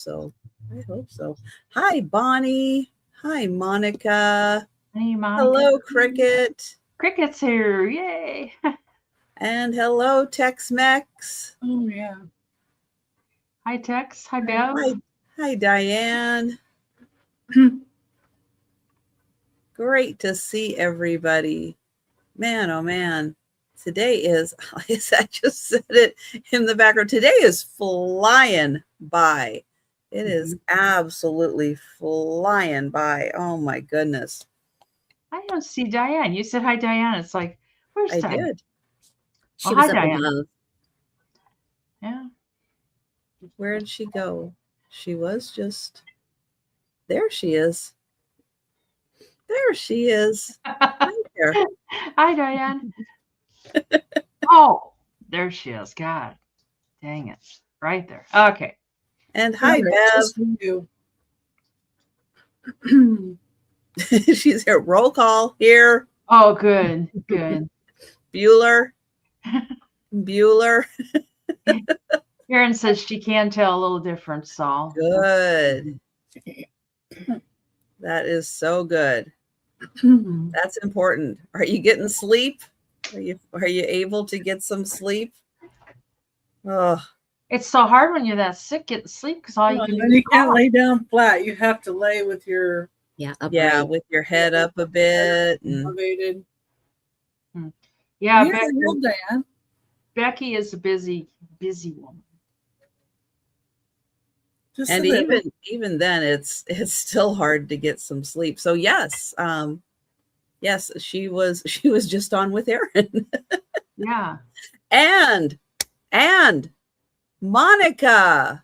So I hope so. Hi, Bonnie. Hi, Monica. Hey, Monica. Hello, Cricket. Cricket's here. Yay. And hello, Tex-Mex. Oh, yeah. Hi, Tex. Hi, Bev. Hi, Diane. Great to see everybody. Man, oh man. Today is, I just said it in the background, today is flying by. It is absolutely flying by. Oh my goodness. I don't see Diane. You said hi, Diane. It's like, where's I Diane? did. She hi, was up Diane. above. Yeah. Where did she go? She was just, there she is. There she is. Right there. Hi, Diane. Oh, there she is. God dang it. Right there. Okay. And hi, Bev. Just for you. She's here. Roll call here. Oh, good. Good. Bueller. Karen says she can tell a little difference, so. Good. That is so good. That's important. Are you getting sleep? Are you able to get some sleep? Oh, It's so hard when you're that sick getting sleep because all you can do And is you can't cough. lay down flat. You have to lay with your yeah, with your head up a bit. And elevated. Yeah, You're the real Dan. Becky is a busy woman. Just and even then it's still hard to get some sleep. So yes, yes, she was just on with Erin. Yeah. And Monica,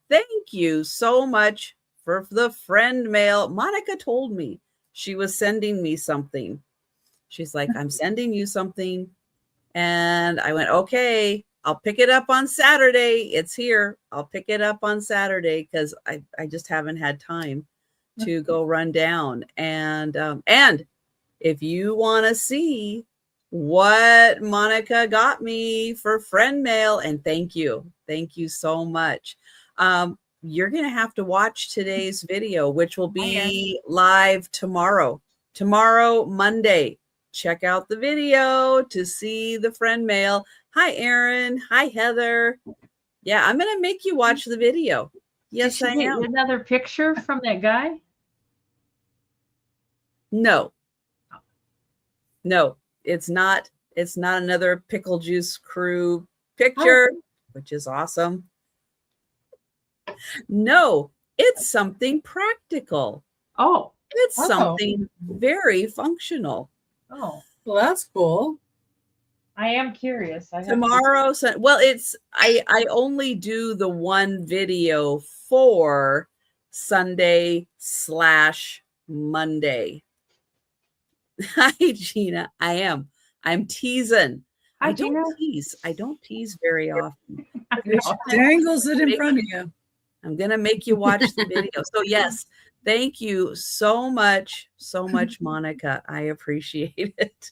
thank you so much for the friend mail. Monica told me she was sending me something. She's like, I'm sending you something. And I went, okay, I'll pick it up on Saturday. It's here. I'll pick it up on Saturday because I just haven't had time to go run down. And if you want to see what Monica got me for friend mail, and thank you so much. You're going to have to watch today's video, which will be live tomorrow, Monday. Check out the video to see the friend mail. Hi, Erin. Hi, Heather. Yeah, I'm going to make you watch the video. Yes, I am. Another picture from that guy? No, it's not. It's not another Pickle Juice Crew picture, which is awesome. No, it's something practical. Oh. It's something very functional. Oh. Well, that's cool. I am curious. Tomorrow, well, it's I only do the one video for Sunday/Monday. Hi, Gina. I'm teasing. I don't tease very often. She dangles it in front of you. I'm going to make you watch the video. So yes, thank you so much, Monica. I appreciate it.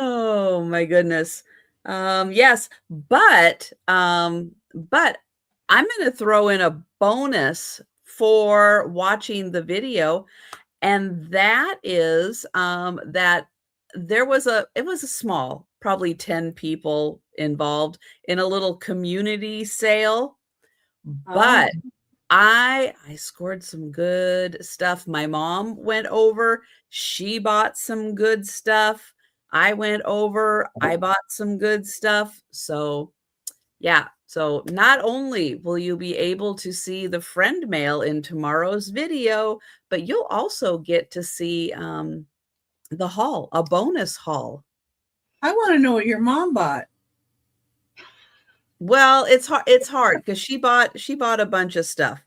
Oh my goodness. Yes, but I'm going to throw in a bonus for watching the video. And that is that it was a small, probably 10 people involved in a little community sale. But I scored some good stuff. My mom went over. She bought some good stuff. I went over. I bought some good stuff. So yeah. So not only will you be able to see the friend mail in tomorrow's video, but you'll also get to see the haul, a bonus haul. I want to know what your mom bought. Well, it's hard because she bought a bunch of stuff.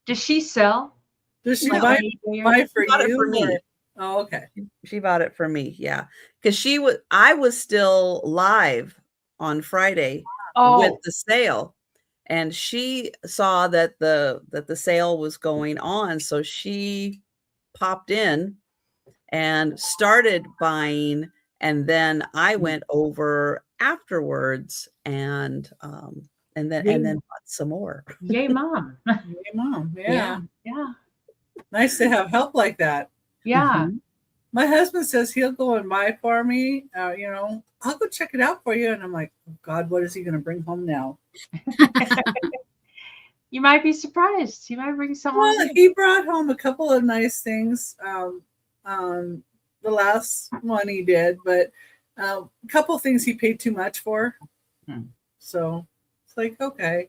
Does she sell? Does she buy for you? For me. Oh, okay. She bought it for me. Yeah. Because I was still live on Friday with the sale. And she saw that the sale was going on. So she popped in and started buying. And then I went over afterwards, and then bought some more. Yay, mom. Hey, Mom. Yeah. Yeah. Nice to have help like that. Yeah. Mhm. My husband says he'll go and buy for me. I'll go check it out for you. And I'm like, oh God, what is he going to bring home now? You might be surprised. He might bring someone. Well, he brought home a couple of nice things. The last one he did, but a couple of things he paid too much for. So it's like, okay.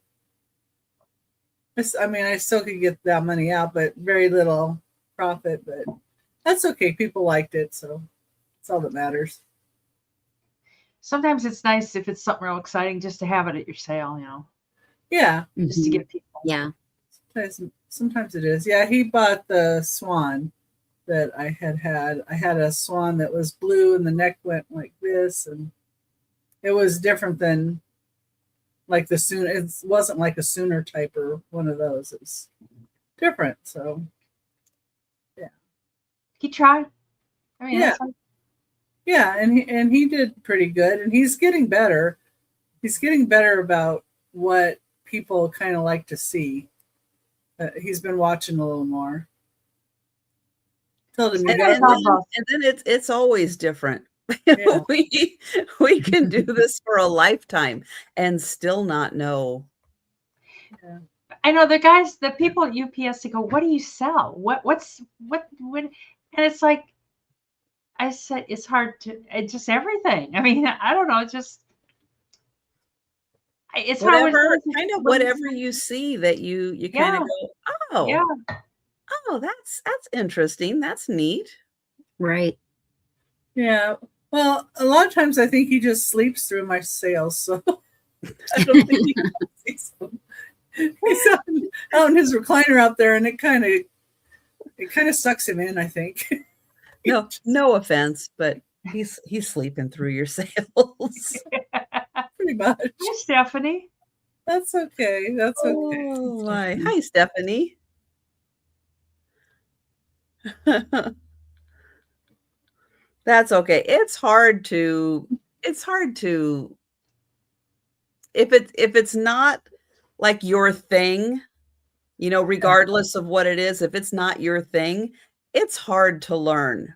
I still could get that money out, but very little profit. But that's okay. People liked it, so that's all that matters. Sometimes it's nice if it's something real exciting just to have it at your sale, Yeah. just to give people. Yeah. Sometimes it is. Yeah, he bought the swan that I had. I had a swan that was blue and the neck went like this, and it was different than like the Sooner. It wasn't like a Sooner type or one of those. It's different. So yeah. He tried. I mean, Yeah. Yeah, and he did pretty good, and he's getting better. He's getting better about what people kind of like to see. He's been watching a little more. Told him you got And then it's always different. Yeah. we can do this for a lifetime and still not know. Yeah. I know the people at UPS, they go, what do you sell? What, and it's like, I said, it's hard it's just everything. I mean, I don't know. It's just, it's whatever you see that you kind of go, oh, yeah. Oh, that's interesting. That's neat. Right. Yeah. Well, a lot of times I think he just sleeps through my sales, so I don't think he sees them. He's out in his recliner out there, and it kind of sucks him in, I think. No offense, but he's sleeping through your sales. Pretty much. Hi, Stephanie. That's okay. That's okay. Oh my. Hi, Stephanie. That's okay. It's hard to if it's not like your thing, regardless of what it is, if it's not your thing, it's hard to learn.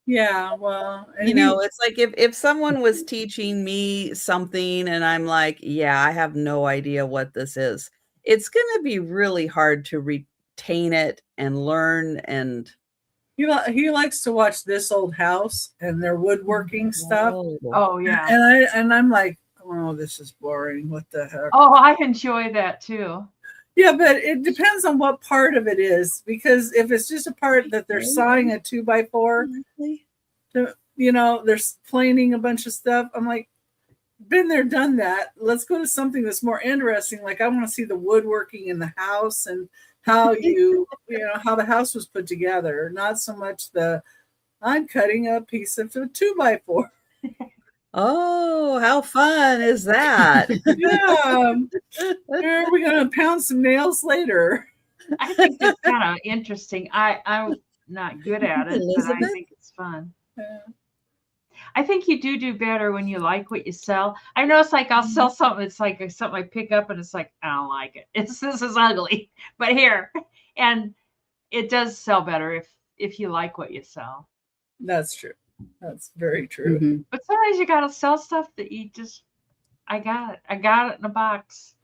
Yeah, well, It's like if someone was teaching me something and I'm like, yeah, I have no idea what this is. It's going to be really hard to retain it and learn. And he likes to watch This Old House and their woodworking stuff. Oh yeah. And I'm like, oh, this is boring. What the heck? Oh, I enjoy that too. Yeah, but it depends on what part of it is, because if it's just a part that they're sawing a 2x4, they're planing a bunch of stuff. I'm like, been there, done that. Let's go to something that's more interesting. Like I want to see the woodworking in the house and how how the house was put together. Not so much I'm cutting a piece of a 2x4. Oh, how fun is that? Yeah. Are we going to pound some nails later? I think it's kind of interesting. I'm not good at it, but I think it's fun. Yeah. I think you do better when you like what you sell. I know it's like I'll sell something. It's like something I pick up and it's like, I don't like it. This is ugly, but here, and it does sell better if you like what you sell. That's true. That's very true. Mm-hmm. But sometimes you got to sell stuff that you just, I got it in a box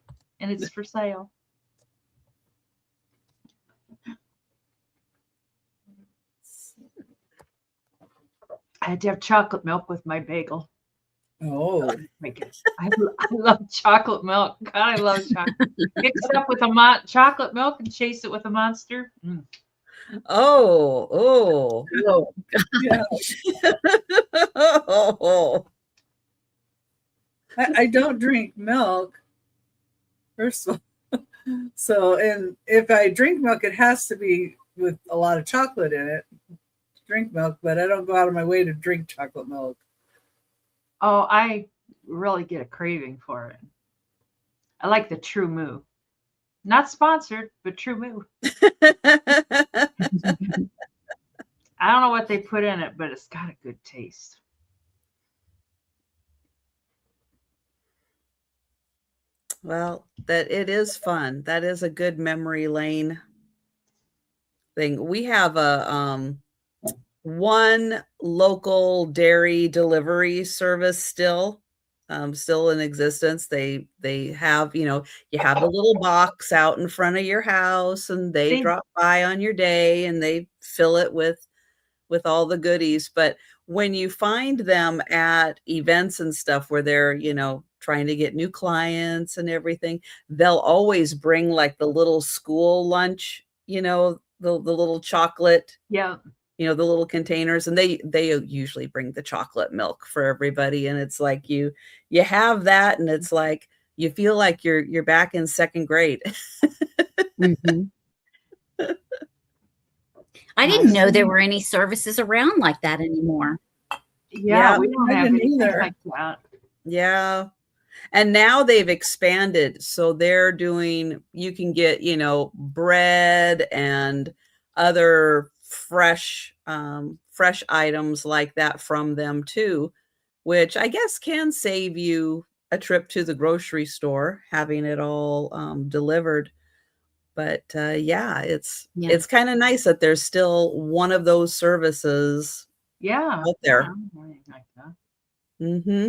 and it's for sale. I had to have chocolate milk with my bagel. Oh, I love chocolate milk. God, I love chocolate. Mix it up with chocolate milk and chase it with a Monster. Mm. Oh. yeah. I don't drink milk, first of all. So, and if I drink milk, it has to be with a lot of chocolate in it. Drink milk, but I don't go out of my way to drink chocolate milk. Oh, I really get a craving for it. I like the True Moo. Not sponsored, but True Moo. I don't know what they put in it, but it's got a good taste. Well, that it is fun. That is a good memory lane thing. We have a one local dairy delivery service still in existence. They have, you have the little box out in front of your house and they They, drop by on your day and they fill it with all the goodies. But when you find them at events and stuff where they're, trying to get new clients and everything, they'll always bring like the little school lunch, the little chocolate, yeah, the little containers, and they usually bring the chocolate milk for everybody. And it's like you have that and it's like you feel like you're back in second grade. Mm-hmm. I didn't know there were any services around like that anymore. yeah, Yeah, we don't I have didn't anything either. like that. Yeah. And now they've expanded. So they're doing, you can get, bread and other fresh items like that from them too, which I guess can save you a trip to the grocery store, having it all delivered. But yeah, it's kind of nice that there's still one of those services Yeah, out there. I don't know anything like that. Mm-hmm.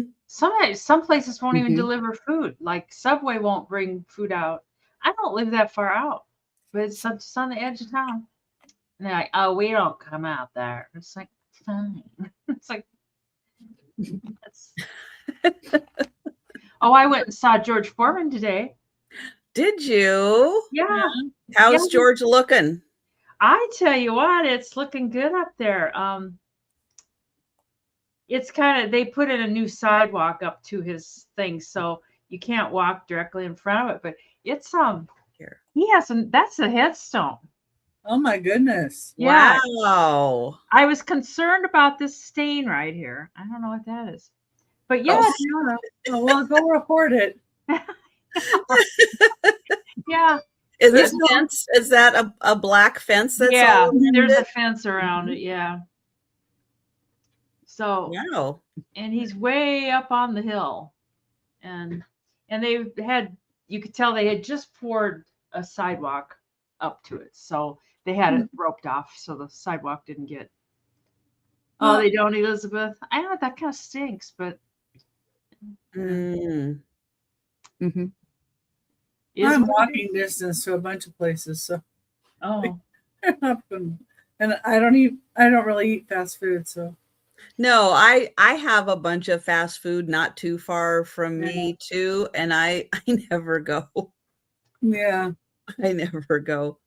Some places won't even Mhm. deliver food. Like Subway won't bring food out. I don't live that far out, but it's just on the edge of town. And they're like, "Oh, we don't come out there." It's like, fine. It's like, that's... Oh, I went and saw George Foreman today. Did you? Yeah, How's Yeah. George looking? I tell you what, it's looking good up there. It's kind of, they put in a new sidewalk up to his thing, so you can't walk directly in front of it. But it's Here. he has that's a headstone. Oh my goodness. Yeah, Wow. I was concerned about this stain right here. I don't know what that is, but yeah, Oh. Oh, well, go report it. yeah, Is There's it no- fence? Is that a black fence that's yeah. all around There's a it? fence around it. Yeah. So, Wow. and he's way up on the hill, and they had, you could tell they had just poured a sidewalk up to it, so they had it roped off so the sidewalk didn't get. Oh, they don't, Elizabeth. I know that kind of stinks, but Mm. Mm-hmm. I'm walking distance to a bunch of places, so Oh, and I don't really eat fast food, so No, I have a bunch of fast food not too far from me too, and I never go. yeah. I never go.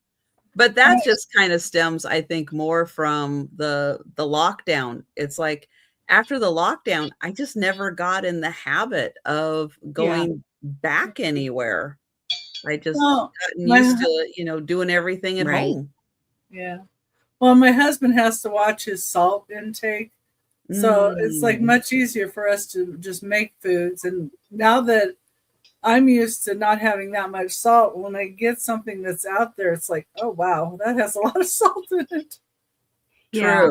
But that just kind of stems, I think, more from the lockdown. It's like after the lockdown, I just never got in the habit of going back anywhere. I just Well, gotten my- used to, doing everything at Right. home. Yeah. Well, my husband has to watch his salt intake. So it's like much easier for us to just make foods. And now that I'm used to not having that much salt, when I get something that's out there, it's like, oh, wow, that has a lot of salt in it. yeah.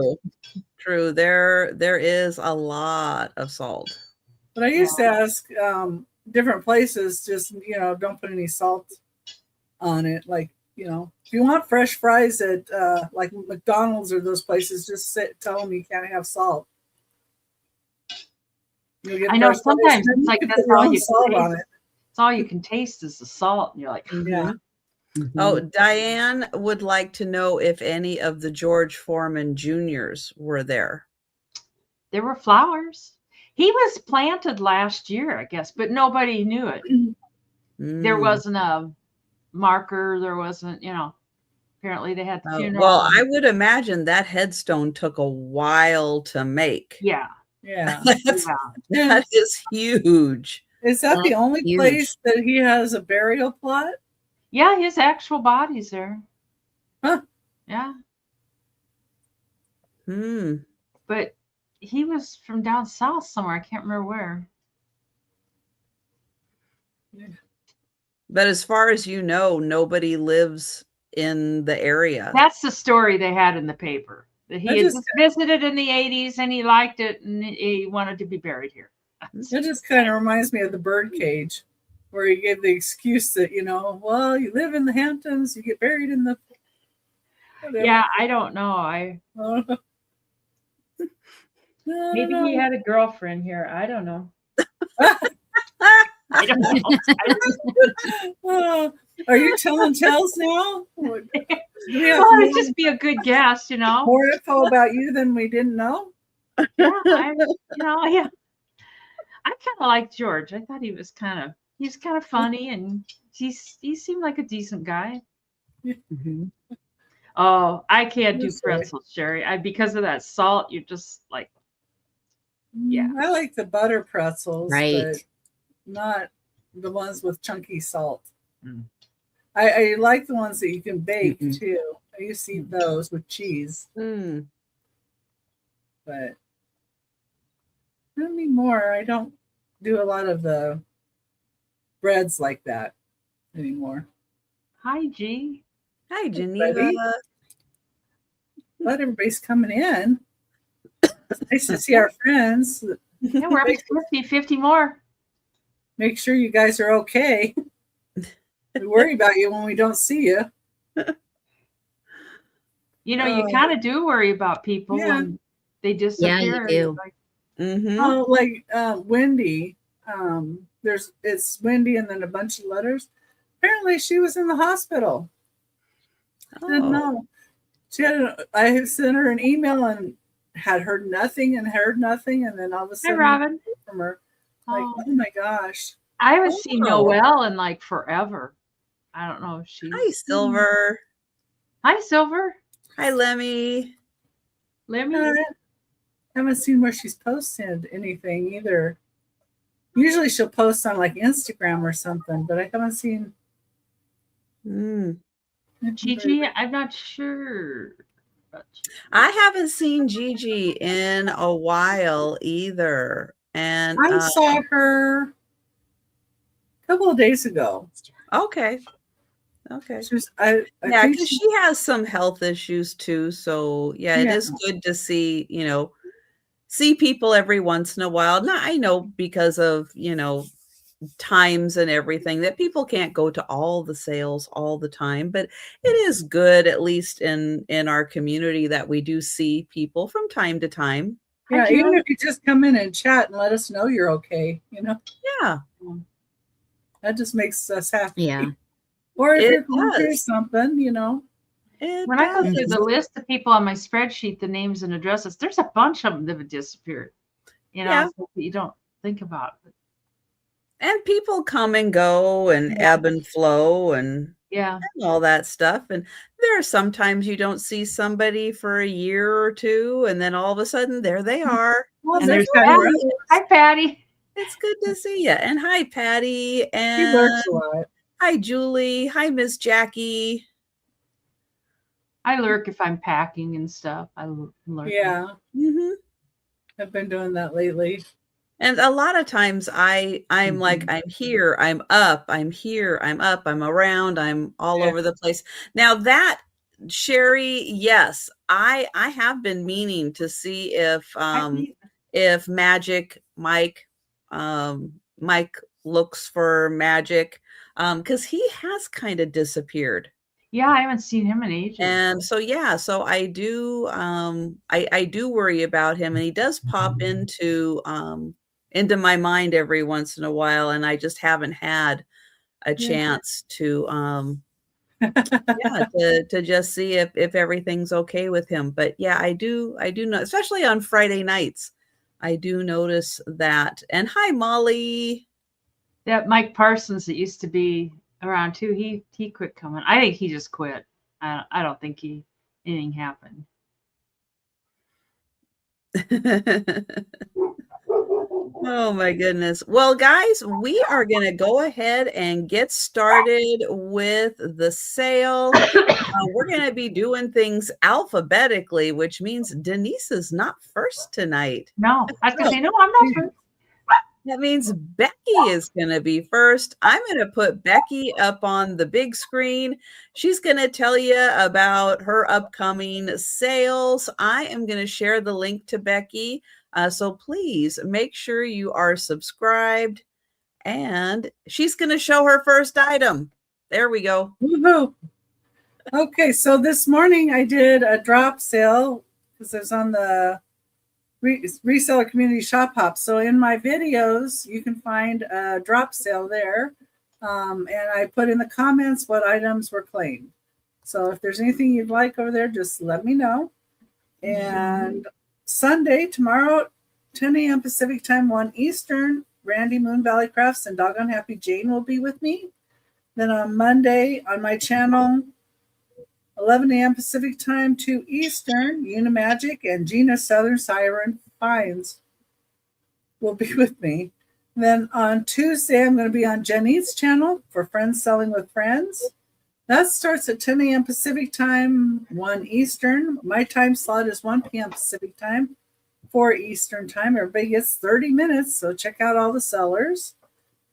True. There is a lot of salt. But I used to ask different places, just, don't put any salt on it. Like, if you want fresh fries at like McDonald's or those places, just tell them you can't have salt. You'll get I know fresh fries, sometimes and then it's like you can that's put your all own you salt can on taste. it. It's all you can taste is the salt, and you're like, Yeah. Oh, Diane would like to know if any of the George Foreman Juniors were there. there were flowers. He was planted last year, I guess, but nobody knew it. There Mm. wasn't a marker. There wasn't, apparently they had the funeral. Well, I would imagine that headstone took a while to make. Yeah. Yeah. That is huge. Is that the That's only huge. place that he has a burial plot? Yeah, his actual body's there. Huh. Yeah. Hmm. But he was from down south somewhere. I can't remember where. But as far as you know, nobody lives in the area. That's the story they had in the paper. That he I had just- just visited in the 80s and he liked it and he wanted to be buried here. It just kind of reminds me of the bird cage. where he gave the excuse that, well, you live in the Hamptons, you get buried in the. Whatever. Yeah, I don't know. Maybe he had a girlfriend here. I don't know. I don't know. Are you telling tales now? Well, it'd just be a good guess, More info about you than we didn't know? Yeah, yeah. I kind of like George. I thought he's kind of funny, and he seemed like a decent guy. Mhm. Oh, I can't do That's right. pretzels, Sherry. Because of that salt, you're just like, yeah. I like the butter pretzels, Right. but not the ones with chunky salt. Mm. I like the ones that you can bake Mhm. too. I used to eat those with cheese, Mm. but not anymore. I don't do a lot of the breads like that anymore. Hi, G. Hi, Geneva. Glad everybody's coming in. It's nice to see our friends. Yeah, we're up to 50 more. Make sure you guys are okay. We worry about you when we don't see you. You kind of do worry about people when they disappear. Yeah, you do. Like, Mm-hmm. Oh, like Wendy. It's Wendy and then a bunch of letters. Apparently, she was in the hospital. Didn't know. I sent her an email and had heard nothing, and then all of a Hi, sudden, Robin. from her, like, oh my gosh. I haven't seen Noelle in like forever. I don't know if she's. Hi, Silver. Hi, Silver. Hi, Lemmy. Lemmy. I haven't seen where she's posted anything either. Usually she'll post on like Instagram or something, but I haven't seen. Gigi, I'm not sure. I haven't seen Gigi in a while either. And I saw her a couple of days ago. Okay. She was, I Yeah, think because she has some health issues too. So yeah, it is good to see, see people every once in a while. Now I know because of, times and everything that people can't go to all the sales all the time, but it is good, at least in our community, that we do see people from time to time. Yeah, even if you just come in and chat and let us know you're okay, Yeah, that just makes us happy. Yeah. Or if you're going through something, When I go through the list of people on my spreadsheet, the names and addresses, there's a bunch of them that have disappeared. So you don't think about it. And people come and go and ebb and flow and all that stuff. And there are sometimes you don't see somebody for a year or two, and then all of a sudden there they are. Well, and there's Patty. Hi, Patty. It's good to see you. And hi, Patty. And she works a lot. Hi, Julie. Hi, Miss Jackie. I lurk if I'm packing and stuff. I lurk. Yeah. Mm-hmm. I've been doing that lately. And a lot of times I'm like, I'm here, I'm up, I'm here, I'm up, I'm around, I'm all over the place. Now that, Sherry, yes, I have been meaning to see if Magic Mike looks for Magic, because he has kind of disappeared. Yeah, I haven't seen him in ages. And so I do I do worry about him, and he does pop into my mind every once in a while, and I just haven't had a chance to to just see if everything's okay with him. But yeah, I do know, especially on Friday nights, I do notice that. And hi, Molly. That Mike Parsons that used to be around too, he quit coming. I think he just quit. I don't think anything happened. Oh my goodness. Well, guys, we are going to go ahead and get started with the sale. We're going to be doing things alphabetically, which means Denise is not first tonight. No, I was going to say, no, I'm not first. That means Becky is going to be first. I'm going to put Becky up on the big screen. She's going to tell you about her upcoming sales. I am going to share the link to Becky. So please make sure you are subscribed And she's going to show her first item. There we go. Woohoo. Okay, so this morning I did a drop sale because it was on the reseller community shop hop. So in my videos, you can find a drop sale there. And I put in the comments what items were claimed. So if there's anything you'd like over there, just let me know. And Sunday, tomorrow, 10 a.m. Pacific time, 1 Eastern, Randy Moon Valley Crafts and Doggone Happy Jane will be with me. Then on Monday on my channel, 11 a.m. Pacific time, 2 Eastern, Unimagic and Gina Southern Siren Fines will be with me. Then on Tuesday, I'm going to be on Jenny's channel for Friends Selling with Friends. That starts at 10 a.m. Pacific time, 1 Eastern. My time slot is 1 p.m. Pacific time, 4 Eastern time. Everybody gets 30 minutes, so check out all the sellers.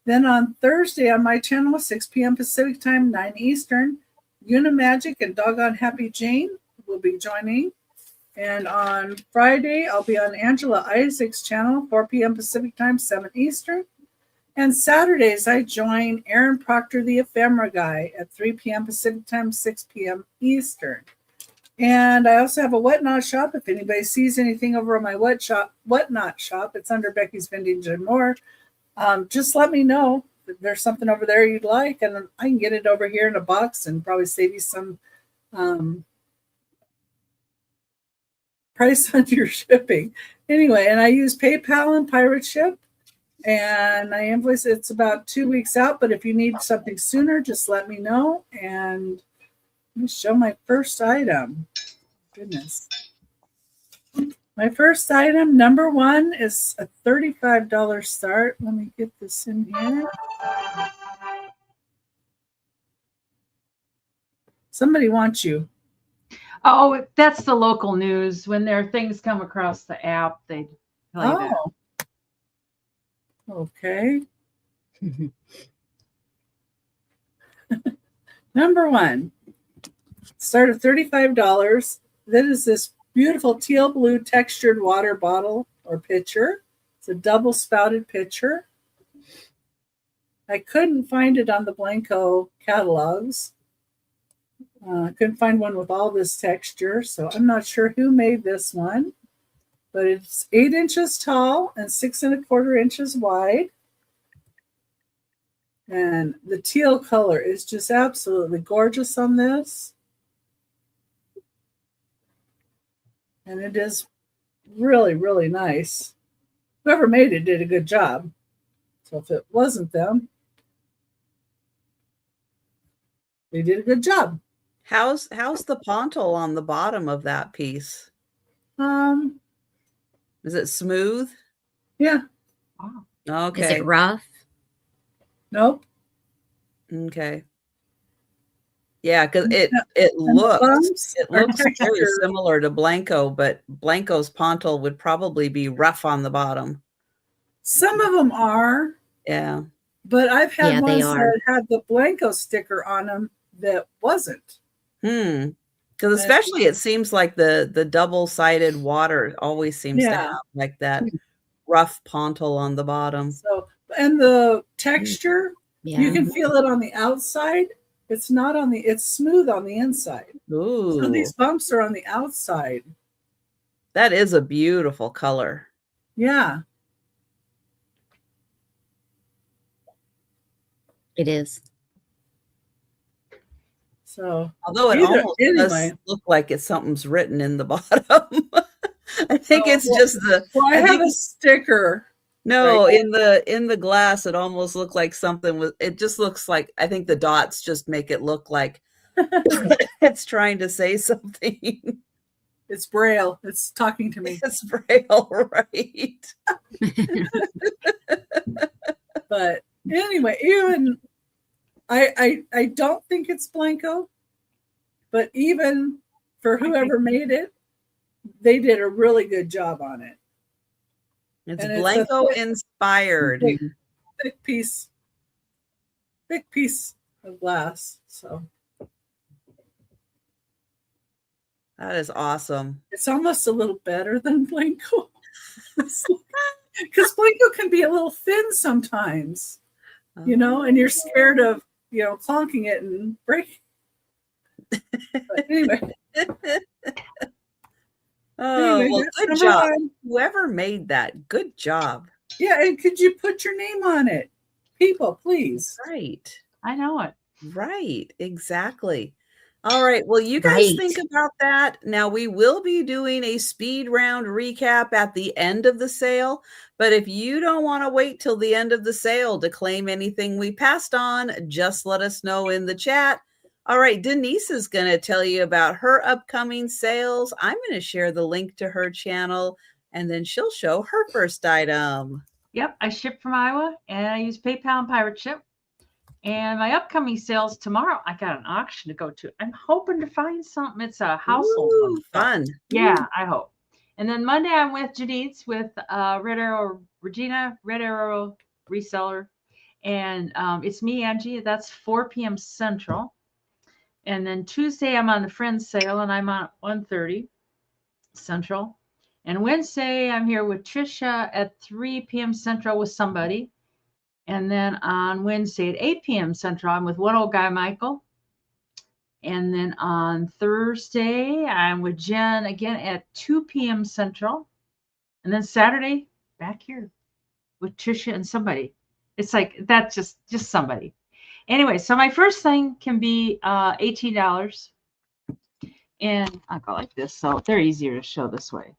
Then on Thursday on my channel, 6 p.m. Pacific time, 9 Eastern, Unimagic and Doggone Happy Jane will be joining. And on Friday, I'll be on Angela Isaac's channel, 4 p.m. Pacific time, 7 Eastern. And Saturdays, I join Aaron Proctor, the ephemera guy, at 3 p.m. Pacific time, 6 p.m. Eastern. And I also have a Whatnot shop. If anybody sees anything over on my Whatnot shop, it's under Becky's Vintage and More. Just let me know if there's something over there you'd like, and I can get it over here in a box and probably save you some price on your shipping. Anyway, and I use PayPal and Pirate Ship, and I invoice. It's about 2 weeks out, but if you need something sooner, just let me know. And let me show my first item. Goodness. My first item, number one, is a $35 start. Let me get this in here. Somebody wants you. Oh, that's the local news. When their things come across the app, they tell you that. Okay. Number one, start at $35. That is this beautiful teal blue textured water bottle or pitcher. It's a double spouted pitcher. I couldn't find it on the Blanco catalogs. I couldn't find one with all this texture, so I'm not sure who made this one, but it's 8 inches tall and 6 1/4 inches wide. And the teal color is just absolutely gorgeous on this. And it is really, really nice. Whoever made it did a good job. So if it wasn't them, they did a good job. How's the pontil on the bottom of that piece? Is it smooth? Yeah. Wow. Okay. Is it rough? Nope. Okay. Yeah, because it looks very similar to Blanco, but Blanco's pontil would probably be rough on the bottom. Some of them are. Yeah. But I've had ones they are. that had the Blanco sticker on them that wasn't. Because especially it seems like the double-sided water always seems to have like that rough pontil on the bottom. So, and the texture, you can feel it on the outside. It's not on it's smooth on the inside. Ooh. So these bumps are on the outside. That is a beautiful color. Yeah. It is. So, although it almost does look like it's something's written in the bottom. I think it's just the. Well, I have a sticker. No, right? in the glass, it almost looked like something was. It just looks like, I think the dots just make it look like it's trying to say something. It's Braille. It's talking to me. It's Braille, right? But anyway, even I don't think it's Blanco, but even for whoever made it, they did a really good job on it. It's Blanco inspired. Thick piece of glass. So that is awesome. It's almost a little better than Blanco. Because Blanco can be a little thin sometimes. you know, and you're scared of, you know, clonking it and breaking. But anyway. Oh, Anyway, well, that's good number job. one. Whoever made that, good job. Yeah, and could you put your name on it? People, please. Right. I know it. Right. Exactly. All right. Well, you guys Right. think about that. Now, we will be doing a speed round recap at the end of the sale. But if you don't want to wait till the end of the sale to claim anything we passed on, just let us know in the chat. All right. Denise is going to tell you about her upcoming sales. I'm going to share the link to her channel, and then she'll show her first item. Yep, I ship from Iowa and I use PayPal and Pirate Ship. And my upcoming sales tomorrow, I got an auction to go to. I'm hoping to find something. It's a household Ooh, one. So, fun. yeah, I hope. And then Monday, I'm with Denise with Red Arrow, Regina, Red Arrow reseller. And it's me, Angie. That's 4 p.m. Central. And then Tuesday, I'm on the Friends sale, and I'm on 1:30 Central. And Wednesday, I'm here with Trisha at 3 p.m. Central with somebody. And then on Wednesday at 8 p.m. Central, I'm with one old guy, Michael. And then on Thursday, I'm with Jen again at 2 p.m. Central. And then Saturday, back here with Trisha and somebody. It's like that's just somebody. Anyway, so my first thing can be $18. And I'll go like this, so they're easier to show this way.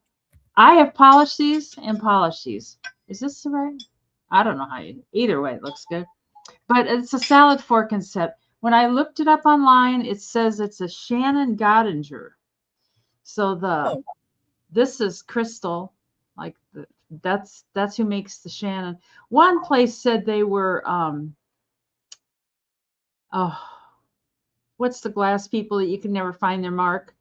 I have polished these and polished these. Is this the right? I don't know how you, either way, it looks good. But it's a salad fork and set. When I looked it up online, it says it's a Shannon Godinger. So this is crystal, like that's who makes the Shannon. One place said they were what's the glass people that you can never find their mark?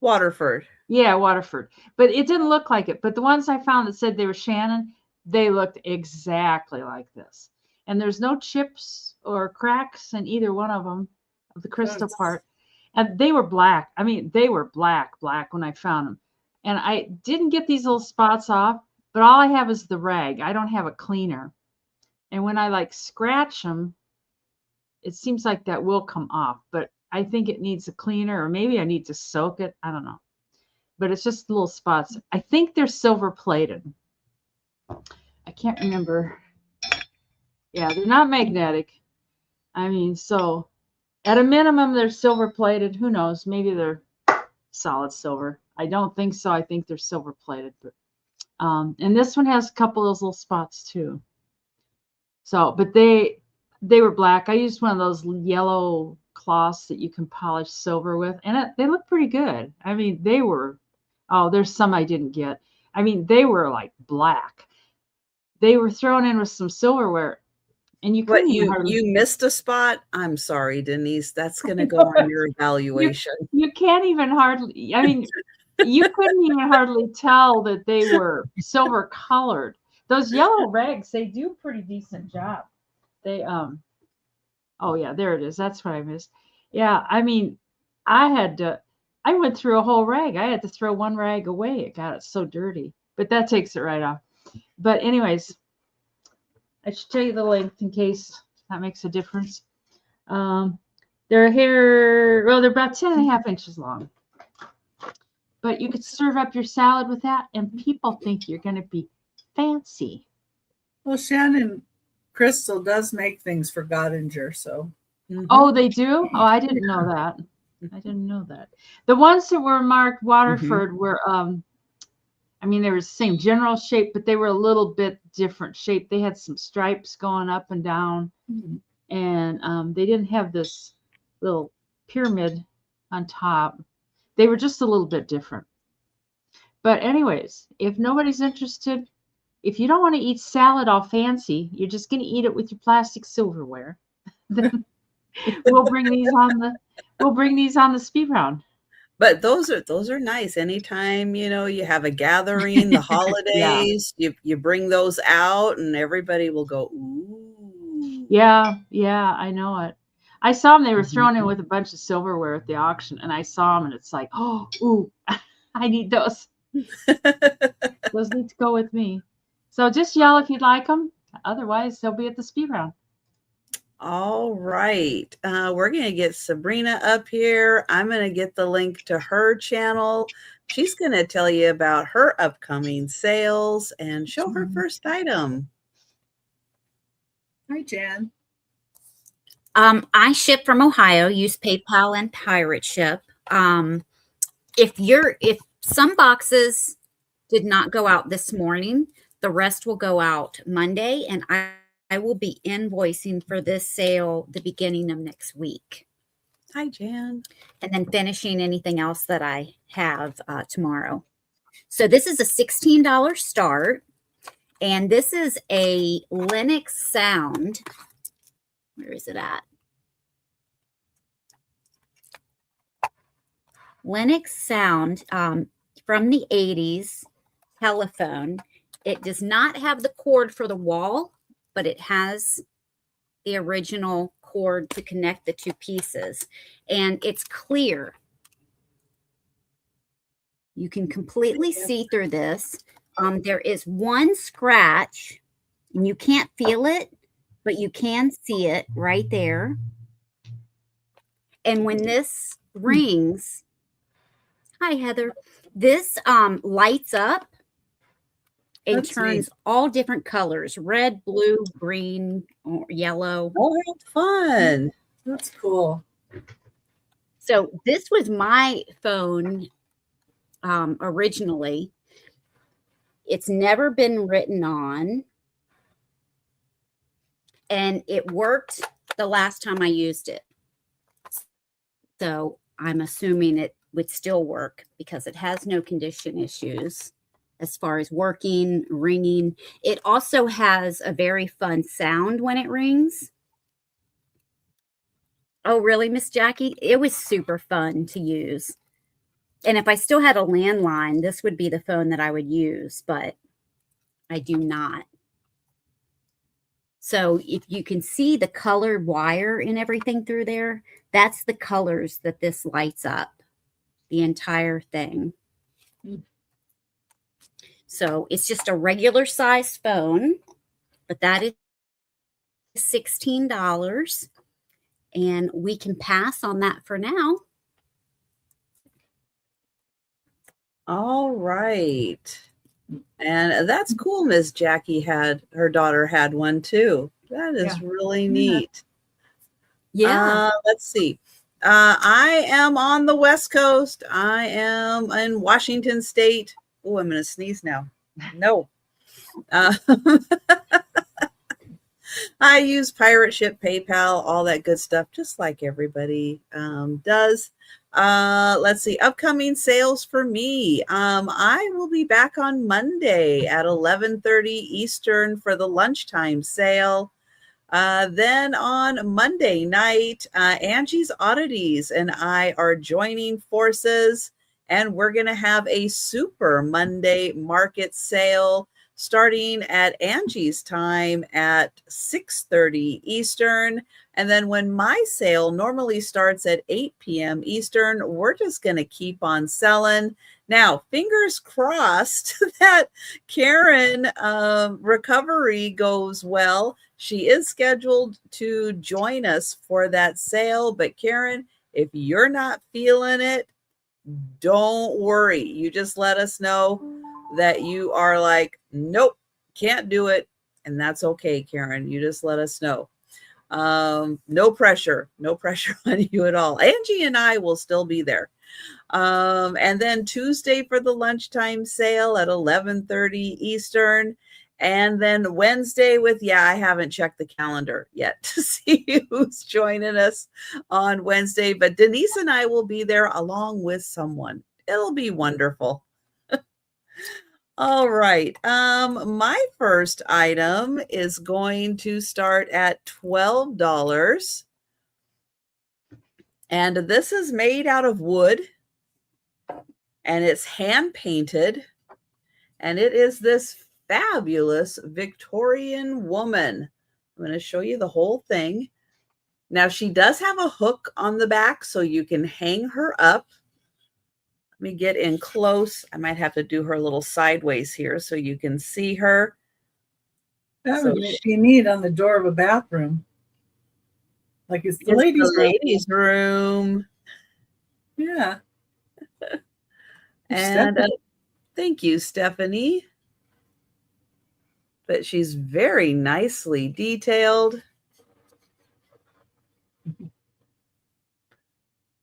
Waterford. Yeah, Waterford. But it didn't look like it. But the ones I found that said they were Shannon, they looked exactly like this. And there's no chips or cracks in either one of them, of the crystal part. And they were black. I mean, they were black when I found them. And I didn't get these little spots off, but all I have is the rag. I don't have a cleaner. And when I like scratch them, it seems like that will come off. But I think it needs a cleaner, or maybe I need to soak it. I don't know. But it's just little spots. I think they're silver plated. I can't remember. Yeah, they're not magnetic. I mean, so at a minimum, they're silver plated. Who knows? Maybe they're solid silver. I don't think so. I think they're silver plated. But and this one has a couple of those little spots too. So, but they were black. I used one of those yellow cloths that you can polish silver with, and they look pretty good. I mean, they were. Oh, there's some I didn't get. I mean, they were like black. They were thrown in with some silverware, and you couldn't even hardly. You missed a spot. I'm sorry, Denise. That's going to go on your evaluation. You can't even hardly. I mean, you couldn't even hardly tell that they were silver colored. Those yellow rags, they do a pretty decent job. They oh yeah, there it is. That's what I missed. Yeah, I mean, I went through a whole rag. I had to throw one rag away. It got so dirty, but that takes it right off. But anyways, I should tell you the length in case that makes a difference. They're here, well, they're about 10.5 inches long. But you could serve up your salad with that, and people think you're going to be fancy. Well, Shannon Crystal does make things for Godinger, so. Mm-hmm. Oh, they do? Oh, I didn't know that. I didn't know that. The ones that were marked Waterford were, I mean, they were the same general shape, but they were a little bit different shape. They had some stripes going up and down, and they didn't have this little pyramid on top. They were just a little bit different. But anyways, if nobody's interested, if you don't want to eat salad all fancy, you're just going to eat it with your plastic silverware. Then we'll bring these on the speed round. But those are nice. Anytime, you know, you have a gathering, the holidays, you bring those out and everybody will go, ooh. Yeah, I know it. I saw them. They were thrown in with a bunch of silverware at the auction, and I saw them, and it's like, oh, ooh, I need those. Those need to go with me. So just yell if you'd like them. Otherwise, they'll be at the speed round. All right. We're going to get Sabrina up here. I'm going to get the link to her channel. She's going to tell you about her upcoming sales and show her first item. Hi, Jan. I ship from Ohio, use PayPal and Pirate Ship. If some boxes did not go out this morning, the rest will go out Monday, and I will be invoicing for this sale the beginning of next week. Hi, Jan. And then finishing anything else that I have tomorrow. So this is a $16 start, and this is a Linux Sound. Where is it at? Linux Sound from the 80s telephone. It does not have the cord for the wall, but it has the original cord to connect the two pieces. And it's clear. You can completely see through this. There is one scratch, and you can't feel it, but you can see it right there. And when this rings, hi, Heather, this lights up and turns all different colors, red, blue, green, or yellow. Oh, how fun. That's cool. So this was my phone originally. It's never been written on. And it worked the last time I used it. So I'm assuming it would still work because it has no condition issues as far as working, ringing. It also has a very fun sound when it rings. Oh, really, Miss Jackie? It was super fun to use. And if I still had a landline, this would be the phone that I would use, but I do not. So if you can see the colored wire and everything through there, that's the colors that this lights up, the entire thing. So it's just a regular size phone, but that is $16. And we can pass on that for now. All right. And that's cool. Miss Jackie her daughter had one too. That is really neat. Yeah. Let's see. I am on the West Coast. I am in Washington State. Oh, I'm going to sneeze now. No. I use Pirate Ship, PayPal, all that good stuff, just like everybody does. Let's see, upcoming sales for me. I will be back on Monday at 11:30 Eastern for the lunchtime sale. Then on Monday night, Angie's Oddities and I are joining forces, and we're going to have a super Monday market sale starting at Angie's time at 6:30 Eastern. And then when my sale normally starts at 8 p.m. Eastern, we're just going to keep on selling. Now, fingers crossed that Karen recovery goes well. She is scheduled to join us for that sale. But Karen, if you're not feeling it, don't worry. You just let us know that you are like, nope, can't do it. And that's okay, Karen. You just let us know. No pressure on you at all. Angie and I will still be there. And then Tuesday for the lunchtime sale at 11:30 Eastern. And then Wednesday I haven't checked the calendar yet to see who's joining us on Wednesday, but Denise and I will be there along with someone. It'll be wonderful. All right. My first item is going to start at $12. And this is made out of wood, and it's hand painted, and it is this fabulous Victorian woman. I'm going to show you the whole thing. Now, she does have a hook on the back, so you can hang her up. Let me get in close. I might have to do her a little sideways here so you can see her. That So would be neat on the door of a bathroom. Like it's the it's ladies' the room. ladies' room. Yeah. And thank you, Stephanie. But she's very nicely detailed.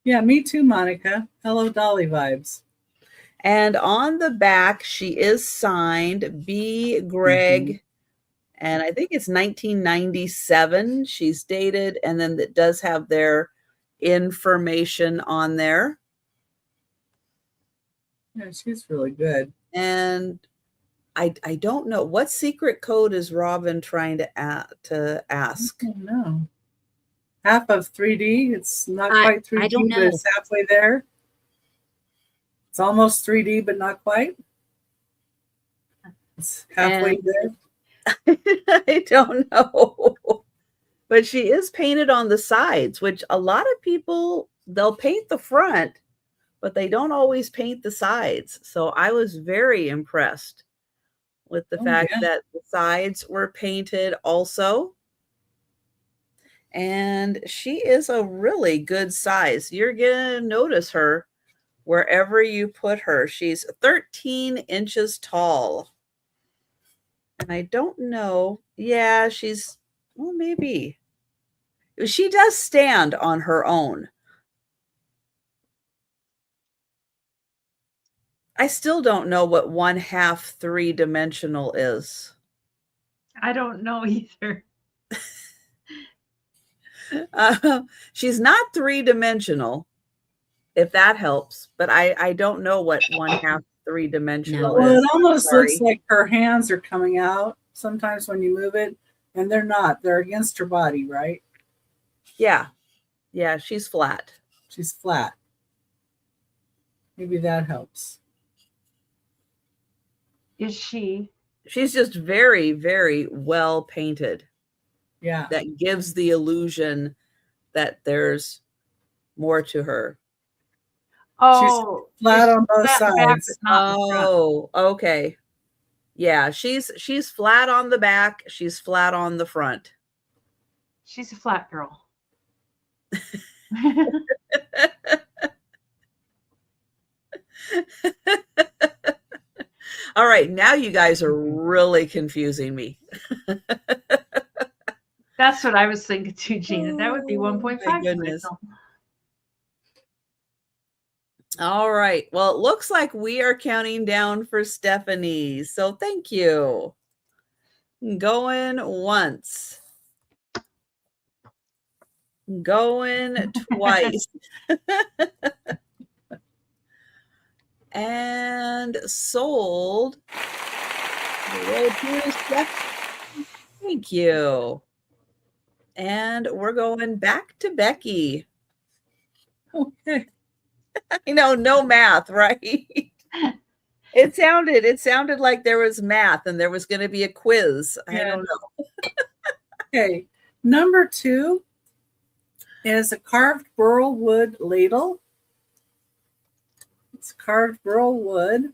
Yeah, me too, Monica. Hello, Dolly vibes. And on the back, she is signed B. Greg, and I think it's 1997. She's dated, and then it does have their information on there. Yeah, she's really good. And I don't know what secret code is Robin trying to ask. I don't know. Half of 3D. It's not quite 3D, I don't but know. it's halfway there. It's almost 3D, but not quite. It's halfway there. I don't know. But she is painted on the sides, which a lot of people, they'll paint the front, but they don't always paint the sides. So I was very impressed with the fact that the sides were painted also. And she is a really good size. You're going to notice her wherever you put her. She's 13 inches tall. And I don't know. Yeah, she's, well, maybe. She does stand on her own. I still don't know what 1/2 3-dimensional is. I don't know either. She's not 3-dimensional, if that helps, but I don't know what 1/2 3-dimensional Well, is. it almost looks like her hands are coming out sometimes when you move it, and they're not. They're against her body, right? Yeah. Yeah, she's flat. She's flat. Maybe that helps. Is she? She's just very, very well painted. Yeah. That gives the illusion that there's more to her. Oh, she's flat on both sides. Oh, okay. Yeah, she's flat on the back. She's flat on the front. She's a flat girl. All right, now you guys are really confusing me. That's what I was thinking too, Gina. That would be 1.5. My goodness. All right. Well, it looks like we are counting down for Stephanie. So thank you. Going once. Going twice. And sold. Thank you. And we're going back to Becky. Okay. I know, no math, right? It sounded like there was math and there was going to be a quiz. I don't know. Okay. Number 2 is a carved burl wood ladle. It's carved burl wood.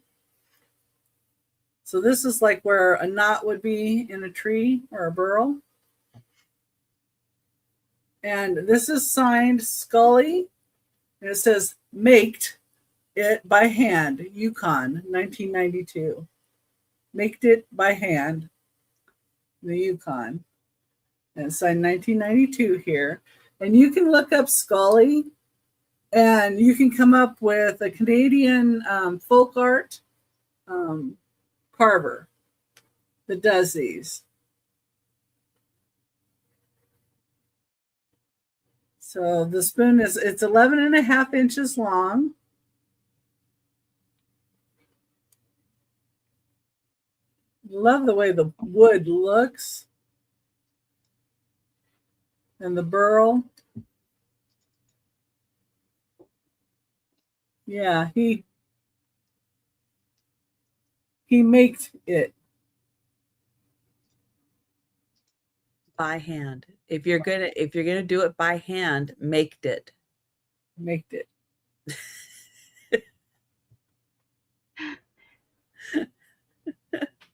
So this is like where a knot would be in a tree or a burl. And this is signed Scully. And it says, "Maked it by hand, Yukon, 1992. Maked it by hand, the Yukon." And it's signed 1992 here. And you can look up Scully and you can come up with a Canadian folk art carver that does these. So the spoon it's 11.5 inches long. Love the way the wood looks. And the burl. Yeah, he makes it By hand. If you're gonna do it by hand, maked it. Maked it.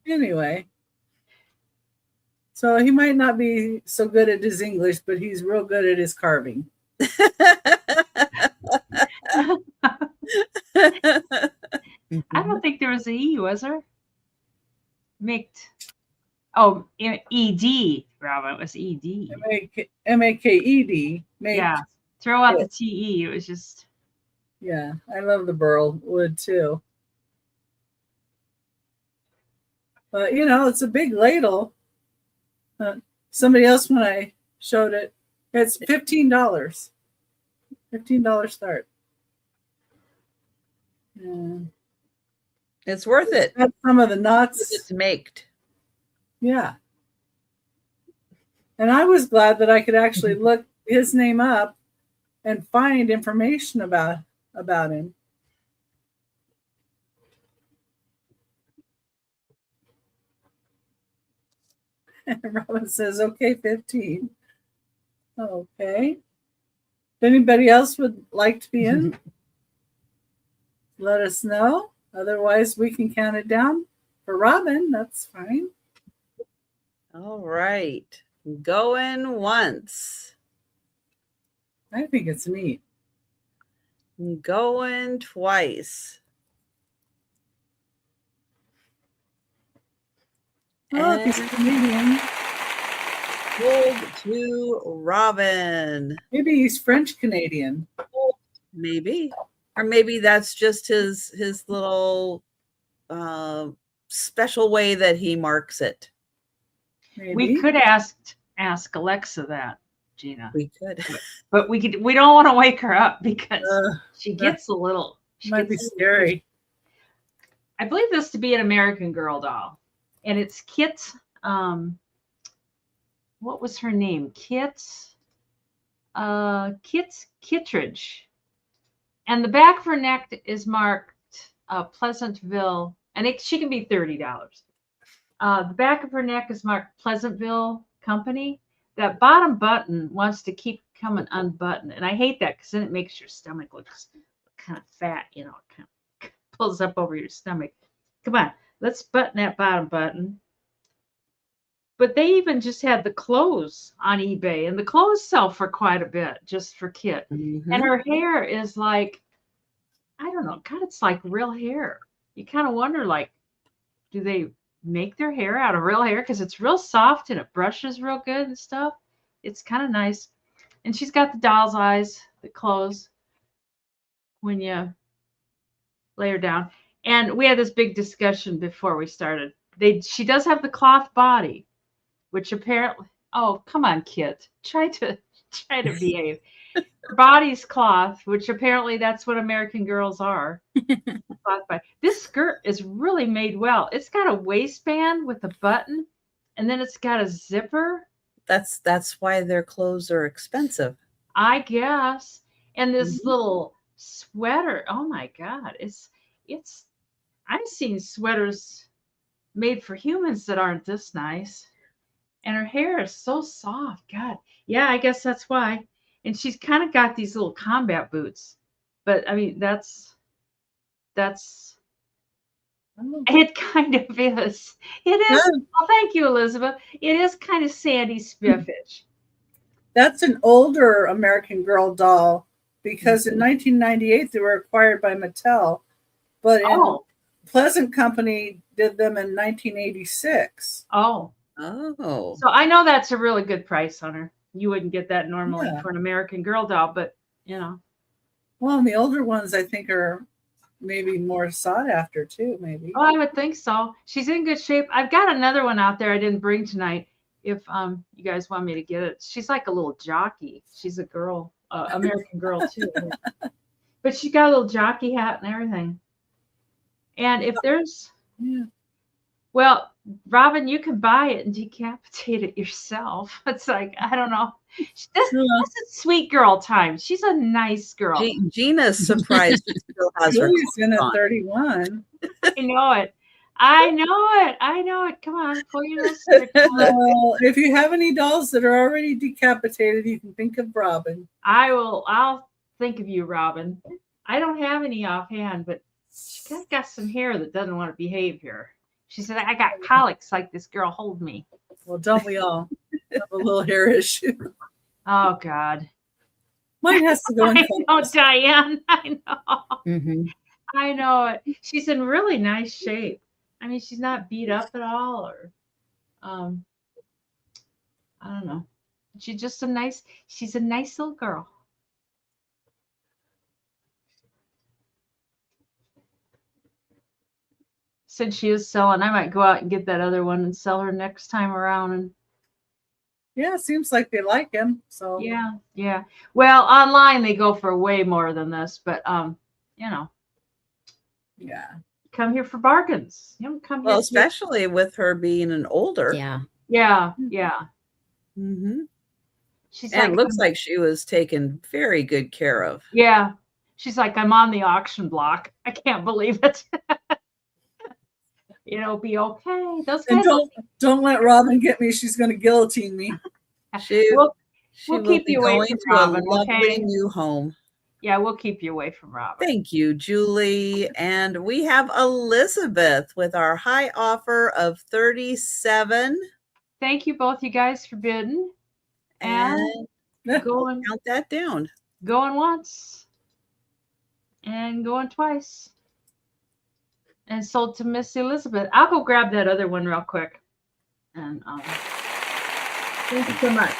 Anyway, So he might not be so good at his English, but he's real good at his carving. I don't think there was an E, was there? Micked. Oh, E-D, Robin. It was E-D. M-A-K-E-D. Yeah. Throw out the T-E. It was just. Yeah, I love the burl wood too. But, you know, it's a big ladle. Somebody else, when I showed it, it's $15. $15 start. Yeah. It's worth it. That's some of the knots. It's maked. Yeah. And I was glad that I could actually look his name up and find information about him. And Robin says, okay, 15. Okay. If anybody else would like to be in, let us know. Otherwise, we can count it down for Robin. That's fine. All right. Going once. I think it's neat. Going twice. Oh, he's Canadian. Hold to Robin. Maybe he's French Canadian. Maybe. Or maybe that's just his little special way that he marks it. Maybe. We could ask Alexa that, Gina. We could. But we don't want to wake her up because she gets a little. Might be scary. I believe this to be an American Girl doll, and it's Kit. What was her name? Kit Kittredge, and the back of her neck is marked Pleasantville, and she can be $30. The back of her neck is marked Pleasantville Company. That bottom button wants to keep coming unbuttoned, and I hate that because then it makes your stomach look kind of fat, you know, it kind of pulls up over your stomach. Come on, let's button that bottom button. But they even just had the clothes on eBay, and the clothes sell for quite a bit just for Kit. Mm-hmm. And her hair is like, I don't know, God, it's like real hair. You kind of wonder, like, do they make their hair out of real hair? Because it's real soft and it brushes real good and stuff. It's kind of nice. And she's got the doll's eyes that close when you lay her down. And we had this big discussion before we started. She does have the cloth body, which apparently, oh, come on, Kit. Try to behave. Her body's cloth, which apparently that's what American girls are. Cloth body. This skirt is really made well. It's got a waistband with a button, and then it's got a zipper. That's why their clothes are expensive, I guess. And this little sweater. Oh my God. It's I've seen sweaters made for humans that aren't this nice. And her hair is so soft. God. Yeah, I guess that's why. And she's kind of got these little combat boots. But I mean, that's it kind of is. It is. Yeah. Well, thank you, Elizabeth. It is kind of Sandy Spiffish. That's an older American Girl doll because in 1998 they were acquired by Mattel, but Pleasant Company did them in 1986. Oh. So I know that's a really good price on her. You wouldn't get that normally for an American Girl doll, but you know. Well, and the older ones I think are maybe more sought after too, maybe. Oh, I would think so. She's in good shape. I've got another one out there I didn't bring tonight. If you guys want me to get it. She's like a little jockey. She's a girl, American Girl too. But she got a little jockey hat and everything. And if there's well, Robin, you can buy it and decapitate it yourself. It's like, I don't know. This is sweet girl time. She's a nice girl. Gina's surprised she still has her. She's in a 31. I know it. I know it. Come on, pull your little Well, if you have any dolls that are already decapitated, you can think of Robin. I'll think of you, Robin. I don't have any offhand, but she kind of got some hair that doesn't want to behave here. She said, I got colics like this girl. Hold me. Well, don't we all have a little hair issue? Oh, God. Mine has to go in I know, Diane. I know. Mhm. I know it. She's in really nice shape. I mean, she's not beat up at all, or I don't know. She's just she's a nice little girl. Said she is selling. I might go out and get that other one and sell her next time around. And Yeah, it seems like they like him. So yeah. Well, online they go for way more than this, but you know, yeah. come here for bargains. You don't come here. Well, especially with her being an older. Yeah. Yeah. Mm-hmm. She's And like, it looks like she was taken very good care of. yeah. She's like, I'm on the auction block. I can't believe it. It'll be okay. Those And guys. don't let Robin get me. She's going to guillotine me. She We'll will keep be you away going from to Robin, a lovely okay? new home. Yeah, we'll keep you away from Robin. Thank you, Julie. And we have Elizabeth with our high offer of 37. Thank you both, you guys, for bidding. And going count that down. Going once. And going twice. And sold to Miss Elizabeth. I'll go grab that other one real quick. And thank you so much.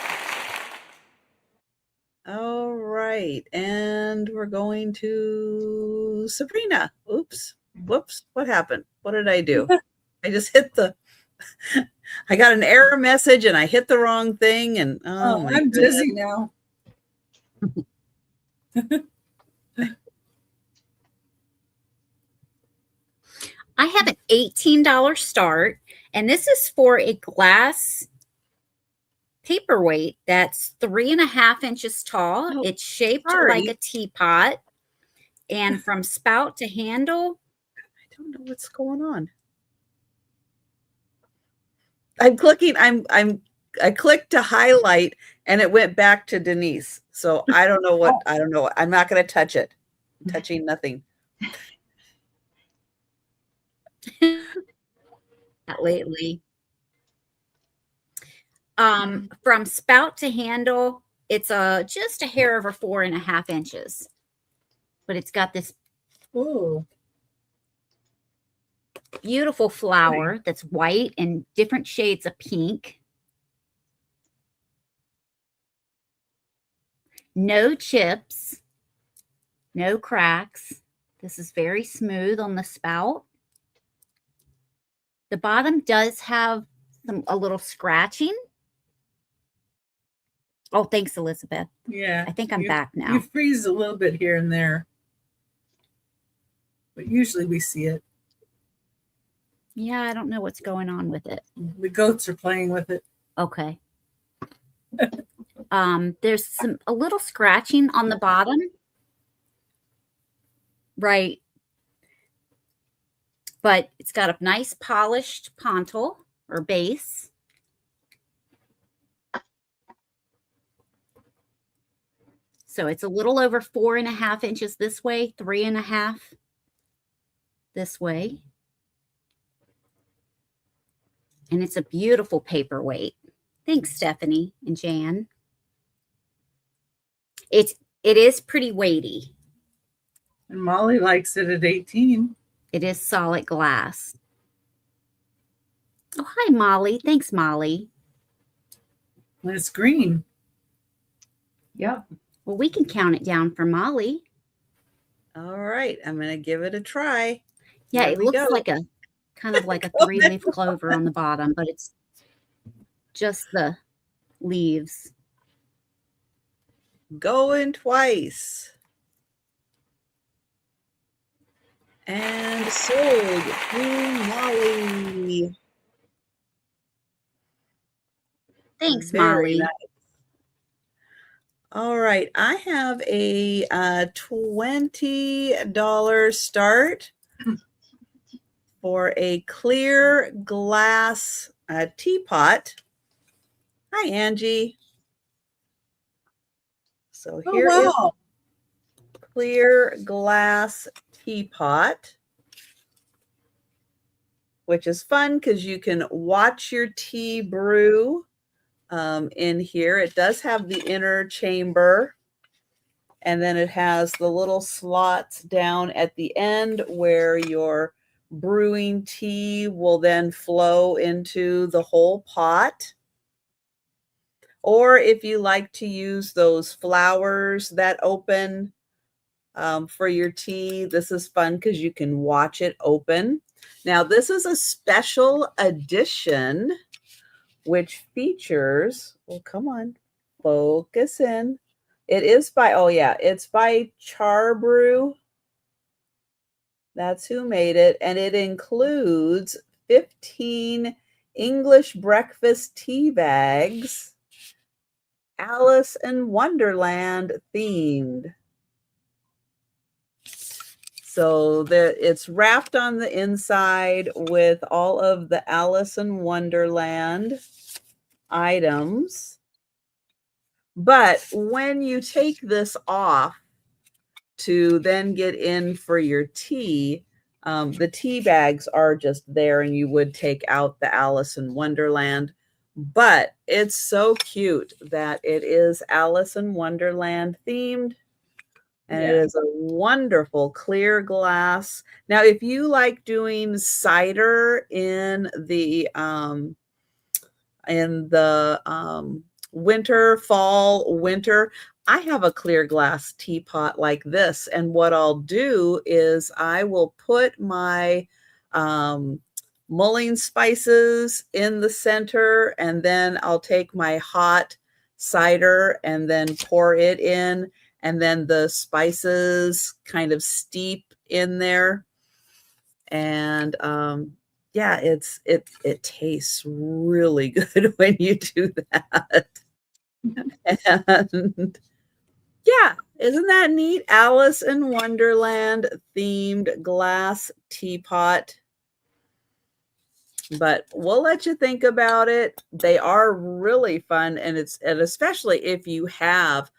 All right. And we're going to Sabrina. Oops. Whoops. What happened? What did I do? I just hit I got an error message and I hit the wrong thing. And I'm dizzy now. I have an $18 start, and this is for a glass paperweight that's 3.5 inches tall. Oh, it's shaped sorry. like a teapot, and from spout to handle. I don't know what's going on. I'm clicking. I clicked to highlight, and it went back to Denise. So I don't know what. I don't know. I'm not going to touch it. I'm touching nothing. Not lately. From spout to handle, it's just a hair over 4.5 inches, but it's got this beautiful flower that's white and different shades of pink. No chips, no cracks. This is very smooth on the spout. The bottom does have a little scratching. Oh, thanks, Elizabeth. Yeah. I think I'm back now. You freeze a little bit here and there, but usually we see it. Yeah, I don't know what's going on with it. The goats are playing with it. Okay. There's a little scratching on the bottom. Right. But it's got a nice polished pontil or base. So it's a little over 4.5 inches this way, 3.5 this way. And it's a beautiful paperweight. Thanks, Stephanie and Jan. It is pretty weighty. And Molly likes it at 18. It is solid glass. Oh, hi, Molly. Thanks, Molly. And it's green. Yep. Well, we can count it down for Molly. All right. I'm going to give it a try. Yeah, Here it we looks go. like a kind of like a 3-leaf clover on the bottom, but it's just the leaves. Going twice. And sold to Molly. Thanks, Very Molly. nice. All right. I have a $20 start for a clear glass teapot. Hi, Angie. So here is clear glass teapot. which is fun because you can watch your tea brew in here. It does have the inner chamber, and then it has the little slots down at the end where your brewing tea will then flow into the whole pot. Or if you like to use those flowers that open for your tea, this is fun because you can watch it open. Now, this is a special edition which features, well, come on, focus in. It is by, oh yeah, it's by Charbrew. That's who made it. And it includes 15 English breakfast tea bags, Alice in Wonderland themed. So it's wrapped on the inside with all of the Alice in Wonderland items. But when you take this off to then get in for your tea, the tea bags are just there, and you would take out the Alice in Wonderland. But it's so cute that it is Alice in Wonderland themed. And it is a wonderful clear glass. Now, if you like doing cider in the winter, I have a clear glass teapot like this. And what I'll do is I will put my mulling spices in the center, and then I'll take my hot cider and then pour it in, and then the spices kind of steep in there. And yeah, it tastes really good when you do that. And yeah, isn't that neat? Alice in Wonderland themed glass teapot. But we'll let you think about it. They are really fun, and especially if you have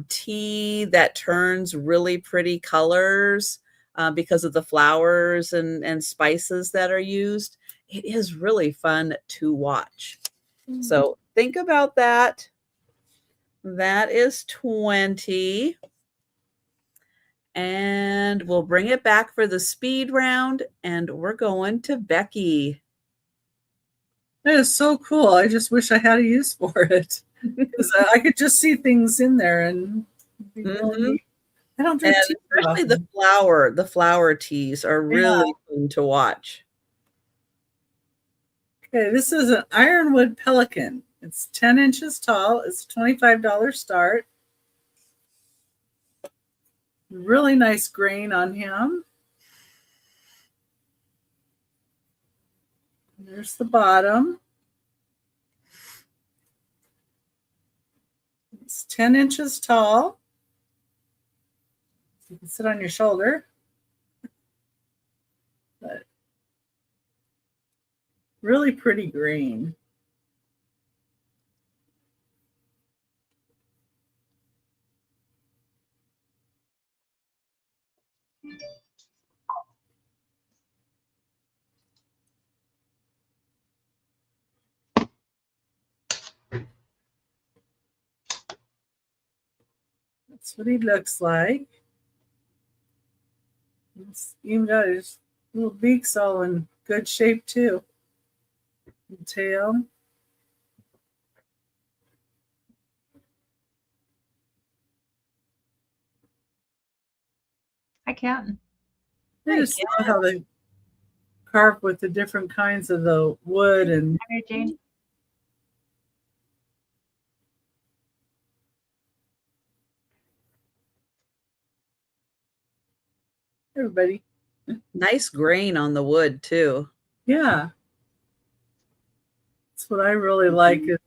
tea that turns really pretty colors because of the flowers and spices that are used. It is really fun to watch. Mm-hmm. So think about that. That is 20. And we'll bring it back for the speed round, and we're going to Becky. That is so cool. I just wish I had a use for it. Because I could just see things in there, and really, I don't drink tea. Especially the flower teas are really fun to watch. Okay, this is an ironwood pelican. It's 10 inches tall. It's a $25 start. Really nice grain on him. There's the bottom. It's 10 inches tall. You can sit on your shoulder. But really pretty grain. That's what he looks like. He's even got his little beaks all in good shape too. And tail. I can. I just love how they carve with the different kinds of the wood and. Hi, Jane. Everybody. Nice grain on the wood too. Yeah. That's what I really like is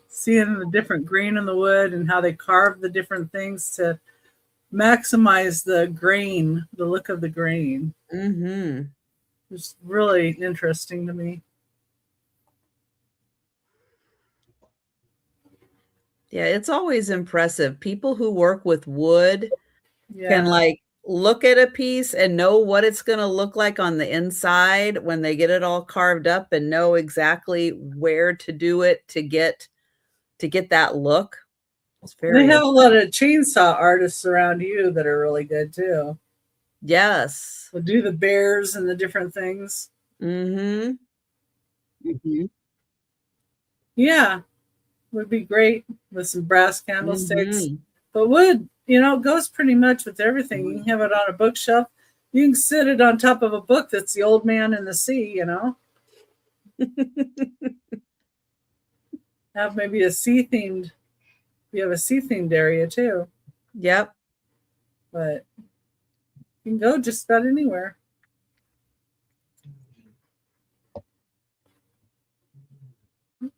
seeing the different grain in the wood and how they carve the different things to maximize the grain, the look of the grain. Mm-hmm. It's really interesting to me. Yeah, it's always impressive. People who work with wood can like look at a piece and know what it's going to look like on the inside when they get it all carved up and know exactly where to do it to get that look. It's They very have a lot of chainsaw artists around you that are really good too. yes. They'll do the bears and the different things. Mm-hmm. Mhm. Yeah, would be great with some brass candlesticks. Mm-hmm. But wood, you know, goes pretty much with everything. You can have it on a bookshelf. You can sit it on top of a book that's The Old Man and the Sea, you know. Have maybe a sea themed. You have a sea themed area too. Yep. But you can go just about anywhere.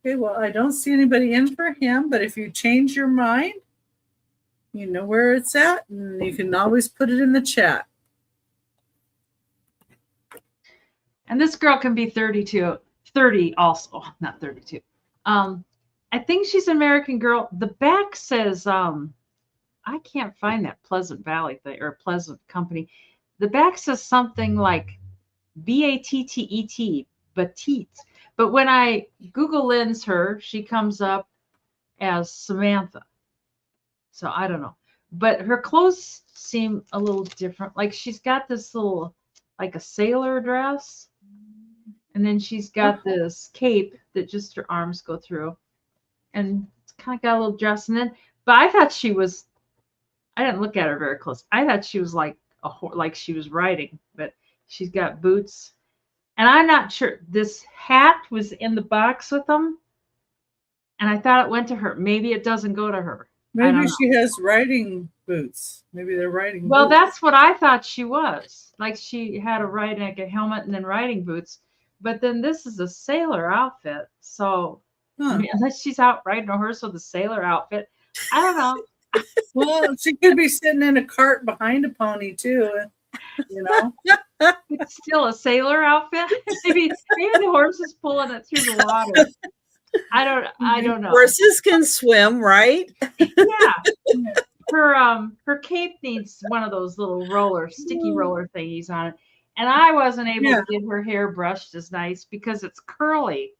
Okay, well, I don't see anybody in for him, but if you change your mind, you know where it's at, and you can always put it in the chat. And this girl can be 30 also, not 32. I think she's an American Girl. The back says, I can't find that Pleasant Valley thing or Pleasant Company. The back says something like BATTET, Batiste. But when I Google Lens her, she comes up as Samantha. So I don't know. But her clothes seem a little different. Like she's got this little, like a sailor dress. And then she's got this cape that just her arms go through. And it's kind of got a little dress. And then, but I thought she was, I didn't look at her very close. I thought she was like like she was riding, but she's got boots. And I'm not sure. This hat was in the box with them. And I thought it went to her. Maybe it doesn't go to her. Maybe she has riding boots. Maybe they're riding Well, boots. that's what I thought she was. Like she had a riding, like a helmet and then riding boots. But then this is a sailor outfit. So I mean, unless she's out riding a horse with a sailor outfit, I don't know. Well, she could be sitting in a cart behind a pony too, you know. It's still a sailor outfit. maybe the horse is pulling it through the water. I don't know. Horses can swim, right? Yeah. Her cape needs one of those little sticky roller thingies on it. And I wasn't able to get her hair brushed as nice because it's curly.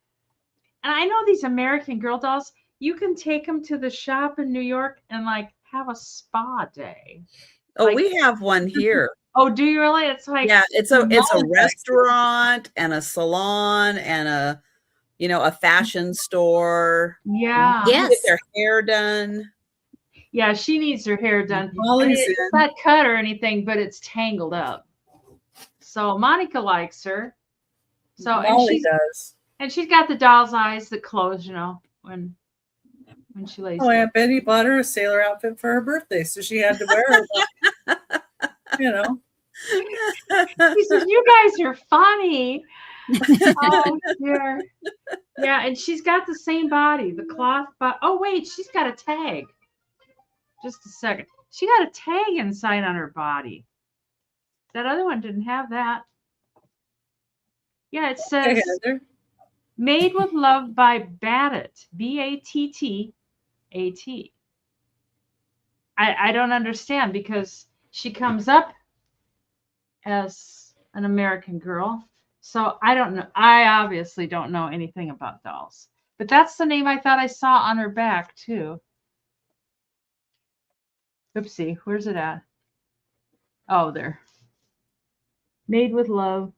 And I know these American Girl dolls, you can take them to the shop in New York and like have a spa day. Oh, like, we have one here. Oh, do you really? It's like it's a restaurant and a salon and a fashion store. Yeah. Yes. Get their hair done. Yeah, she needs her hair done. It's not cut or anything, but it's tangled up. So Monica likes her. So Molly does. And she's got the doll's eyes that close, when she lays. Oh, Aunt Betty bought her a sailor outfit for her birthday, so she had to wear it. She says, "You guys are funny." Oh dear. Yeah, and she's got the same body, the cloth. But oh wait, she's got a tag. Just a second. She got a tag inside on her body. That other one didn't have that. Yeah, it says Made with Love by Battet. Battat. I don't understand because she comes up as an American Girl. So I don't know. I obviously don't know anything about dolls. But that's the name I thought I saw on her back too. Oopsie, where's it at? Oh, there. Made with Love.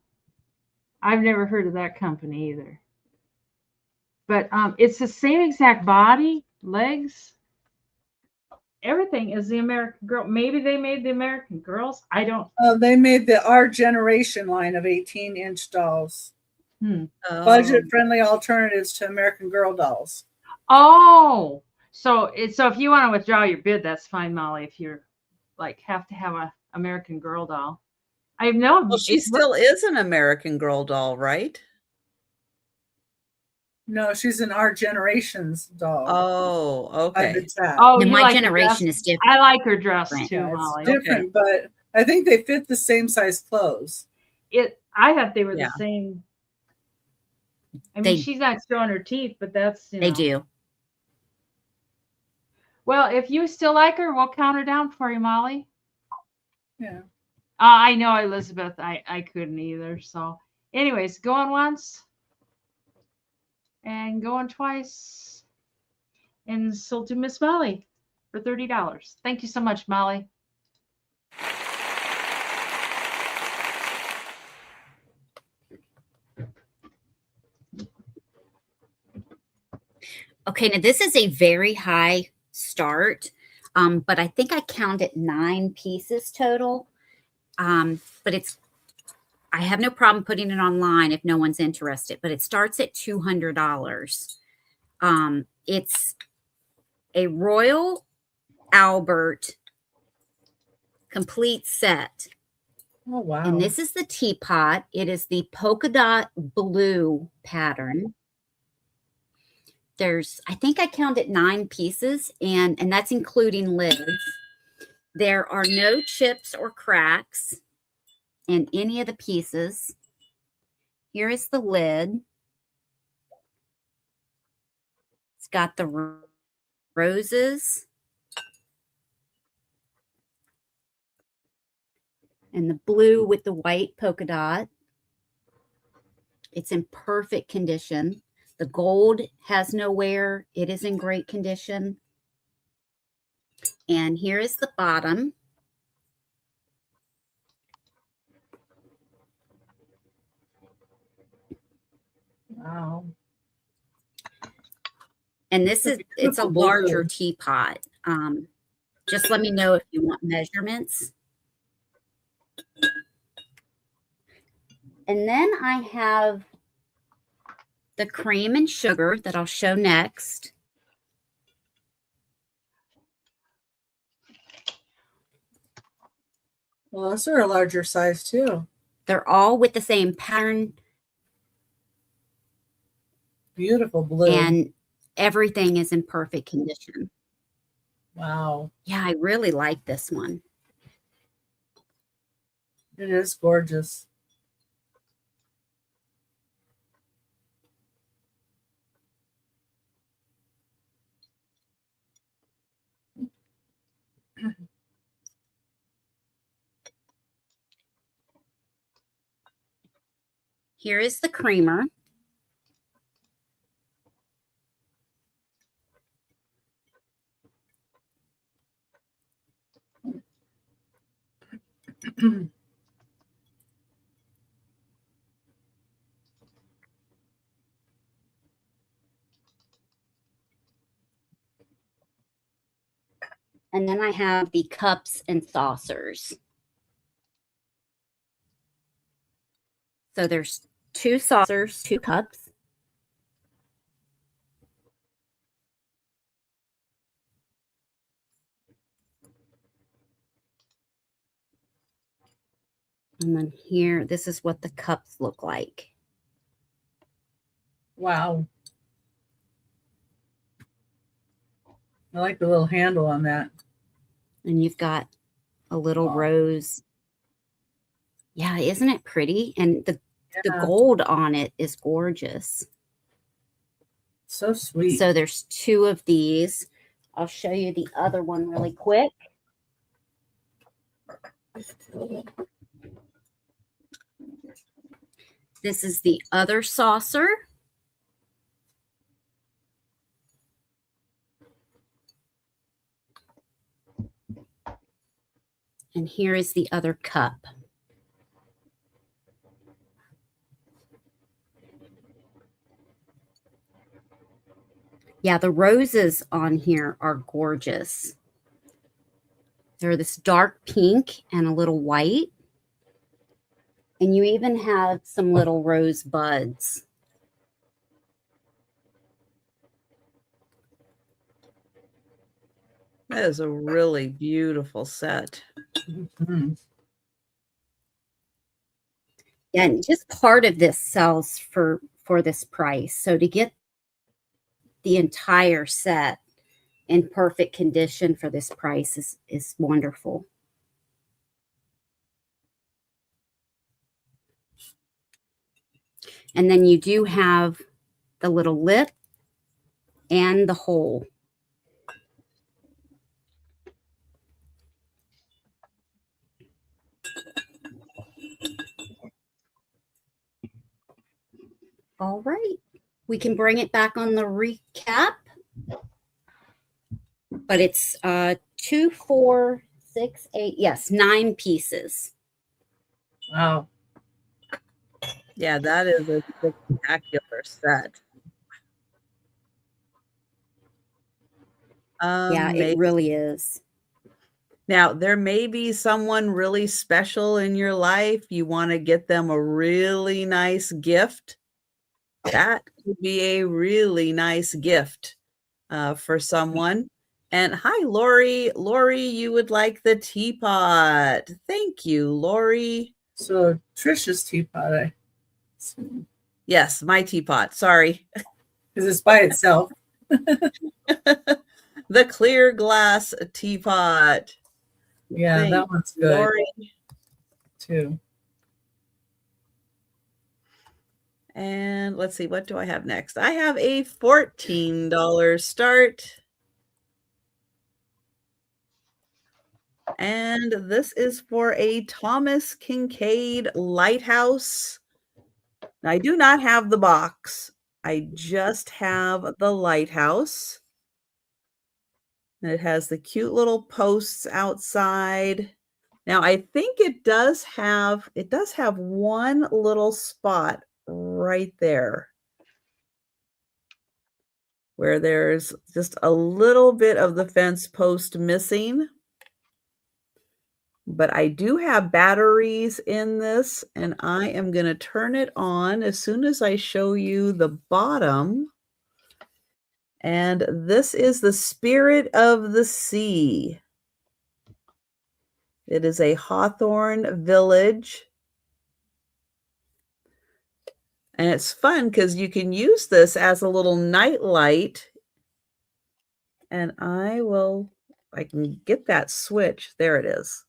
I've never heard of that company either. But it's the same exact body, legs. Everything is the American Girl. Maybe they made the American Girls. I don't. They made Our Generation line of 18-inch dolls. Budget-friendly alternatives to American Girl dolls. Oh, so if you want to withdraw your bid, that's fine, Molly. If you're like have to have a American Girl doll, I know. Well, she still is an American Girl doll, right? No, she's an Our Generation's doll. Oh, okay. Oh, My generation is different. I like her dress too, Molly. It's different, but I think they fit the same size clothes. I thought they were the same. I mean, she's not showing her teeth, but that's they do. Well, if you still like her, we'll count her down for you, Molly. Yeah. I know, Elizabeth. I couldn't either. So, anyways, going once and going twice, and sold to Miss Molly for $30. Thank you so much, Molly. Okay, now this is a very high start, but I think I counted 9 pieces total. But I have no problem putting it online if no one's interested, but it starts at $200. It's a Royal Albert complete set. Oh, wow. And this is the teapot. It is the polka dot blue pattern. I think I counted 9 pieces, and that's including lids. There are no chips or cracks in any of the pieces. Here is the lid. It's got the roses and the blue with the white polka dot. It's in perfect condition. The gold has no wear. It is in great condition. And here is the bottom. Wow. And this is, it's a larger teapot. Just let me know if you want measurements. And then I have the cream and sugar that I'll show next. Well, those are a larger size too. They're all with the same pattern. Beautiful blue. And everything is in perfect condition. Wow. Yeah, I really like this one. It is gorgeous. Here is the creamer. And then I have the cups and saucers. So there's 2 saucers, 2 cups. And then here, this is what the cups look like. Wow. I like the little handle on that. And you've got a little rose. Yeah, isn't it pretty? And the gold on it is gorgeous. So sweet. So there's 2 of these. I'll show you the other one really quick. This is the other saucer. And here is the other cup. Yeah, the roses on here are gorgeous. They're this dark pink and a little white. And you even have some little rose buds. That is a really beautiful set. Mm-hmm. And just part of this sells for this price. So to get the entire set in perfect condition for this price is wonderful. And then you do have the little lip and the hole. All right. We can bring it back on the recap. But it's 2, 4, 6, 8. Yes, 9 pieces. Wow. Yeah, that is a spectacular set. Yeah, it Amazing. really is. Now, there may be someone really special in your life. You want to get them a really nice gift. That could be a really nice gift for someone. And hi, Lori. Lori, you would like the teapot. Thank you, Lori. So Trisha's teapot, Yes, my teapot. Sorry. because it's by itself. The clear glass teapot. Yeah, Thank that one's good Lori. too. And let's see, what do I have next? I have a $14 start. And this is for a Thomas Kincaid lighthouse. Now, I do not have the box. I just have the lighthouse. And it has the cute little posts outside. Now, I think it does have one little spot right there where there's just a little bit of the fence post missing. But I do have batteries in this, and I am going to turn it on as soon as I show you the bottom. And this is the Spirit of the Sea. It is a Hawthorne village. And it's fun because you can use this as a little night light. And I can get that switch. There it is.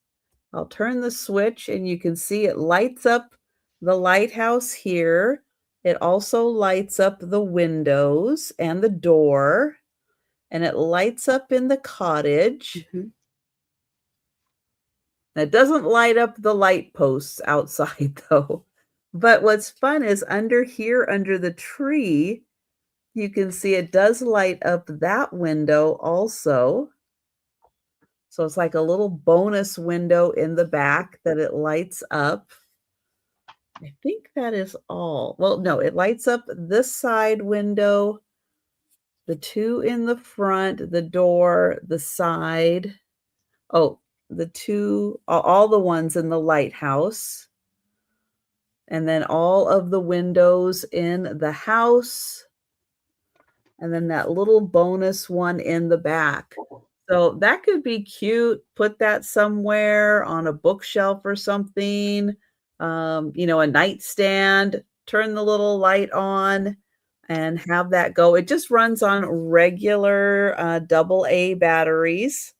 I'll turn the switch and you can see it lights up the lighthouse here. It also lights up the windows and the door, and it lights up in the cottage. Mhm. It doesn't light up the light posts outside though. But what's fun is under here, under the tree, you can see it does light up that window also. So it's like a little bonus window in the back that it lights up. I think that is all. Well, no, it lights up this side window, the two in the front, the door, the side. Oh, the two, all the ones in the lighthouse. And then all of the windows in the house. And then that little bonus one in the back. So that could be cute. Put that somewhere on a bookshelf or something. A nightstand. Turn the little light on and have that go. It just runs on regular AA batteries.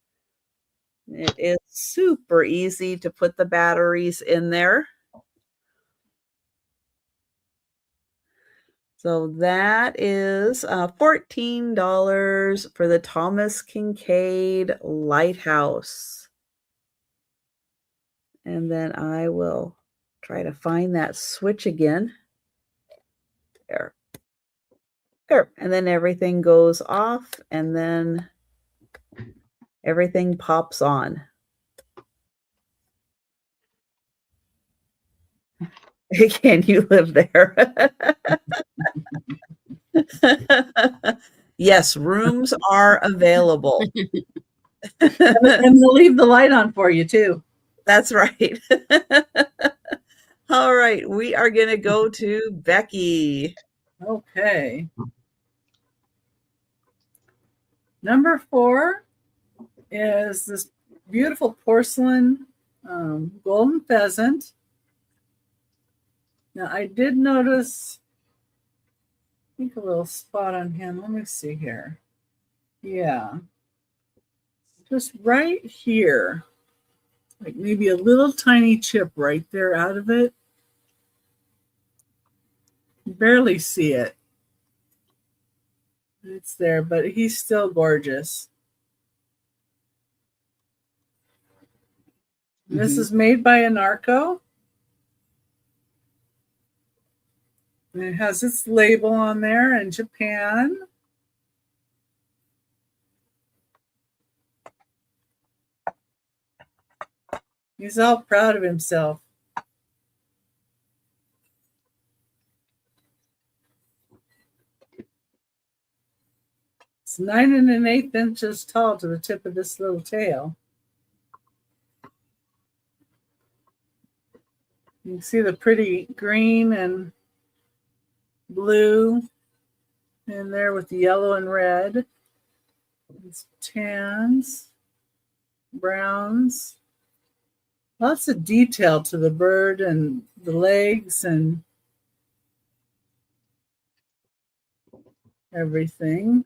It is super easy to put the batteries in there. So that is $14 for the Thomas Kincaid Lighthouse. And then I will try to find that switch again. There. And then everything goes off and then everything pops on. Can you live there? Yes, rooms are available. And they'll leave the light on for you too. That's right. All right, we are going to go to Becky. Okay. Number 4 is this beautiful porcelain golden pheasant. Now, I did notice, I think, a little spot on him. Let me see here. Yeah. Just right here. Like maybe a little tiny chip right there out of it. You barely see it. It's there, but he's still gorgeous. This is made by Anarco. And it has its label on there in Japan. He's all proud of himself. It's 9 1/8 inches tall to the tip of this little tail. You can see the pretty green and blue in there with the yellow and red. It's tans, browns. Lots of detail to the bird and the legs and everything.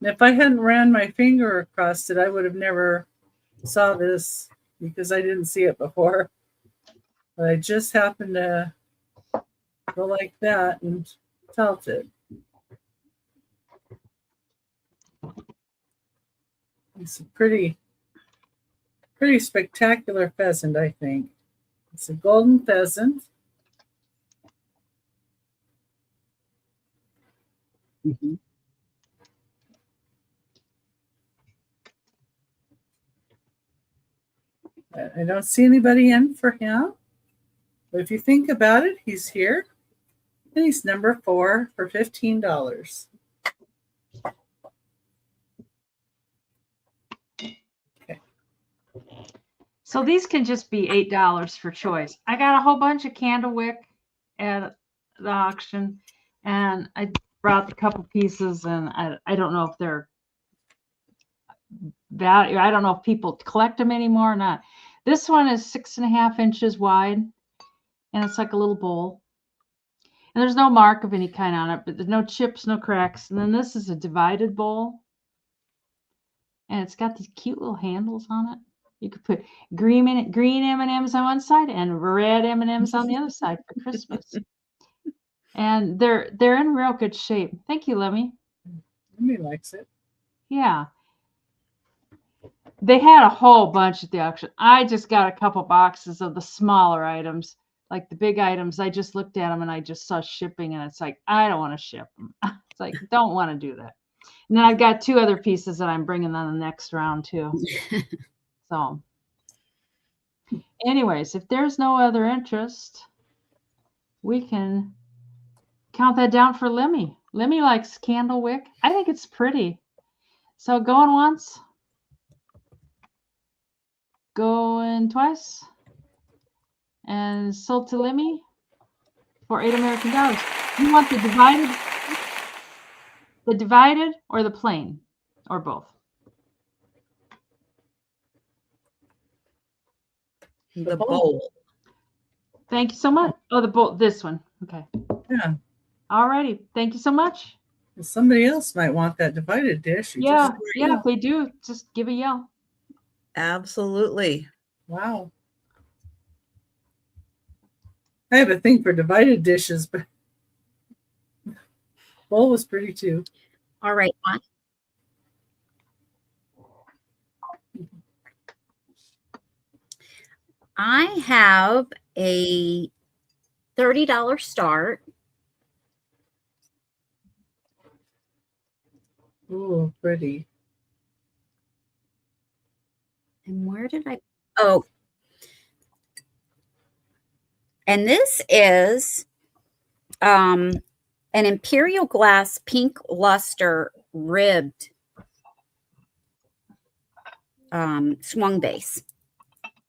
And if I hadn't ran my finger across it, I would have never saw this because I didn't see it before. But I just happened to go like that and felt it. It's a pretty spectacular pheasant, I think. It's a golden pheasant. Mm-hmm. I don't see anybody in for him. But if you think about it, he's here. And he's number 4 for $15. So these can just be $8 for choice. I got a whole bunch of candlewick at the auction, and I brought a couple pieces, and I don't know if they're value. I don't know if people collect them anymore or not. This one is 6.5 inches wide, and it's like a little bowl. And there's no mark of any kind on it, but there's no chips, no cracks. And then this is a divided bowl, and it's got these cute little handles on it. You could put green M&Ms on one side and red M&Ms on the other side for Christmas. And they're in real good shape. Thank you, Lemmy. Lemmy likes it. Yeah. They had a whole bunch at the auction. I just got a couple boxes of the smaller items. Like the big items, I just looked at them and I just saw shipping, and it's like, I don't want to ship them. It's like, don't want to do that. And then I've got 2 other pieces that I'm bringing on the next round too. So anyways, if there's no other interest, we can count that down for Lemmy. Lemmy likes candlewick. I think it's pretty. So going once, going twice, and sold to Lemmy for $8 American dollars. You want the divided or the plain, or both? The bowl. Thank you so much. Oh, the bowl, this one. Okay. Yeah. All righty. Thank you so much. Somebody else might want that divided dish. Yeah. If they do, just give a yell. Absolutely. Wow. I have a thing for divided dishes, but bowl was pretty too. All right. I have a $30 start. Ooh, pretty. And where did I? Oh. And this is an imperial glass pink luster ribbed swung base.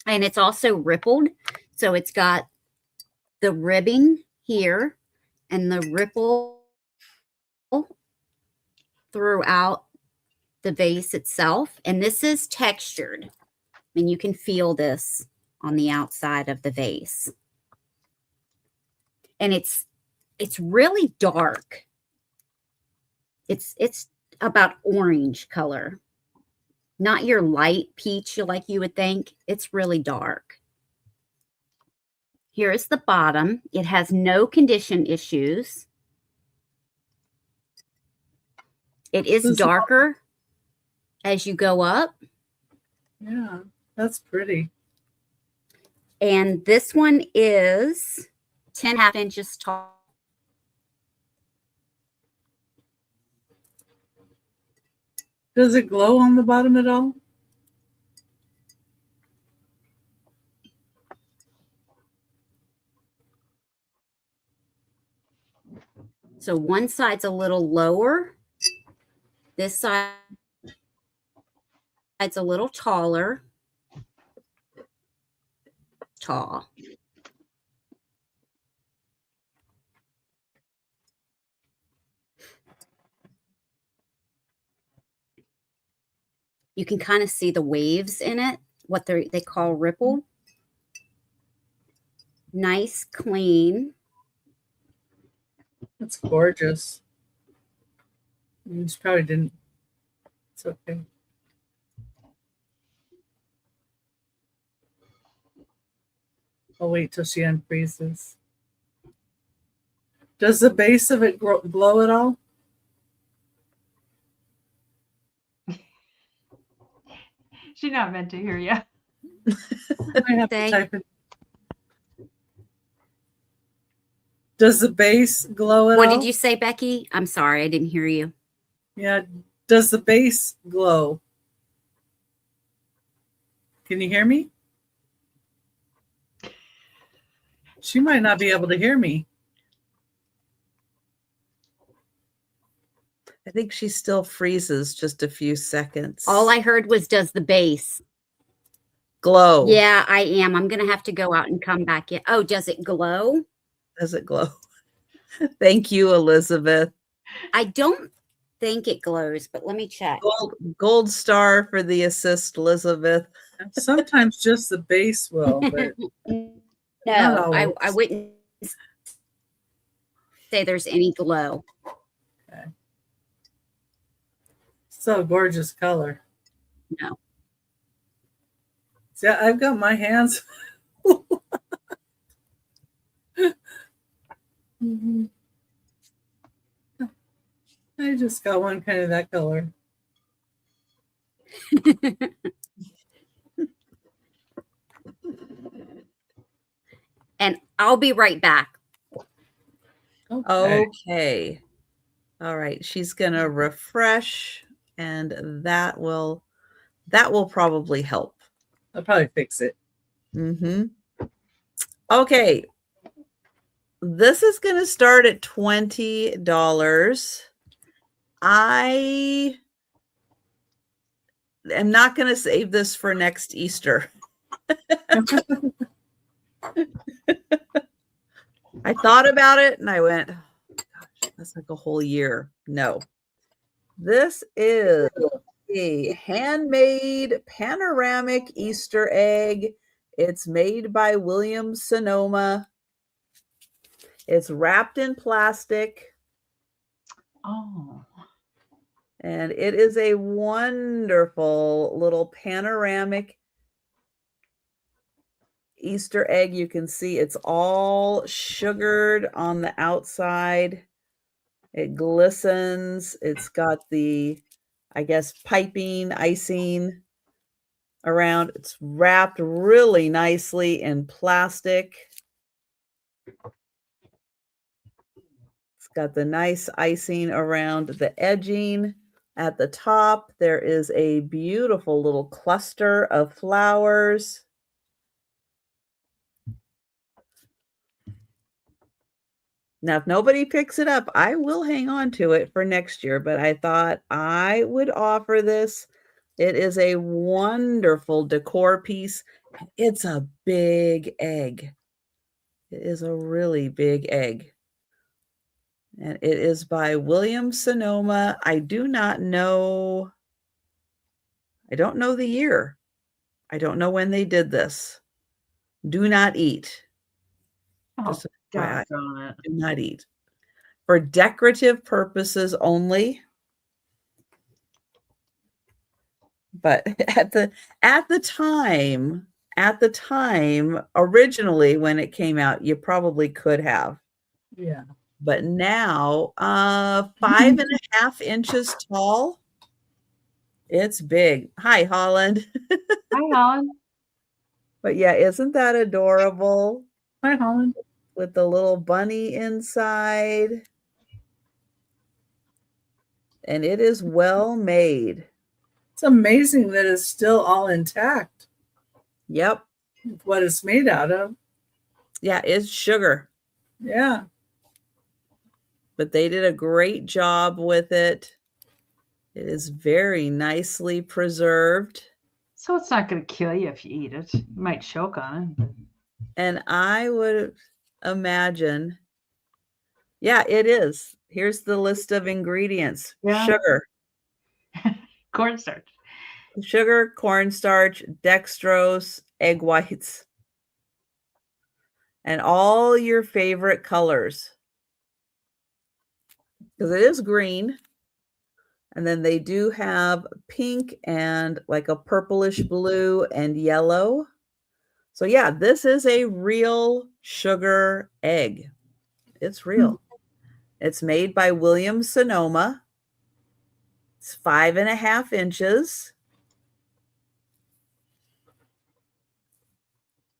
And it's also rippled. So it's got the ribbing here and the ripple throughout the vase itself. And this is textured. And you can feel this on the outside of the vase. And it's really dark. It's about orange color. Not your light peach like you would think. It's really dark. Here is the bottom. It has no condition issues. It is darker as you go up. Yeah, that's pretty. And this one is 10.5 inches tall. Does it glow on the bottom at all? So one side's a little lower. This side's a little taller. Tall. You can kind of see the waves in it, what they call ripple. Nice, clean. That's gorgeous. You just probably didn't. It's okay. I'll wait till she unfreezes. Does the base of it glow at all? She's not meant to hear you. I have to type it. Does the base glow at all? What did you say, Becky? I'm sorry, I didn't hear you. Yeah. Does the base glow? Can you hear me? She might not be able to hear me. I think she still freezes just a few seconds. All I heard was, does the base glow? Yeah, I am. I'm going to have to go out and come back in. Oh, does it glow? Does it glow? Thank you, Elizabeth. I don't think it glows, but let me check. Gold star for the assist, Elizabeth. Sometimes just the base will, but no, I wouldn't say there's any glow. Okay. So gorgeous color. No. Yeah, I've got my hands. Mm-hmm. I just got one kind of that color. And I'll be right back. Okay. All right. She's going to refresh, and that will probably help. I'll probably fix it. Mm-hmm. Okay. This is going to start at $20. I am not going to save this for next Easter. I thought about it and I went, oh, gosh, that's like a whole year. No. This is a handmade panoramic Easter egg. It's made by Williams Sonoma. It's wrapped in plastic. Oh. And it is a wonderful little panoramic Easter egg. You can see it's all sugared on the outside. It glistens. It's got the, I guess, piping, icing around. It's wrapped really nicely in plastic. It's got the nice icing around the edging. At the top, there is a beautiful little cluster of flowers. Now, if nobody picks it up, I will hang on to it for next year, but I thought I would offer this. It is a wonderful decor piece. It's a big egg. It is a really big egg. And it is by Williams Sonoma. I don't know the year. I don't know when they did this. Do not eat. Oh, God, do not eat. For decorative purposes only. But at the time, originally when it came out, you probably could have. Yeah. But now, 5.5 inches tall. It's big. Hi, Holland. Hi, Holland. But yeah, isn't that adorable? Hi, Holland. With the little bunny inside. And it is well made. It's amazing that it's still all intact. Yep. What it's made out of. Yeah, it's sugar. Yeah. But they did a great job with it. It is very nicely preserved. So it's not going to kill you if you eat it. You might choke on it. And I would imagine, yeah, it is. Here's the list of ingredients. Yeah. Sugar, Cornstarch. sugar, cornstarch, dextrose, egg whites, and all your favorite colors. Because it is green. And then they do have pink and like a purplish blue and yellow. So yeah, this is a real sugar egg. It's real. It's made by William Sonoma. It's 5.5 inches.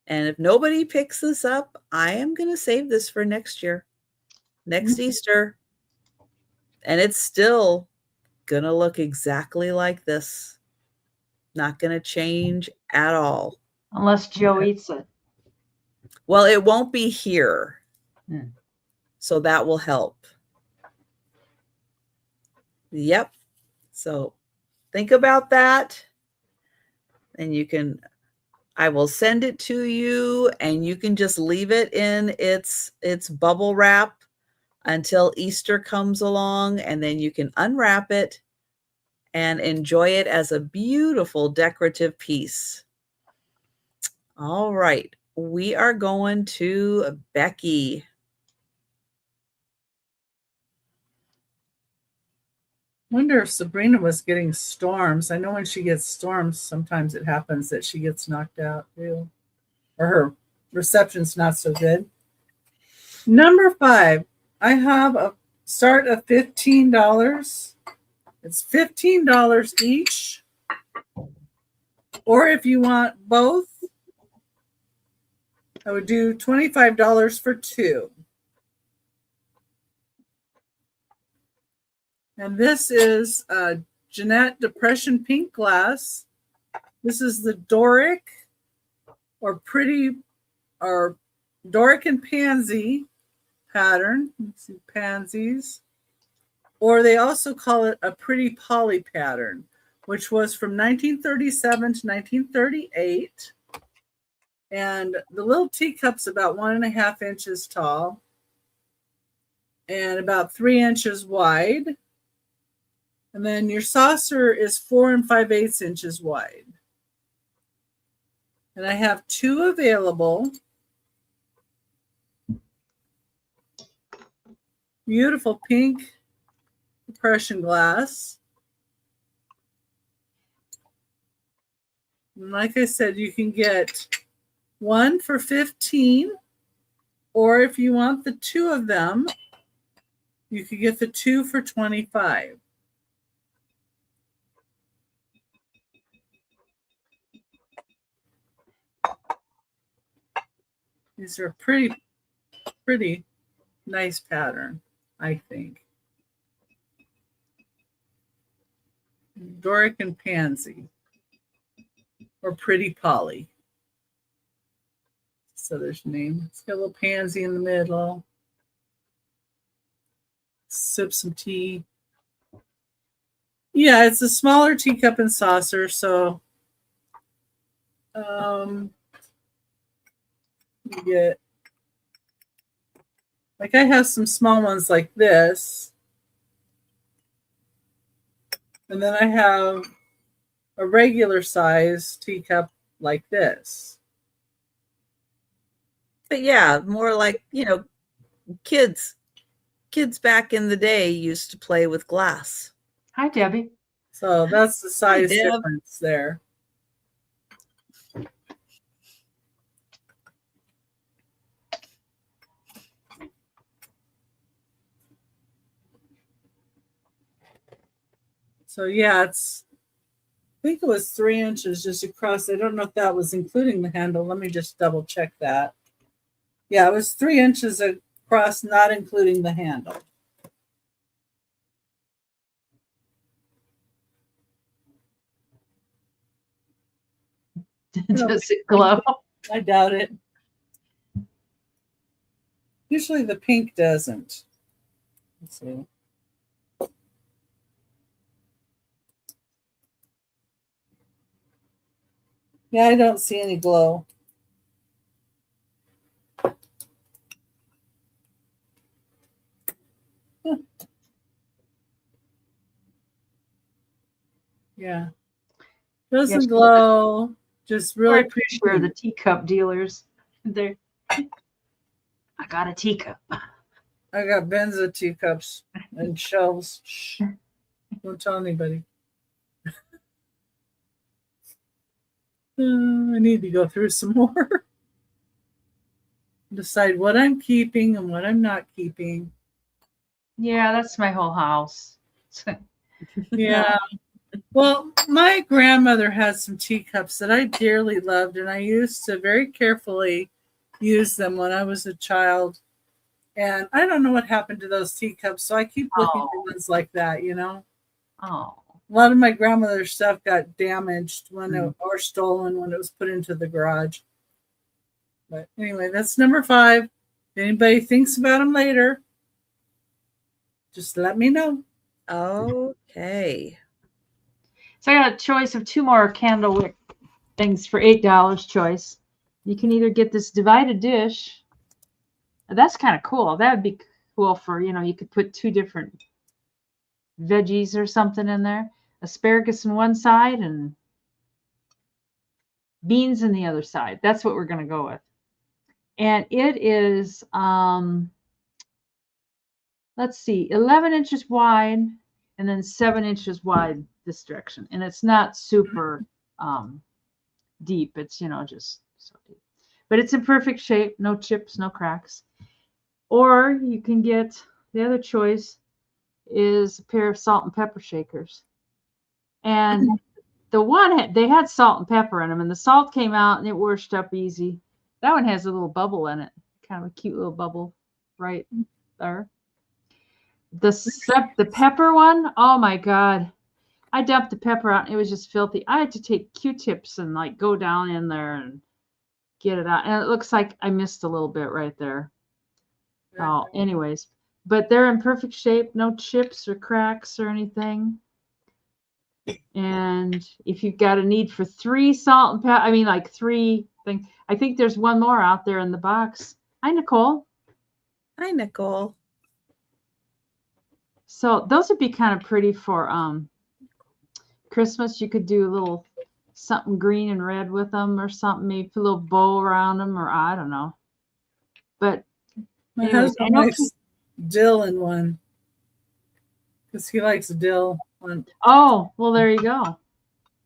And if nobody picks this up, I am going to save this for next year, next Easter. And it's still going to look exactly like this. Not going to change at all. Unless Joe eats it. Well, it won't be here. Hmm. So that will help. Yep. So think about that. And you can, I will send it to you and you can just leave it in its bubble wrap until Easter comes along, and then you can unwrap it and enjoy it as a beautiful decorative piece. All right. We are going to Becky. Wonder if Sabrina was getting storms. I know when she gets storms, sometimes it happens that she gets knocked out too. Or her reception's not so good. Number 5, I have a start of $15. It's $15 each. Or if you want both, I would do $25 for 2. And this is Jeanette Depression Pink Glass. This is the Doric or Doric and Pansy pattern. Let's see, pansies. Or they also call it a Pretty Polly pattern, which was from 1937 to 1938. And the little teacup's about 1.5 inches tall and about 3 inches wide. And then your saucer is 4 5/8 inches wide. And I have 2 available. Beautiful pink depression glass. And like I said, you can get 1 for $15, or if you want the 2 of them, you could get the 2 for $25. These are pretty nice pattern, I think. Doric and Pansy, or Pretty Polly. So there's your name. It's got a little pansy in the middle. Sip some tea. Yeah, it's a smaller teacup and saucer, so you get, like I have some small ones like this. And then I have a regular size teacup like this. But yeah, more like, kids back in the day used to play with glass. Hi, Debbie. So that's the size Deb. difference there. So yeah, it's think it was 3 inches just across. I don't know if that was including the handle. Let me just double check that. Yeah, it was 3 inches across, not including the handle. Does it glow? I doubt it. Usually the pink doesn't. Let's see. Yeah, I don't see any glow. Huh. Yeah. Doesn't glow. Just really pretty. Where the teacup dealers. They're I got a teacup. I got benzo teacups and shelves. Shh. Don't tell anybody. I need to go through some more. Decide what I'm keeping and what I'm not keeping. Yeah, that's my whole house. Yeah. Well, my grandmother had some teacups that I dearly loved, and I used to very carefully use them when I was a child. And I don't know what happened to those teacups, so I keep looking for ones like that, you know? Oh. A lot of my grandmother's stuff got damaged or stolen when it was put into the garage. But anyway, that's number 5. If anybody thinks about them later, just let me know. Okay. So I got a choice of 2 more candle wick things for $8 choice. You can either get this divided dish. That's kind of cool. That would be cool for, you could put 2 different veggies or something in there. Asparagus on one side and beans on the other side. That's what we're going to go with. And it is, let's see, 11 inches wide and then 7 inches wide this direction. And it's not super deep. It's, just so deep. But it's in perfect shape. No chips, no cracks. Or you can get, the other choice is a pair of salt and pepper shakers. And the one, they had salt and pepper in them, and the salt came out and it washed up easy. That one has a little bubble in it, kind of a cute little bubble right there. The pepper one, oh my God. I dumped the pepper out and it was just filthy. I had to take Q-tips and like go down in there and get it out. And it looks like I missed a little bit right there. Oh, anyways, but they're in perfect shape, no chips or cracks or anything. And if you've got a need for 3 salt and pepper, 3 things. I think there's one more out there in the box. Hi, Nicole. Hi, Nicole. So those would be kind of pretty for Christmas. You could do a little something green and red with them or something, maybe put a little bow around them, or I don't know. But my husband likes dill in one because he likes dill on. Oh, well, there you go.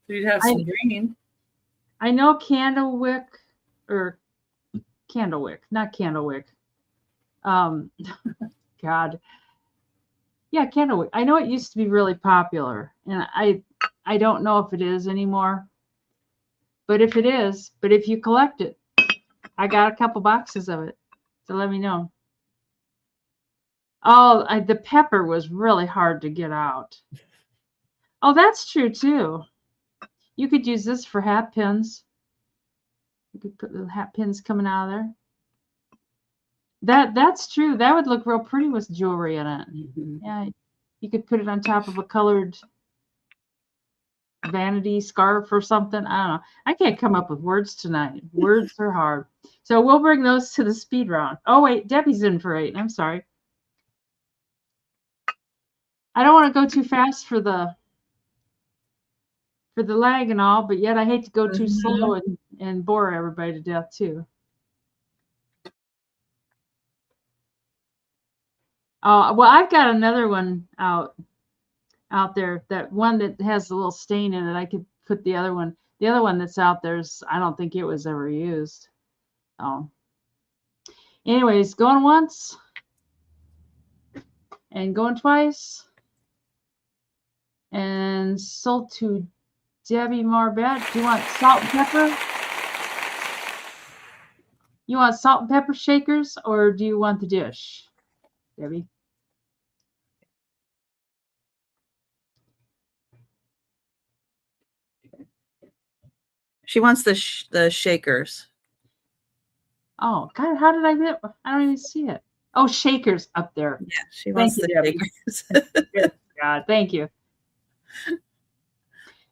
So you'd have some green. I know Candlewick, not Candlewick. God. Yeah, Candlewick. I know it used to be really popular, and I don't know if it is anymore. But if you collect it, I got a couple boxes of it. So let me know. Oh, the pepper was really hard to get out. Oh, that's true too. You could use this for hat pins. You could put the hat pins coming out of there. That's true. That would look real pretty with jewelry in it. Mm-hmm. Yeah, you could put it on top of a colored vanity scarf or something. I don't know. I can't come up with words tonight. Words are hard. So we'll bring those to the speed round. Oh wait, Debbie's in for 8. I'm sorry. I don't want to go too fast for the lag and all, but yet I hate to go too slow and bore everybody to death too. Well, I've got another one out there, that one that has a little stain in it. I could put the other one that's out there's, I don't think it was ever used. Oh, anyways, going once and going twice and sold to Debbie Marbette, do you want salt and pepper? You want salt and pepper shakers, or do you want the dish, Debbie? She wants the shakers. Oh God, how did I get? I don't even see it. Oh, shakers up there. Yeah, she wants Thank the you, Debbie. shakers. Good God, thank you.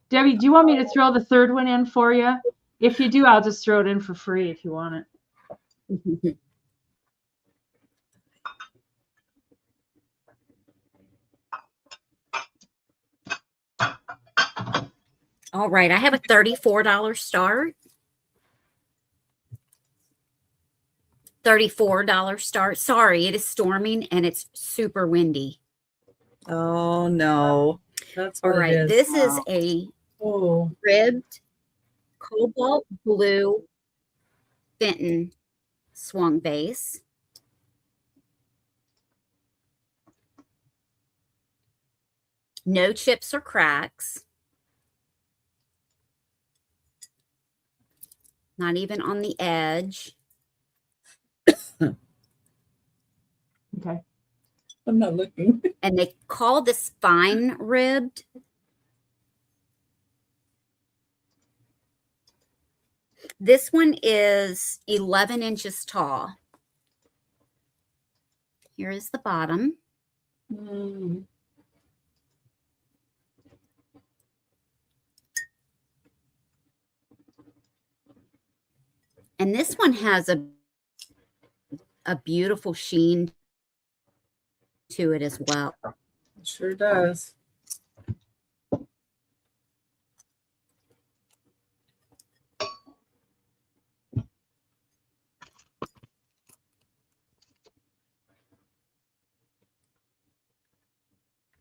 Debbie, do you want me to throw the third one in for you? If you do, I'll just throw it in for free if you want it. All right, I have a $34 start. $34 start. Sorry, it is storming and it's super windy. Oh no. That's All what right, it is. this is a Oh, ribbed cobalt blue Benton swung vase. No chips or cracks. Not even on the edge. Okay. I'm not looking. And they call this fine ribbed. This one is 11 inches tall. Here is the bottom. Mm. And this one has a beautiful sheen to it as well. It sure does.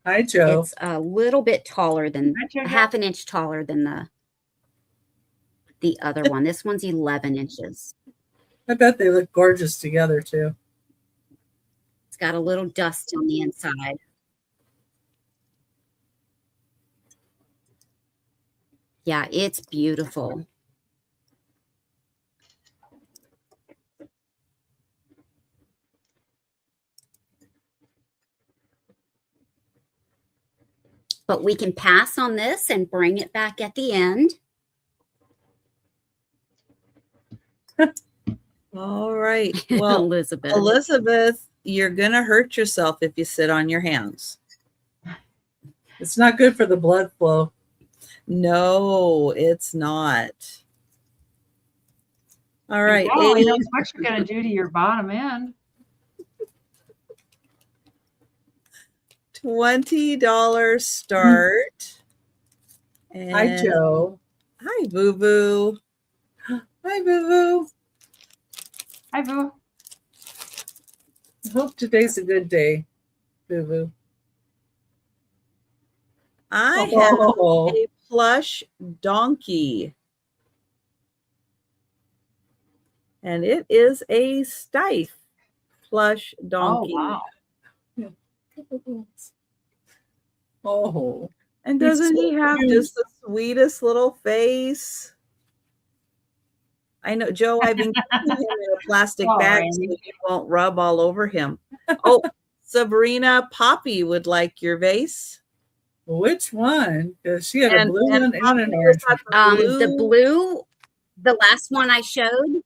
Hi, Joe. It's a little bit taller than Hi, Jojo. a half an inch taller than the other one. This one's 11 inches. I bet they look gorgeous together too. It's got a little dust on the inside. Yeah, it's beautiful. But we can pass on this and bring it back at the end. All right. Well, Elizabeth, you're going to hurt yourself if you sit on your hands. It's not good for the blood flow. No, it's not. All right. Well, only knows what you're going to do to your bottom end. $20 start. And Hi, Joe. Hi, Boo Boo. Hi, Boo Boo. Hi, Boo. I hope today's a good day, Boo Boo. I have Oh, a plush donkey. And it is a stiff plush donkey. Oh, wow. oh. And doesn't so he have cute. just the sweetest little face? I know, Joe, I've been keeping him in a plastic Oh, bag Randy. so he won't rub all over him. Oh, Sabrina, Poppy would like your vase. Which one? Because she had a And- blue and one and Poppy an has orange one. got the blue, the last one I showed,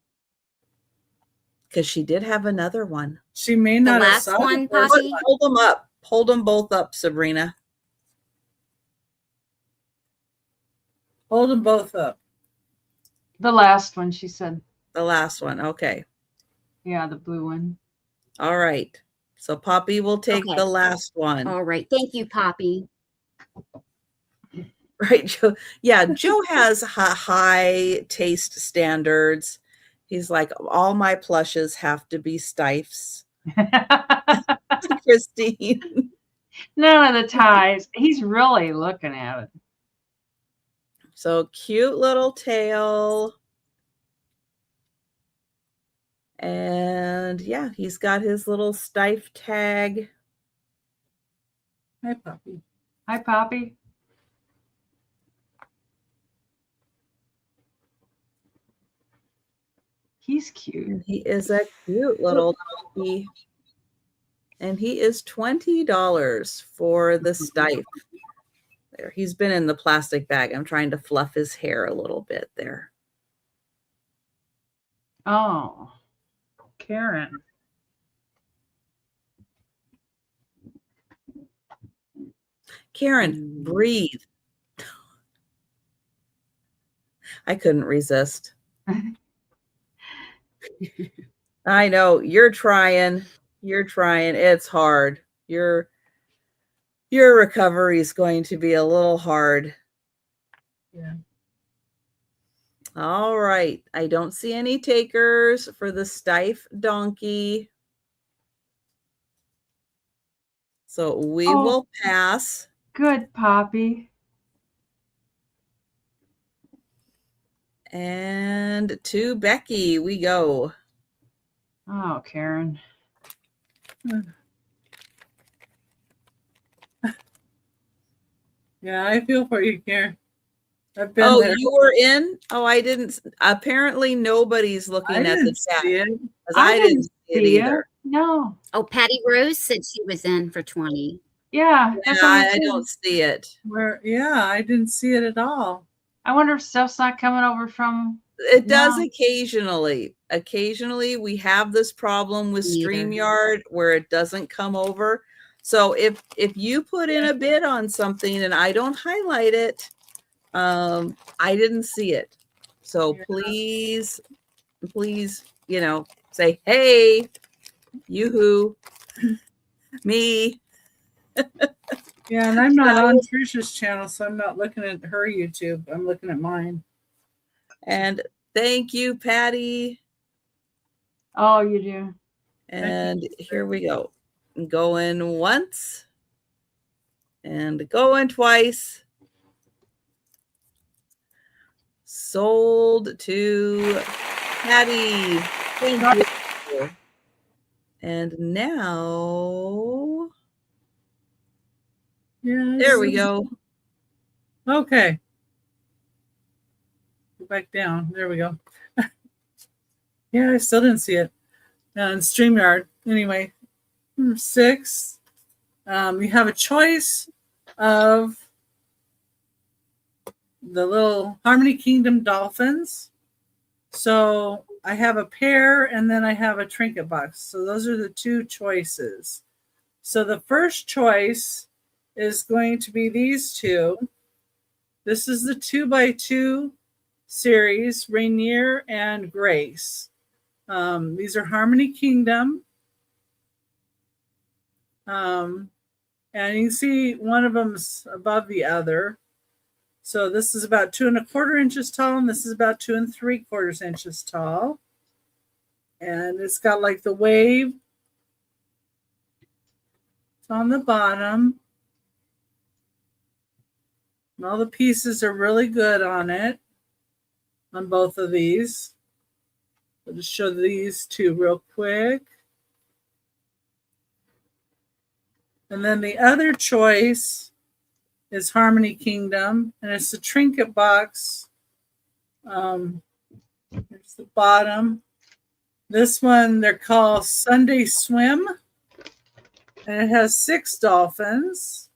because she did have another one. She may the not have last saw one, the first Poppy. Hold them up. Hold them both up, Sabrina. Hold them both up. The last one, she said. The last one. Okay. Yeah, the blue one. All right. So Poppy will take Okay. the last one. All right. Thank you, Poppy. Right, Joe. Yeah, Joe has high taste standards. He's like, all my plushes have to be stiffs. Christine. None of the ties. He's really looking at it. So cute little tail. And yeah, he's got his little stiff tag. Hi, Poppy. Hi, Poppy. He's cute. And he is a cute little donkey. And he is $20 for the stife. There, he's been in the plastic bag. I'm trying to fluff his hair a little bit there. Oh, Karen. Karen, breathe. I couldn't resist. I know you're trying. You're trying. It's hard. Your recovery is going to be a little hard. Yeah. All right. I don't see any takers for the stiff donkey. So we will pass. Good, Poppy. And to Becky we go. Oh, Karen. Yeah, I feel for you, Karen. I've been Oh, there. you were in? Oh, I didn't. Apparently nobody's looking at the chat. See it. 'Cause I didn't see it either. No. Oh, Patty Rose said she was in for 20. Yeah. That's what I don't see it. Yeah, I didn't see it at all. I wonder if stuff's not coming over from. It does No. occasionally. Occasionally we have this problem with Neither. StreamYard where it doesn't come over. So if you put in a bid on something and I don't highlight it, I didn't see it. So please, say, hey, yoo-hoo, me. Yeah, and I'm not on Trisha's channel, so I'm not looking at her YouTube. I'm looking at mine. And thank you, Patty. Oh, you do. And here we go. Going once and going twice. Sold to Patty. Thank you. And now, there we go. Okay. Go back down. There we go. Yeah, I still didn't see it. In StreamYard. Anyway, 6. You have a choice of the little Harmony Kingdom dolphins. So I have a pair and then I have a trinket box. So those are the two choices. So the first choice is going to be these two. This is the 2x2 series, Rainier and Grace. These are Harmony Kingdom. And you can see one of them's above the other. So this is about 2 1/4 inches tall, and this is about 2 3/4 inches tall. And it's got like the wave on the bottom. And all the pieces are really good on it, on both of these. I'll just show these two real quick. And then the other choice is Harmony Kingdom, and it's the trinket box. Here's the bottom. This one they're called Sunday Swim, and it has 6 dolphins.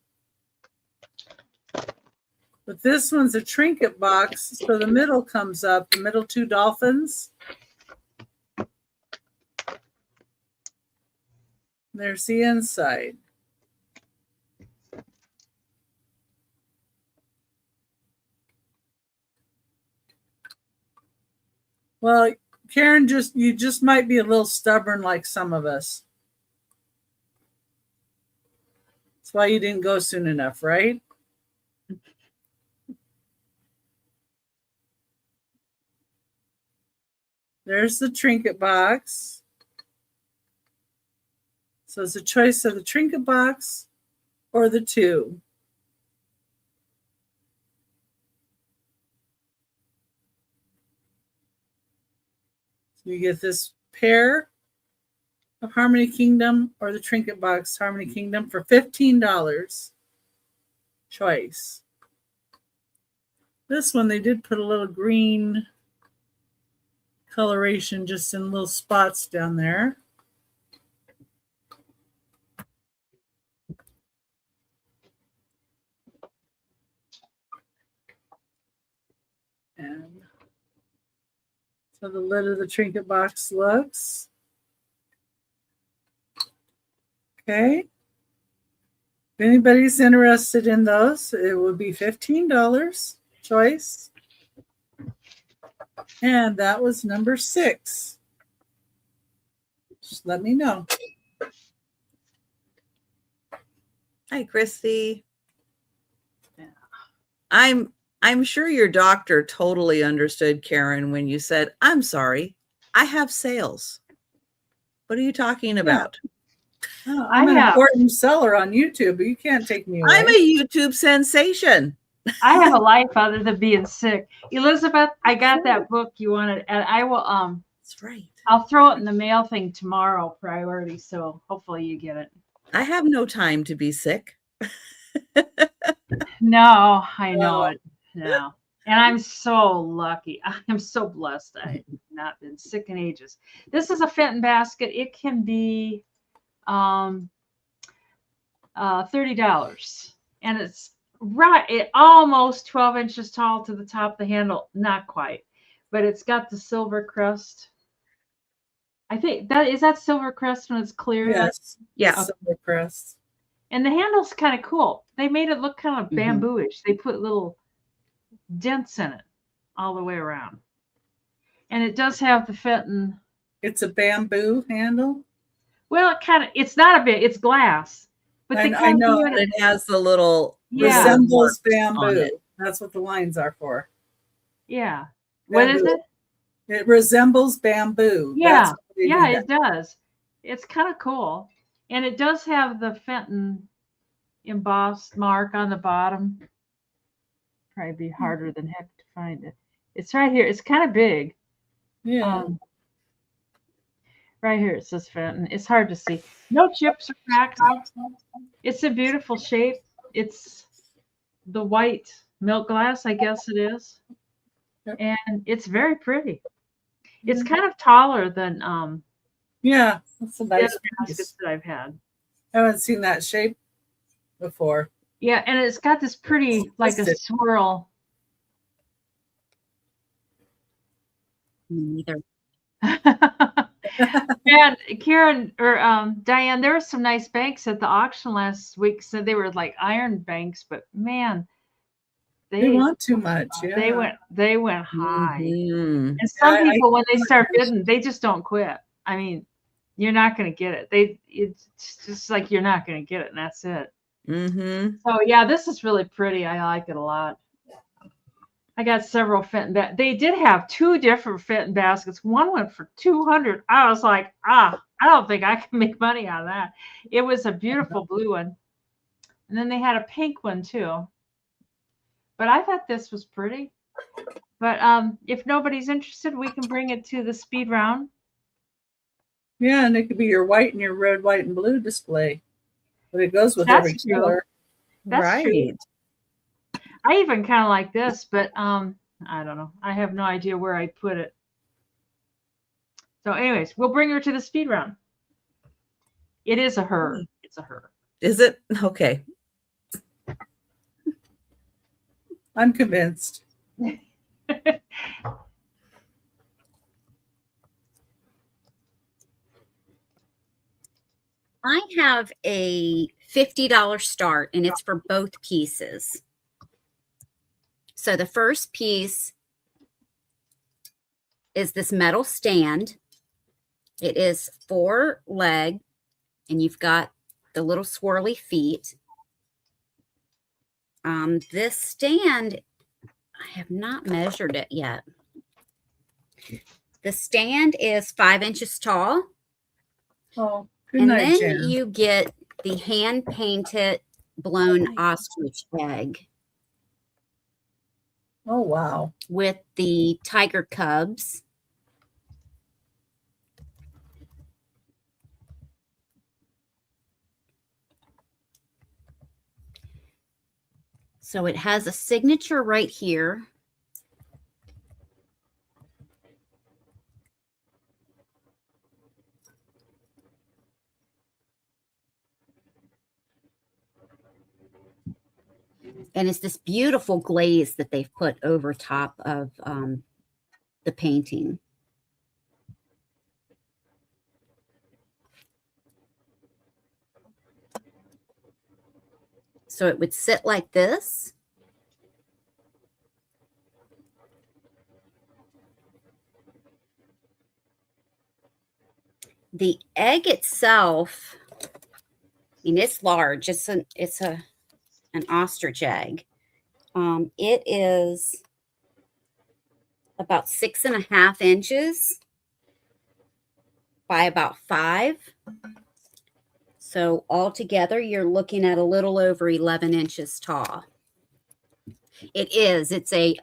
But this one's a trinket box, so the middle comes up, the middle 2 dolphins. There's the inside. Well, Karen, you just might be a little stubborn like some of us. That's why you didn't go soon enough, right? There's the trinket box. So it's a choice of the trinket box or the 2. So you get this pair of Harmony Kingdom or the trinket box Harmony Kingdom for $15. Choice. This one they did put a little green coloration just in little spots down there. And so the lid of the trinket box looks. Okay. If anybody's interested in those, it would be $15 choice. And that was number 6. Just let me know. Hi, Christy. I'm sure your doctor totally understood, Karen, when you said, I'm sorry, I have sales. What are you talking about? Oh, I'm an important seller on YouTube, but you can't take me away. I'm a YouTube sensation. I have a life other than being sick. Elizabeth, I got that book you wanted, and I will That's right. I'll throw it in the mail thing tomorrow, priority, so hopefully you get it. I have no time to be sick. No, I know it. No. And I'm so lucky. I'm so blessed. I have not been sick in ages. This is a Fenton basket. It can be $30. And it's almost 12 inches tall to the top of the handle. Not quite. But it's got the silver crest. I think that silver crest when it's clear. Yes. Yeah. Silver crest. And the handle's kind of cool. They made it look kind of bamboo-ish. They put little dents in it all the way around. And it does have the Fenton. It's a bamboo handle? Well, it's not a bit, it's glass. But I know it has the little resembles bamboo. That's what the lines are for. Yeah. Bamboo. What is it? It resembles bamboo. Yeah. Yeah, it does. It's kind of cool. And it does have the Fenton embossed mark on the bottom. Probably be harder than heck to find it. It's right here. It's kind of big. Yeah. Right here it says Fenton. It's hard to see. No chips or cracks. It's a beautiful shape. It's the white milk glass, I guess it is. And it's very pretty. It's kind of taller than yeah, that's a nice baskets that I've had. I haven't seen that shape before. Yeah, and it's got this pretty, like a swirl. Neither. And Karen or Diane, there were some nice banks at the auction last week. So they were like iron banks, but man, they want too much. Yeah. They went high. Mm-hmm. And some people, when they start bidding, they just don't quit. I mean, you're not going to get it. It's just like you're not going to get it, and that's it. Mm-hmm. So yeah, this is really pretty. I like it a lot. I got several Fenton. They did have 2 different Fenton baskets. One went for $200. I was like, I don't think I can make money on that. It was a beautiful blue one, and then they had a pink one too. But I thought this was pretty. But if nobody's interested, we can bring it to the speed round. Yeah, and it could be your white and your red, white, and blue display. But it goes with every color. That's right. True. I even kind of like this, but I don't know. I have no idea where I'd put it. So anyways, we'll bring her to the speed round. It is a her. It's a her. Is it? Okay. I'm convinced. I have a $50 start, and it's for both pieces. So the first piece is this metal stand. It is 4-leg, and you've got the little swirly feet. This stand, I have not measured it yet. The stand is 5 inches tall. Oh, good and night, then Jan. you get the hand-painted blown ostrich egg. Oh, wow. With the tiger cubs. So it has a signature right here. And it's this beautiful glaze that they've put over top of the painting. So it would sit like this. The egg itself, I mean, it's large. It's an ostrich egg. It is about 6.5 inches by about 5. So altogether, you're looking at a little over 11 inches tall. It is. It's a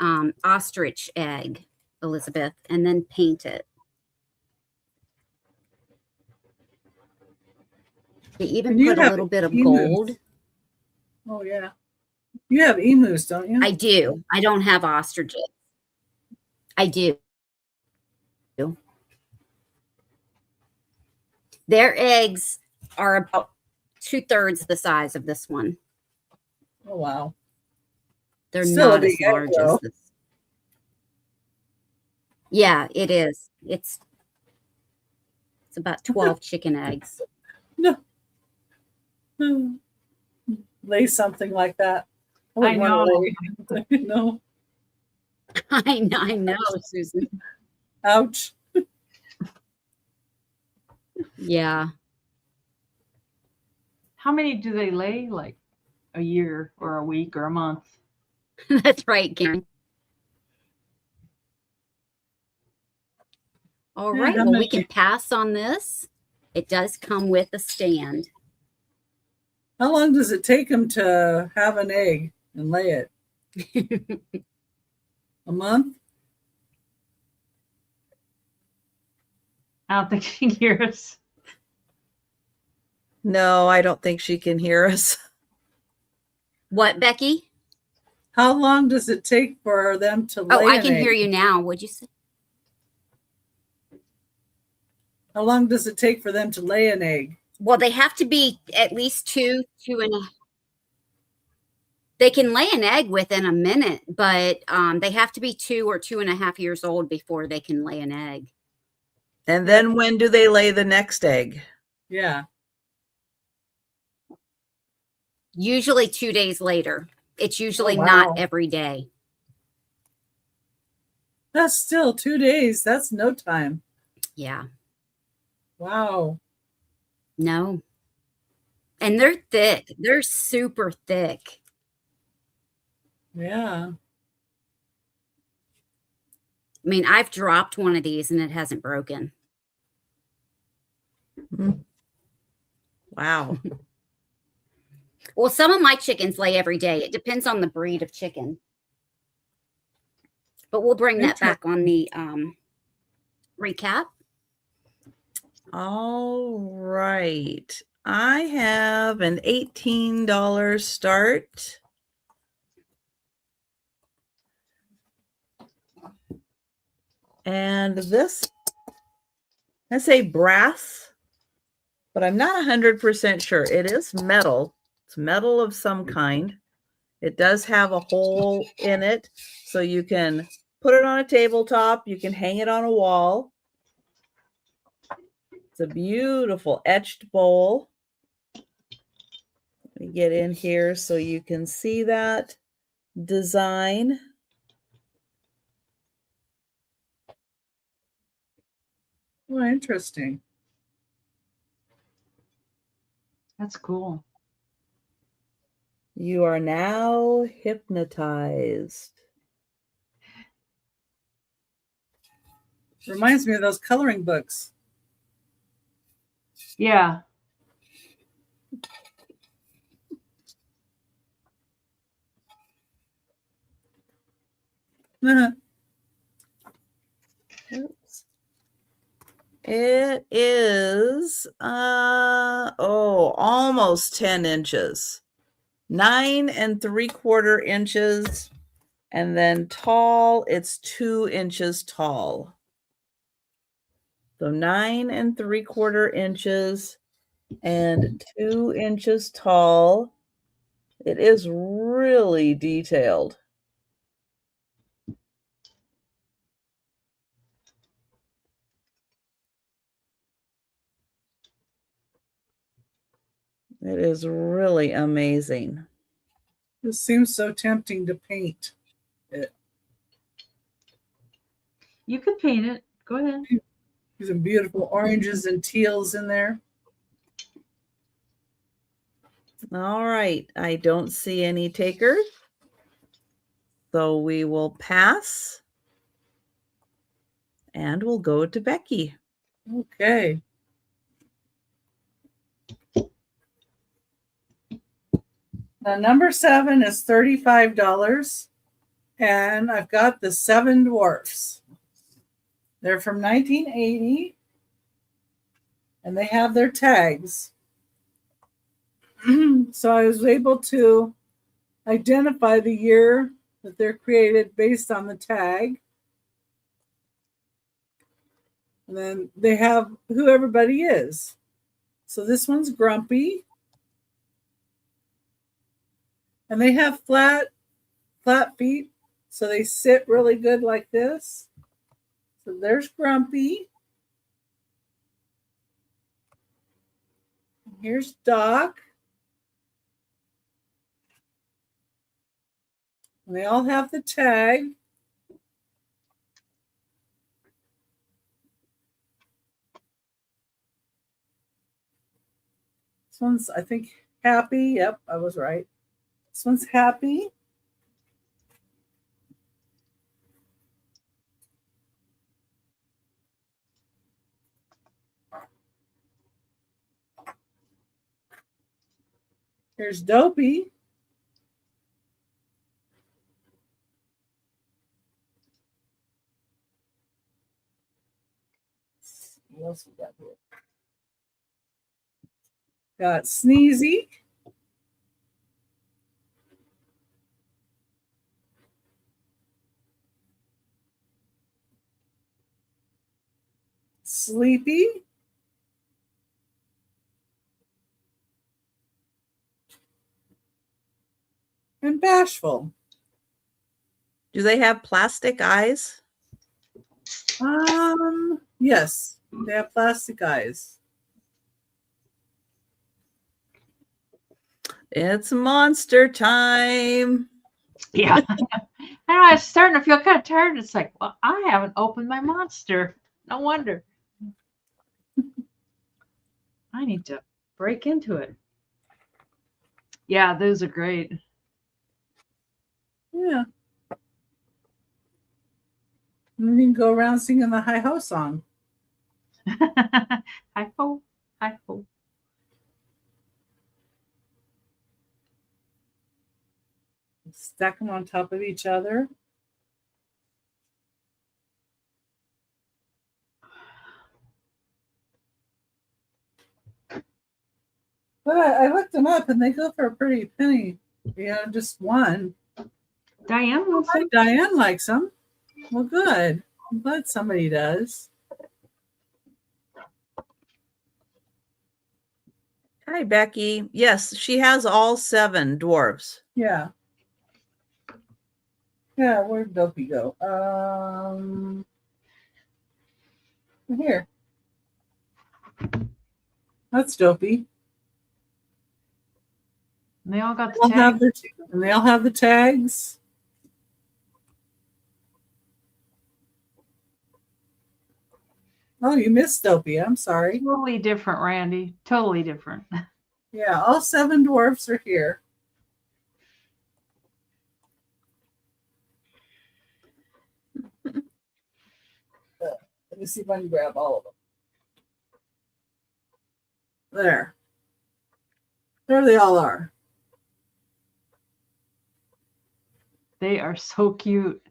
ostrich egg, Elizabeth, and then paint it. They even put a little bit of gold. Oh, yeah. You have emus, don't you? I do. I don't have ostriches. I do. Their eggs are about 2/3 the size of this one. Oh, wow. They're Still not a as big egg, large though. as this. Yeah, it is. It's about 12 chicken eggs. No. Lay something like that. I know. No. I know, Susan. Ouch. Yeah. How many do they lay? Like a year or a week or a month? That's right, Karen. All Yeah, right. how Well, we many- can pass on this. It does come with a stand. How long does it take them to have an egg and lay it? A month? I don't think she can hear us. No, I don't think she can hear us. What, Becky? How long does it take for them to lay Oh, I an can egg? hear you now. What'd you say? How long does it take for them to lay an egg? Well, they have to be at least 2.5. They can lay an egg within a minute, but they have to be 2 or 2.5 years old before they can lay an egg. And then when do they lay the next egg? Yeah. Usually 2 days later. It's usually Oh, wow. not every day. That's still 2 days. That's no time. Yeah. Wow. No. And they're thick. They're super thick. Yeah. I mean, I've dropped one of these and it hasn't broken. Wow. Well, some of my chickens lay every day. It depends on the breed of chicken. But we'll bring that back on the recap. All right. I have an $18 start. And this, I say brass, but I'm not 100% sure. It is metal. It's metal of some kind. It does have a hole in it, so you can put it on a tabletop. You can hang it on a wall. It's a beautiful etched bowl. Let me get in here so you can see that design. Oh, interesting. That's cool. You are now hypnotized. Reminds me of those coloring books. Yeah. Oops. It is almost 10 inches. 9 3/4 inches, and then tall, it's 2 inches tall. So 9 3/4 inches and 2 inches tall. It is really detailed. It is really amazing. It seems so tempting to paint it. You can paint it. Go ahead. There's some beautiful oranges and teals in there. All right, I don't see any takers, so we will pass and we'll go to Becky. Okay. Now, number 7 is $35, and I've got the 7 dwarfs. They're from 1980, and they have their tags. So I was able to identify the year that they're created based on the tag. And then they have who everybody is. So this one's Grumpy. And they have flat feet, so they sit really good like this. So there's Grumpy. Here's Doc. And they all have the tag. This one's, I think, Happy. Yep, I was right. This one's Happy. Here's Dopey. What else we got here? Got Sneezy. Sleepy. And Bashful. Do they have plastic eyes? Yes, they have plastic eyes. It's monster time. Yeah. I know. I was starting to feel kind of tired. It's like, well, I haven't opened my monster. No wonder. I need to break into it. Yeah, those are great. Yeah. And you can go around singing the hi-ho song. Hi ho, hi ho. Stack them on top of each other. But I looked them up and they go for a pretty penny. Just one. Diane wants Hi, some. Diane likes them. Well, good. I'm glad somebody does. Hi, Becky. Yes, she has all 7 dwarves. Yeah. Yeah, where'd Dopey go? Here. That's Dopey. And they all got the They all tag. have and they all have the tags. Oh, you missed Dopey. I'm sorry. Totally different, Randy. Totally different. Yeah, all 7 dwarfs are here. Let me see if I can grab all of them. There. There they all are. They are so cute.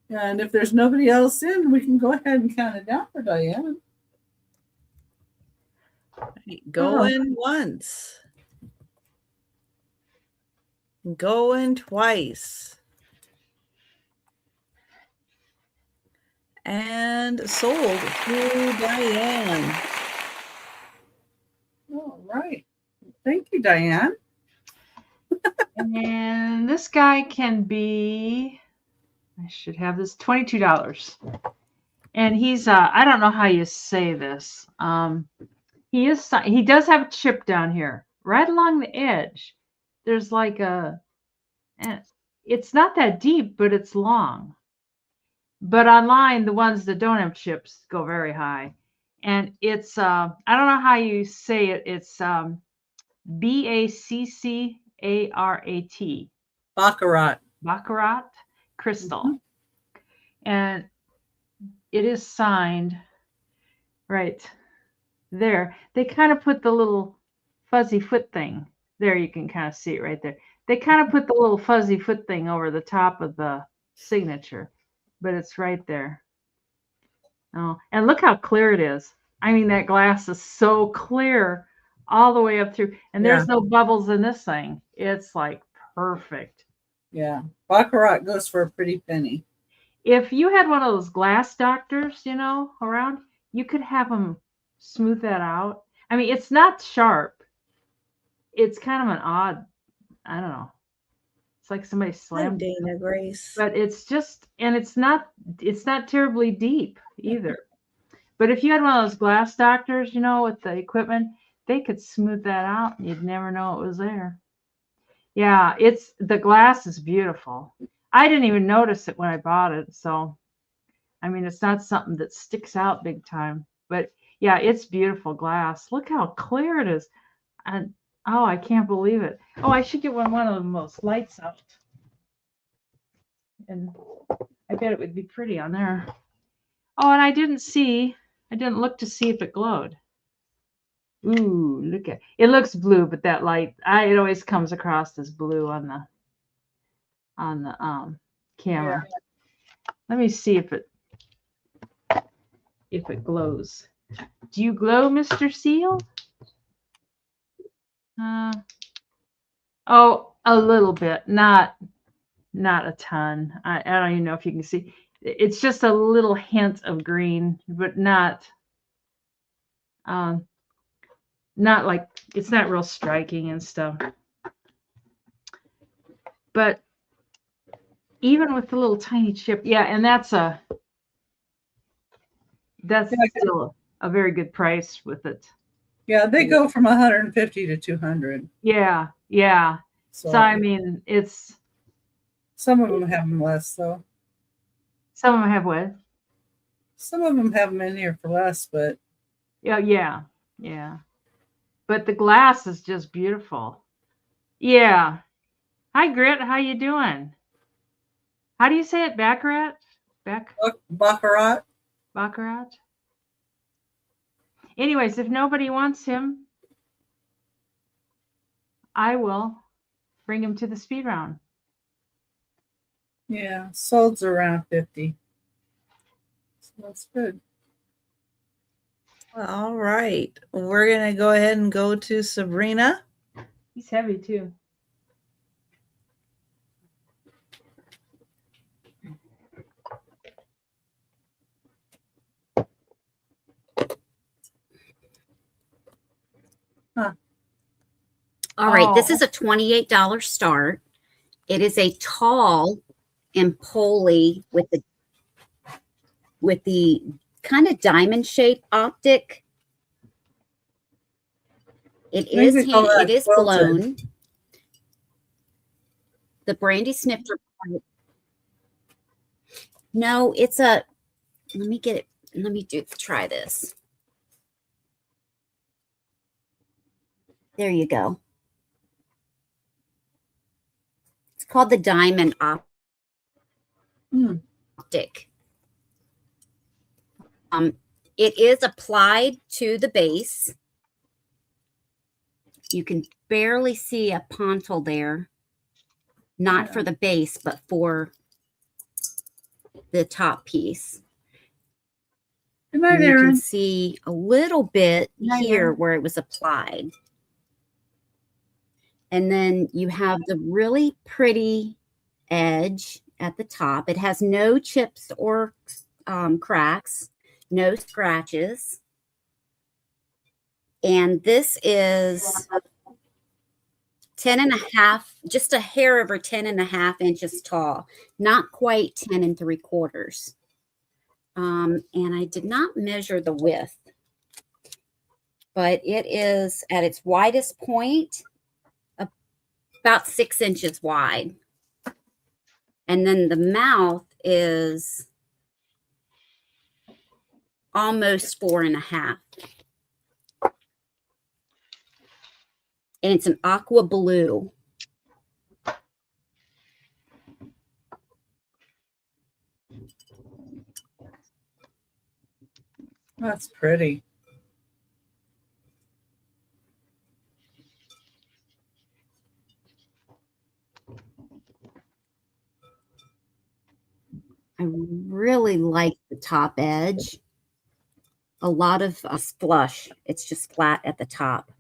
And if there's nobody else in, we can go ahead and count it down for Diane. Going once. Going twice. And sold to Diane. All right. Thank you, Diane. And this guy can be, I should have this, $22. And he's, I don't know how you say this. He does have a chip down here, right along the edge. There's like it's not that deep, but it's long. But online, the ones that don't have chips go very high. And it's, I don't know how you say it. It's Baccarat. Baccarat. Baccarat crystal. And it is signed right there. They kind of put the little fuzzy foot thing. There, you can kind of see it right there. They kind of put the little fuzzy foot thing over the top of the signature, but it's right there. Oh, and look how clear it is. I mean, that glass is so clear all the way up through, and there's no bubbles in this thing. It's like perfect. Yeah. Baccarat goes for a pretty penny. If you had one of those glass doctors, around, you could have them smooth that out. I mean, it's not sharp. It's kind of an odd, I don't know. It's like somebody slammed. Hi, Dana Grace. But it's just, and it's not terribly deep either. But if you had one of those glass doctors, with the equipment, they could smooth that out and you'd never know it was there. Yeah, the glass is beautiful. I didn't even notice it when I bought it. So, I mean, it's not something that sticks out big time, but yeah, it's beautiful glass. Look how clear it is. And oh, I can't believe it. Oh, I should get one of those lights out. And I bet it would be pretty on there. Oh, and I didn't look to see if it glowed. Ooh, look at it. Looks blue, but that light, it always comes across as blue on the camera. Yeah. Let me see if it glows. Do you glow, Mr. Seal? Oh, a little bit, not a ton. I don't even know if you can see. It's just a little hint of green, but not like, it's not real striking and stuff. But even with the little tiny chip, yeah, and that's still a very good price with it. Yeah, they go from 150 to 200. Yeah. So I mean, it's, some of them have them less, though. Some of them have what? Some of them have them in here for less, but yeah. But the glass is just beautiful. Yeah. Hi, Grit. How you doing? How do you say it? Baccarat? Baccarat. Baccarat. Anyways, if nobody wants him, I will bring him to the speed round. Yeah, sold's around 50. So that's good. All right. We're going to go ahead and go to Sabrina. He's heavy too. Huh. All right, this is a $28 start. It is a tall and pulley with the kind of diamond shaped optic. It is blown. The brandy snifter. No, it's a. Let me get it. Let me try this. There you go. It's called the diamond optic. It is applied to the base. You can barely see a pontil there, not for the base, but for the top piece. Good night, you Aaron. can see a little bit here where it was applied. And then you have the really pretty edge at the top. It has no chips or cracks, no scratches. And this is 10.5, just a hair over 10.5 inches tall, not quite 10 3/4. And I did not measure the width, but it is at its widest point about 6 inches wide. And then the mouth is almost 4.5. And it's an aqua blue. That's pretty. I really like the top edge. A lot of flush. It's just flat at the top.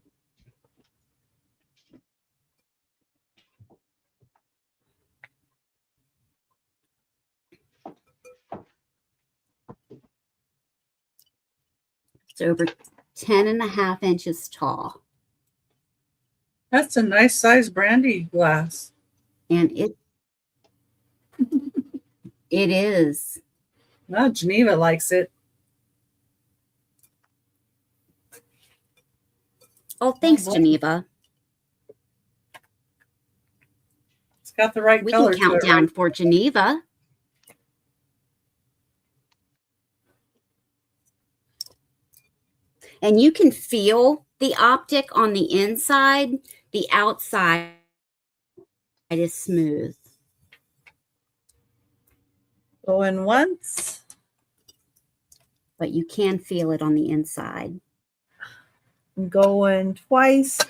It's over 10.5 inches tall. That's a nice size brandy glass. And it is. Well, Geneva likes it. Oh, thanks, boy. Geneva. It's got the right We color can count to it, down right? for Geneva. And you can feel the optic on the inside. The outside is smooth. Going once. But you can feel it on the inside. Going twice.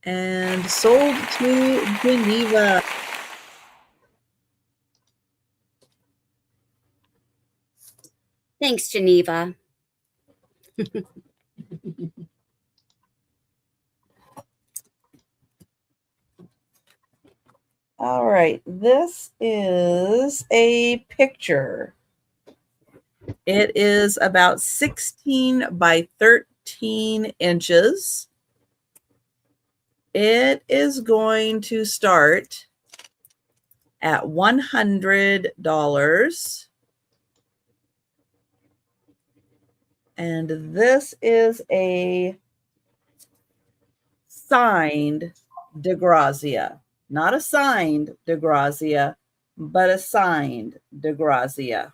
And sold to Geneva. Thanks, Geneva. All right, this is a picture. It is about 16 by 13 inches. It is going to start at $100. And this is a signed DeGrazia. Not a signed DeGrazia, but a signed DeGrazia.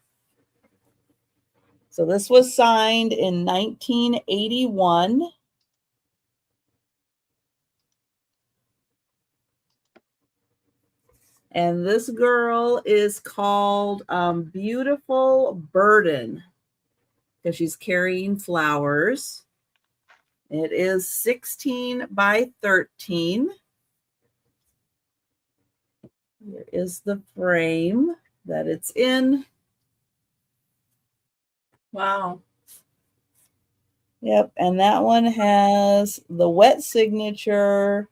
So this was signed in 1981. And this girl is called Beautiful Burden because she's carrying flowers. It is 16 by 13. Here is the frame that it's in. Wow. Yep, and that one has the wet signature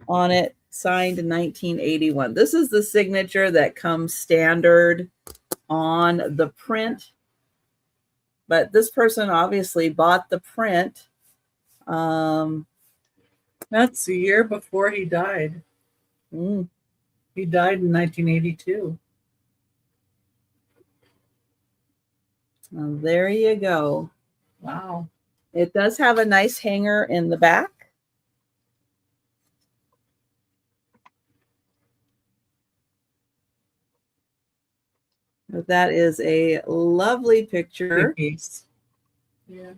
on it, signed in 1981. This is the signature that comes standard on the print. But this person obviously bought the print. That's the year before he died. He died in 1982. Well, there you go. Wow. It does have a nice hanger in the back. But that is a lovely picture. Big piece. Yeah.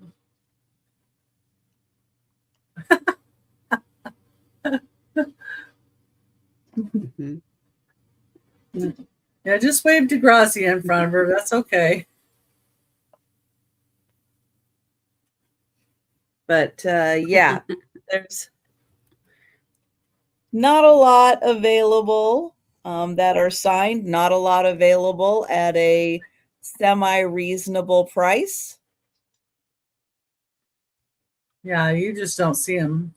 Yeah, just wave DeGrazia in front of her. That's okay. But yeah, there's not a lot available that are signed, not a lot available at a semi-reasonable price. Yeah, you just don't see them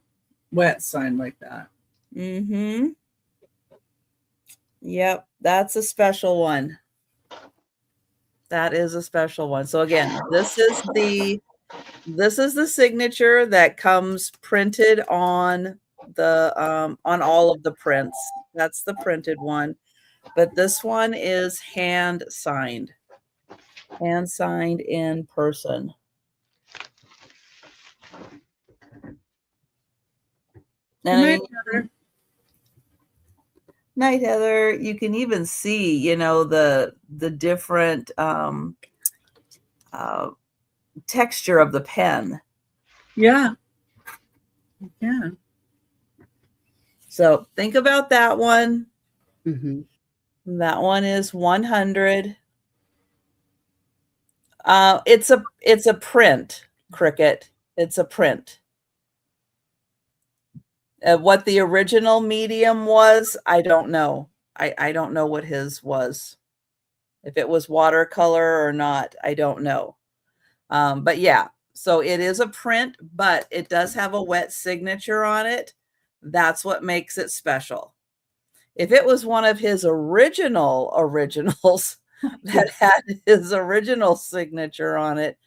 wet signed like that. Mm-hmm. Yep, that's a special one. That is a special one. So again, this is the signature that comes printed on the on all of the prints. That's the printed one. But this one is hand signed in person. And I mean, Night Heather, you can even see, you know, the different texture of the pen. Yeah. Yeah. So think about that one. Mm-hmm. That one is 100. It's a print, Cricket. It's a print. What the original medium was, I don't know. I don't know what his was. If it was watercolor or not, I don't know. But yeah, so it is a print, but it does have a wet signature on it. That's what makes it special. If it was one of his originals that had his original signature on it,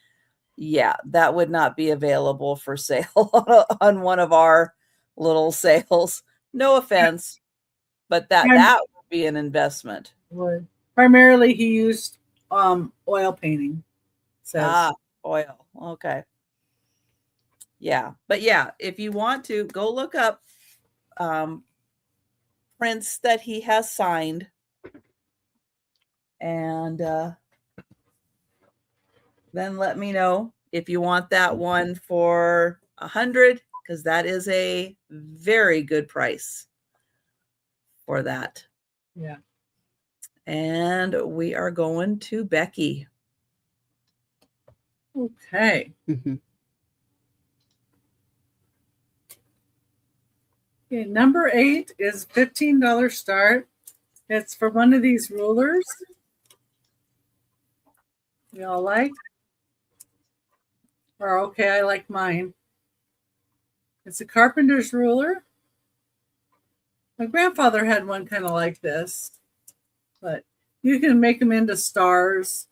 yeah, that would not be available for sale on one of our little sales. No offense, but that would be an investment. Would. Primarily, he used oil painting. Says. Oil. Okay. Yeah, but yeah, if you want to go look up prints that he has signed, and then let me know if you want that one for 100, because that is a very good price for that. Yeah. And we are going to Becky. Okay. Mm-hmm. Okay, number 8 is $15 start. It's for one of these rulers. You all like? Or okay, I like mine. It's a carpenter's ruler. My grandfather had one kind of like this, but you can make them into stars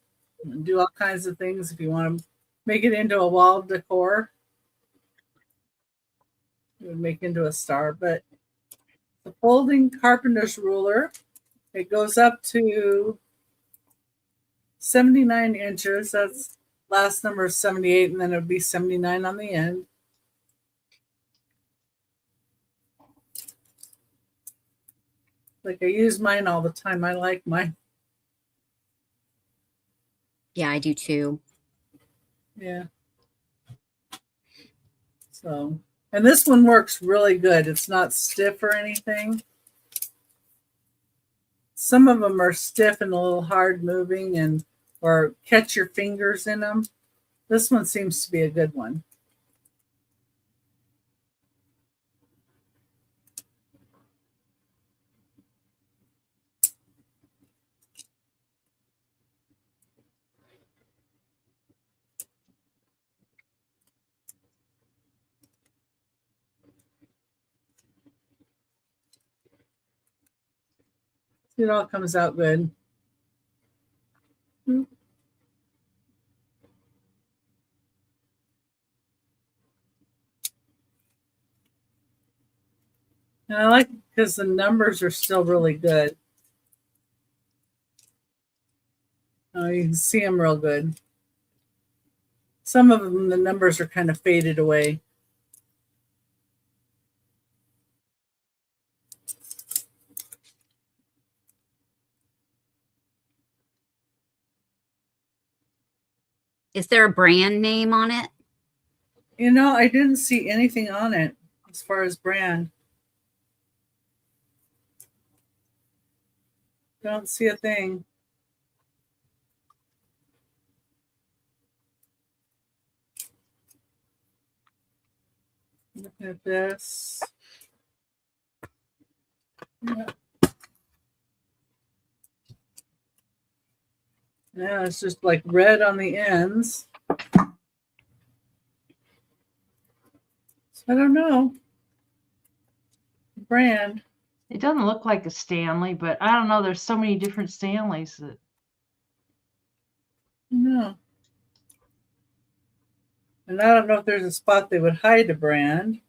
and do all kinds of things if you want to make it into a wall decor. You would make into a star, but the folding carpenter's ruler, it goes up to 79 inches. That's last number is 78, and then it would be 79 on the end. Like I use mine all the time. I like mine. Yeah, I do too. Yeah. So, and this one works really good. It's not stiff or anything. Some of them are stiff and a little hard moving and or catch your fingers in them. This one seems to be a good one. It all comes out good. And I like it because the numbers are still really good. You can see them real good. Some of them, the numbers are kind of faded away. Is there a brand name on it? You know, I didn't see anything on it as far as brand. Don't see a thing. Looking at this. Yeah. Yeah, it's just like red on the ends. So I don't know. Brand. It doesn't look like a Stanley, but I don't know. There's so many different Stanleys that No. And I don't know if there's a spot they would hide a brand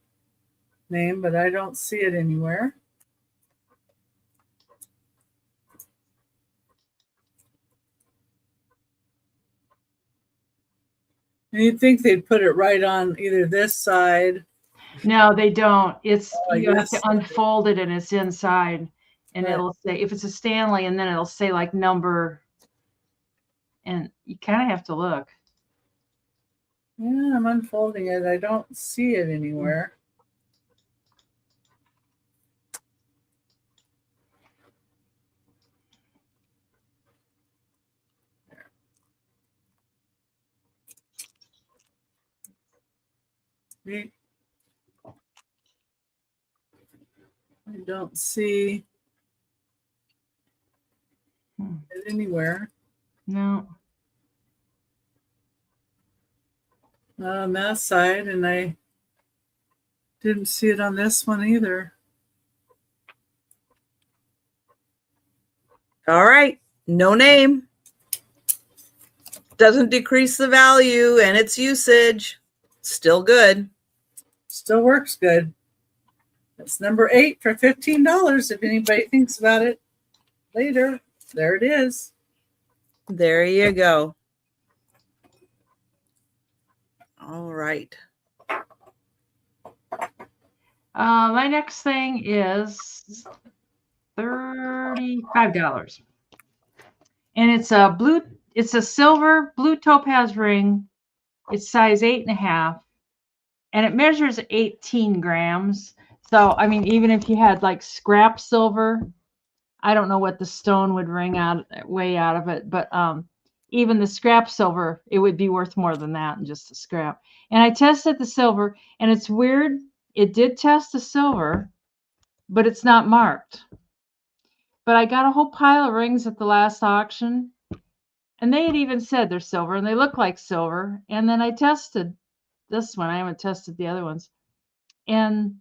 name, but I don't see it anywhere. And you'd think they'd put it right on either this side. No, they don't. It's I you have guess. to unfold it and it's inside. And Right. it'll say if it's a Stanley, and then it'll say like number. And you kind of have to look. Yeah, I'm unfolding it. I don't see it anywhere. I don't see it anywhere. No. Not on that side, and I didn't see it on this one either. All right. No name. Doesn't decrease the value and its usage. Still good. Still works good. That's number 8 for $15. If anybody thinks about it later, there it is. There you go. All right. My next thing is $35. And it's a silver blue topaz ring. It's size 8.5. And it measures 18 grams. So, I mean, even if you had like scrap silver, I don't know what the stone would weigh out of it, but even the scrap silver, it would be worth more than that in just the scrap. And I tested the silver, and it's weird. It did test the silver, but it's not marked. But I got a whole pile of rings at the last auction, and they had even said they're silver, and they look like silver. And then I tested this one. I haven't tested the other ones. And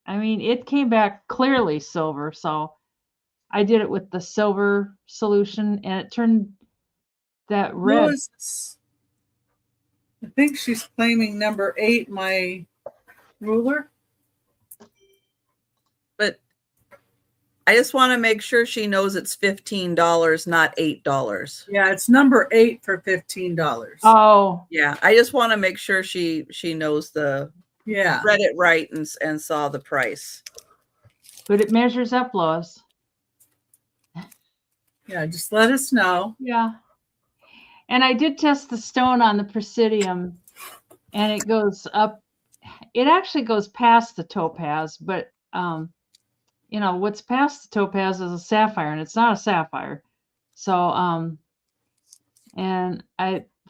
I mean, it came back clearly silver. So I did it with the silver solution, and it turned that red. I think she's claiming number 8, my ruler. But I just want to make sure she knows it's $15, not $8. Yeah, it's number 8 for $15. Oh, Yeah, I just want to make sure she knows yeah, read it right and saw the price. but it measures up, Lois. yeah. Just let us know. Yeah. And I did test the stone on the Presidium, and it goes up. It actually goes past the topaz, but you know, what's past the topaz is a sapphire, and it's not a sapphire. So and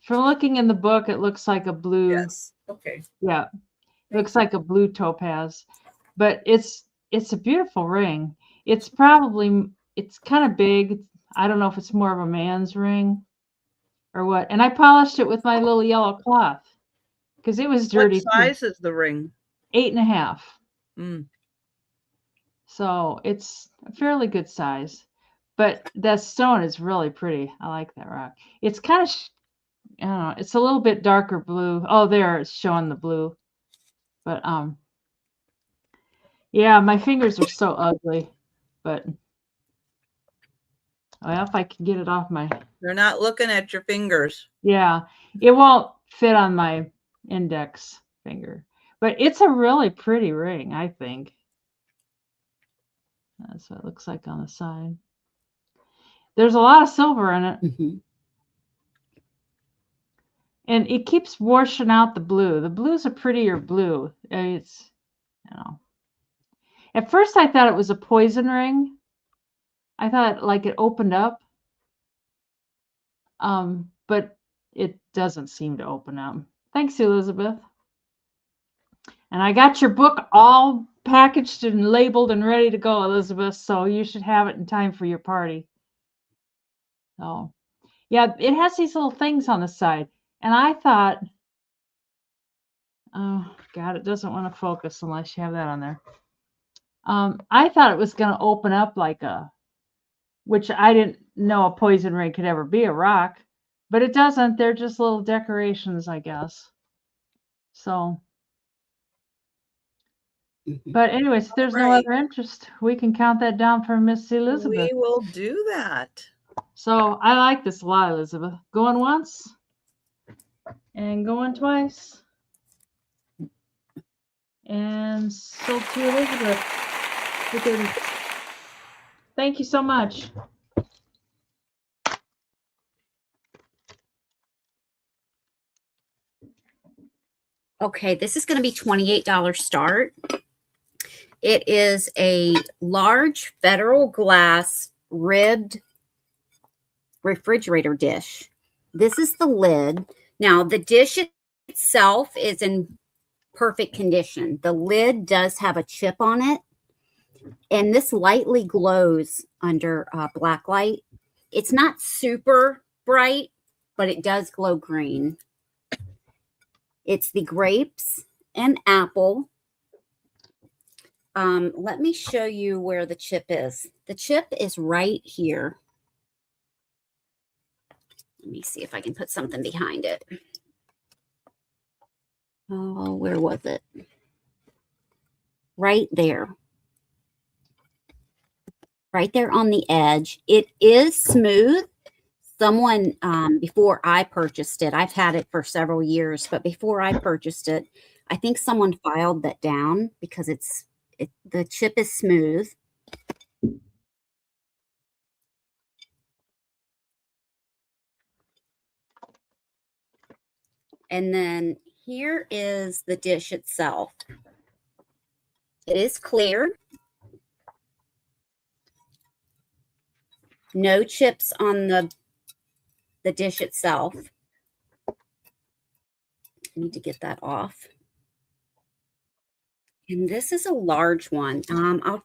from looking in the book, it looks like a blue. Yes. Okay. Yeah. It looks like a blue topaz, but it's a beautiful ring. It's kind of big. I don't know if it's more of a man's ring or what. And I polished it with my little yellow cloth because it was dirty. What size is the ring? 8.5. Mm. So it's a fairly good size, but that stone is really pretty. I like that rock. It's kind of, I don't know, it's a little bit darker blue. Oh, there, it's showing the blue. But yeah, my fingers are so ugly, but well, if I can get it off my. They're not looking at your fingers. Yeah, it won't fit on my index finger, but it's a really pretty ring, I think. That's what it looks like on the side. There's a lot of silver in it. Mm-hmm. And it keeps washing out the blue. The blue's a prettier blue. It's, you know. At first I thought it was a poison ring. I thought like it opened up. But it doesn't seem to open up. Thanks, Elizabeth. And I got your book all packaged and labeled and ready to go, Elizabeth. So you should have it in time for your party. So, yeah, it has these little things on the side. And I thought, oh, God, it doesn't want to focus unless you have that on there. I thought it was going to open up like which I didn't know a poison ring could ever be a rock. But it doesn't. They're just little decorations, I guess. So, but anyways, if there's no Right. other interest, we can count that down for Miss Elizabeth. We will do that. So I like this a lot, Elizabeth. Going once and going twice. And sold to Elizabeth. Thank you so much. Okay, this is going to be $28 start. It is a large Federal glass ribbed refrigerator dish. This is the lid. Now, the dish itself is in perfect condition. The lid does have a chip on it, and this lightly glows under black light. It's not super bright, but it does glow green. It's the grapes and apple. Let me show you where the chip is. The chip is right here. Let me see if I can put something behind it. Oh, where was it? Right there. Right there on the edge. It is smooth. Someone, before I purchased it, I've had it for several years, but before I purchased it, I think someone filed that down because the chip is smooth. And then here is the dish itself. It is clear. No chips on the dish itself. I need to get that off. And this is a large one. I'll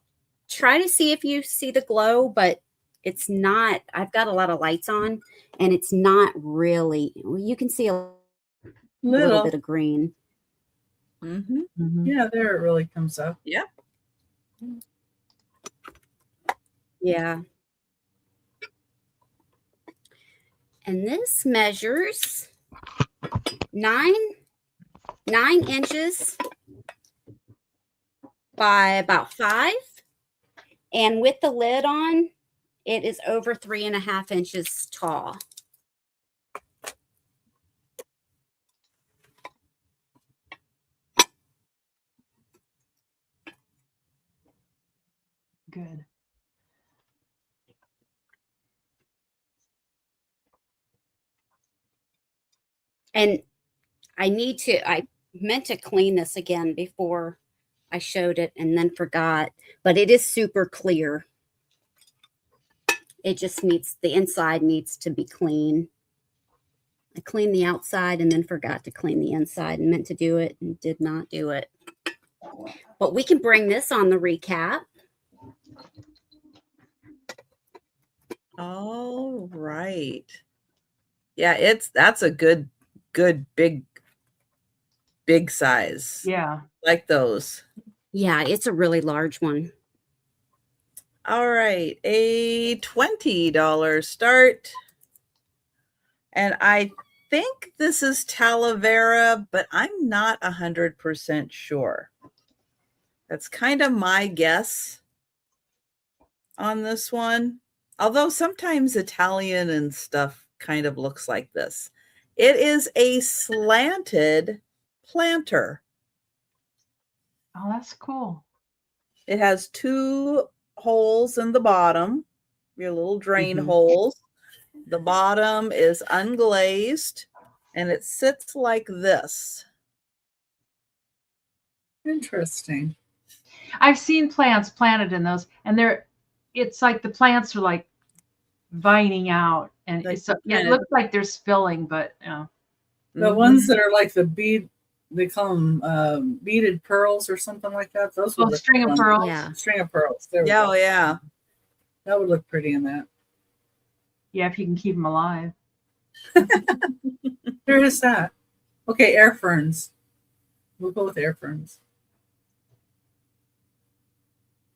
try to see if you see the glow, but it's not. I've got a lot of lights on, and it's not really. Well, you can see a little bit of green. Mm-hmm. Mm-hmm. Yeah, there it really comes up. Yep. Yeah. And this measures 9 inches by about 5. And with the lid on, it is over 3.5 inches tall. Good. And I meant to clean this again before I showed it and then forgot, but it is super clear. It just the inside needs to be clean. I cleaned the outside and then forgot to clean the inside and meant to do it and did not do it. But we can bring this on the recap. All right. Yeah, that's a good big size. Yeah. Like those. Yeah, it's a really large one. All right, a $20 start. And I think this is Talavera, but I'm not 100% sure. That's kind of my guess on this one. Although sometimes Italian and stuff kind of looks like this. It is a slanted planter. Oh, that's cool. It has 2 holes in the bottom, your little drain Mm-hmm. holes. The bottom is unglazed, and it sits like this. Interesting. I've seen plants planted in those, and it's like the plants are like vining out, and Like it looks like they're spilling, but The ones that are like the bead, they call them beaded pearls or something like that. Those would look string of fun. pearls. Yeah. String of pearls. There we Yeah, go. oh, yeah. That would look pretty in that. Yeah, if you can keep them alive. There is that. Okay, air ferns. We'll go with air ferns.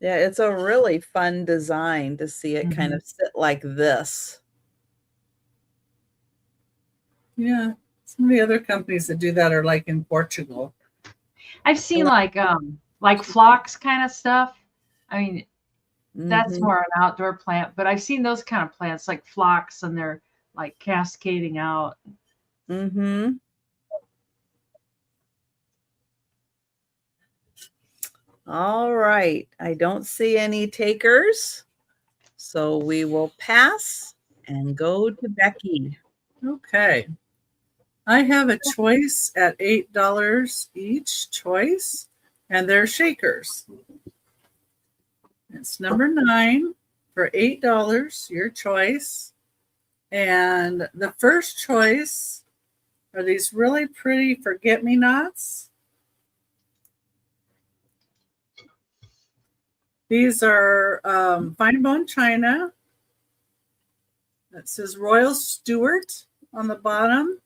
Yeah, it's a really fun design to see it kind of sit like this. Yeah. Some of the other companies that do that are like in Portugal. I've seen like phlox kind of stuff. I mean, that's Mhm. more an outdoor plant, but I've seen those kind of plants like phlox, and they're like cascading out. Mhm. All right. I don't see any takers, so we will pass and go to Becky. Okay. I have a choice at $8 each choice, and they're shakers. It's number 9 for $8, your choice. And the first choice are these really pretty forget-me-nots. These are fine bone china. It says Royal Stewart on the bottom.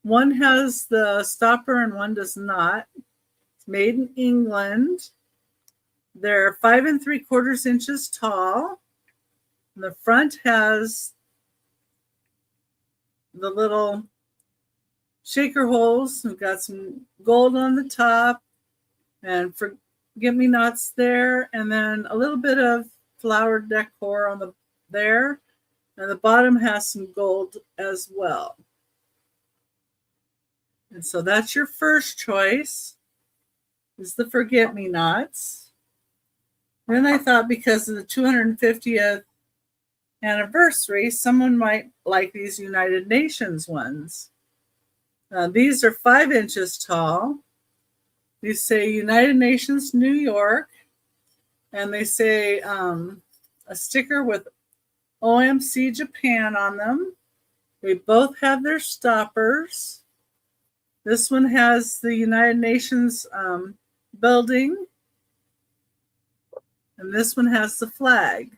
One has the stopper and one does not. It's made in England. They're 5 3/4 inches tall. And the front has the little shaker holes. We've got some gold on the top and forget-me-nots there, and then a little bit of flower decor on the there, and the bottom has some gold as well. And so that's your first choice, is the forget-me-nots. Then I thought, because of the 250th anniversary, someone might like these United Nations ones. These are 5 inches tall. These say United Nations, New York, and they say a sticker with OMC Japan on them. They both have their stoppers. This one has the United Nations building, and this one has the flag.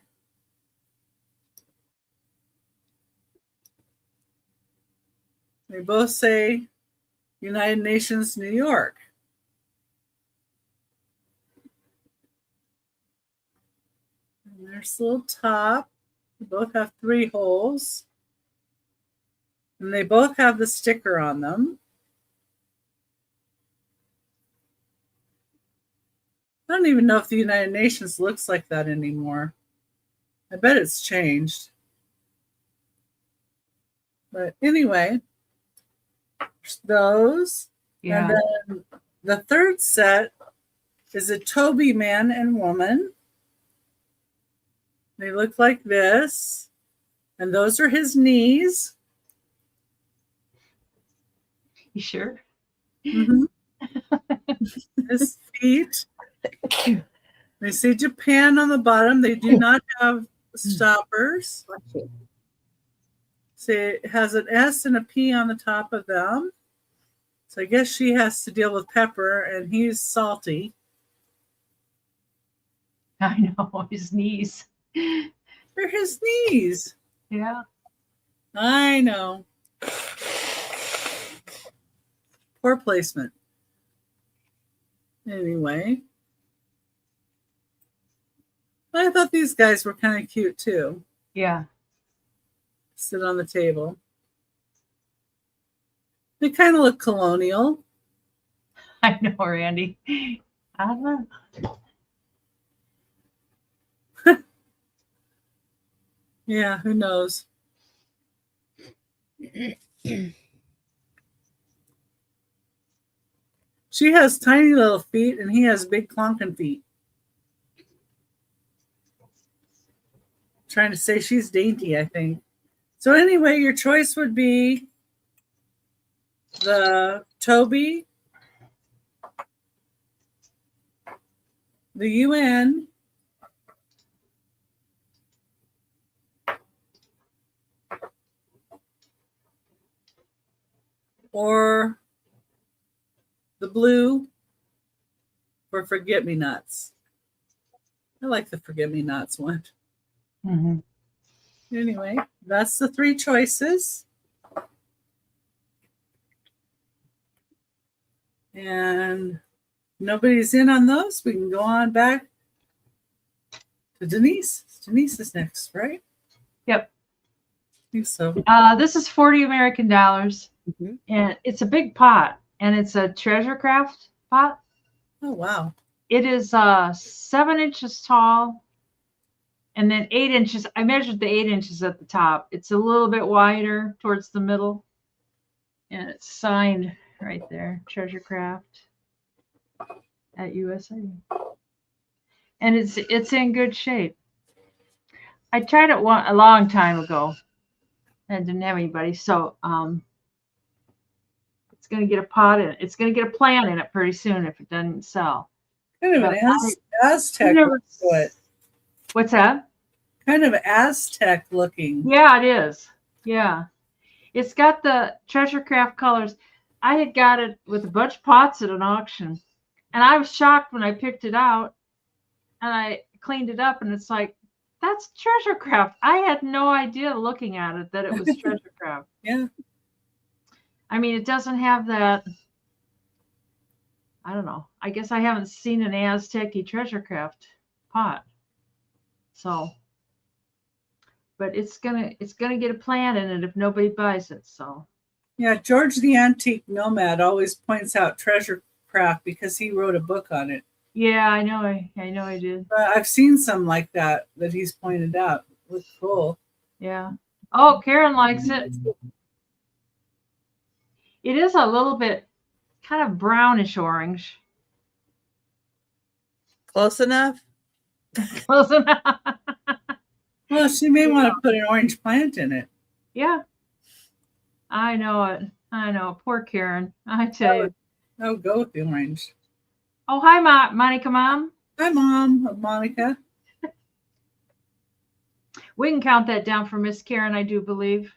They both say United Nations, New York. And there's the little top. They both have 3 holes. And they both have the sticker on them. I don't even know if the United Nations looks like that anymore. I bet it's changed. But anyway, those. Yeah. And then the third set is a Toby man and woman. They look like this. And those are his knees. You sure? Mm-hmm. His feet. They say Japan on the bottom. They do not have stoppers. See, it has an S and a P on the top of them. So I guess she has to deal with Pepper, and he's salty. I know, his knees. They're his knees. Yeah. I know. Poor placement. Anyway. I thought these guys were kind of cute too. Yeah. Sit on the table. They kind of look colonial. I know, Randy. I don't know. Yeah, who knows? She has tiny little feet, and he has big clunking feet. Trying to say she's dainty, I think. So anyway, your choice would be the Toby, the UN, or the blue for forget-me-nots. I like the forget-me-nots one. Mm-hmm. Anyway, that's the 3 choices. And nobody's in on those. We can go on back to Denise. Denise is next, right? Yep. I think so. This is 40 American dollars. Mhm. And it's a big pot, and it's a treasure craft pot. Oh, wow. It is 7 inches tall, and then 8 inches. I measured the 8 inches at the top. It's a little bit wider towards the middle, and it's signed right there, Treasure Craft at USA. And it's in good shape. I tried it a long time ago, and didn't have anybody, so it's going to get a pot in it. It's going to get a plant in it pretty soon if it doesn't sell. Kind of But an Aztec never- look to it. What's that? Kind of Aztec looking. Yeah, it is. Yeah. It's got the treasure craft colors. I had got it with a bunch of pots at an auction, and I was shocked when I picked it out and I cleaned it up, and it's like, that's treasure craft. I had no idea looking at it that it was treasure craft. Yeah. I mean, it doesn't have that. I don't know. I guess I haven't seen an Aztec-y treasure craft pot. So, but it's gonna get a plant in it if nobody buys it. So, Yeah, George the Antique Nomad always points out treasure craft because he wrote a book on it. yeah, I know I did. But I've seen some like that he's pointed out. Looks cool. Yeah. Oh, Karen likes it. It is a little bit kind of brownish orange. Close enough? Close enough. Well, she may want to put an orange plant in it. Yeah. I know it. I know. Poor Karen. I tell you. I'll go with the orange. Oh, hi, Monica Mom. Hi, Mom, Monica. We can count that down for Miss Karen, I do believe.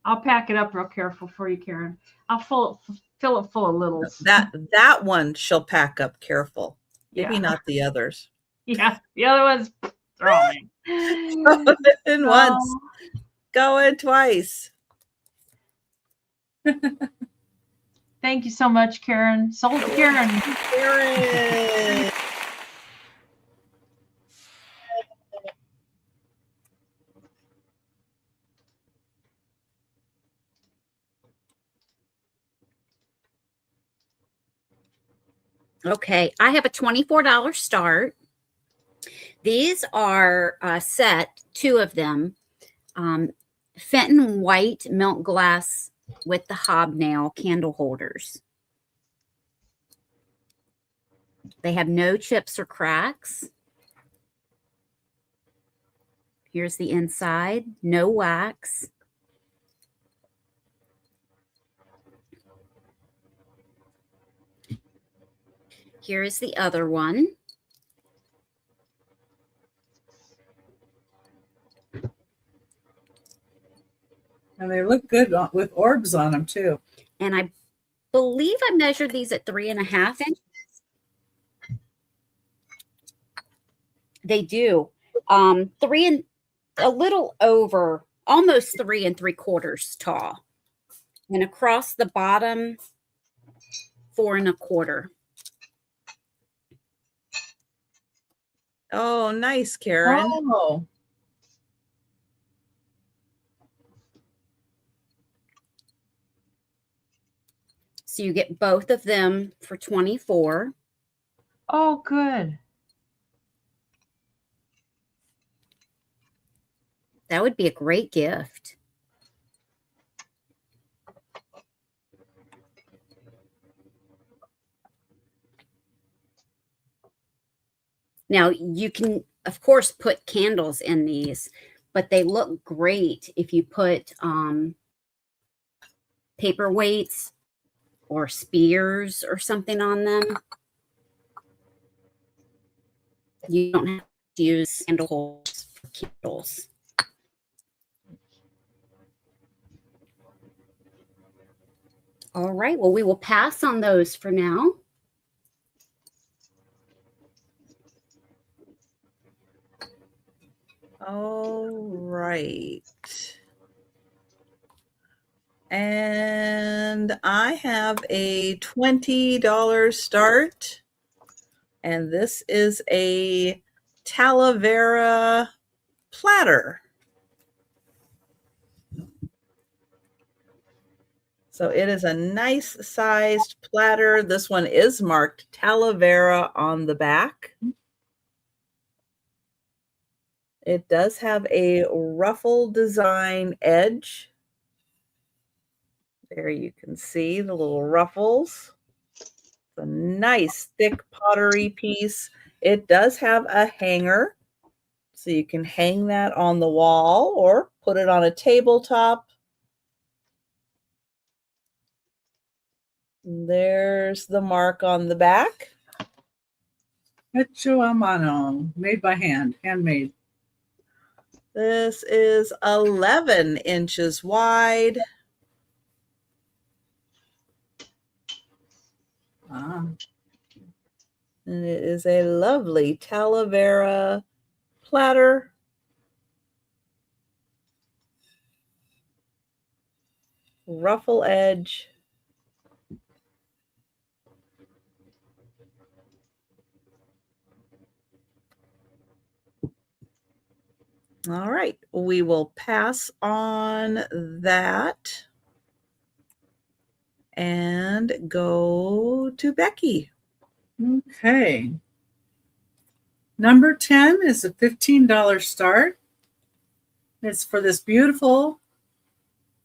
I'll pack it up real careful for you, Karen. I'll fill it full of littles. That one she'll pack up careful. Maybe Yeah. not the others. Yeah. The other one's throwing. In once, going twice. Thank you so much, Karen. Sold to Karen. Karen. Okay, I have a $24 start. These are set, 2 of them. Fenton white milk glass with the hobnail candle holders. They have no chips or cracks. Here's the inside, no wax. Here is the other one. And they look good with orbs on them, too. And I believe I measured these at 3.5 inches. They do. 3 and a little over, almost 3 3/4 tall. And across the bottom, 4 1/4. Oh, nice, Karen. Oh, So you get both of them for $24. Oh, good. That would be a great gift. Now, you can, of course, put candles in these, but they look great if you put paperweights or spears or something on them. You don't have to use candle holders for candles. All right, well, we will pass on those for now. All right. And I have a $20 start. And this is a Talavera platter. So it is a nice sized platter. This one is marked Talavera on the back. It does have a ruffle design edge. There you can see the little ruffles. It's a nice thick pottery piece. It does have a hanger, so you can hang that on the wall or put it on a tabletop. There's the mark on the back. Hecho a mano, made by hand, handmade. This is 11 inches wide. Ah, And it is a lovely Talavera platter. Ruffle edge. All right, we will pass on that and go to Becky. okay. Number 10 is a $15 start. It's for this beautiful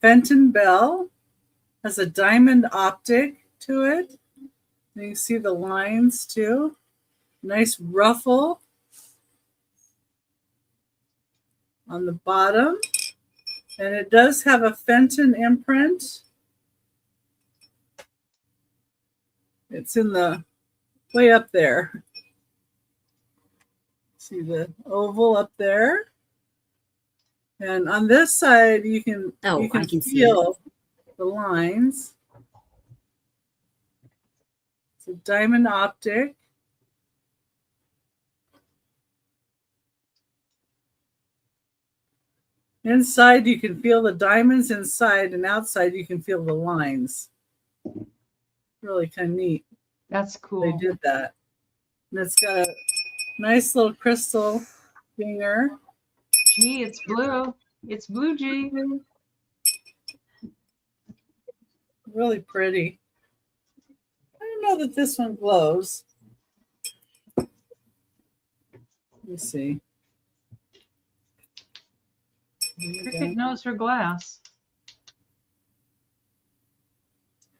Fenton bell. Has a diamond optic to it. And you can see the lines too. Nice ruffle on the bottom. And it does have a Fenton imprint. It's in the way up there. See the oval up there. And on this side, you can I can see feel the lines. It's a diamond optic. Inside, you can feel the diamonds inside, and outside, you can feel the lines. Really kind of neat. That's cool. They did that. And it's got a nice little crystal finger. Gee, it's blue. It's blue, G. Really pretty. I don't know that this one glows. Let me see. Cricket knows her glass.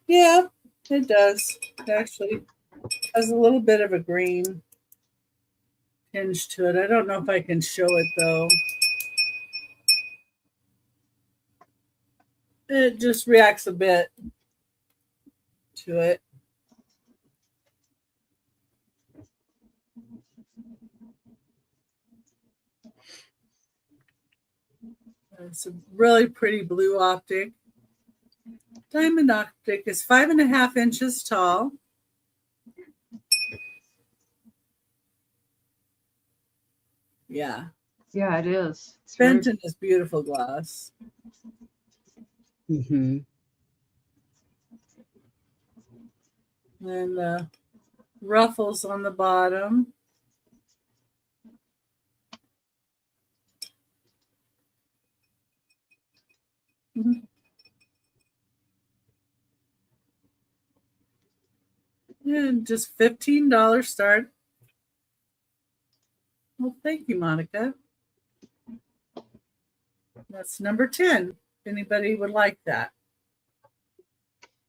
Yeah, it does. It actually has a little bit of a green tinge to it. I don't know if I can show it though. It just reacts a bit to it. It's a really pretty blue optic. Diamond optic is 5.5 inches tall. Yeah. Yeah, it is. It's very- Fenton is beautiful glass. Mm-hmm. And ruffles on the bottom. Mhm. And just $15 start. Well, thank you, Monica. That's number 10. If anybody would like that.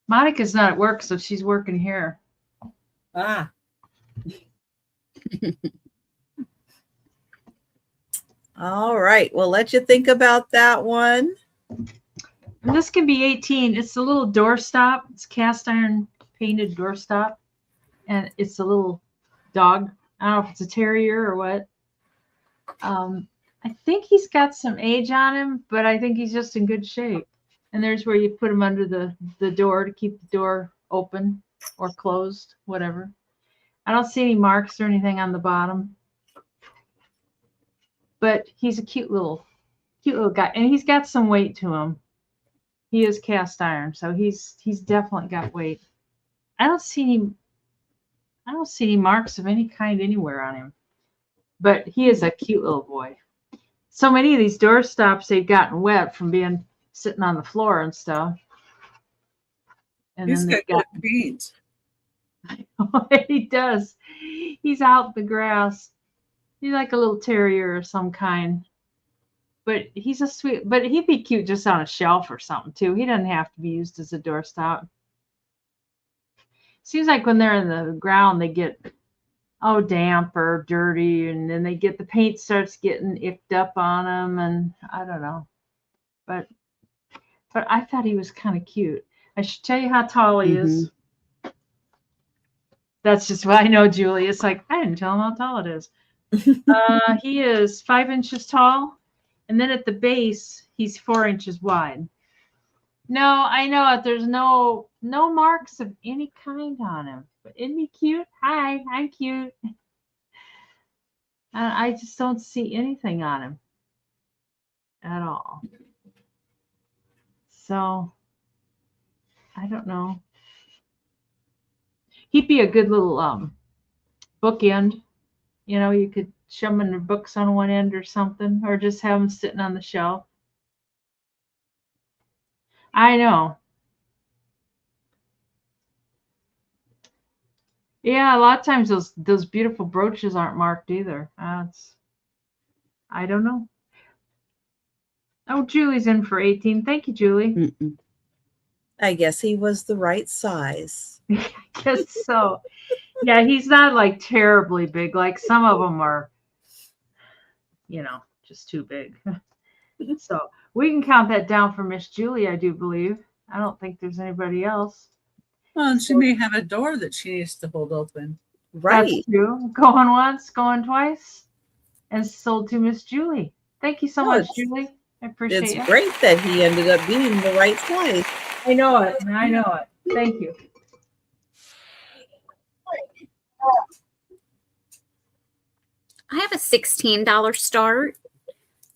Monica's not at work, so she's working here. Ah. All right, we'll let you think about that one. And this can be 18. It's a little doorstop. It's cast iron painted doorstop. And it's a little dog. I don't know if it's a terrier or what. I think he's got some age on him, but I think he's just in good shape. And there's where you put him under the door to keep the door open or closed, whatever. I don't see any marks or anything on the bottom. But he's a cute little guy. And he's got some weight to him. He is cast iron, so he's definitely got weight. I don't see any marks of any kind anywhere on him. But he is a cute little boy. So many of these doorstops, they've gotten wet from being sitting on the floor and stuff. And He's then got good paint. he does. He's out in the grass. He's like a little terrier of some kind. But he's a sweet, but he'd be cute just on a shelf or something too. He doesn't have to be used as a doorstop. Seems like when they're in the ground, they get damp or dirty, and then they get the paint starts getting icked up on them, and I don't know. But I thought he was kind of cute. I should tell you how tall he is. That's just what I know, Julie. It's like I didn't tell him how tall it is. He is 5 inches tall, and then at the base, he's 4 inches wide. No, I know it. There's no marks of any kind on him. But isn't he cute? Hi, I'm cute. I just don't see anything on him at all. So I don't know. He'd be a good little bookend. You know, you could show him in the books on one end or something, or just have him sitting on the shelf. I know. Yeah, a lot of times those beautiful brooches aren't marked either. I don't know. Oh, Julie's in for 18. Thank you, Julie. I guess he was the right size. I guess so. Yeah, he's not like terribly big. Like some of them are, just too big. So we can count that down for Miss Julie, I do believe. I don't think there's anybody else. Well, and she may have a door that she needs to hold open. Right. That's true. Going once, going twice, and sold to Miss Julie. Thank you so much, Julie. I appreciate it. It's great that he ended up being the right size. I know it. I know it. Thank you. I have a $16 start.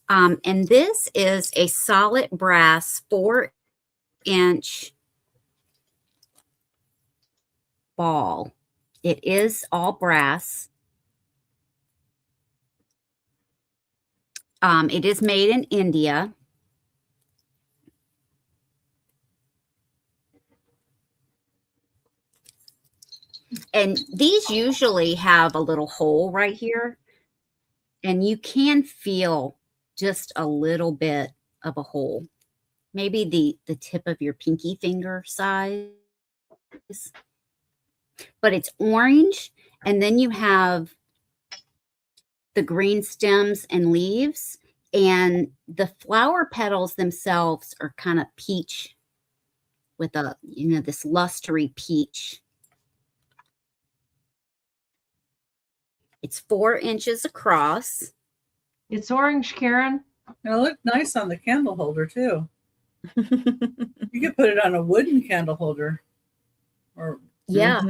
And this is a solid brass 4-inch ball. It is all brass. It is made in India. And these usually have a little hole right here. And you can feel just a little bit of a hole. Maybe the tip of your pinky finger size. But it's orange. And then you have the green stems and leaves. And the flower petals themselves are kind of peach with a, this lustery peach. It's 4 inches across. It's orange, Karen. It'll look nice on the candle holder too. You could put it on a wooden candle holder. Or yeah.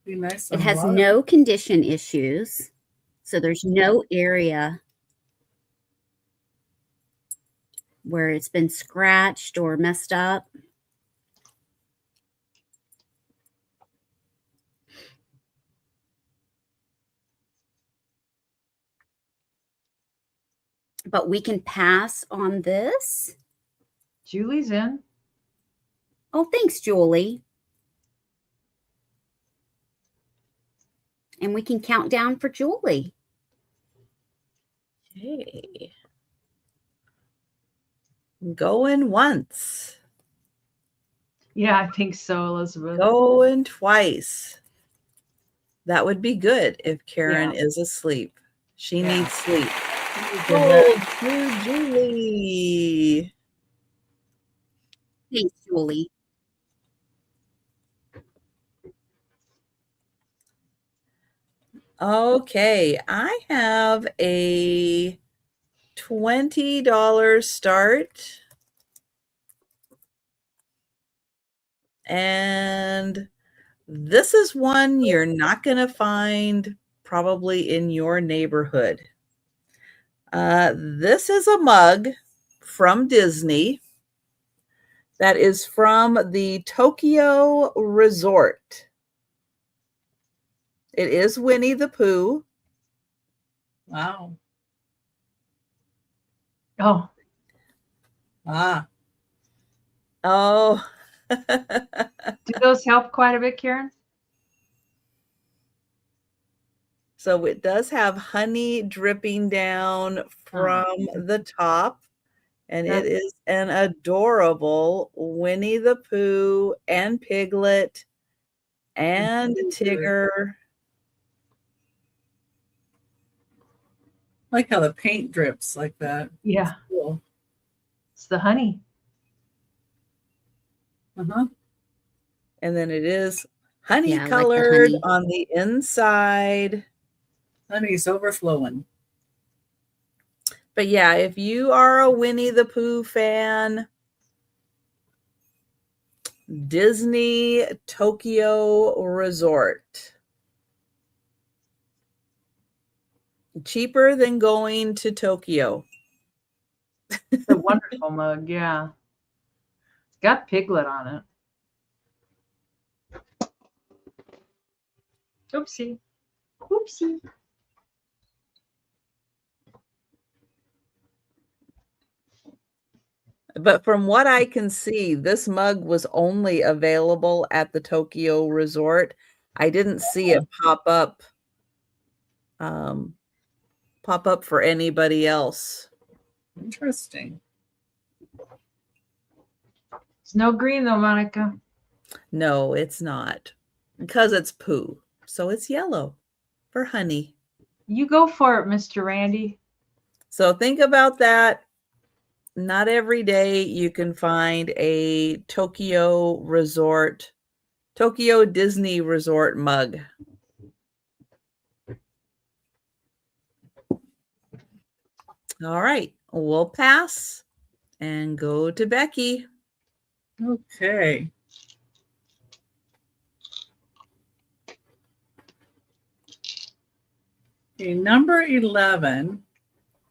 Be nice. It has no condition issues. So there's no area where it's been scratched or messed up. But we can pass on this. Julie's in. Oh, thanks, Julie. And we can count down for Julie. Okay. Going once. Yeah, I think so, Elizabeth. Going twice. That would be good if Karen is asleep. She needs sleep. Gold to Julie. Thanks, Julie. Okay, I have a $20 start. And this is one you're not going to find probably in your neighborhood. This is a mug from Disney that is from the Tokyo Resort. It is Winnie the Pooh. Wow. Oh. Ah, Oh. Do those help quite a bit, Karen? So it does have honey dripping down from the top, and it That's- is an adorable Winnie the Pooh and Piglet and Tigger. I like how the paint drips like that. Yeah, Cool. it's the honey. Uh-huh. And then it is honey Yeah, I like the colored honey. on the inside. Honey's overflowing. But yeah, if you are a Winnie the Pooh fan, Disney Tokyo Resort. Cheaper than going to Tokyo. It's a wonderful mug. Yeah, it's got Piglet on it. Oopsie. Oopsie. But from what I can see, this mug was only available at the Tokyo Resort. I didn't see it pop up for anybody else. Interesting. It's no green though, Monica. No, it's not. Because it's Pooh. So it's yellow for honey. You go for it, Mr. Randy. So think about that. Not every day you can find a Tokyo Disney Resort mug. All right, we'll pass and go to Becky. Okay. Okay, number 11.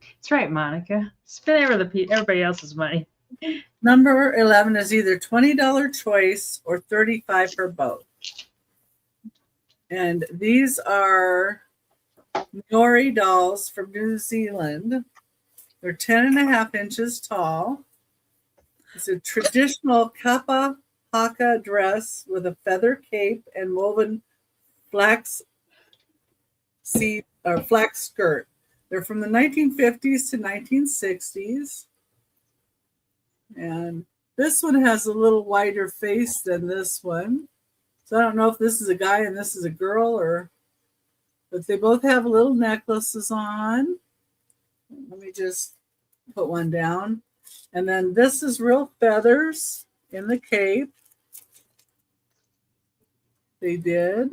That's right, Monica. Spend everybody else's money. Number 11 is either $20 choice or $35 for both. And these are Nori dolls from New Zealand. They're 10.5 inches tall. It's a traditional kapa haka dress with a feather cape and woven flax skirt. They're from the 1950s to 1960s. And this one has a little wider face than this one. So I don't know if this is a guy and this is a girl, but they both have little necklaces on. Let me just put one down. And then this is real feathers in the cape. They did.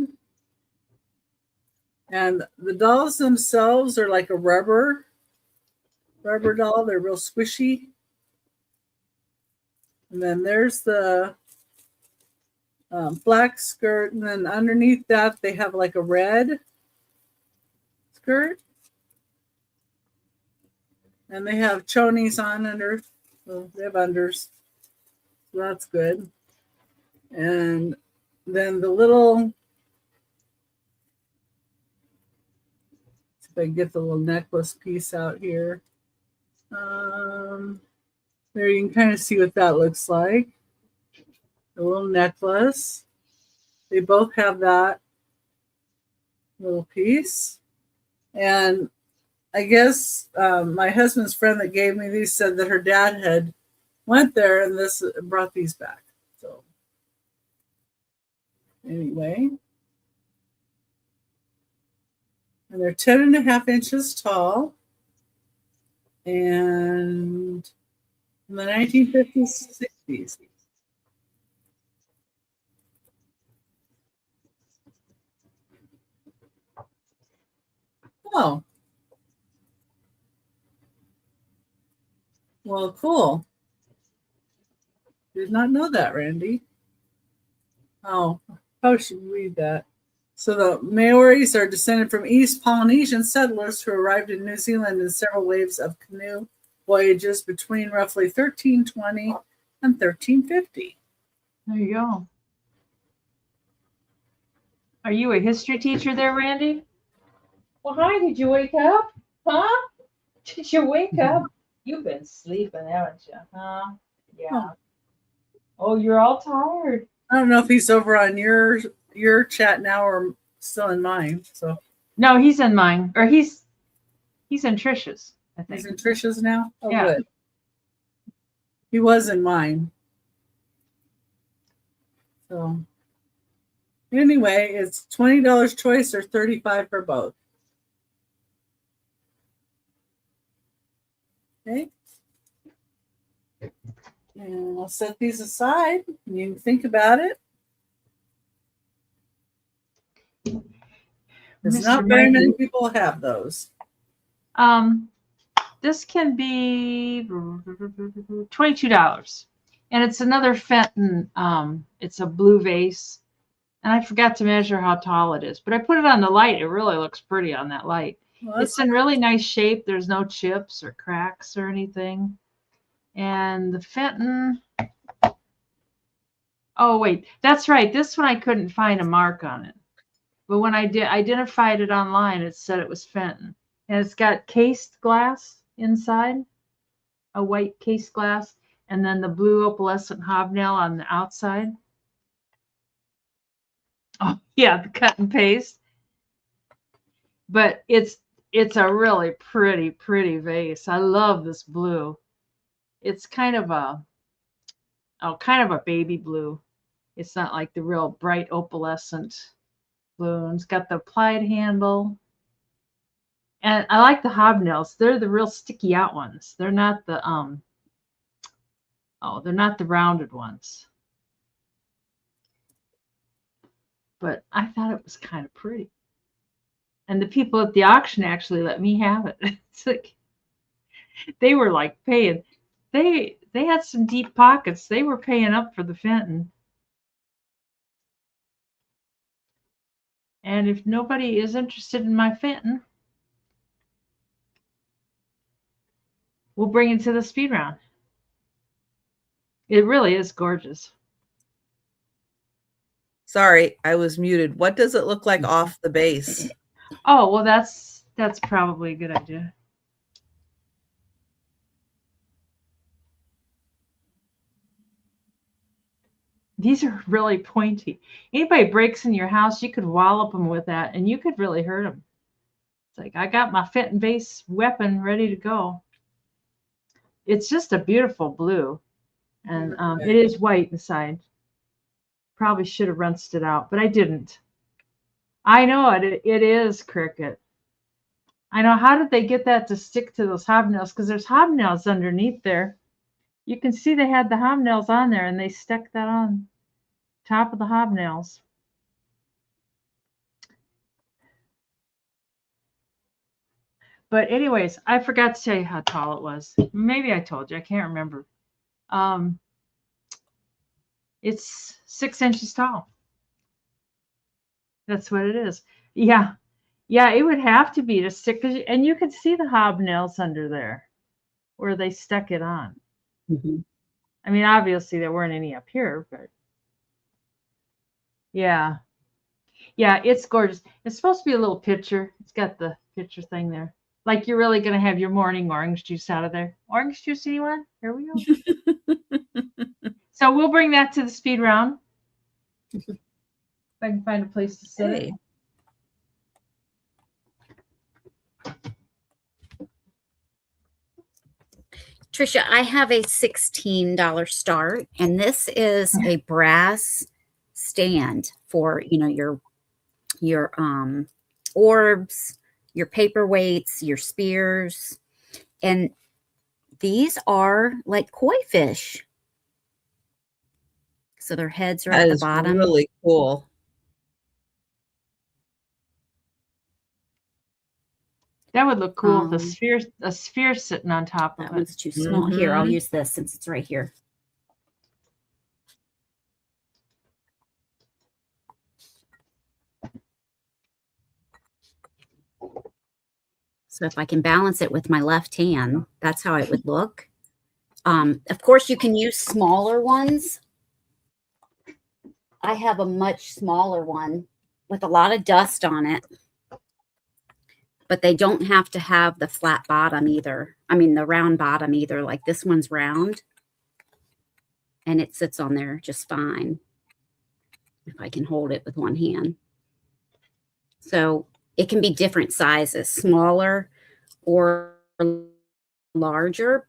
And the dolls themselves are like a rubber doll. They're real squishy. And then there's the black skirt. And then underneath that, they have like a red skirt. And they have chonies on under. Well, they have unders. So that's good. And then the little, see if I can get the little necklace piece out here. There you can kind of see what that looks like. The little necklace. They both have that little piece. And I guess my husband's friend that gave me these said that her dad had went there and this brought these back. So anyway, and they're 10.5 inches tall, and in the 1950s, 60s. Oh, well, cool. Did not know that, Randy. Oh, how should we read that? So the Maoris are descended from East Polynesian settlers who arrived in New Zealand in several waves of canoe voyages between roughly 1320 and 1350. There you go. Are you a history teacher there, Randy? Well, hi, did you wake up? Huh? Did you wake up? You've been sleeping, haven't you? Huh? Yeah. Oh, you're all tired. I don't know if he's over on your chat now or still in mine. So No, he's in mine, or he's in Trisha's, I think. he's in Trisha's now. Oh, Yeah. good. He was in mine. So anyway, it's $20 choice or $35 for both. Okay. And I'll set these aside. You can think about it. Because not very many people have those. This can be $22. And it's another Fenton. It's a blue vase. And I forgot to measure how tall it is. But I put it on the light. It really looks pretty on that light. Well, It's in really nice shape. There's no chips or cracks or anything. And the Fenton. Oh, wait. That's right. This one I couldn't find a mark on it. But when I identified it online, it said it was Fenton. And it's got cased glass inside, a white cased glass, and then the blue opalescent hobnail on the outside. Oh, yeah, the cut and paste. But it's a really pretty vase. I love this blue. It's kind of a baby blue. It's not like the real bright opalescent blue. And it's got the applied handle. And I like the hobnails. They're the real sticky out ones. They're not the they're not the rounded ones. But I thought it was kind of pretty. And the people at the auction actually let me have it. It's like they were like paying. They had some deep pockets. They were paying up for the Fenton. And if nobody is interested in my Fenton, we'll bring it to the speed round. It really is gorgeous. Sorry, I was muted. What does it look like off the base? Oh, well, that's probably a good idea. These are really pointy. Anybody breaks in your house, you could wallop them with that, and you could really hurt them. It's like, I got my Fenton base weapon ready to go. It's just a beautiful blue, and it is white inside. Probably should have rinsed it out, but I didn't. I know it. It is Cricket. I know. How did they get that to stick to those hobnails? Because there's hobnails underneath there. You can see they had the hobnails on there, and they stuck that on top of the hobnails. But anyways, I forgot to tell you how tall it was. Maybe I told you. I can't remember. It's 6 inches tall. That's what it is. Yeah. Yeah, it would have to be to stick. And you could see the hobnails under there where they stuck it on. Mm-hmm. I mean, obviously there weren't any up here, but yeah. Yeah, it's gorgeous. It's supposed to be a little pitcher. It's got the pitcher thing there. Like you're really going to have your morning orange juice out of there. Orange juice, anyone? Here we go. So we'll bring that to the speed round. If I can find a place to sit it. Trisha, I have a $16 start, and this is a brass stand for, you know, your orbs, your paperweights, your spears, and these are like koi fish. So their heads are at the bottom. Really cool. That would look cool with a sphere sitting on top of it. That one's too small. Mm-hmm. Here, I'll use this since it's right here. So if I can balance it with my left hand, that's how it would look. Of course, you can use smaller ones. I have a much smaller one with a lot of dust on it. but they don't have to have the flat bottom either. I mean, the round bottom either. Like this one's round and it sits on there just fine. If I can hold it with one hand. So it can be different sizes, smaller or larger.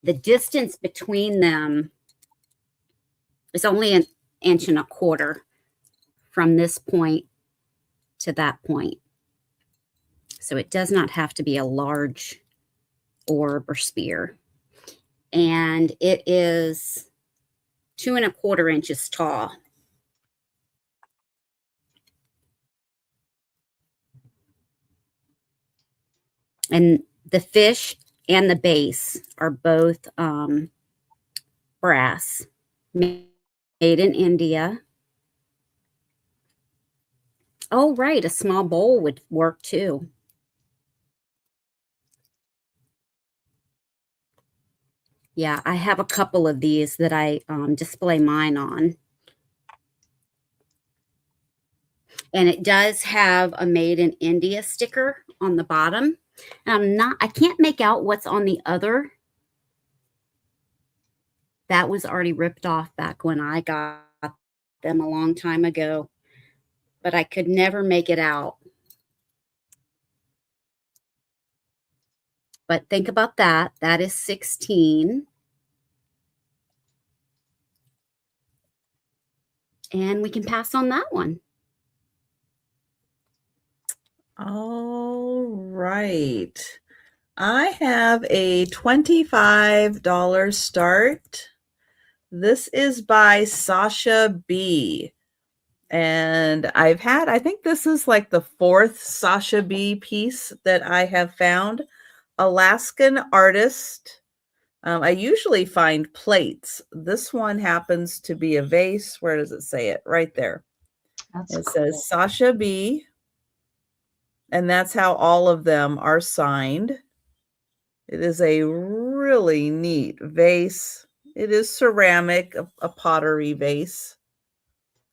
The distance between them is only 1.25 inches from this point to that point. So it does not have to be a large orb or spear. And it is 2.25 inches tall. And the fish and the base are both brass, made in India. Oh, right. A small bowl would work too. Yeah, I have a couple of these that I display mine on. And it does have a made in India sticker on the bottom. I can't make out what's on the other. That was already ripped off back when I got them a long time ago, but I could never make it out. But think about that. That is 16. And we can pass on that one. All right. I have a $25 start. This is by Sasha B. And I think this is like the 4th Sasha B piece that I have found. Alaskan artist. I usually find plates. This one happens to be a vase. Where does it say it? Right there. It says Sasha B. And that's how all of them are signed. It is a really neat vase. It is ceramic, a pottery vase.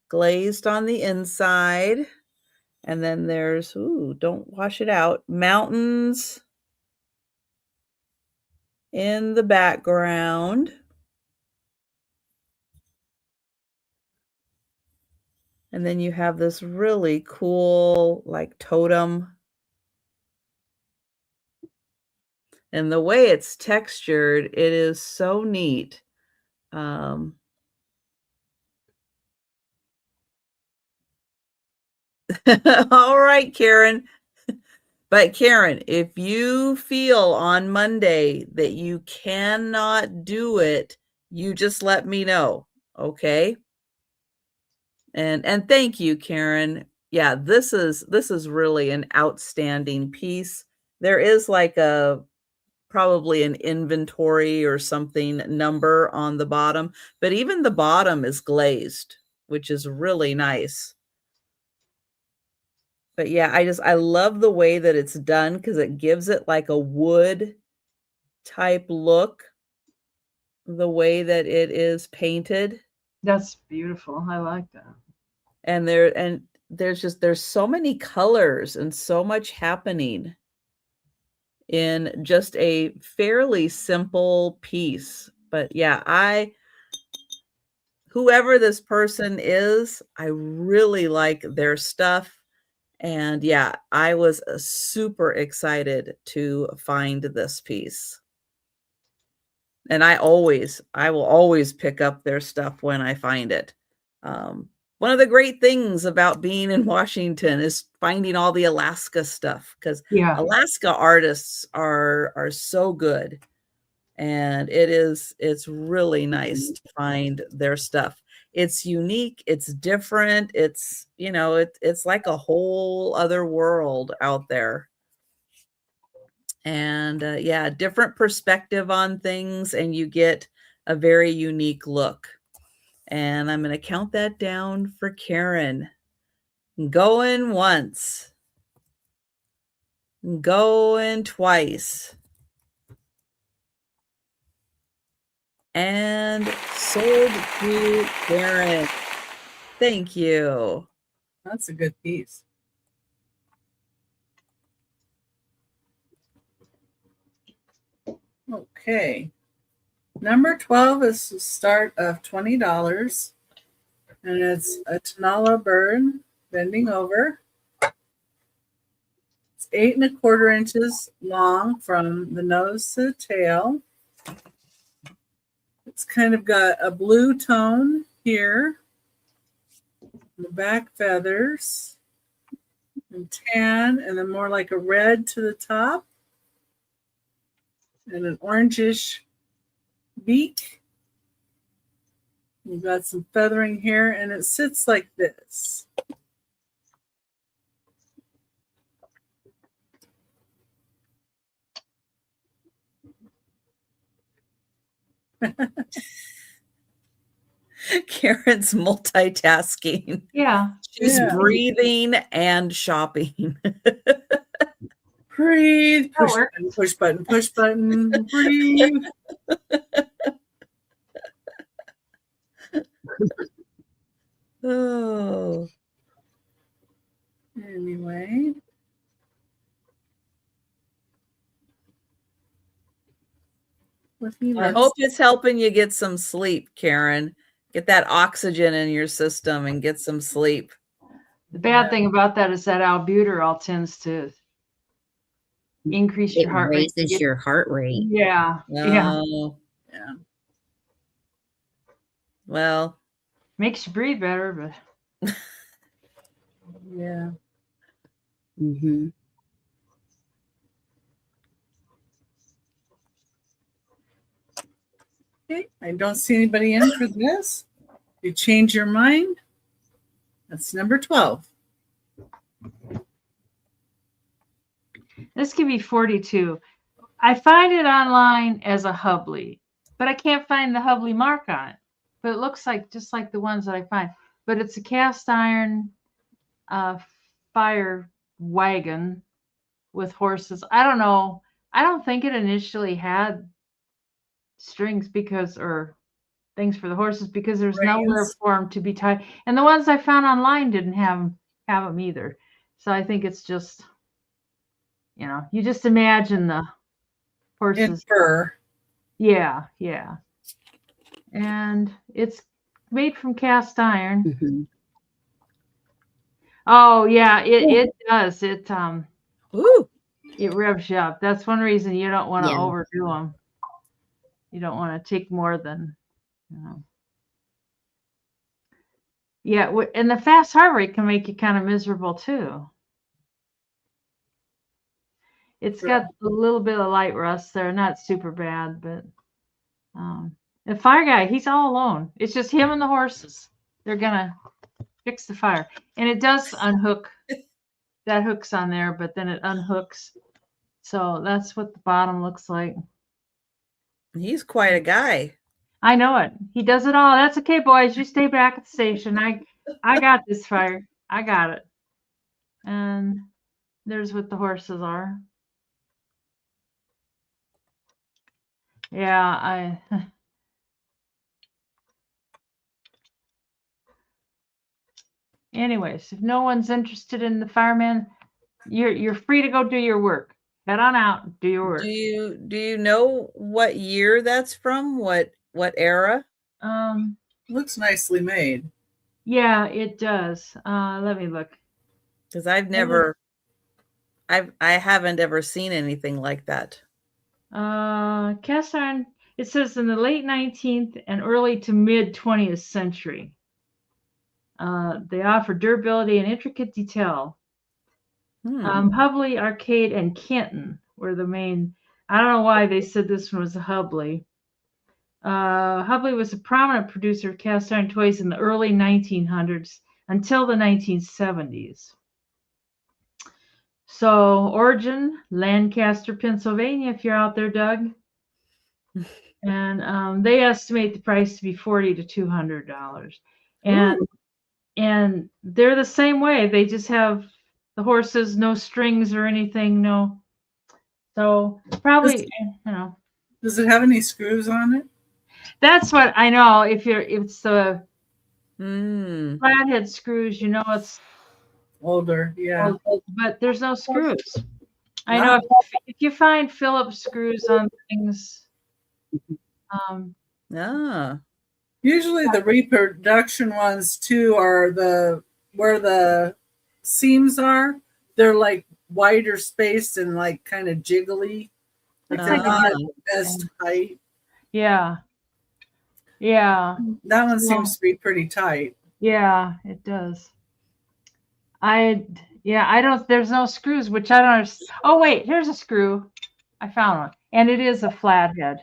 Glazed on the inside. And then there's, don't wash it out, mountains in the background. And then you have this really cool, like, totem. And the way it's textured, it is so neat. All right, Karen. But Karen, if you feel on Monday that you cannot do it, you just let me know, okay? And thank you, Karen. Yeah, this is really an outstanding piece. There is like probably an inventory or something number on the bottom, but even the bottom is glazed, which is really nice. But yeah, I love the way that it's done because it gives it like a wood type look, the way that it is painted. That's beautiful. I like that. And there's so many colors and so much happening in just a fairly simple piece. But yeah, whoever this person is, I really like their stuff. And yeah, I was super excited to find this piece. And I will always pick up their stuff when I find it. One of the great things about being in Washington is finding all the Alaska stuff, because Alaska artists are so good. And it's really nice to find their stuff. It's unique, it's different, it's like a whole other world out there. And yeah, different perspective on things, and you get a very unique look. And I'm going to count that down for Karen. Going once. Going twice. And sold to Karen. Thank you. That's a good piece. Okay. Number 12 is the start of $20. And it's a Tanala bird bending over. It's 8 1/4 inches long from the nose to the tail. It's kind of got a blue tone here. The back feathers and tan, and then more like a red to the top, and an orangish beak. You've got some feathering here, and it sits like this. Karen's multitasking. Yeah. She's Yeah. breathing and shopping. Breathe, That push works. button, push button, push button, breathe. Oh, Anyway. I hope it's helping you get some sleep, Karen. Get that oxygen in your system and get some sleep. The bad thing about that is that albuterol tends to increase It your heart rate. raises your heart rate. Yeah. Yeah. Oh, Yeah. well, Makes you breathe better, but Yeah. Mm-hmm. Okay. I don't see anybody in for this. You change your mind. That's number 12. this could be 42. I find it online as a Hubley, but I can't find the Hubley mark on it. But it looks like just like the ones that I find. But it's a cast iron fire wagon with horses. I don't know. I don't think it initially had strings or things for the horses because there's nowhere Reins. for them to be tied. And the ones I found online didn't have them either. So I think it's just, you just imagine the In horses. fur. Yeah, yeah. And it's made from cast iron. Mm-hmm. Oh yeah, it does. ooh, It revs you up. That's one reason you don't want to Yeah. overdo them. You don't want to take more than, Yeah, and the fast heart rate can make you kind of miserable too. It's got a little bit of light rust there, not super bad, but the fire guy, he's all alone. It's just him and the horses. They're gonna fix the fire, and it does unhook. That hook's on there, but then it unhooks. So that's what the bottom looks like. he's quite a guy. I know it. He does it all. That's okay, boys. You stay back at the station. I got this fire. I got it. And there's what the horses are. Yeah, anyways, if no one's interested in the fireman, you're free to go do your work. Head on out, do your work. Do you know what year that's from? What era? Looks nicely made. Yeah, it does. Let me look. Because I haven't ever seen anything like that. Cast iron, it says in the late 19th and early to mid 20th century. They offer durability and intricate detail. Hubley, Arcade, and Kenton were the main. I don't know why they said this one was a Hubley. Hubley was a prominent producer of cast iron toys in the early 1900s until the 1970s. So, origin, Lancaster, Pennsylvania, if you're out there, Doug. And they estimate the price to be $40 to $200. And they're the same way. They just have the horses, no strings or anything, no. So probably, Does it have any screws on it? That's what I know. If it's the flathead screws, it's older. Yeah. old, but there's no screws. I know if you find Phillips screws on things, Ah. Usually the reproduction ones too are where the seams are. They're like wider spaced and like kind of jiggly. Like they're not as tight. yeah. Yeah. That one So- seems to be pretty tight. Yeah, it does. There's no screws, which I don't understand. Oh, wait, here's a screw. I found one. And it is a flathead.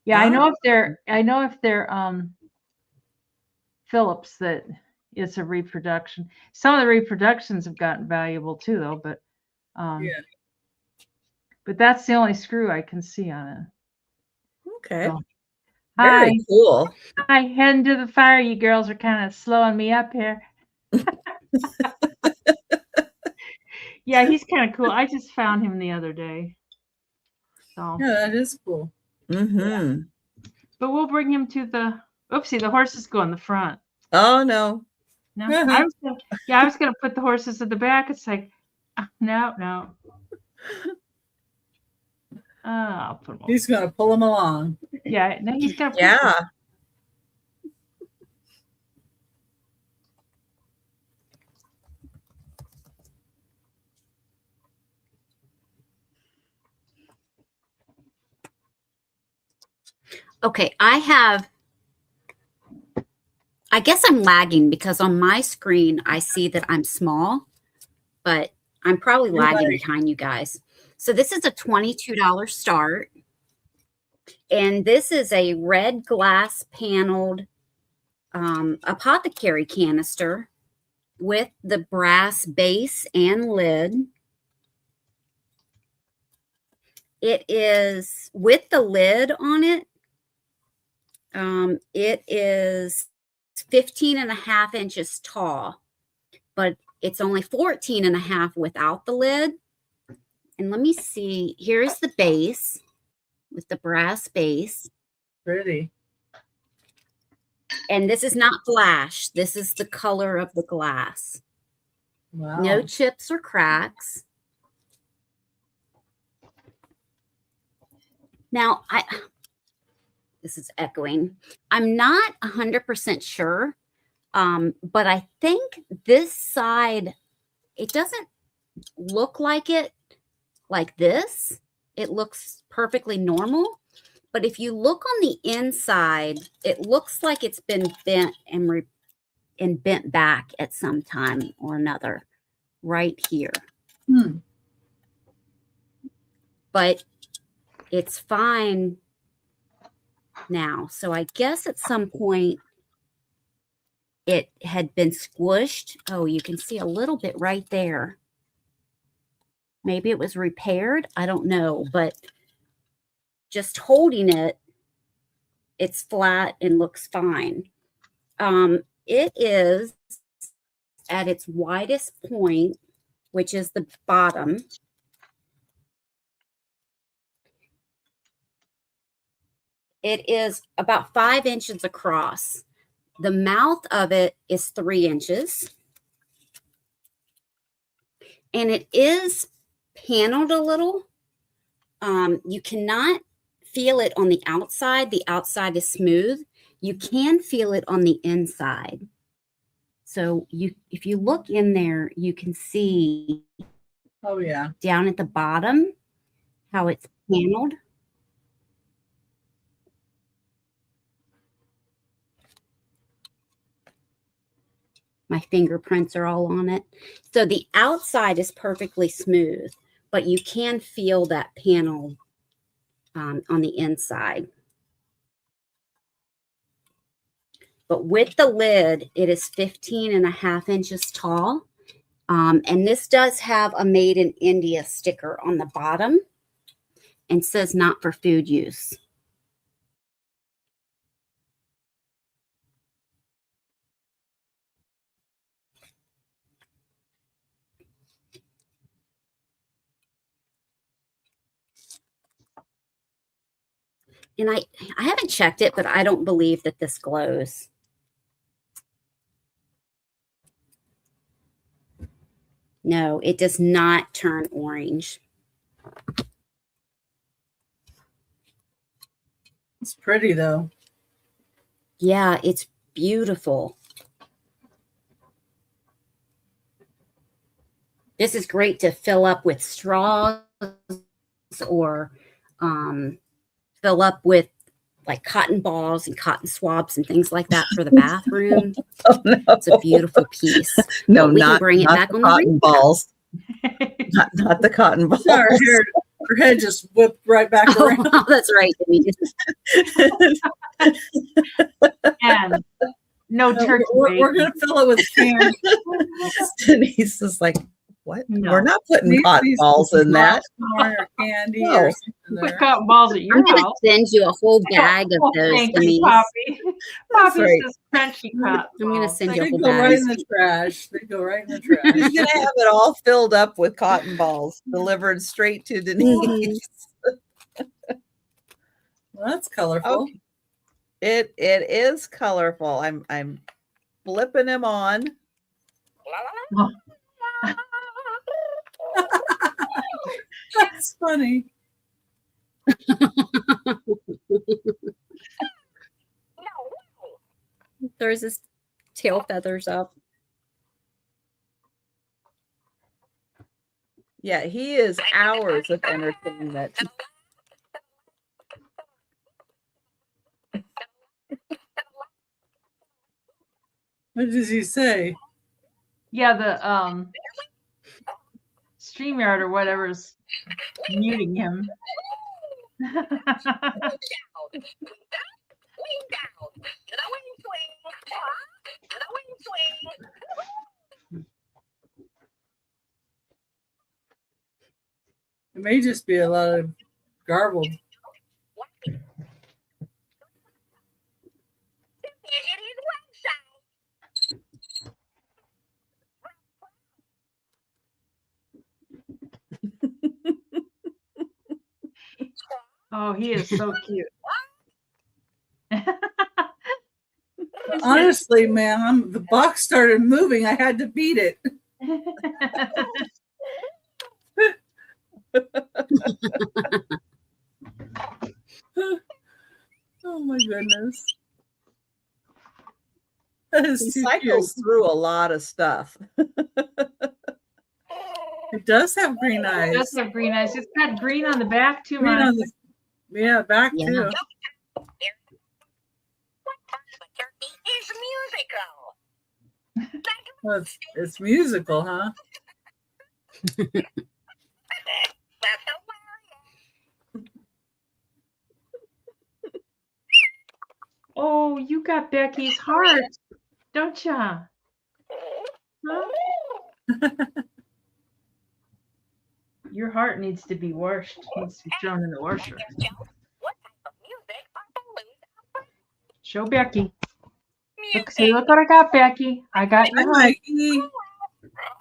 Yeah, I know if they're Phillips that it's a reproduction. Some of the reproductions have gotten valuable too, though, but Yeah. but that's the only screw I can see on it. Okay. So, Very hi. cool. Hi, heading to the fire. You girls are kind of slowing me up here. Yeah, he's kind of cool. I just found him the other day. So Yeah, that is cool. Mm-hmm. but we'll bring him to the oopsie, the horses go in the front. Oh no. No, I was gonna put the horses at the back. It's like no. I'll put them He's gonna pull them along. Yeah, no, he's gonna put Yeah. Okay, I guess I'm lagging because on my screen I see that I'm small, but I'm probably lagging behind you guys. So this is a $22 start. And this is a red glass paneled apothecary canister with the brass base and lid. It is with the lid on it. It is 15 and a half inches tall, but it's only 14 and a half without the lid. And let me see, here's the base with the brass base. Pretty. And this is not flash. This is the color of the glass. Wow. No chips or cracks. Now, this is echoing. I'm not 100% sure, but I think this side, it doesn't look like it like this. It looks perfectly normal. But if you look on the inside, it looks like it's been bent and bent back at some time or another right here. But it's fine now. So I guess at some point it had been squished. Oh, you can see a little bit right there. Maybe it was repaired. I don't know, but just holding it, it's flat and looks fine. It is at its widest point, which is the bottom. It is about 5 inches across. The mouth of it is 3 inches. And it is paneled a little. You cannot feel it on the outside. The outside is smooth. You can feel it on the inside. So if you look in there, you can see down at the bottom how it's paneled. My fingerprints are all on it. So the outside is perfectly smooth, but you can feel that panel on the inside. But with the lid, it is 15 and a half inches tall. And this does have a Made in India sticker on the bottom and says not for food use. And I haven't checked it, but I don't believe that this glows. No, it does not turn orange. It's pretty though. Yeah, it's beautiful. This is great to fill up with straws or fill up with like cotton balls and cotton swabs and things like that for the bathroom. Oh, no. It's a beautiful piece. No, we can not, bring it not back the on the cotton ring. balls. Not the cotton balls. Her head just whipped right back Oh, around. wow, that's right, Denise. And no turkey We're bacon. gonna fill it with candy. Denise is like, what? No. We're not putting Denise cotton needs balls in that. popcorn or candy No. or something Put there. cotton balls at your I'm going house. to send you a whole bag of Oh, those, thank you, Denise. Poppy. That's Poppy right. says crunchy cotton I'm going to balls. send you a They whole go right bag. in the trash. They go right in the He's trash. going to have it all filled up with cotton balls delivered straight to Denise. Well, that's colorful. Okay. It is colorful. I'm flipping him on. That's funny. Throws his tail feathers up. Yeah, he is hours of entertainment. What does he say? Yeah, the StreamYard or whatever is muting him. It may just be a lot of garbled. Oh, he is so cute. Honestly, ma'am, the box started moving. I had to beat it. Oh my goodness. That is He too cycles cute. through a lot of stuff. It does have green eyes. It does have green eyes. It's got green on the back too, Green Mom. on the, yeah, back Yeah. too. Well, it's musical, huh? Oh, you got Becky's heart, don't ya? Huh? Your heart needs to be washed. Needs to be thrown in the washer. Show Becky. Look, see, look what I got, Becky. I got Hi, your heart. Mikey.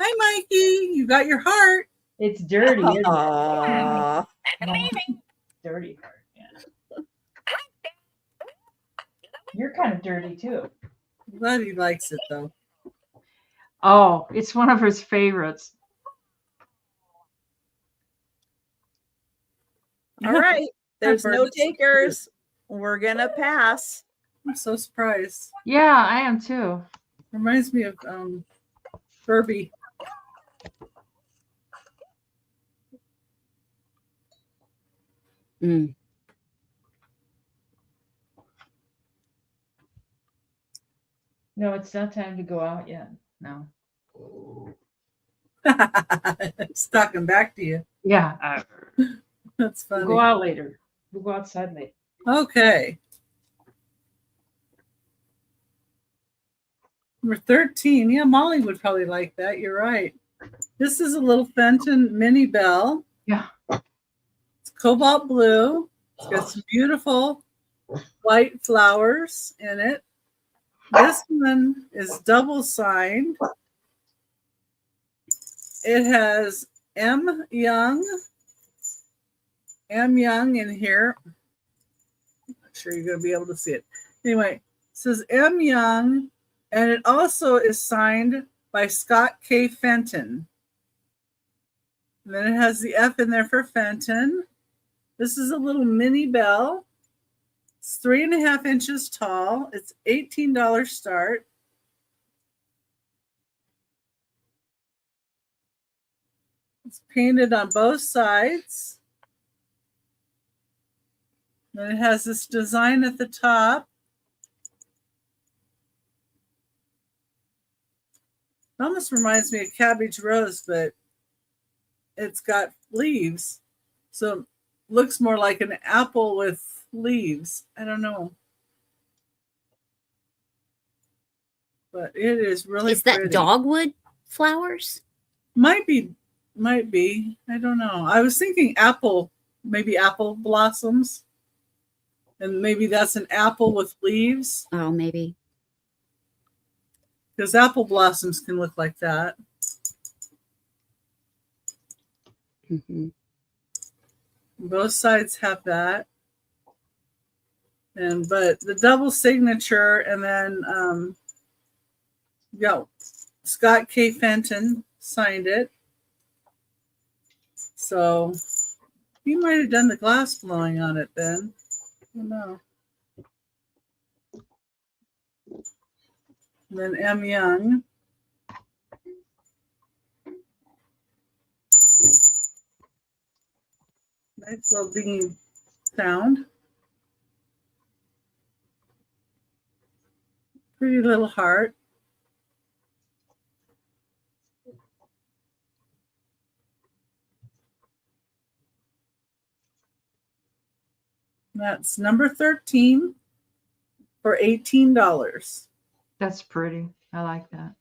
Hi, Mikey. You got your heart. It's dirty, isn't it? Aww. Dirty heart, yeah. You're kind of dirty too. I'm glad he likes it though. Oh, it's one of his favorites. All right. There's no bird is so takers. We're going to pass. I'm so surprised. Yeah, I am too. Reminds me of Furby. Mm. No, it's not time to go out yet. No. It's talking back to you. Yeah, That's we'll funny. go out later. We'll go outside later. Okay. Number 13. Yeah, Molly would probably like that. You're right. This is a little Fenton mini bell. Yeah. It's cobalt blue. It's got some beautiful white flowers in it. This one is double signed. It has M. Young in here. I'm not sure you're going to be able to see it. Anyway, it says M. Young, and it also is signed by Scott K. Fenton. And then it has the F in there for Fenton. This is a little mini bell. It's 3.5 inches tall. It's $18 start. It's painted on both sides. Then it has this design at the top. It almost reminds me of cabbage rose, but it's got leaves. So it looks more like an apple with leaves. I don't know. But it is really Is that pretty. dogwood flowers? Might be. I don't know. I was thinking apple, maybe apple blossoms. And maybe that's an apple with leaves. Oh, maybe. Because apple blossoms can look like that. Mm-hmm. Both sides have that. But the double signature, and then Scott K. Fenton signed it. So he might have done the glass blowing on it then. I don't know. And then M. Young. Nice little bean sound. Pretty little heart. That's number 13 for $18. That's pretty. I like that.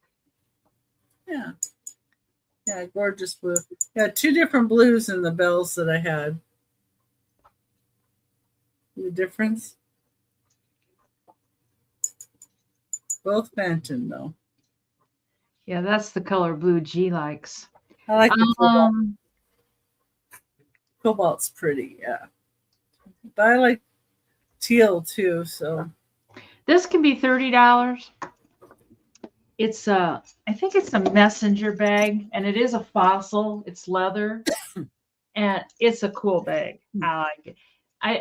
Yeah. Yeah, gorgeous blue. Yeah, 2 different blues in the bells that I had. The difference? Both Fenton, though. Yeah, that's the color blue G likes. I like the cobalt. Cobalt's pretty, yeah. But I like teal too, so. This can be $30. It's I think it's a messenger bag, and it is a fossil. It's leather, and it's a cool bag. I like it.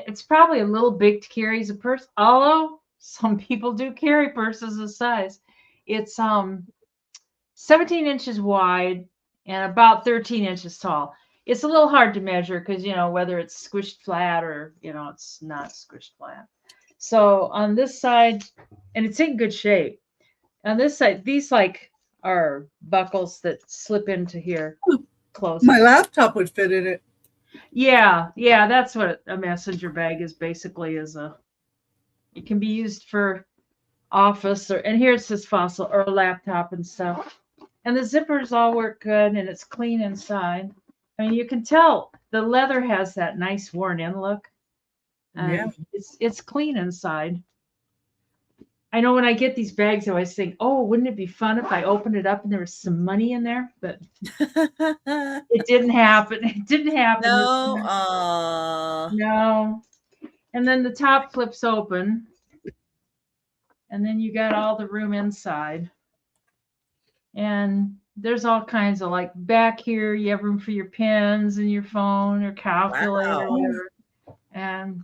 It's probably a little big to carry as a purse, although some people do carry purses this size. It's 17 inches wide and about 13 inches tall. It's a little hard to measure because, whether it's squished flat or, it's not squished flat. So on this side, and it's in good shape. On this side, these are buckles that slip into here close. My laptop would fit in it. Yeah, that's what a messenger bag is basically. It can be used for office and here it says fossil or a laptop and stuff. And the zippers all work good, and it's clean inside. I mean, you can tell the leather has that nice worn-in look. Yeah. It's clean inside. I know when I get these bags, I always think, oh, wouldn't it be fun if I opened it up and there was some money in there? But it didn't happen. It didn't happen. No. No. And then the top flips open. And then you got all the room inside. And there's all kinds of back here, you have room for your pens and your phone or calculator or whatever. And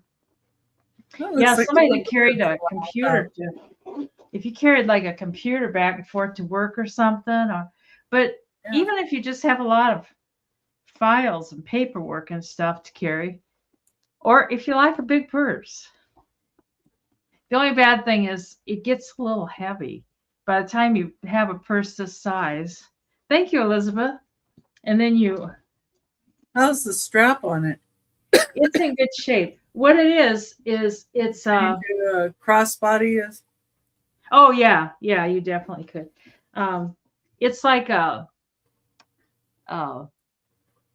somebody that carried a computer if you carried a computer back and forth to work or something, even if you just have a lot of files and paperwork and stuff to carry, or if you like a big purse. The only bad thing is it gets a little heavy by the time you have a purse this size. Thank you, Elizabeth. And then how's the strap on it? It's in good shape. What it is it's a crossbody is. Oh yeah, you definitely could. It's like what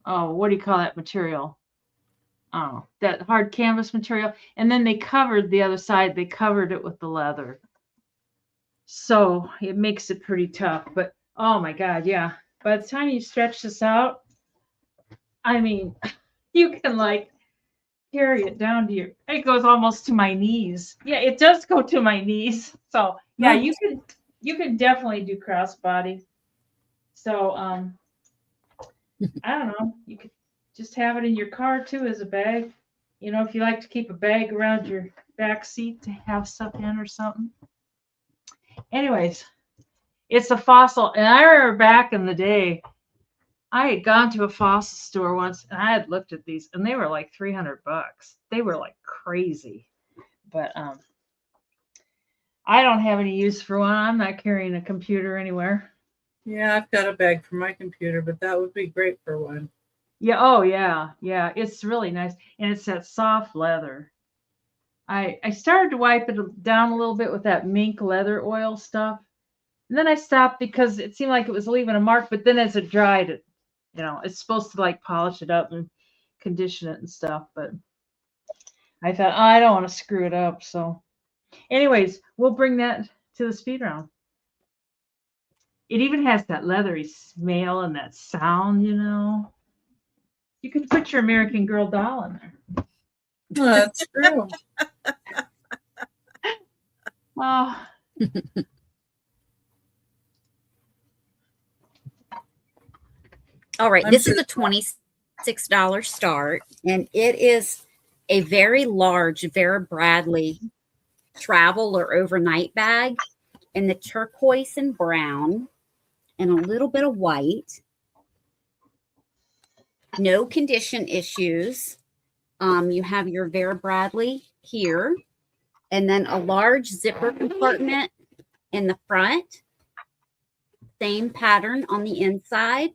do you call that material? Oh, that hard canvas material. And then they covered the other side. They covered it with the leather. So it makes it pretty tough. But oh my God, yeah. By the time you stretch this out, I mean, you can carry it down to it goes almost to my knees. Yeah, it does go to my knees. So yeah, you can definitely do crossbody. So I don't know. You could just have it in your car too as a bag. You know, if you like to keep a bag around your back seat to have stuff in or something. Anyways, it's a fossil. And I remember back in the day, I had gone to a fossil store once and I had looked at these and they were like $300. They were like crazy. But I don't have any use for one. I'm not carrying a computer anywhere. Yeah, I've got a bag for my computer, but that would be great for one. Yeah. Oh, yeah. Yeah. It's really nice. And it's that soft leather. I started to wipe it down a little bit with that mink leather oil stuff. And then I stopped because it seemed like it was leaving a mark. But then as it dried, it's supposed to like polish it up and condition it and stuff. But I thought, I don't want to screw it up. So, anyways, we'll bring that to the speed round. It even has that leathery smell and that sound, You could put your American Girl doll in there. Oh, that's true. Oh, All right, I'm this sure- is a $26 start, and it is a very large Vera Bradley travel or overnight bag in the turquoise and brown and a little bit of white. No condition issues. You have your Vera Bradley here, and then a large zipper compartment in the front. Same pattern on the inside.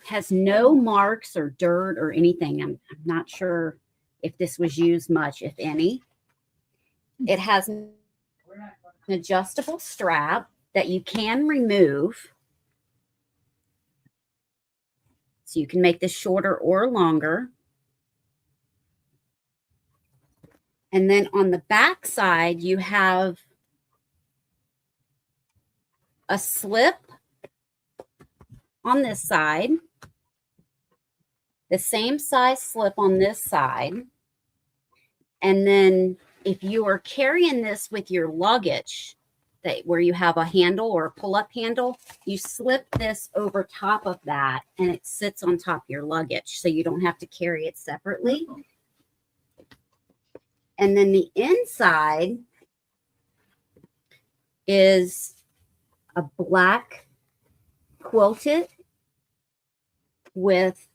Has no marks or dirt or anything. I'm not sure if this was used much, if any. It has an adjustable strap that you can remove. So you can make this shorter or longer. And then on the back side, you have a slip on this side, the same size slip on this side. And then if you are carrying this with your luggage, where you have a handle or a pull-up handle, you slip this over top of that and it sits on top of your luggage. So you don't have to carry it separately. And then the inside is a black quilted with,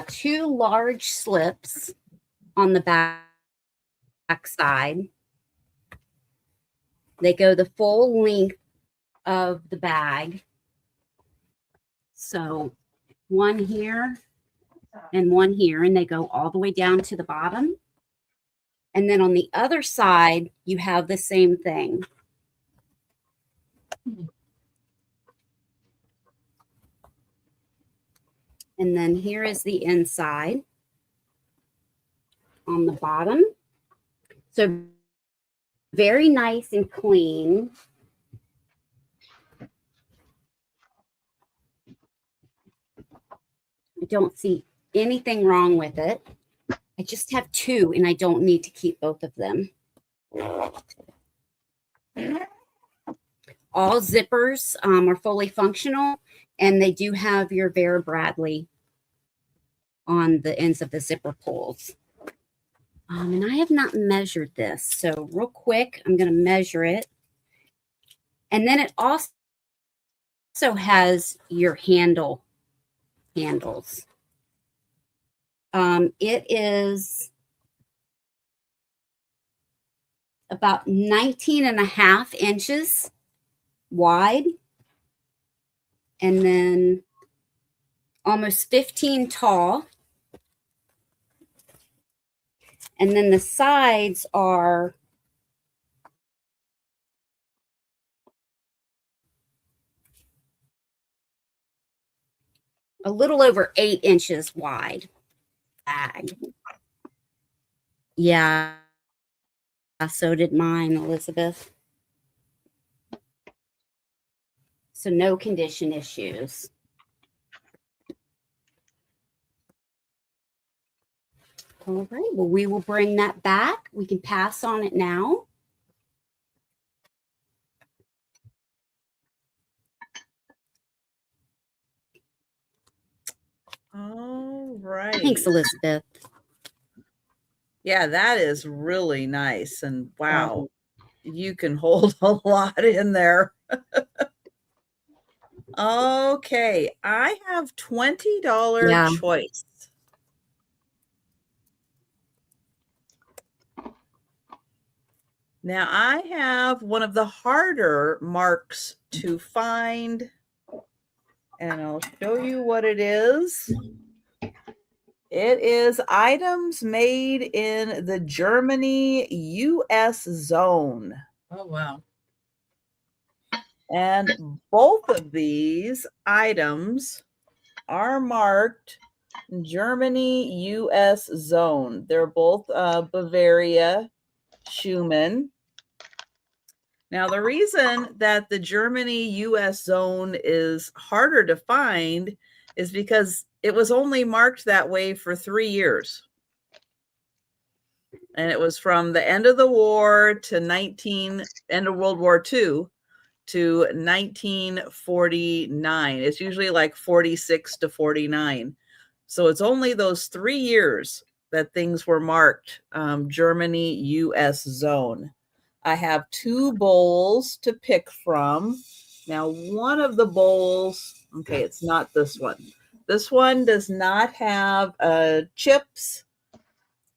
two large slips on the back side. They go the full length of the bag. So one here and one here, and they go all the way down to the bottom. And then on the other side, you have the same thing. And then here is the inside on the bottom. So very nice and clean. I don't see anything wrong with it. I just have two and I don't need to keep both of them. All zippers are fully functional, and they do have your Vera Bradley on the ends of the zipper pulls. And I have not measured this. So real quick, I'm going to measure it. And then it also has your handles. It is about 19.5 inches wide, and then almost 15 tall. And then the sides are a little over 8 inches wide. Bag. Yeah, so did mine, Elizabeth. So no condition issues. All right, well, we will bring that back. We can pass on it now. All right. Thanks, Elizabeth. Yeah, that is really nice. And wow, you can hold a lot in there. Okay, I have $20 Yeah. choice. Now I have one of the harder marks to find, and I'll show you what it is. It is items made in the Germany US zone. Oh, wow. And both of these items are marked Germany US zone. They're both Bavaria Schumann. Now, the reason that the Germany US zone is harder to find is because it was only marked that way for 3 years. And it was from the end of the war to end of World War II to 1949. It's usually like 46 to 49. So it's only those 3 years that things were marked Germany US zone. I have 2 bowls to pick from. Now, one of the bowls, okay, it's not this one. This one does not have chips.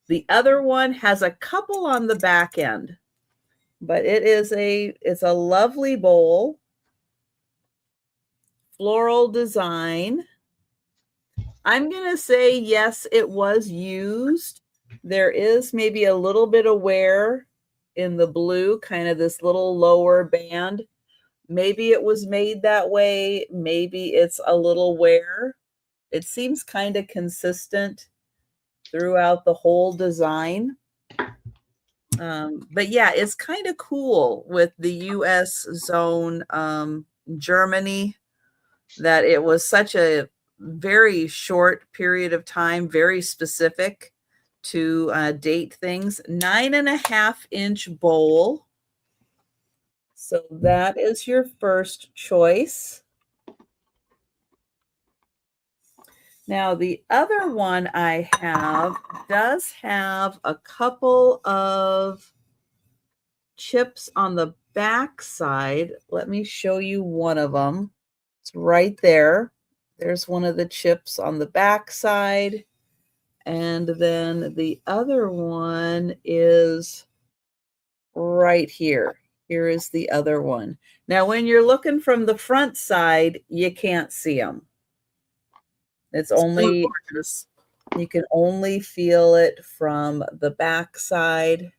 The other one has a couple on the back end, but it's a lovely bowl. Floral design. I'm going to say yes, it was used. There is maybe a little bit of wear in the blue, kind of this little lower band. Maybe it was made that way. Maybe it's a little wear. It seems kind of consistent throughout the whole design. But yeah, it's kind of cool with the US zone, Germany, that it was such a very short period of time, very specific to date things. 9.5-inch bowl. So that is your first choice. Now, the other one I have does have a couple of chips on the back side. Let me show you one of them. It's right there. There's one of the chips on the back side. And then the other one is right here. Here is the other one. Now, when you're looking from the front side, you can't see them. It's only, you can only feel it from the back side.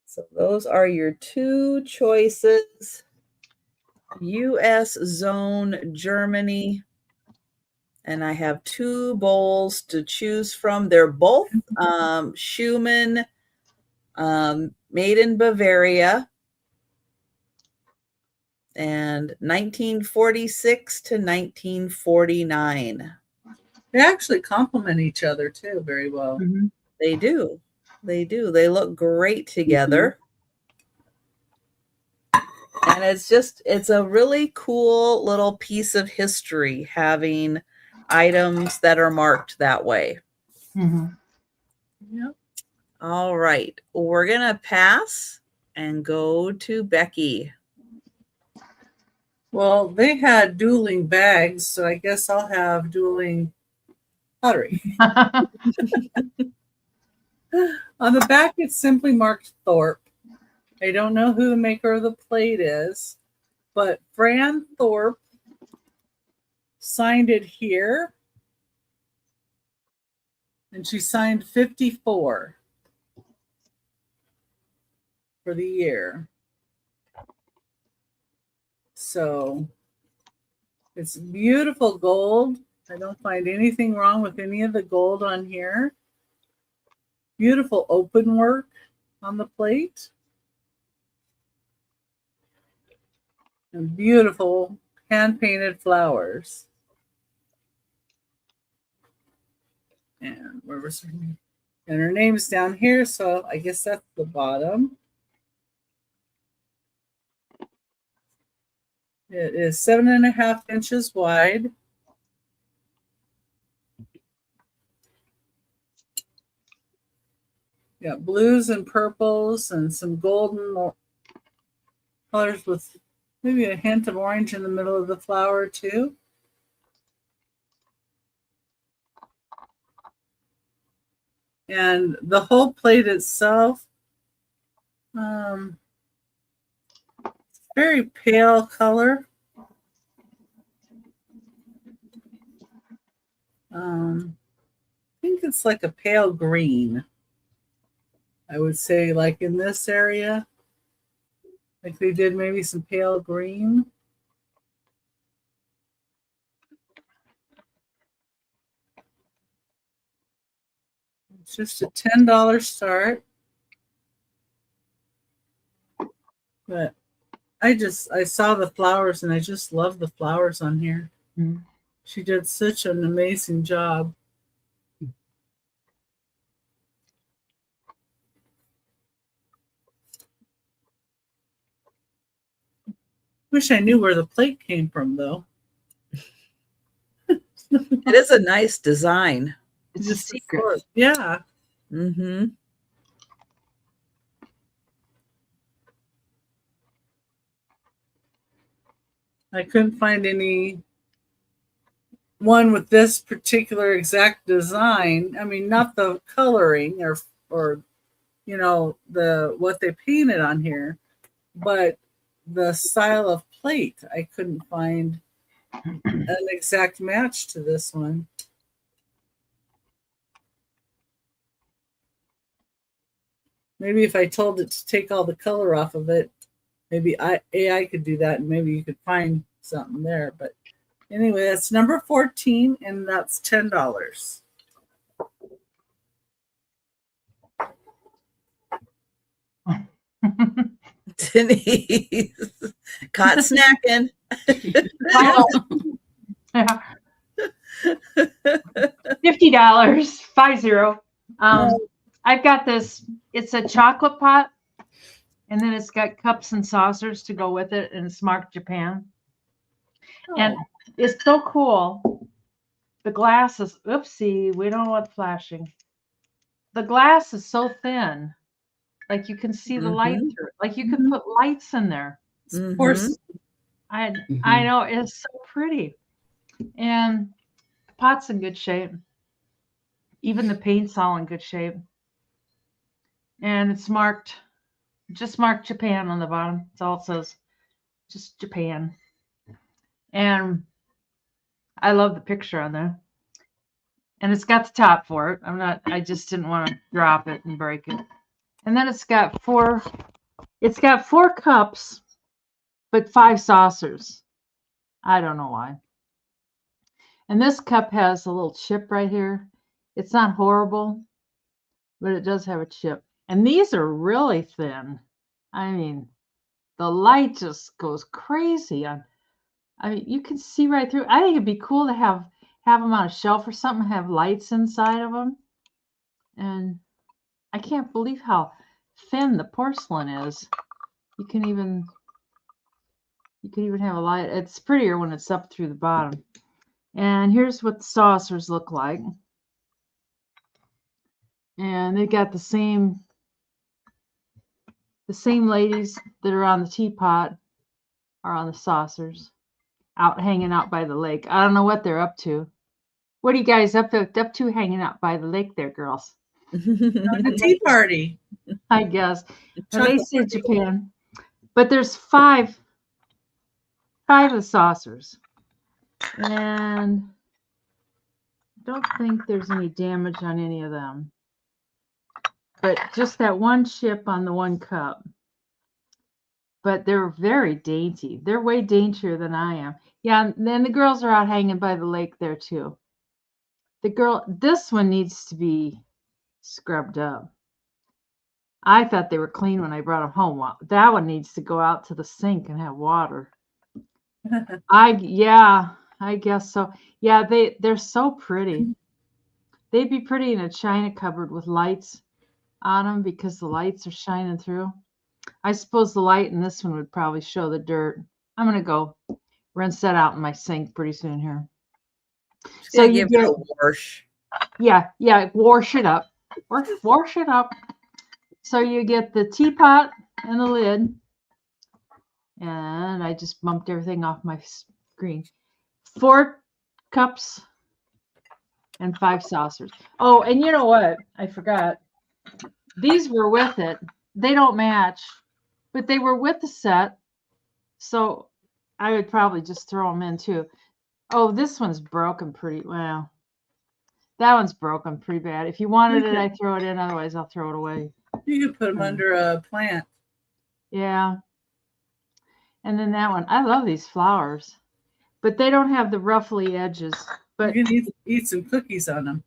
So those are your 2 choices. US zone, Germany. And I have 2 bowls to choose from. They're both Schumann, made in Bavaria, and 1946 to 1949. They actually complement each other too very well. Mm-hmm. They do. They do. They look great together. Mm-hmm. And it's a really cool little piece of history having items that are marked that way. Mm-hmm. Yep. All right. We're going to pass and go to Becky. Well, they had dueling bags, so I guess I'll have dueling pottery. On the back, it's simply marked Thorpe. I don't know who the maker of the plate is, but Fran Thorpe signed it here, and she signed 54 for the year. So it's beautiful gold. I don't find anything wrong with any of the gold on here. Beautiful open work on the plate. And beautiful hand-painted flowers. And where was her name? And her name's down here, so I guess that's the bottom. It is 7.5 inches wide. Got blues and purples and some golden colors with maybe a hint of orange in the middle of the flower too. And the whole plate itself, very pale color. I think it's like a pale green. I would say like in this area, like they did maybe some pale green. It's just a $10 start. But I saw the flowers and I just love the flowers on here. Mm. She did such an amazing job. Wish I knew where the plate came from though. It is a nice design. It's a Just secret. Yeah. Mm-hmm. I couldn't find any one with this particular exact design. I mean, not the coloring or you know, the what they painted on here, but the style of plate. I couldn't find an exact match to this one. Maybe if I told it to take all the color off of it, maybe AI could do that and maybe you could find something there. But anyway, that's number 14 and that's $10. Denise, caught snacking. Yeah. $50, 50. I've got this. It's a chocolate pot, and then it's got cups and saucers to go with it, and it's marked Japan. And it's so cool. The glass is, oopsie, we don't want flashing. The glass is so thin, like you can see the light through it. Like you could put lights in there. Of course. I know, it's so pretty. And the pot's in good shape. Even the paint's all in good shape. And it's marked, just marked Japan on the bottom. It's all it says, just Japan. And I love the picture on there. And it's got the top for it. I just didn't want to drop it and break it. And then it's got four cups, but 5 saucers. I don't know why. And this cup has a little chip right here. It's not horrible, but it does have a chip. And these are really thin. I mean, the light just goes crazy on. I mean, you can see right through. I think it'd be cool to have them on a shelf or something, have lights inside of them. And I can't believe how thin the porcelain is. You can even have a light. It's prettier when it's up through the bottom. And here's what the saucers look like. And they got the same ladies that are on the teapot are on the saucers, out hanging out by the lake. I don't know what they're up to. What are you guys up to hanging out by the lake there, girls? A tea party, I guess. And they say Japan. But there's 5 of the saucers. And I don't think there's any damage on any of them. But just that one chip on the one cup. But they're very dainty. They're way daintier than I am. Yeah, and then the girls are out hanging by the lake there too. This one needs to be scrubbed up. I thought they were clean when I brought them home. Well, that one needs to go out to the sink and have water. I guess so. Yeah, they're so pretty. They'd be pretty in a china cupboard with lights on them because the lights are shining through. I suppose the light in this one would probably show the dirt. I'm gonna go rinse that out in my sink pretty soon here. Just So gonna you give get, it a wash. yeah, wash it up. Wash it up. So you get the teapot and the lid. And I just bumped everything off my screen. 4 cups and 5 saucers. Oh, and you know what? I forgot. These were with it. They don't match, but they were with the set. So I would probably just throw them in too. Oh, this one's broken pretty well. That one's broken pretty bad. If you wanted it, I'd throw it in. Otherwise, I'll throw it away. You could put them under a plant. Yeah. And then that one. I love these flowers, but they don't have the ruffly edges. But You can eat some cookies on them.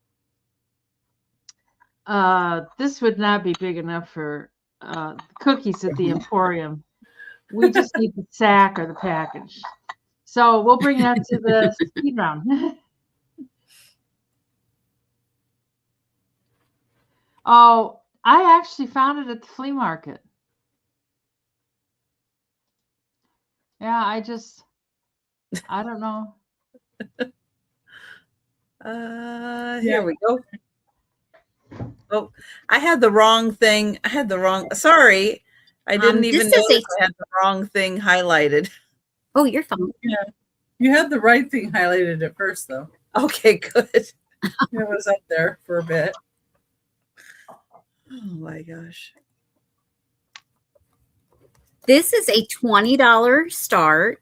this would not be big enough for cookies at the Emporium. We just need the sack or the package. So we'll bring that to the speed round. Oh, I actually found it at the flea market. Yeah, I don't know. Here we go. Oh, I had the wrong thing. Sorry. I didn't even notice I had the wrong thing highlighted. Oh, you're fine. Yeah. You had the right thing highlighted at first, though. Okay, good. It was up there for a bit. Oh my gosh. This is a $20 start.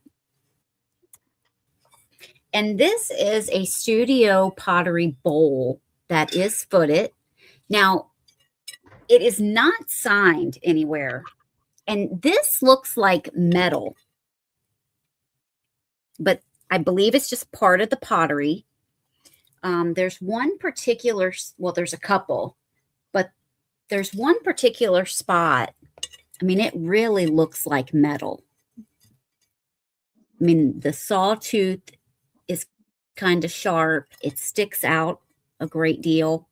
And this is a studio pottery bowl that is footed. Now, it is not signed anywhere. And this looks like metal. But I believe it's just part of the pottery. There's one particular, well, there's a couple, but there's one particular spot. I mean, it really looks like metal. I mean, the sawtooth is kind of sharp. It sticks out a great deal.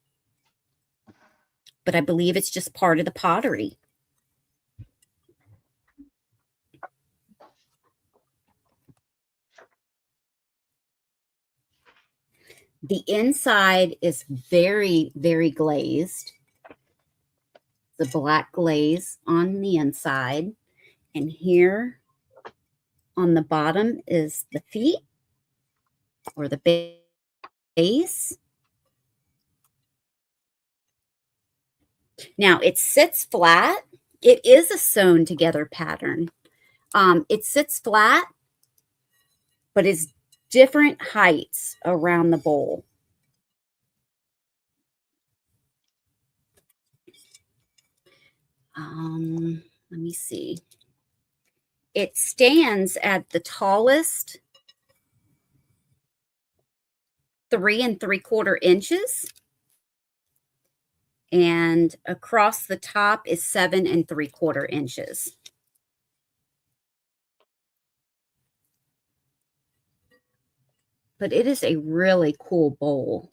But I believe it's just part of the pottery. The inside is very, very glazed. The black glaze on the inside. And here on the bottom is the feet or the base. Now it sits flat. It is a sewn together pattern. It sits flat, but it's different heights around the bowl. Let me see. It stands at the tallest 3 3/4 inches. And across the top is 7 3/4 inches. But it is a really cool bowl.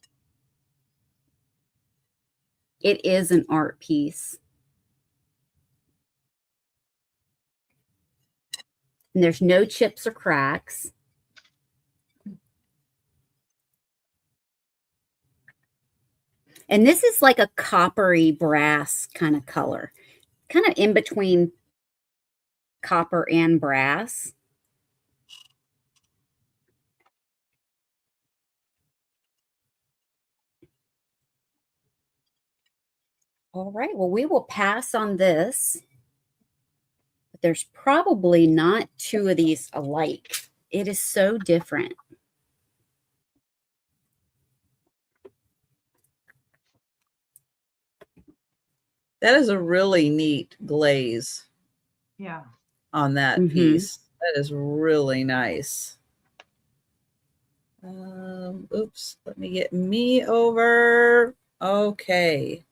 It is an art piece. And there's no chips or cracks. And this is like a coppery brass kind of color, kind of in between copper and brass. All right, well, we will pass on this. But there's probably not 2 of these alike. It is so different. That is a really neat glaze. Yeah. On that piece. That is really nice. Oops, let me get me over. Okay.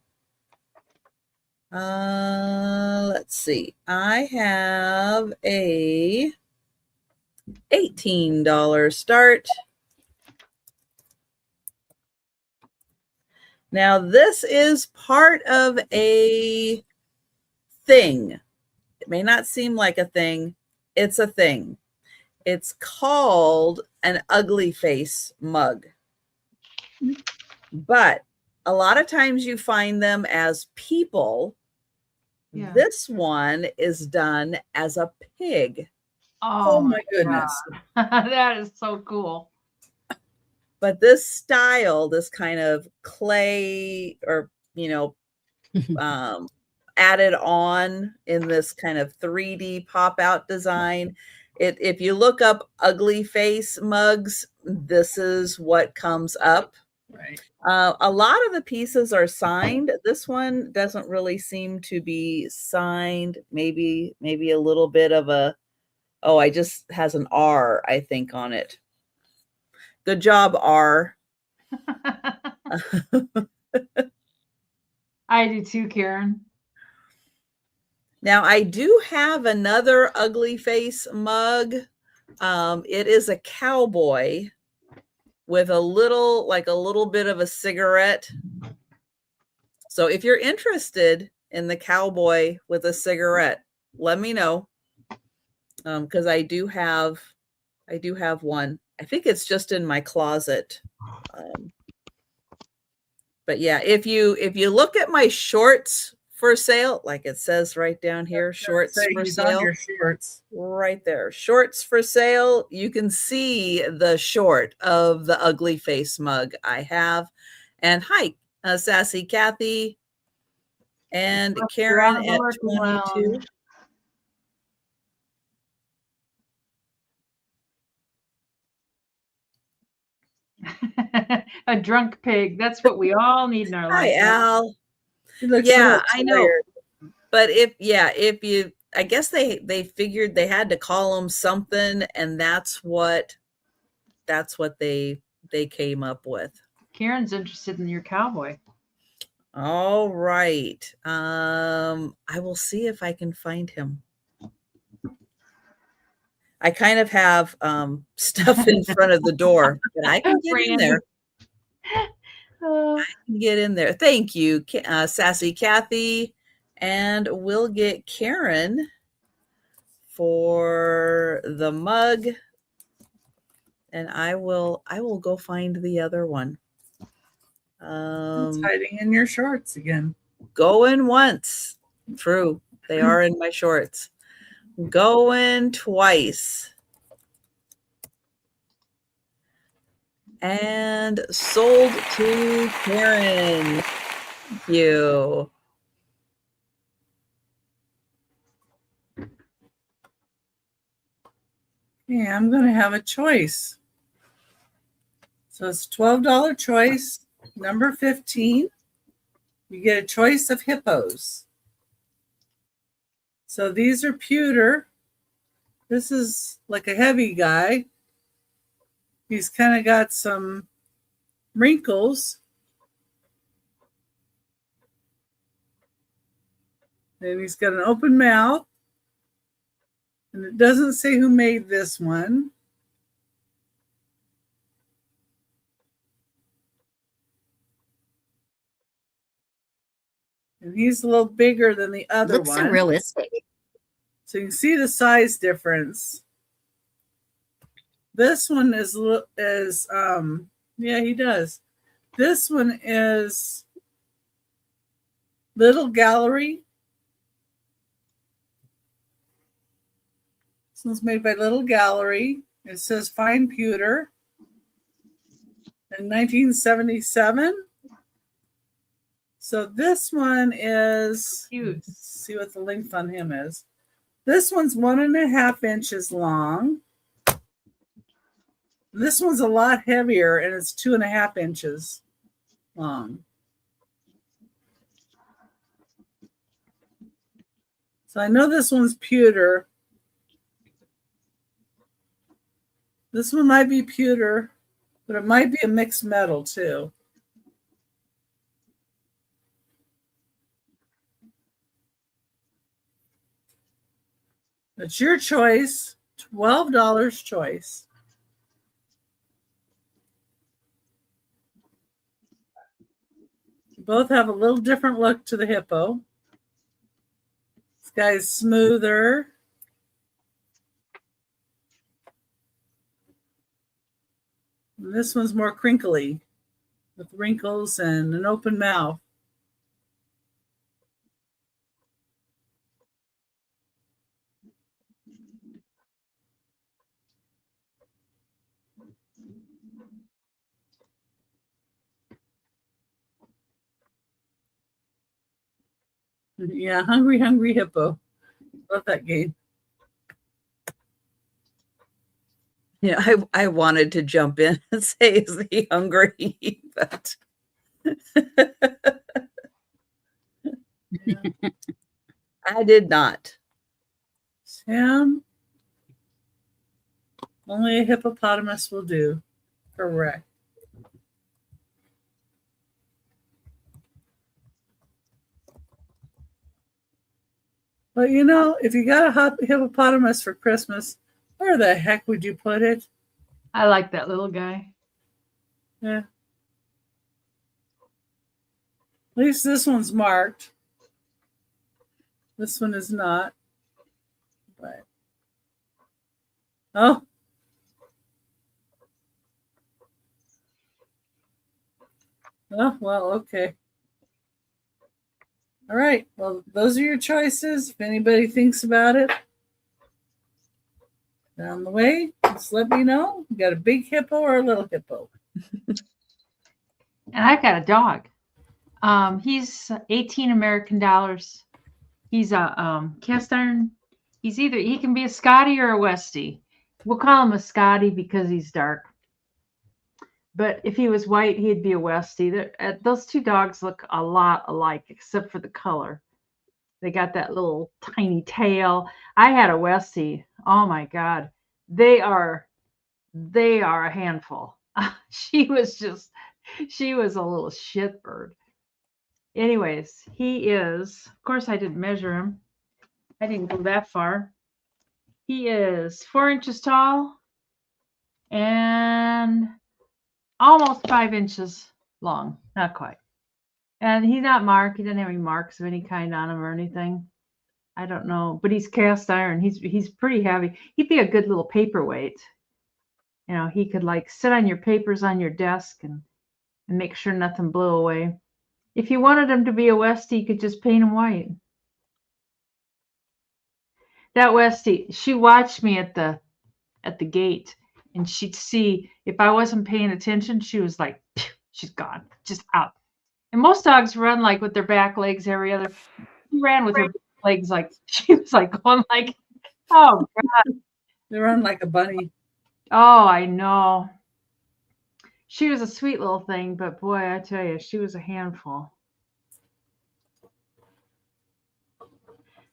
Let's see. I have a $18 start. Now this is part of a thing. It may not seem like a thing. It's a thing. It's called an ugly face mug. But a lot of times you find them as people. Yeah. This one is done as a pig. Oh my goodness. God. That is so cool. But this style, this kind of clay or, added on in this kind of 3D pop out design. If you look up ugly face mugs, this is what comes up. Right. A lot of the pieces are signed. This one doesn't really seem to be signed. Maybe a little bit of I just has an R, I think, on it. Good job, R. I do too, Karen. Now, I do have another ugly face mug. It is a cowboy with a little bit of a cigarette. So if you're interested in the cowboy with a cigarette, let me know. Because I do have one. I think it's just in my closet. But yeah, if you look at my shorts for sale, like it says right down here, shorts for sale. On your shorts. Right there, shorts for sale. You can see the short of the ugly face mug I have. And hi, Sassy Kathy and Karen at 22. A drunk pig. That's what we all need in our life. Hi, Al. Yeah, I know. But if you, I guess they figured they had to call them something, and that's what they came up with. Karen's interested in your cowboy. All right. I will see if I can find him. I kind of have stuff in front of the door, but I can get in there. I can get in there. Thank you, Sassy Kathy. And we'll get Karen for the mug. And I will go find the other one. It's hiding in your shorts again. Going once. True. They are in my shorts. Going twice. And sold to Karen. Thank you. Yeah, I'm going to have a choice. So it's $12 choice, number 15. You get a choice of hippos. So these are pewter. This is like a heavy guy. He's kind of got some wrinkles. And he's got an open mouth. And it doesn't say who made this one. And he's a little bigger than the other Looks one. so realistic. So you can see the size difference. This one is yeah, he does. This one is Little Gallery. This one's made by Little Gallery. It says fine pewter in 1977. So this one is Cute. let's see what the length on him is. This one's 1.5 inches long. This one's a lot heavier and it's 2.5 inches long. So I know this one's pewter. This one might be pewter, but it might be a mixed metal too. It's your choice, $12 choice. Both have a little different look to the hippo. This guy's smoother. And this one's more crinkly with wrinkles and an open mouth. Yeah, Hungry Hungry Hippo. Love that game. Yeah, I wanted to jump in and say, is he hungry? But Yeah. I did not. Sam, only a hippopotamus will do. Correct. But you know, if you got a hippopotamus for Christmas, where the heck would you put it? I like that little guy. Yeah. At least this one's marked. This one is not. But oh. Oh, well, okay. All right. Well, those are your choices. If anybody thinks about it down the way, just let me know. You got a big hippo or a little hippo? And I've got a dog. He's 18 American dollars. He's a cast iron. He can be a Scotty or a Westie. We'll call him a Scotty because he's dark. But if he was white, he'd be a Westie. Those two dogs look a lot alike, except for the color. They got that little tiny tail. I had a Westie. Oh my God. They are a handful. She was a little shitbird. Anyways, he is, of course, I didn't measure him. I didn't go that far. He is 4 inches tall and almost 5 inches long. Not quite. And he's not marked. He doesn't have any marks of any kind on him or anything. I don't know, but he's cast iron. He's pretty heavy. He'd be a good little paperweight. You know, he could like sit on your papers on your desk and make sure nothing blew away. If you wanted him to be a Westie, you could just paint him white. That Westie, she watched me at the gate, and she'd see if I wasn't paying attention, she was like, she's gone, just out. And most dogs run like with their back legs every other. She ran with her legs like she was like going like, oh God. They run like a bunny. Oh, I know. She was a sweet little thing, but boy, I tell you, she was a handful.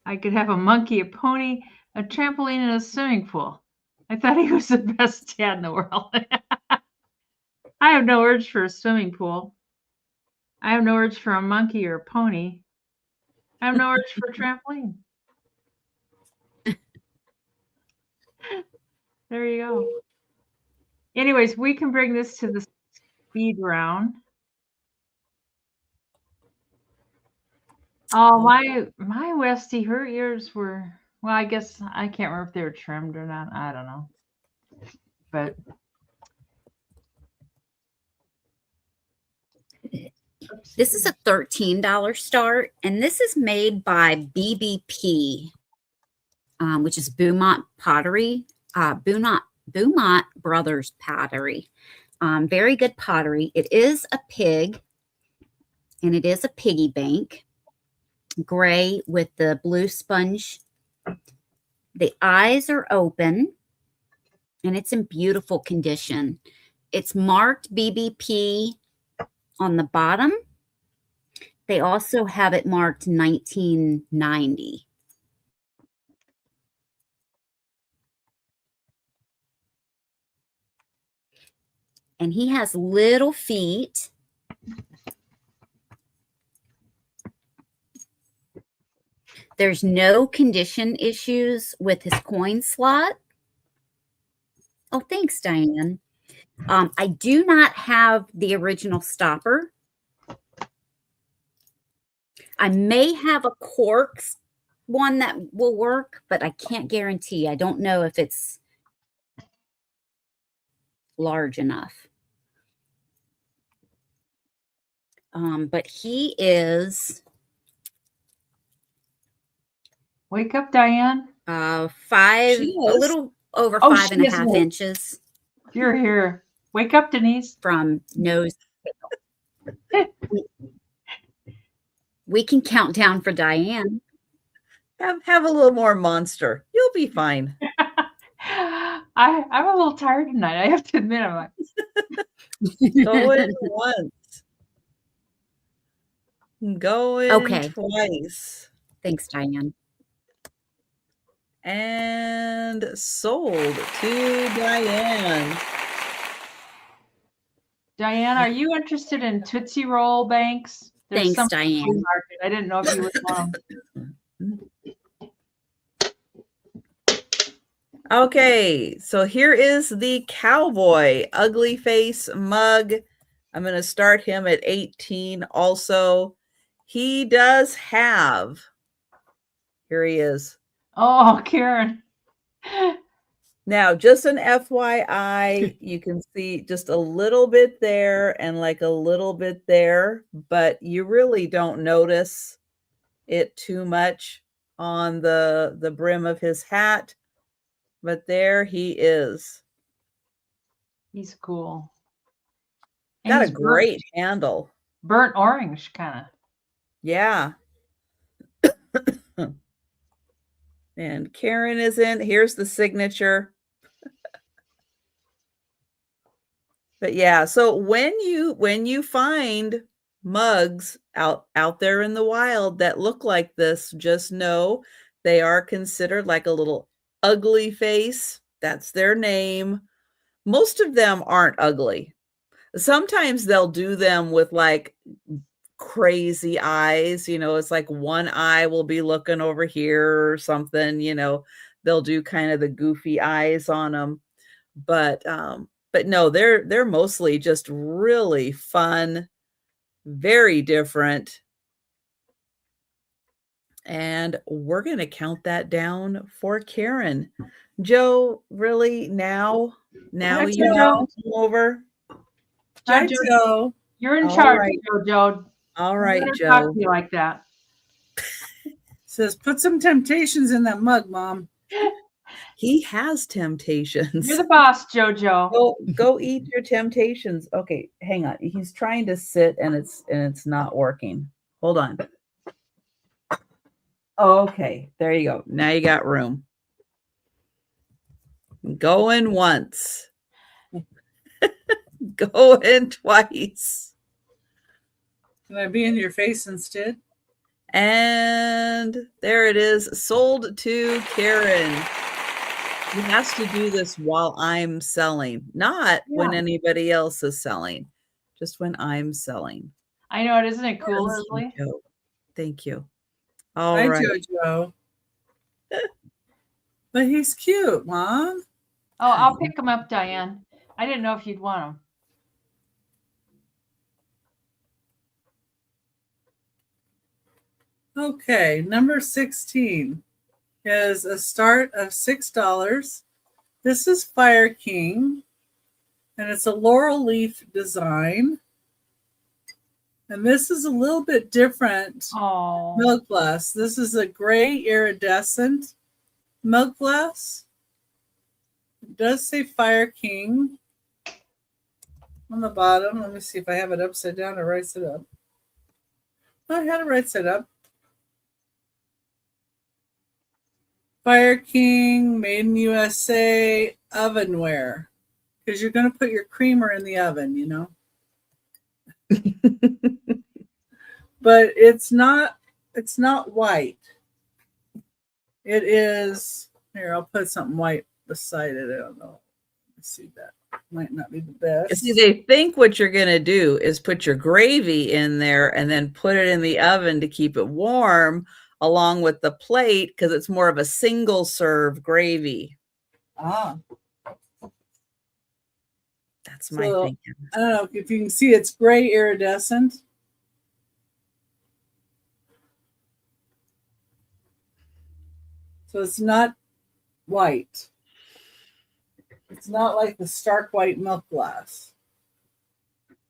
I could have a monkey, a pony, a trampoline, and a swimming pool. I thought he was the best dad in the world. I have no urge for a swimming pool. I have no urge for a monkey or a pony. I have no urge for a trampoline. There you go. Anyways, we can bring this to the speed round. Oh, my Westie, her ears were, well, I guess I can't remember if they were trimmed or not. I don't know. But this is a $13 start, and this is made by BBP, which is Beaumont Pottery, Beaumont Brothers Pottery. Very good pottery. It is a pig, and it is a piggy bank, gray with the blue sponge. The eyes are open, and it's in beautiful condition. It's marked BBP on the bottom. They also have it marked 1990. And he has little feet. There's no condition issues with his coin slot. Oh, thanks, Diane. I do not have the original stopper. I may have a corks one that will work, but I can't guarantee. I don't know if it's large enough. But he is Wake up, Diane. a She is. little over Oh, 5.5 she is. inches You're here. Wake up, Denise. from nose. We can count down for Diane. Have a little more monster. You'll be fine. I'm a little tired tonight. I have to admit, I'm like, Going once. Going Okay. twice. Thanks, Diane. And sold to Diane. Diane, are you interested in Tootsie Roll banks? Thanks, some Diane. flea market. I didn't know if you would want them. Okay, so here is the cowboy ugly face mug. I'm going to start him at 18 also. He does have, here he is. Oh, Karen. Now, just an FYI, you can see just a little bit there and like a little bit there, but you really don't notice it too much on the brim of his hat. But there he is. He's cool. Got a he's great handle. burnt orange, kind of. Yeah. And Karen is in. Here's the signature. But yeah, so when you find mugs out there in the wild that look like this, just know they are considered like a little ugly face. That's their name. Most of them aren't ugly. Sometimes they'll do them with like crazy eyes, it's like one eye will be looking over here or something, they'll do kind of the goofy eyes on them. But no, they're mostly just really fun, very different. And we're going to count that down for Karen. Joe, really now That's you it, Joe. come over. Hi, Joe, Joe. you're in All charge, right. Joe. All I'm right, gonna Joe. talk to you like that. Says, put some temptations in that mug, Mom. He has temptations. You're the boss, JoJo. Go eat your temptations. Okay, hang on. He's trying to sit and it's not working. Hold on. Okay, there you go. Now you got room. Going once. Going twice. Can I be in your face instead? And there it is. Sold to Karen. He has to do this while I'm selling, not when anybody else is selling, just when I'm selling. I know it, isn't it cool, Leslie? Thank you. All Hi, right. JoJo. But he's cute, Mom. Oh, I'll pick them up, Diane. I didn't know if you'd want them. Okay, number 16 is a start of $6. This is Fire King, and it's a laurel leaf design. And this is a little bit different milk glass. This is a gray iridescent milk glass. It does say Fire King on the bottom. Let me see if I have it upside down or right side up. I had it right side up. Fire King, made in USA, ovenware. Because you're going to put your creamer in the oven, But it's not white. It is, here, I'll put something white beside it. I don't know. Let's see, that might not be the best. See, they think what you're going to do is put your gravy in there and then put it in the oven to keep it warm along with the plate because it's more of a single serve gravy. That's my thinking. I don't know if you can see it's gray iridescent. So it's not white. It's not like the stark white milk glass.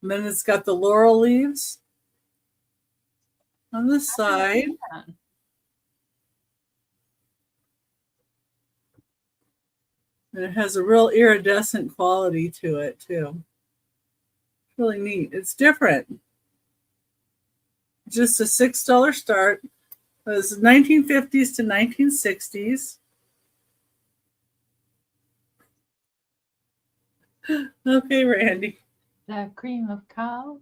And then it's got the laurel leaves. on the side. And it has a real iridescent quality to it, too. Really neat. It's different. Just a $6 start. It was 1950s to 1960s. Okay, Randy. That cream of cow.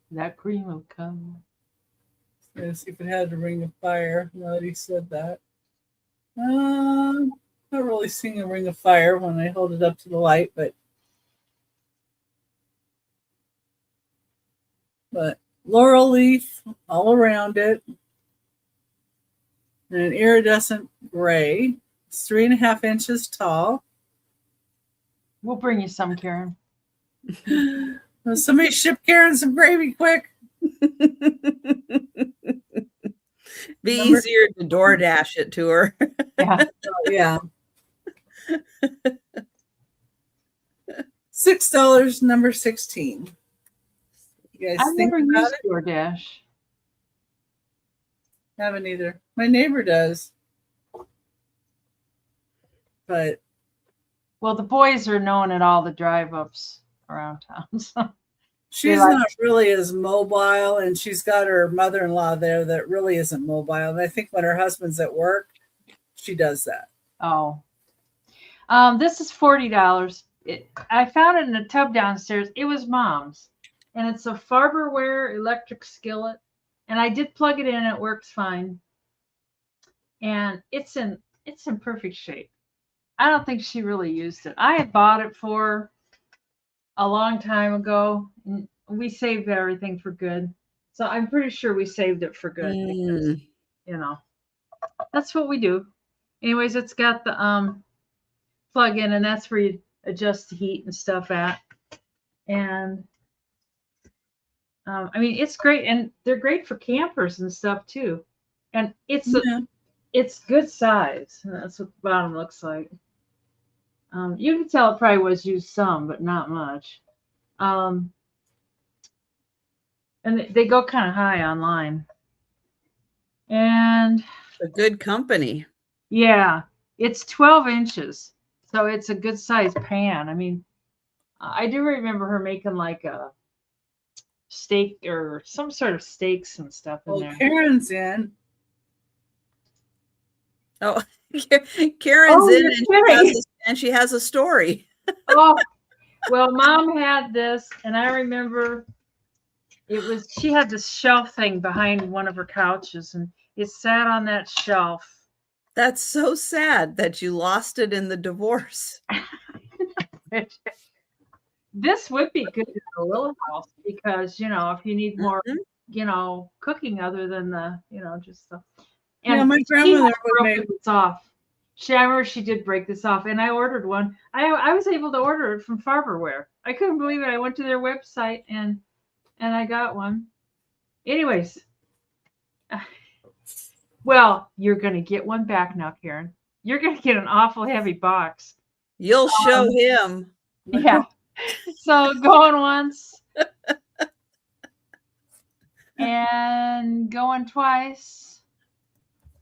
That cream of cow. Let's see if it had a ring of fire. Now that he said that. Not really seeing a ring of fire when I hold it up to the light, but laurel leaf all around it. And an iridescent gray. It's 3.5 inches tall. We'll bring you some, Karen. Somebody ship Karen some gravy quick. Be easier to DoorDash it to her. Yeah. Yeah. $6, number 16. You guys I've think never about used it? DoorDash. Haven't either. My neighbor does. But Well, the boys are known at all the drive-ups around town. So she's like- not really as mobile, and she's got her mother-in-law there that really isn't mobile. And I think when her husband's at work, she does that. Oh. This is $40. I found it in a tub downstairs. It was Mom's. And it's a Farberware electric skillet. And I did plug it in. It works fine. And it's in perfect shape. I don't think she really used it. I had bought it for a long time ago. And we saved everything for good. So I'm pretty sure we saved it for good. Because, you know, that's what we do. Anyways, it's got the plug in, and that's where you adjust the heat and stuff at. And I mean, it's great, and they're great for campers and stuff too. And it's good size. And that's what the bottom looks like. You can tell it probably was used some, but not much. And they go kind of high online. And A good company. yeah, it's 12 inches. So it's a good size pan. I mean, I do remember her making like a steak or some sort of steaks and stuff in there. Karen's in. Oh, Karen's in, you're and she has a story. Oh, well, Mom had this, and I remember she had this shelf thing behind one of her couches, and it sat on that shelf. That's so sad that you lost it in the divorce. This would be good in a little house because, you know, if you need more, you know, cooking other than the, you know, just stuff. And yeah, my grandmother would make this off. I remember she did break this off, and I ordered one. I was able to order it from Farberware. I couldn't believe it. I went to their website and I got one. Anyways, well, you're gonna get one back now, Karen. You're gonna get an awful heavy box. You'll show him. Yeah. So going once and going twice.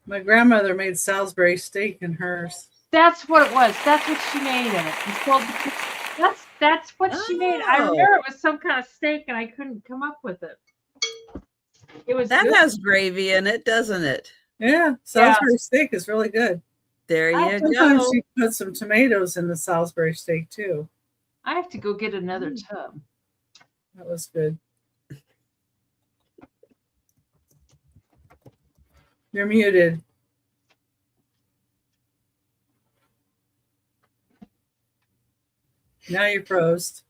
My grandmother made Salisbury steak in hers. That's what it was. That's what she made in it. It's called, that's what she made. I remember it was some kind of steak, and I couldn't come up with it. It was That good. has gravy in it, doesn't it? Yeah, Salisbury steak is really good. There you Sometimes go. she put some tomatoes in the Salisbury steak too. I have to go get another tub. That was good. You're muted. Now you're froze.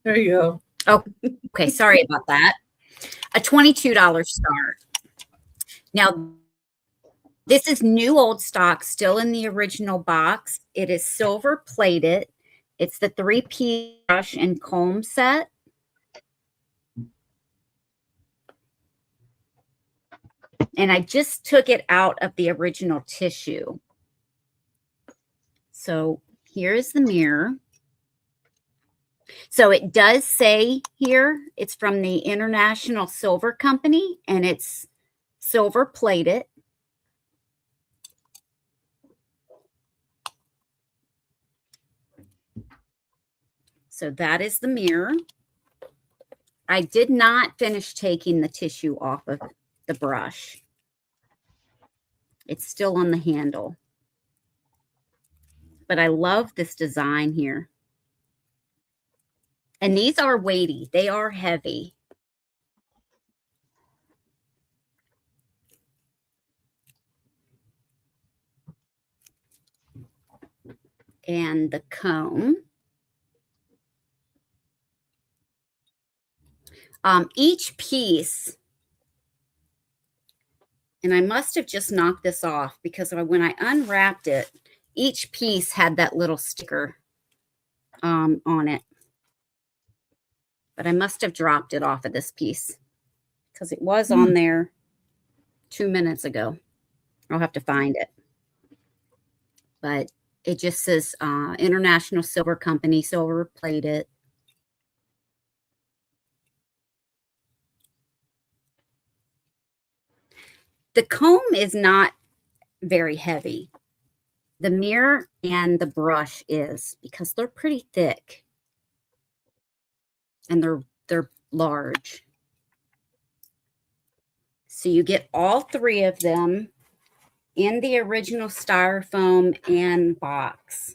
There you go. Oh, okay. Sorry about that. A $22 start. Now, this is new old stock, still in the original box. It is silver plated. It's the 3-piece brush and comb set. And I just took it out of the original tissue. So here is the mirror. So it does say here it's from the International Silver Company, and it's silver plated. So that is the mirror. I did not finish taking the tissue off of the brush. It's still on the handle. But I love this design here. And these are weighty. They are heavy. And the comb. Each piece, and I must have just knocked this off because when I unwrapped it, each piece had that little sticker on it. But I must have dropped it off of this piece because it was on there 2 minutes ago. I'll have to find it. But it just says International Silver Company, silver plated. The comb is not very heavy. The mirror and the brush is, because they're pretty thick and they're large. So you get all three of them in the original styrofoam and box.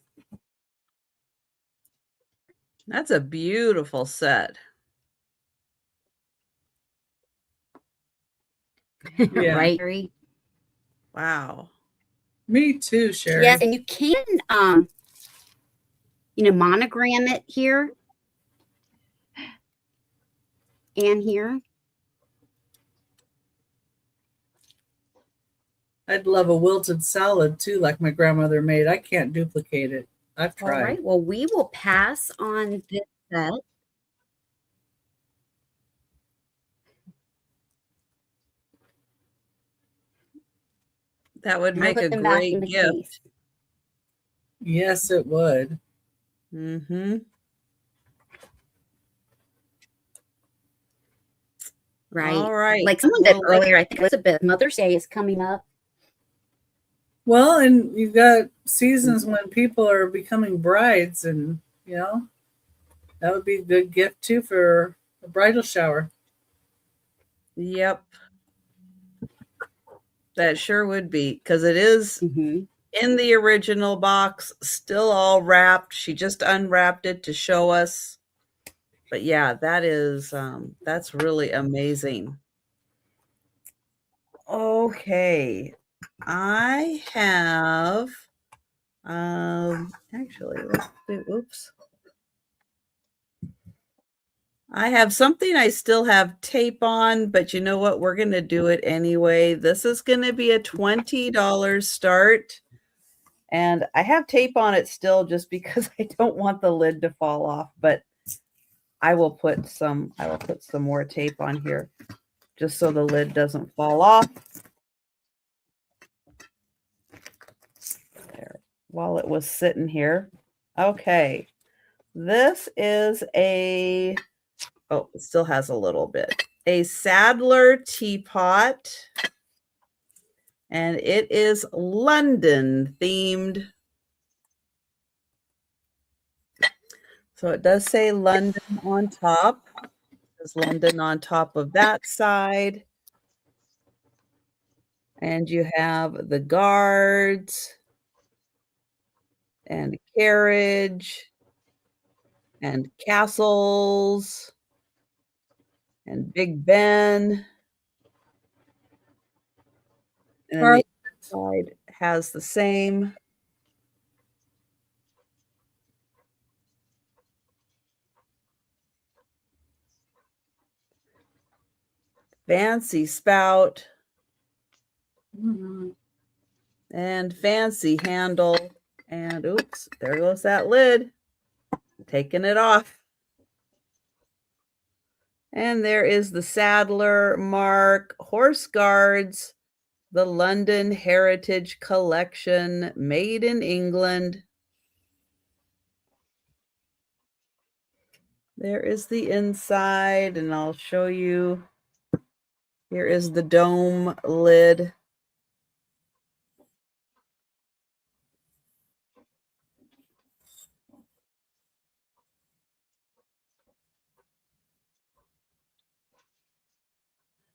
That's a beautiful set. Yeah. Right, Sherry? Wow. Me too, Sherry. Yes, and you can, monogram it here and here. I'd love a wilted salad too, like my grandmother made. I can't duplicate it. I've All tried. right. Well, we will pass on this set. That would I'll make put a them back in great the gift. case. Yes, it would. Mm-hmm. Right. All right. Like someone said Well, earlier, I think Elizabeth, Mother's Day is coming up. Well, and you've got seasons when people are becoming brides, and that would be a good gift too for a bridal shower. Yep. That sure would be, because it is Mm-hmm. in the original box, still all wrapped. She just unwrapped it to show us. But yeah, that is that's really amazing. Okay. I have actually, let's do, oops. I have something I still have tape on, but you know what? We're going to do it anyway. This is going to be a $20 start. And I have tape on it still just because I don't want the lid to fall off, but I will put some more tape on here just so the lid doesn't fall off. There, while it was sitting here. Okay. This is it still has a little bit. A Sadler teapot. And it is London themed. So it does say London on top. There's London on top of that side. And you have the guards and carriage and castles and Big Ben. And then the side has the same. Fancy spout. Mm-hmm. And fancy handle. And oops, there goes that lid. Taking it off. And there is the Sadler mark, Horse Guards, the London Heritage Collection, made in England. There is the inside, and I'll show you. Here is the dome lid.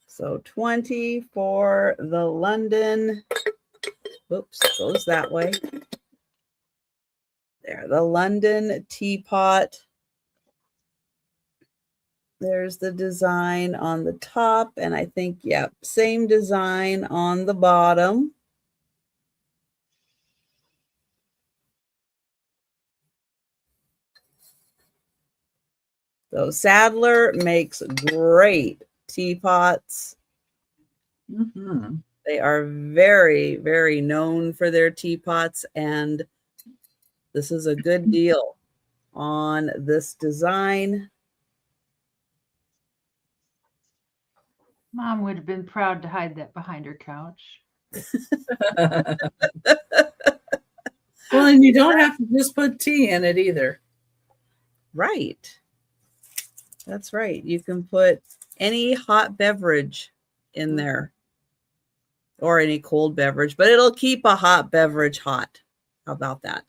So 20 for the London. Oops, goes that way. There, the London teapot. There's the design on the top, and I think, yep, same design on the bottom. So Sadler makes great teapots. Mm-hmm. They are very, very known for their teapots, and this is a good deal on this design. Mom would have been proud to hide that behind her couch. Well, and you don't have to just put tea in it either. Right. That's right. You can put any hot beverage in there or any cold beverage, but it'll keep a hot beverage hot. How about that?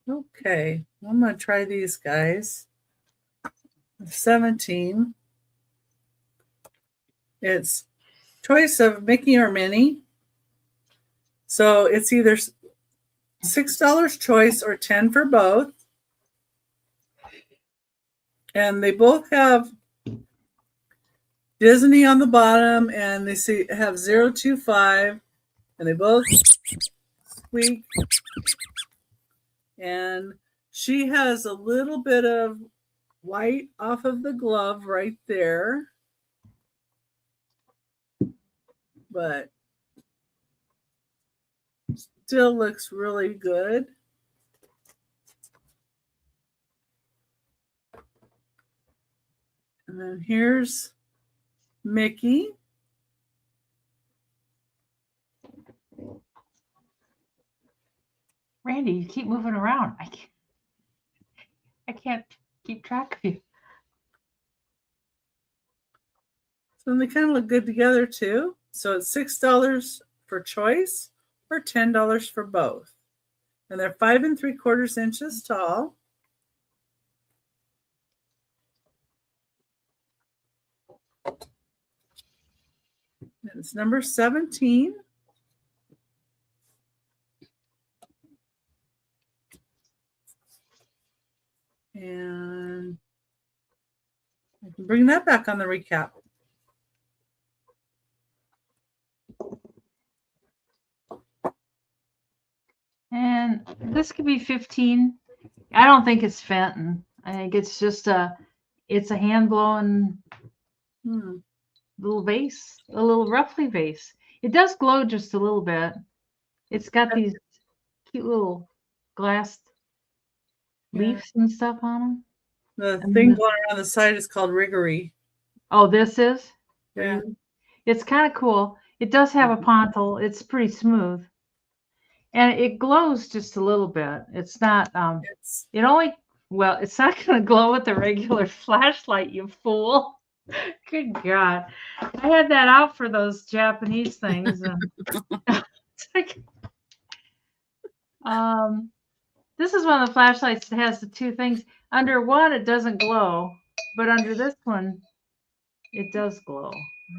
Okay, I'm going to try these guys. 17. It's choice of Mickey or Minnie. So it's either $6 choice or 10 for both. And they both have Disney on the bottom, and they have 025, and they both squeak. And she has a little bit of white off of the glove right there, but still looks really good. And then here's Mickey. Randy, you keep moving around. I can't keep track of you. So they kind of look good together too. So it's $6 for choice or $10 for both. And they're 5 3/4 inches tall. And it's number 17. And I can bring that back on the recap. And this could be 15. I don't think it's Fenton. I think it's just it's a hand blown little vase, a little roughly vase. It does glow just a little bit. It's got these cute little glass leaves and stuff on them. The thing going around the side is called Riggery. Oh, this is? Yeah. It's kind of cool. It does have a pontil. It's pretty smooth. And it glows just a little bit. It's not, it's not going to glow with the regular flashlight, you fool. Good God. I had that out for those Japanese things. It's like, this is one of the flashlights that has the two things. Under one, it doesn't glow, but under this one, it does glow.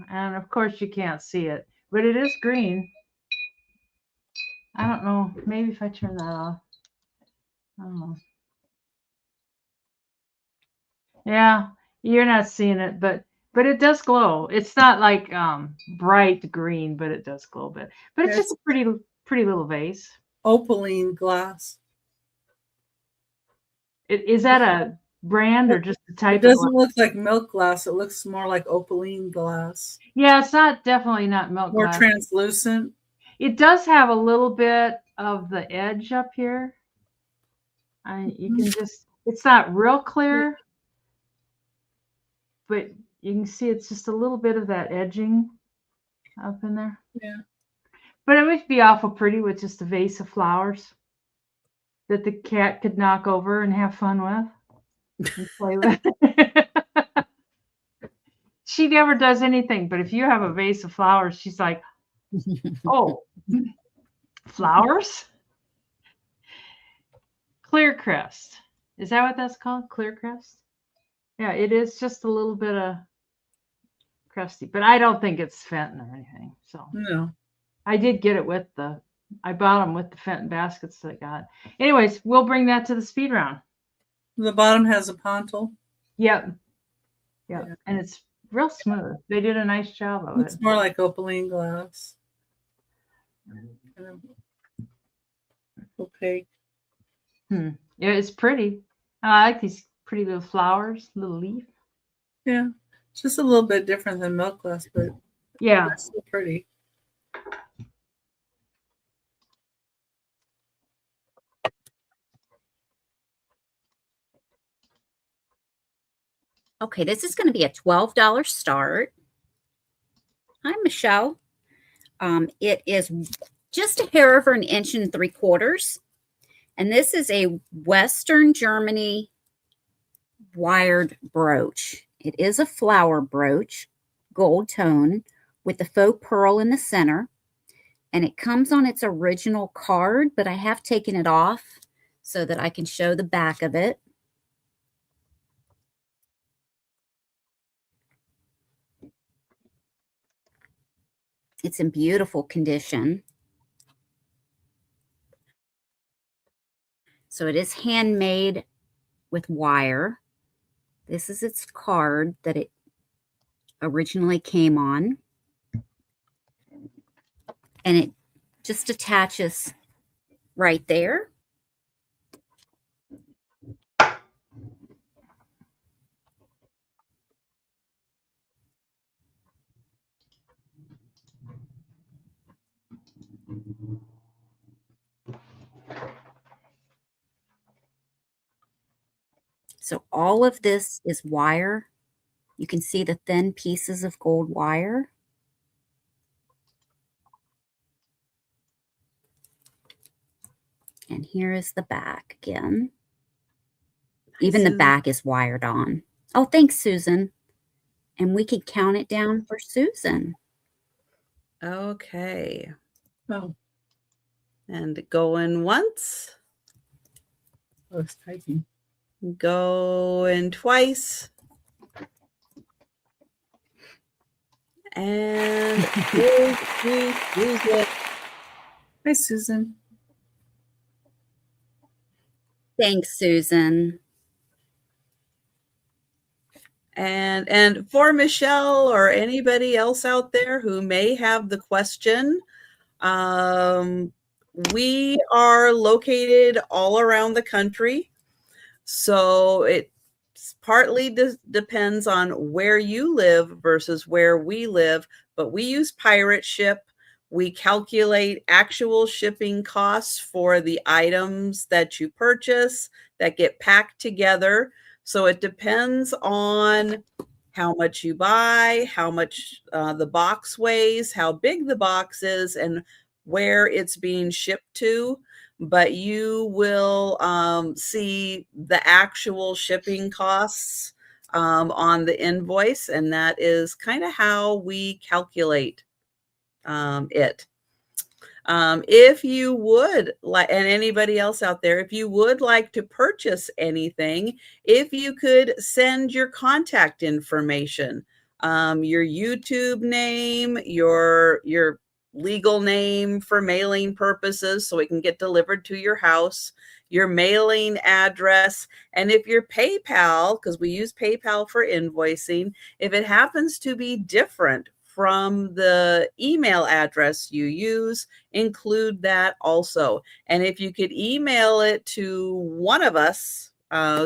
And of course, you can't see it, but it is green. I don't know. Maybe if I turn that off. I don't know. Yeah, you're not seeing it, but it does glow. It's not like bright green, but it does glow a bit. But it's just a pretty little vase. Opaline glass. Is that a brand or just a type? It doesn't look like milk glass. It looks more like opaline glass. Yeah, it's definitely not milk glass. More translucent. It does have a little bit of the edge up here. You can just, it's not real clear, but you can see it's just a little bit of that edging up in there. Yeah. But it would be awful pretty with just a vase of flowers. that the cat could knock over and have fun with and play with. She never does anything, but if you have a vase of flowers, she's like, oh, flowers? Clear crest. Is that what that's called? Clear crest? Yeah, it is just a little bit of crusty, but I don't think it's Fenton or anything. So No. I did get it with I bought them with the Fenton baskets that I got. Anyways, we'll bring that to the speed round. The bottom has a pontil. Yep. Yeah. And it's real smooth. They did a nice job of it. It's more like opaline glass. Kind of opaque. Yeah, it's pretty. I like these pretty little flowers, little leaf. Yeah. It's just a little bit different than milk glass, but Yeah. it's still pretty. Okay, this is going to be a $12 start. Hi, Michelle. It is just a hair over 1 3/4 inches. And this is a Western Germany wired brooch. It is a flower brooch, gold tone, with the faux pearl in the center. And it comes on its original card, but I have taken it off so that I can show the back of it. It's in beautiful condition. So it is handmade with wire. This is its card that it originally came on. And it just attaches right there. So all of this is wire. You can see the thin pieces of gold wire. And here is the back again. Even the back is wired on. Oh, thanks, Susan. And we can count it down for Susan. Okay. Oh, And going once, oh, it's typing. going twice. And here's Susan. Hi, Susan. Thanks, Susan. And for Michelle or anybody else out there who may have the question, we are located all around the country. So it partly depends on where you live versus where we live, but we use Pirate Ship. We calculate actual shipping costs for the items that you purchase that get packed together. So it depends on how much you buy, how much the box weighs, how big the box is, and where it's being shipped to. But you will see the actual shipping costs on the invoice, and that is kind of how we calculate it. If you would like, and anybody else out there, if you would like to purchase anything, if you could send your contact information, your YouTube name, your legal name for mailing purposes, so it can get delivered to your house, your mailing address, and if your PayPal, because we use PayPal for invoicing, if it happens to be different from the email address you use, include that also. And if you could email it to one of us,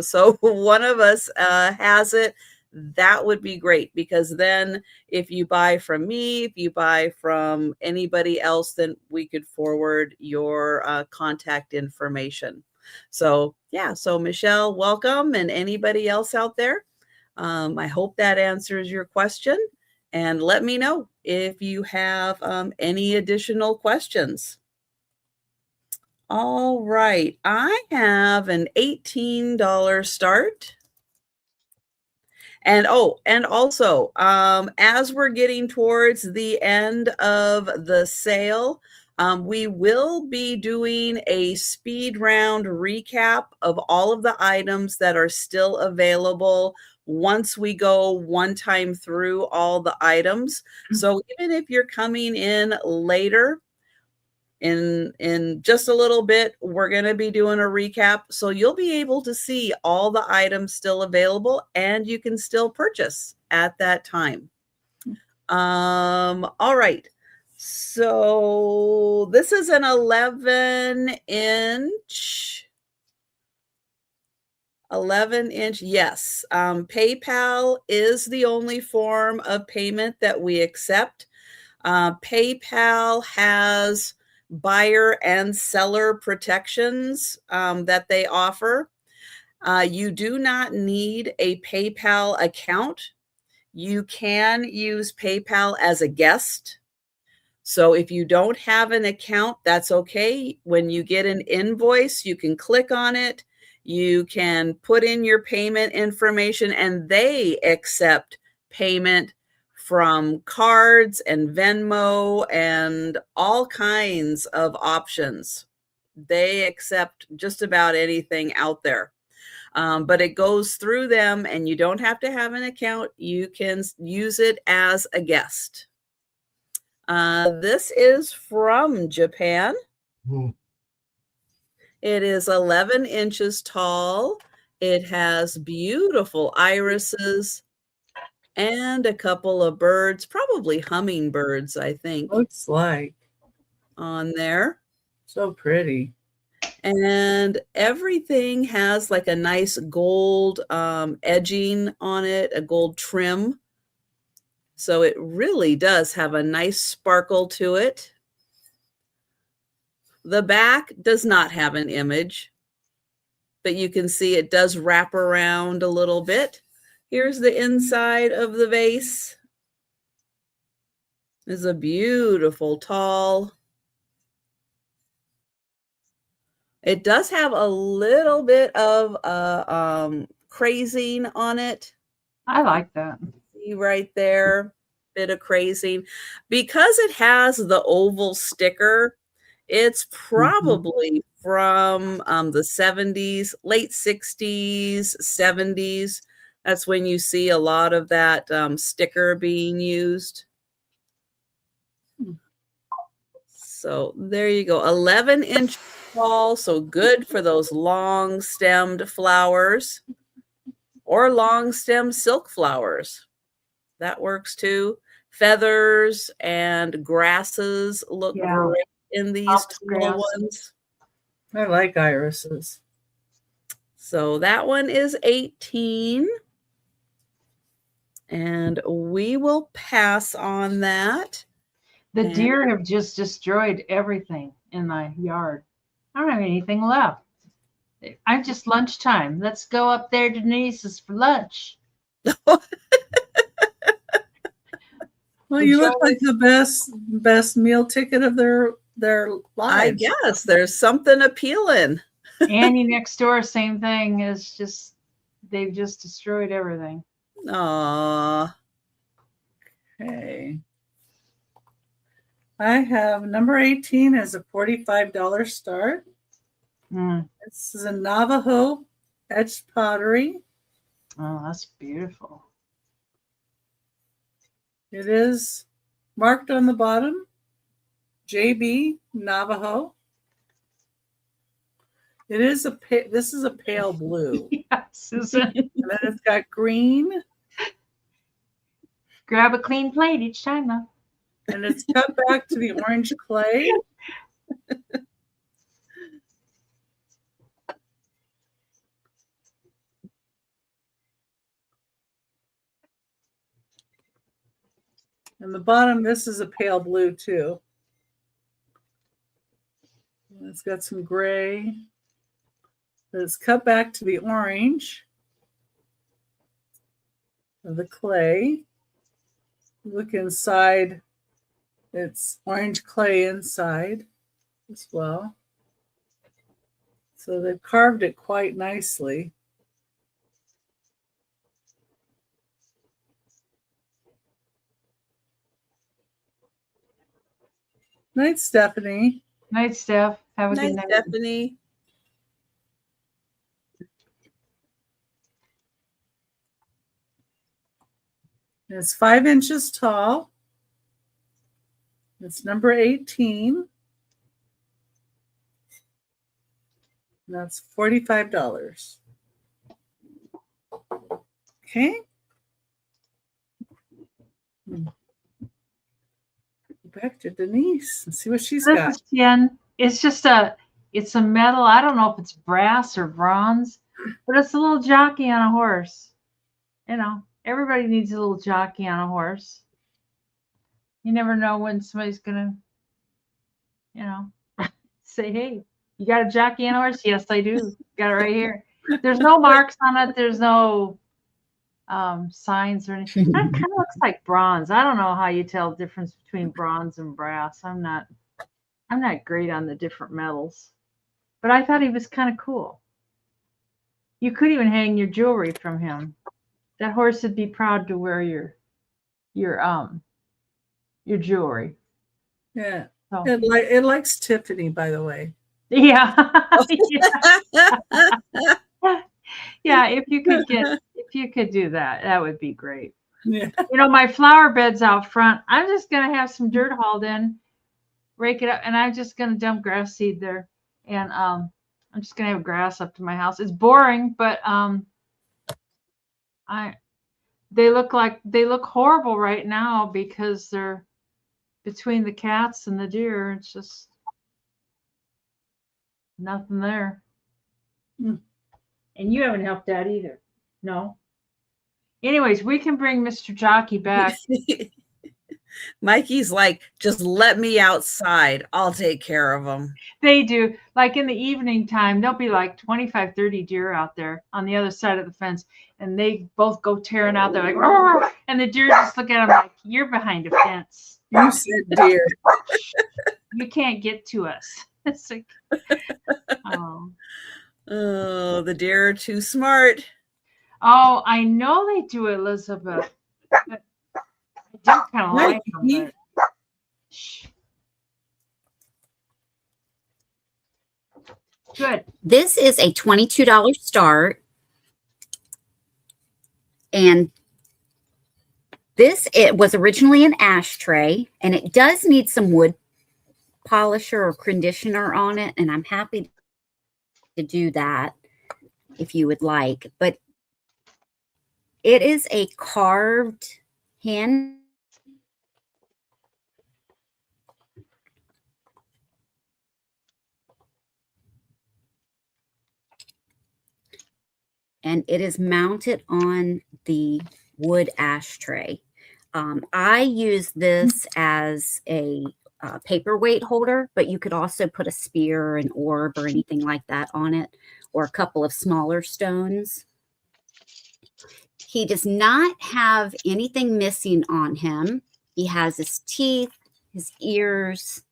so one of us has it, that would be great, because then if you buy from me, if you buy from anybody else, then we could forward your contact information. So yeah, so Michelle, welcome, and anybody else out there. I hope that answers your question. And let me know if you have any additional questions. All right. I have an $18 start. And also, as we're getting towards the end of the sale, we will be doing a speed round recap of all of the items that are still available once we go one time through all the items. So even if you're coming in later, in just a little bit, we're going to be doing a recap, so you'll be able to see all the items still available and you can still purchase at that time. All right, so this is an 11-inch. Yes. PayPal is the only form of payment that we accept. PayPal has buyer and seller protections that they offer. You do not need a PayPal account. You can use PayPal as a guest. So if you don't have an account, that's okay. When you get an invoice, you can click on it. You can put in your payment information, and they accept payment from cards and Venmo and all kinds of options. They accept just about anything out there. But it goes through them, and you don't have to have an account. You can use it as a guest. This is from Japan. It is 11 inches tall. It has beautiful irises and a couple of birds, probably hummingbirds, I think, Looks like. on there. So pretty. And everything has like a nice gold edging on it, a gold trim. So it really does have a nice sparkle to it. The back does not have an image, but you can see it does wrap around a little bit. Here's the inside of the vase. It's a beautiful tall. It does have a little bit of crazing on it. I like that. See right there, bit of crazing. Because it has the oval sticker, it's probably from the 70s, late 60s, 70s. That's when you see a lot of that sticker being used. So there you go, 11 inch tall, so good for those long stemmed flowers or long stem silk flowers. That works too. Feathers and grasses look great in these tall ones. I like irises. So that one is 18. And we will pass on that. The deer have just destroyed everything in my yard. I don't have anything left. I'm just lunchtime. Let's go up there to Denise's for lunch. Well, you look like the best meal ticket of their lives. I guess there's something appealing. Annie next door, same thing. Is just they've just destroyed everything. Aw. Okay. I have number 18 as a $45 start. This is a Navajo etched pottery. Oh, that's beautiful. It is marked on the bottom, JB Navajo. It is this is a pale blue. Yeah, Susan. And then it's got green. Grab a clean plate each time, though. And it's cut back to the orange clay. And the bottom, this is a pale blue too. And it's got some gray. But it's cut back to the orange of the clay. Look inside. It's orange clay inside as well. So they've carved it quite nicely. Night, Stephanie. Night, Steph. Have a Night, good night. Stephanie. It's 5 inches tall. It's number 18. That's $45. Okay. Go back to Denise and see what she's This got. is 10. It's just it's a metal. I don't know if it's brass or bronze, but it's a little jockey on a horse. You know, everybody needs a little jockey on a horse. You never know when somebody's gonna, you know, say, "Hey, you got a jockey on a horse?" Yes, I do. Got it right here. There's no marks on it. There's no signs or anything. That kind of looks like bronze. I don't know how you tell the difference between bronze and brass. I'm not great on the different metals, but I thought he was kind of cool. You could even hang your jewelry from him. That horse would be proud to wear your jewelry. Yeah. So, It likes Tiffany, by the way. yeah. Yeah, if you could do that, that would be great. Yeah. You know, my flower bed's out front. I'm just gonna have some dirt hauled in, rake it up, and I'm just gonna dump grass seed there. And I'm just gonna have grass up to my house. It's boring, but they look horrible right now because they're between the cats and the deer. It's just nothing there. Mm. And you haven't helped out either. No. Anyways, we can bring Mr. Jockey back. Mikey's like, just let me outside. I'll take care of them. They do. Like in the evening time, there'll be like 25, 30 deer out there on the other side of the fence. And they both go tearing out there like, "Roar!" And the deer just look at them like, you're behind a fence. You said deer. You can't get to us. It's like, Oh, the deer are too smart. oh, I know they do, Elizabeth. But I do kind of like them. But... Shh. Good. This is a $22 start. And it was originally an ashtray, and it does need some wood polisher or conditioner on it, and I'm happy to do that if you would like. But it is a carved hand. And it is mounted on the wood ashtray. I use this as a paperweight holder, but you could also put a spear or an orb or anything like that on it, or a couple of smaller stones. He does not have anything missing on him. He has his teeth, his ears,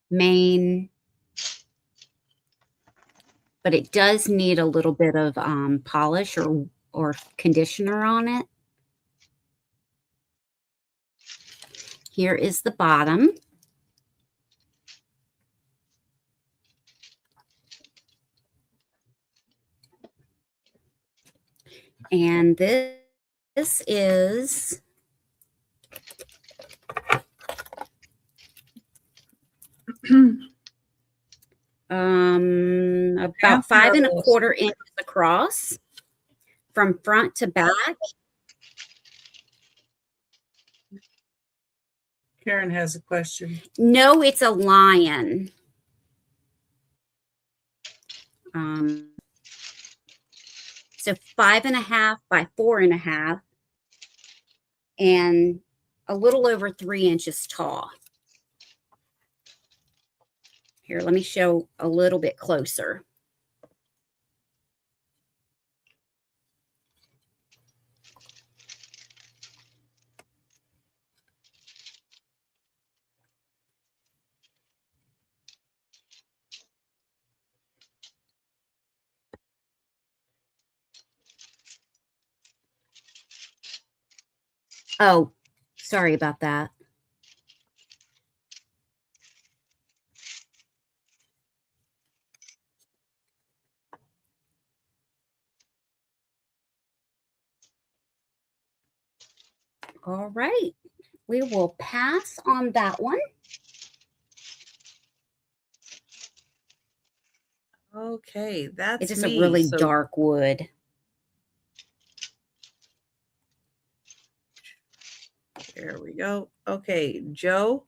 mane, but it does need a little bit of polish or conditioner on it. Here is the bottom. And this is about 5 1/4 inches across from front to back. Karen has a question. No, it's a lion. So 5 1/2 by 4 1/2, and a little over 3 inches tall. Here, let me show a little bit closer. Oh, sorry about that. All right. We will pass on that one. Okay, that's It is me. a really So dark wood. there we go. Okay, Joe.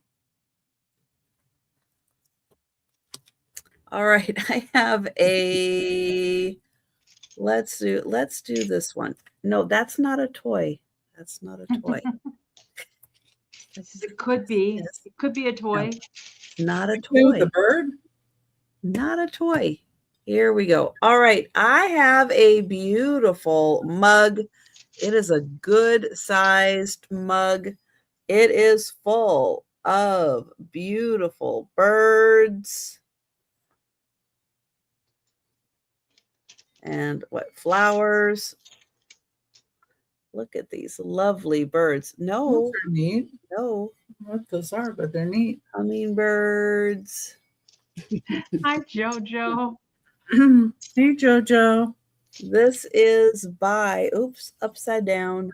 All right, I have a let's do this one. No, that's not a toy. That's not a toy. It could be. Yes, It could be a toy. not a You play with toy. the bird? Not a toy. Here we go. All right, I have a beautiful mug. It is a good sized mug. It is full of beautiful birds and flowers. Look at these lovely birds. Those No, are neat. no, What those are, but they're neat. hummingbirds. Hi, Jojo. Hey, Jojo. This is by, upside down.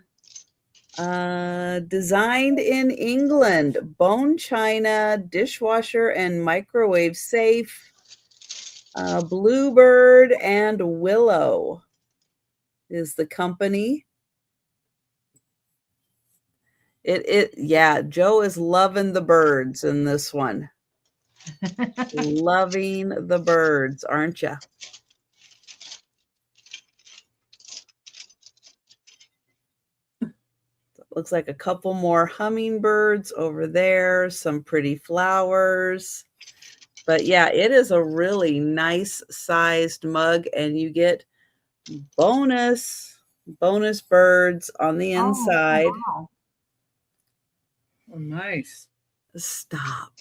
Designed in England, bone china, dishwasher and microwave safe. Bluebird and Willow is the company. Yeah, Joe is loving the birds in this one. Loving the birds, aren't you? Looks like a couple more hummingbirds over there, some pretty flowers. But yeah, it is a really nice sized mug, and you get bonus birds on the inside. Oh, wow. Oh, nice. Stop.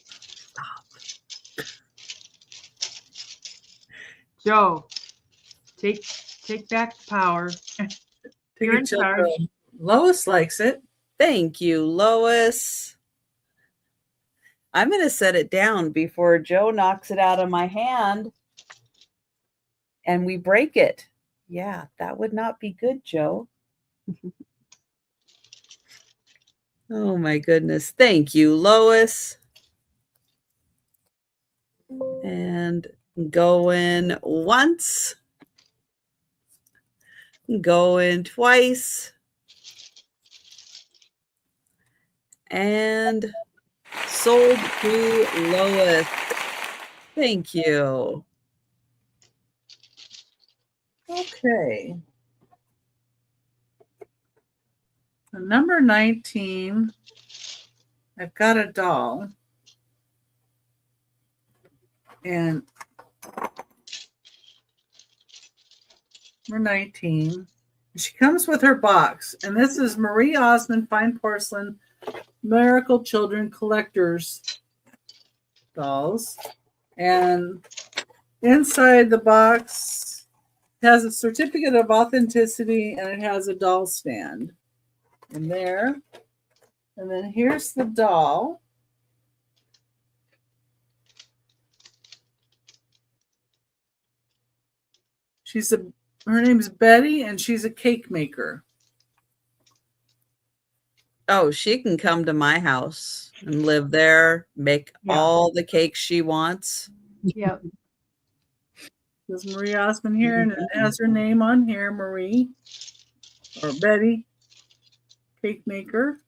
Joe, take back the power. Take You're a in chill charge. pill. Lois likes it. Thank you, Lois. I'm going to set it down before Joe knocks it out of my hand and we break it. Yeah, that would not be good, Joe. Oh my goodness. Thank you, Lois. And going once, going twice, and sold to Lois. Thank you. Okay. Number 19, I've got a doll. And number 19, she comes with her box. And this is Marie Osmond Fine Porcelain Miracle Children Collectors dolls. And inside the box has a certificate of authenticity, and it has a doll stand in there. And then here's the doll. Her name's Betty, and she's a cake maker. Oh, she can come to my house and live there, make all the cakes she wants. Yep. There's Marie Osmond here, and it has her name on here, Marie or Betty, cake maker.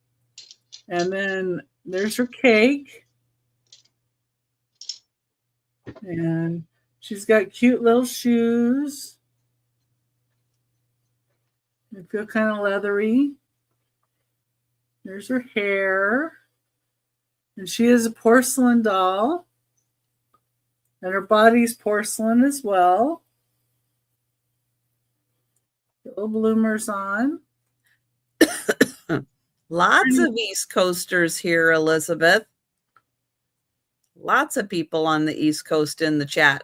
And then there's her cake. And she's got cute little shoes. They feel kind of leathery. There's her hair. And she is a porcelain doll. And her body's porcelain as well. Little bloomers on. Lots of East Coasters here, Elizabeth. Lots of people on the East Coast in the chat.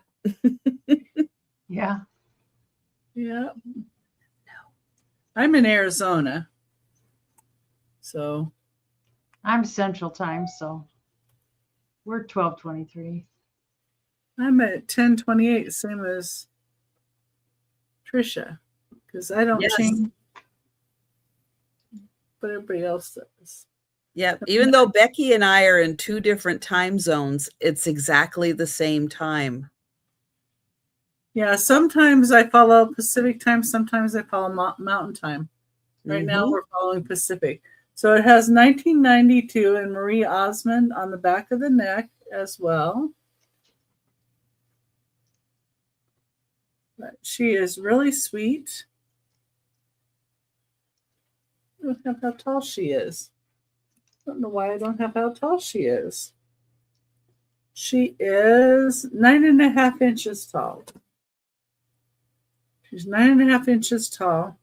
Yeah. Yeah. I'm in Arizona. So I'm Central Time, so we're 12:23. I'm at 10:28, same as Trisha, because I don't Yes. change, but everybody else does. Yep. Even though Becky and I are in 2 different time zones, it's exactly the same time. Yeah, sometimes I follow Pacific time, sometimes I follow Mountain time. Right now Mhm. we're following Pacific. So it has 1992 and Marie Osmond on the back of the neck as well. But she is really sweet. I don't have how tall she is. I don't know why I don't have how tall she is. She is 9.5 inches tall. She's 9.5 inches tall.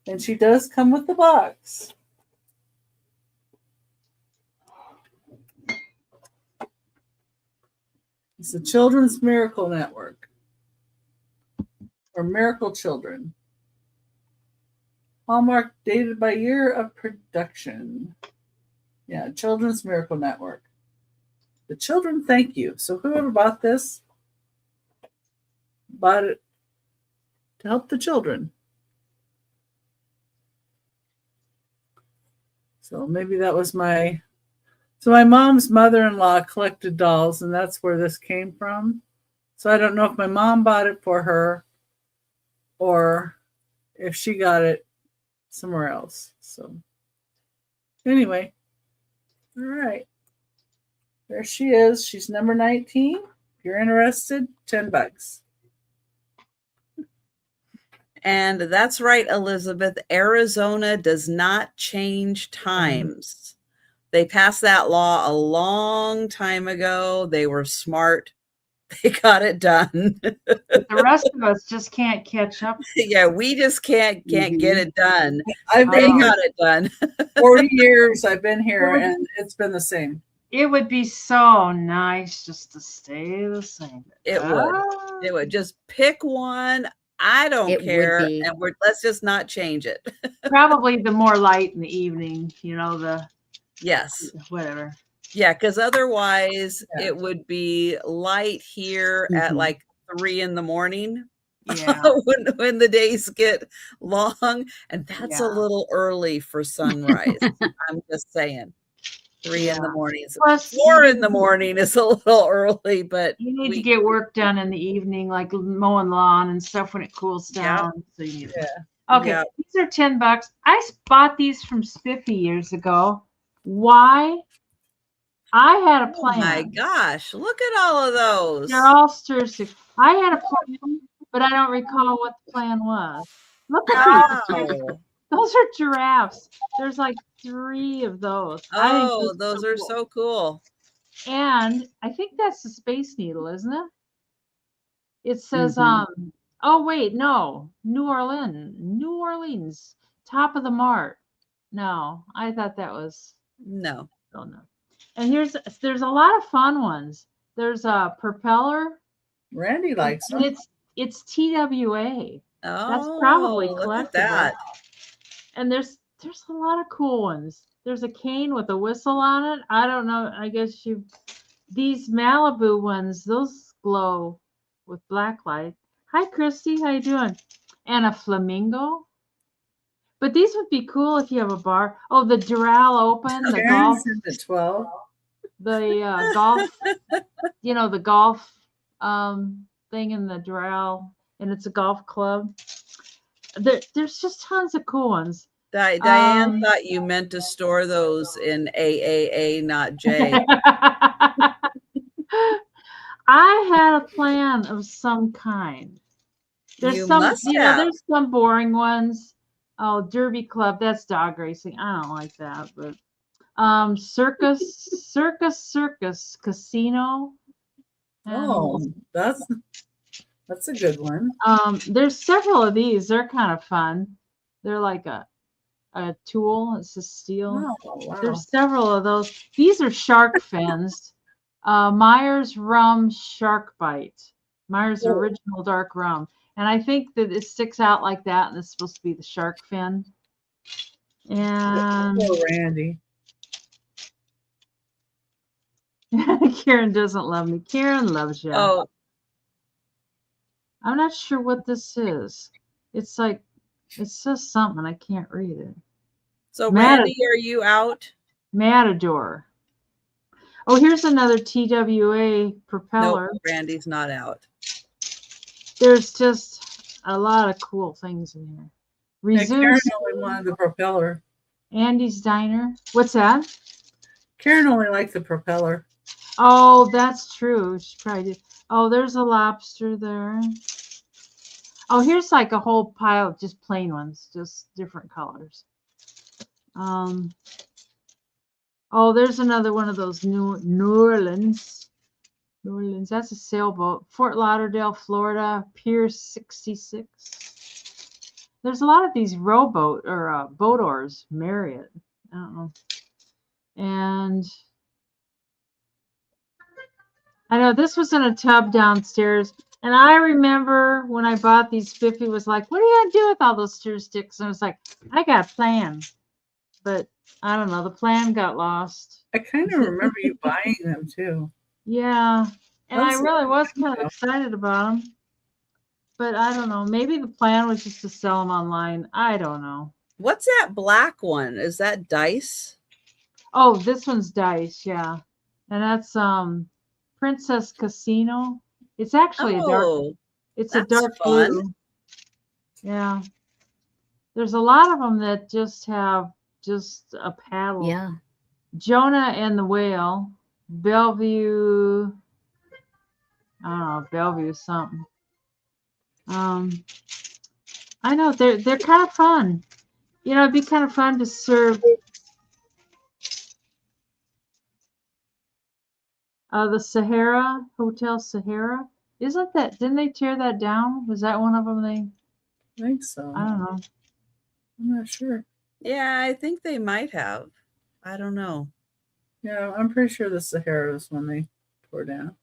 And she does come with the box. It's the Children's Miracle Network, or Miracle Children. Hallmark, dated by year of production. Yeah, Children's Miracle Network. The children thank you. So whoever bought this bought it to help the children. So maybe that was my mom's mother-in-law collected dolls, and that's where this came from. So I don't know if my mom bought it for her or if she got it somewhere else. So anyway, all right. There she is. She's number 19. If you're interested, $10. And that's right, Elizabeth. Arizona does not change times. They passed that law a long time ago. They were smart. They got it done. The rest of us just can't catch up. Yeah, we just can't get it done. I've They been here got it done. 40 years. I've been here, and it's been the same. It would be so nice just to stay the same. It would. It would. Just pick one. I don't It would care. be. And let's just not change it. Probably the more light in the evening, Yes. whatever. Yeah, because otherwise Yeah. it would be light here at Mhm. like 3 in the morning. Yeah. when the days get long, and that's a Yeah. little early for sunrise. I'm just saying. 3 in the Yeah. morning. Plus, 4 in the morning is a little early, but you need to get work done in the evening, like mowing lawn and stuff when it cools Yeah. down. So you need Yeah. Okay, Yeah. these are $10. I bought these from Spiffy years ago. Why? I had a oh my plan. gosh, look at all of those. They're all stir stick. I had a plan, but I don't recall what the plan was. Look at these. Wow. Those are giraffes. There's like 3 of those. I think Oh, those are so cool. And I think that's the Space Needle, isn't it? It says, Mhm. oh wait, no, New Orleans, top of the mart. No, I thought that was, No. oh no. And there's a lot of fun ones. There's a propeller. Randy likes And them. it's TWA. Oh, That's probably look at collectible. that. And there's a lot of cool ones. There's a cane with a whistle on it. I don't know. I guess these Malibu ones, those glow with black light. Hi, Christy. How you doing? And a flamingo. But these would be cool if you have a bar. Oh, the Doral Open, the golf, Karen's at 12. the golf, the golf thing in the Doral, and it's a golf club. There's just tons of cool ones. Diane thought you meant to store those in AAA, not J. I had a plan of some kind. You must have. There's some boring ones. Oh, Derby Club, that's dog racing. I don't like that, but Circus Casino. Oh, that's a good one. There's several of these. They're kind of fun. They're like a tool. It's a steel. Oh, wow. There's several of those. These are shark fins. Myers Rum Shark Bite. Myers Oh. Original Dark Rum. And I think that it sticks out like that, and it's supposed to be the shark fin. And Poor Randy. Karen doesn't love me. Karen loves you. Oh, I'm not sure what this is. It's like, it says something. I can't read it. so Matad- Randy, are you out? Matador. Oh, here's another TWA No, propeller. Randy's not out. There's just a lot of cool things in here. Yeah, Karen Resume only wanted the propeller. Andy's Diner. What's that? Karen only liked the propeller. Oh, that's true. She probably did. Oh, there's a lobster there. Oh, here's like a whole pile of just plain ones, just different colors. Oh, there's another one of those New Orleans. New Orleans, that's a sailboat. Fort Lauderdale, Florida, Pier 66. There's a lot of these rowboat or boat oars. Marriott. I don't know. And I know this was in a tub downstairs. And I remember when I bought these, Biffy was like, what are you going to do with all those stir sticks? And I was like, I got plans. But I don't know. The plan got lost. I kind of remember you buying them too. Yeah. And I That's- really was kind of excited about them. But I don't know. Maybe the plan was just to sell them online. I don't know. What's that black one? Is that dice? Oh, this one's dice. Yeah. And that's Princess Casino. It's actually a dark. Oh, It's a that's dark fun. blue. Yeah. There's a lot of them that just have just a paddle. Yeah. Jonah and the Whale. Bellevue. I don't know. Bellevue something. I know they're kind of fun. You know, it'd be kind of fun to serve the Sahara Hotel Sahara. Isn't that? Didn't they tear that down? Was that one of them? I think so. I don't know. I'm not sure. Yeah, I think they might have. I don't know. Yeah, I'm pretty sure the Sahara was when they tore down.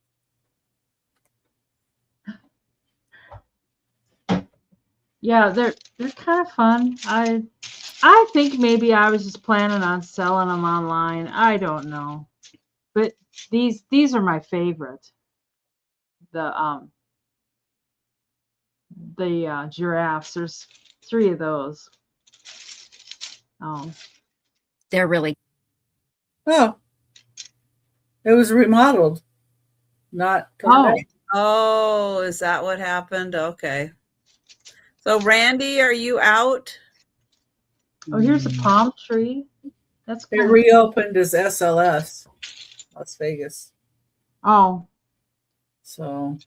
Yeah, they're kind of fun. I think maybe I was just planning on selling them online. I don't know, but these are my favorite. The giraffes. There's 3 of those. Oh, They're really Oh, it was remodeled, not torn oh, down. Oh, is that what happened? Okay. So Randy, are you out? oh, here's a palm tree. That's It kind of, reopened as SLS, Las Vegas. oh, So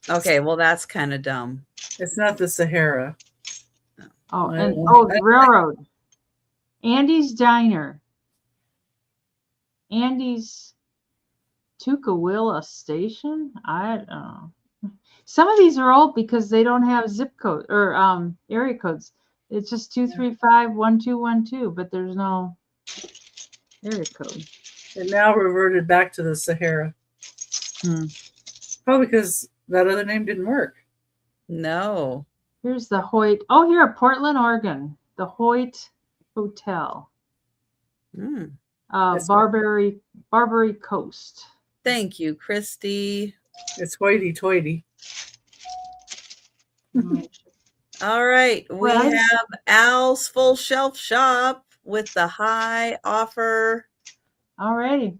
Okay, well that's kind of dumb. Mm-hmm. it's not the Sahara. oh, I and don't oh, know. the railroad. Andy's Diner. Andy's Tukwila Station. I don't know. Some of these are old because they don't have zip code or area codes. It's just 235-1212, but there's no area code. It now reverted back to the Sahara. Probably because that other name didn't work. No. Here's the Hoyt. Oh, here, Portland, Oregon. The Hoyt Hotel. Hmm. Barbary Coast. Thank you, Christy. It's hoity-toity. All right, we Well, have Al's Full Shelf Shop with the high offer. Alrighty.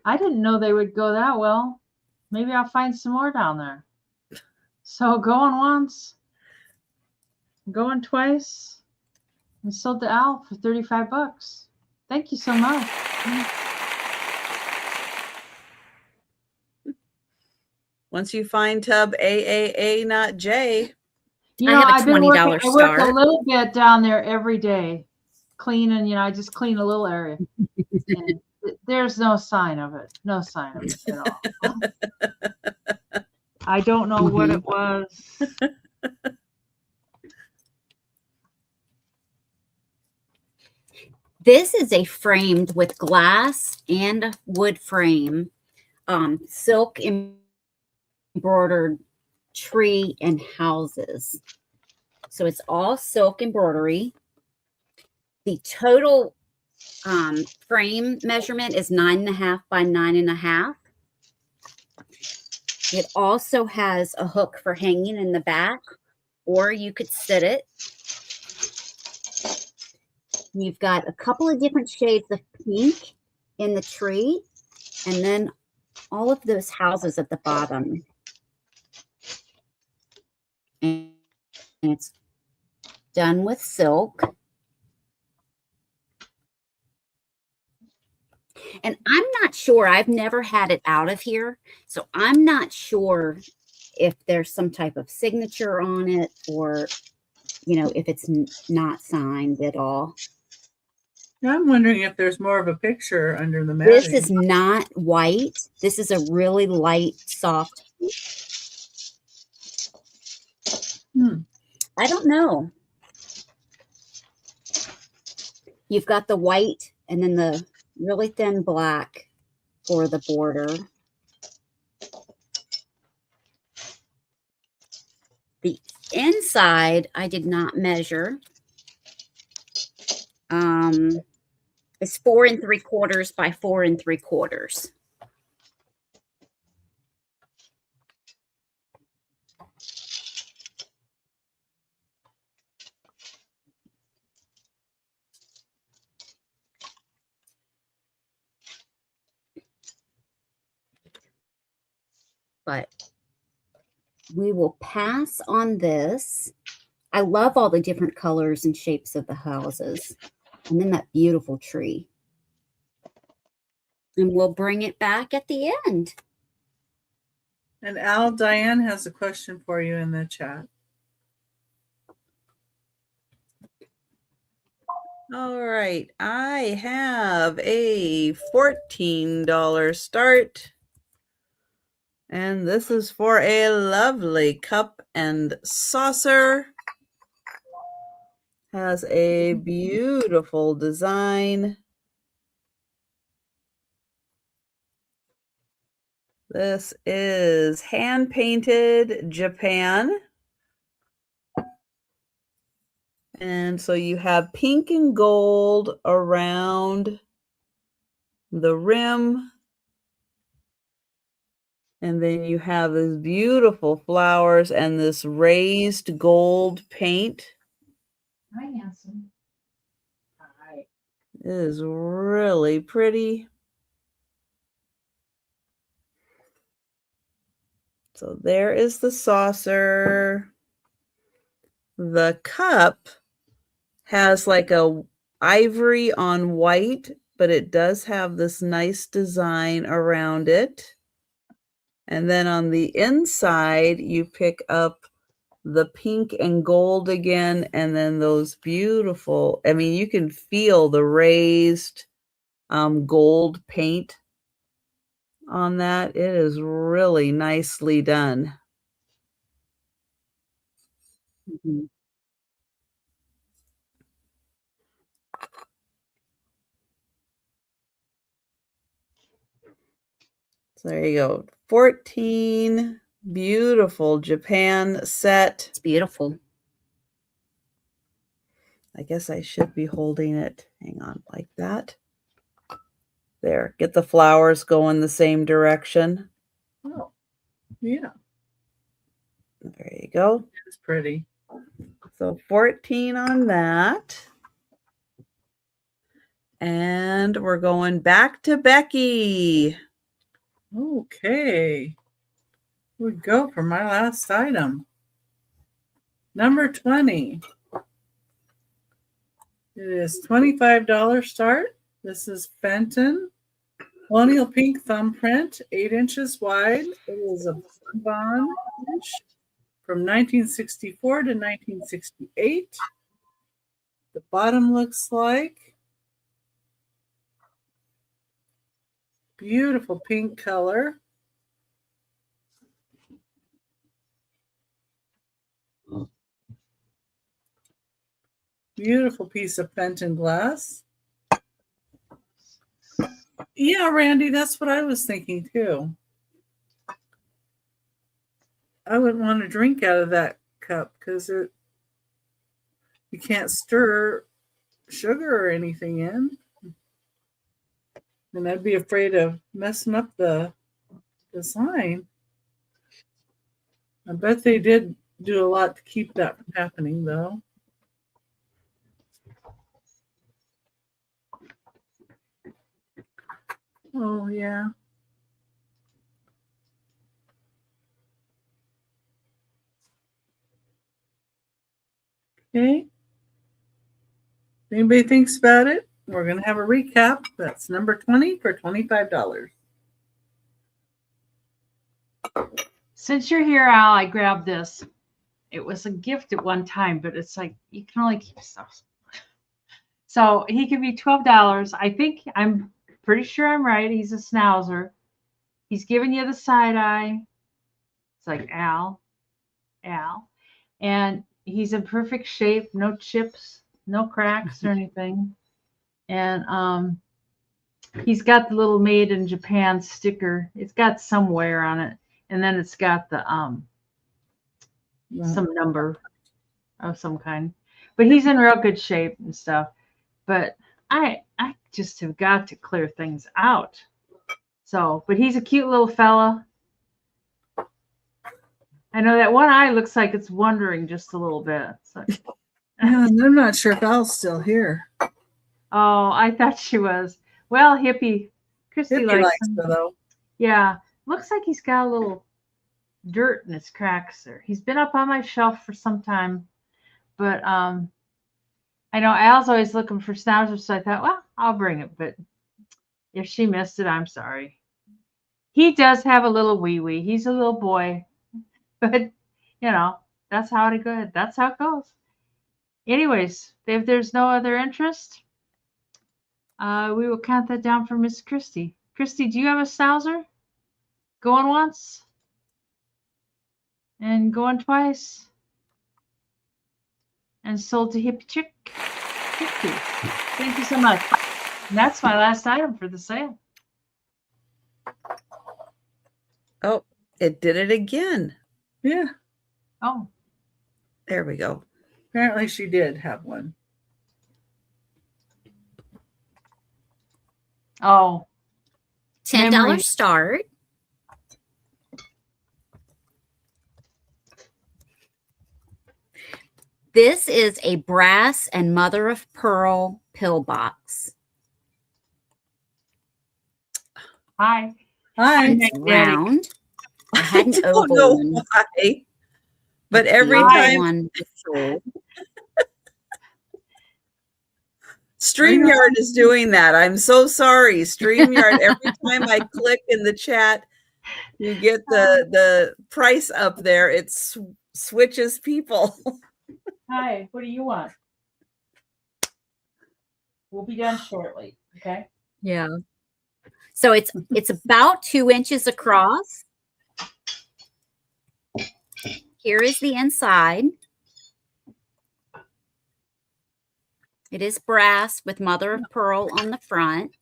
I didn't know they would go that well. Maybe I'll find some more down there. So going once, going twice, and sold to Al for $35. Thank you so much. Once you find tub AAA, not J. You I know, have a I've been working, $20 I work a star. little bit down there every day, cleaning, you know, I just clean a little area. And there's no sign of it. No sign of it at all. I don't know what it was. This is a framed with glass and wood frame, silk embroidered tree and houses. So it's all silk embroidery. The total frame measurement is 9.5 by 9.5. It also has a hook for hanging in the back, or you could sit it. You've got a couple of different shades of pink in the tree, and then all of those houses at the bottom. And it's done with silk. And I'm not sure, I've never had it out of here, so I'm not sure if there's some type of signature on it, or, you know, if it's not signed at all. I'm wondering if there's more of a picture under the This matting. is not white. This is a really light, soft. I don't know. You've got the white and then the really thin black for the border. The inside, I did not measure. It's 4 3/4 by 4 3/4. But we will pass on this. I love all the different colors and shapes of the houses. And then that beautiful tree. And we'll bring it back at the end. And Al, Diane has a question for you in the chat. All right, I have a $14 start. And this is for a lovely cup and saucer. Has a beautiful design. This is hand painted Japan. And so you have pink and gold around the rim. And then you have these beautiful flowers and this raised gold paint. Hi, handsome. Hi. It is really pretty. So there is the saucer. The cup has like a ivory on white, but it does have this nice design around it. And then on the inside, you pick up the pink and gold again, and then those beautiful, I mean, you can feel the raised gold paint on that. It is really nicely done. Mm-hmm. So there you go. 14 beautiful Japan set. It's beautiful. I guess I should be holding it. Hang on, like that. There, get the flowers going the same direction. Oh, yeah. There you go. It's pretty. So 14 on that. And we're going back to Becky. Okay. We go for my last item. Number 20. It is $25 start. This is Fenton. Colonial pink thumbprint, 8 inches wide. It is a bonbon from 1964 to 1968. The bottom looks like beautiful pink color. Beautiful piece of Fenton glass. Yeah, Randy, that's what I was thinking too. I wouldn't want to drink out of that cup because you can't stir sugar or anything in. And I'd be afraid of messing up the design. I bet they did do a lot to keep that from happening, though. Oh, yeah. Okay. If anybody thinks about it, we're going to have a recap. That's number 20 for $25. Since you're here, Al, I grabbed this. It was a gift at one time, but it's like you can only keep stuff. So he could be $12. I think I'm pretty sure I'm right. He's a schnauzer. He's giving you the side eye. It's like Al. And he's in perfect shape, no chips, no cracks or anything. And he's got the little made in Japan sticker. It's got some wear on it. And then it's got the some number of some kind. But he's in real good shape and stuff. But I just have got to clear things out. So, but he's a cute little fella. I know that one eye looks like it's wondering just a little bit. So, Yeah, and I'm not sure if Al's still here. oh, I thought she was. Well, Hippie. Christy Hippie likes likes him. her, though. Yeah. Looks like he's got a little dirt in his cracks there. He's been up on my shelf for some time. But I know Al's always looking for schnauzers, so I thought, well, I'll bring it. But if she missed it, I'm sorry. He does have a little wee-wee. He's a little boy. But, that's how it goes. That's how it goes. Anyways, if there's no other interest, we will count that down for Miss Christy. Christy, do you have a schnauzer? Going once? And going twice? And sold to Hippie Chick? Thank you so much. And that's my last item for the sale. Oh, it did it again. Yeah, Oh, There we go. apparently she did have one. oh, $10 Memory. start. This is a brass and mother of pearl pill box. hi. Hi. It's round. I had an I don't oval know one. why, but The every oval time one is sold. StreamYard is doing that. I'm so sorry. StreamYard, every time I click in the chat, you get the price up there. It switches people. Hi, what do you want? We'll be done shortly. Okay. Yeah. So it's about 2 inches across. Here is the inside. It is brass with mother of pearl on the front.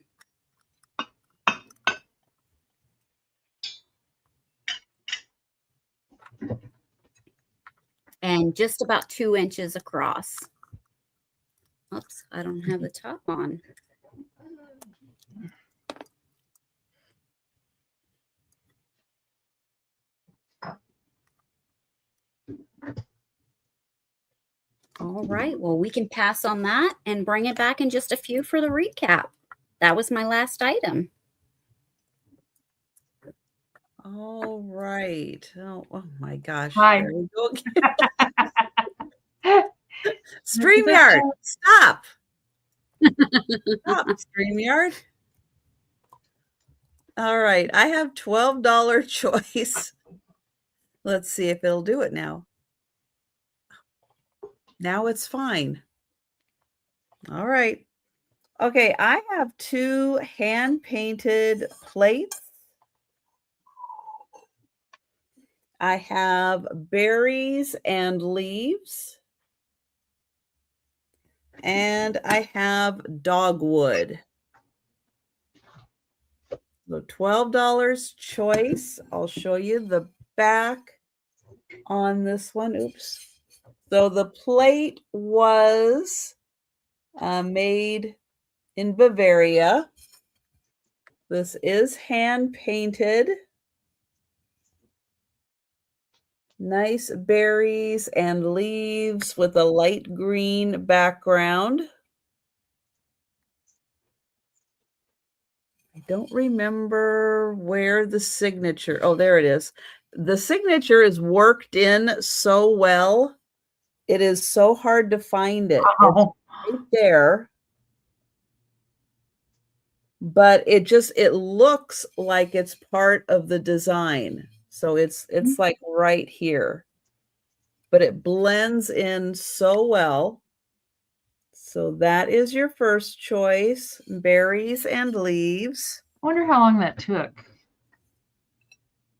And just about 2 inches across. Oops, I don't have the top on. All right, well, we can pass on that and bring it back in just a few for the recap. That was my last item. All right. Oh my gosh. Hi. There we go again. StreamYard, stop. Stop, StreamYard. All right. I have $12 choice. Let's see if it'll do it now. Now it's fine. All right. Okay, I have 2 hand-painted plates. I have berries and leaves. And I have dogwood. So $12 choice. I'll show you the back on this one. Oops. So the plate was made in Bavaria. This is hand painted. Nice berries and leaves with a light green background. I don't remember where the signature. Oh, there it is. The signature is worked in so well. It is so hard to find it. It's Oh, right there. But it looks like it's part of the design. So it's like right here. But it blends in so well. So that is your first choice, berries and leaves. I wonder how long that took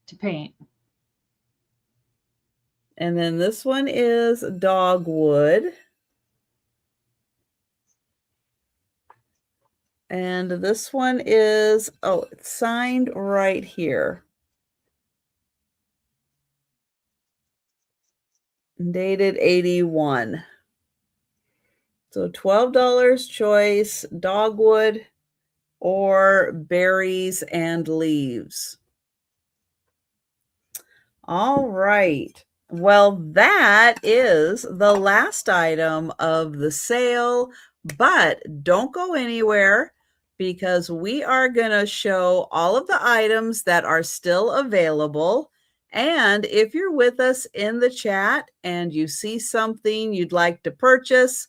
to paint. And then this one is dogwood. And this one is, oh, it's signed right here. Dated 81. So $12 choice, dogwood or berries and leaves. All right. Well, that is the last item of the sale, but don't go anywhere because we are going to show all of the items that are still available. And if you're with us in the chat and you see something you'd like to purchase,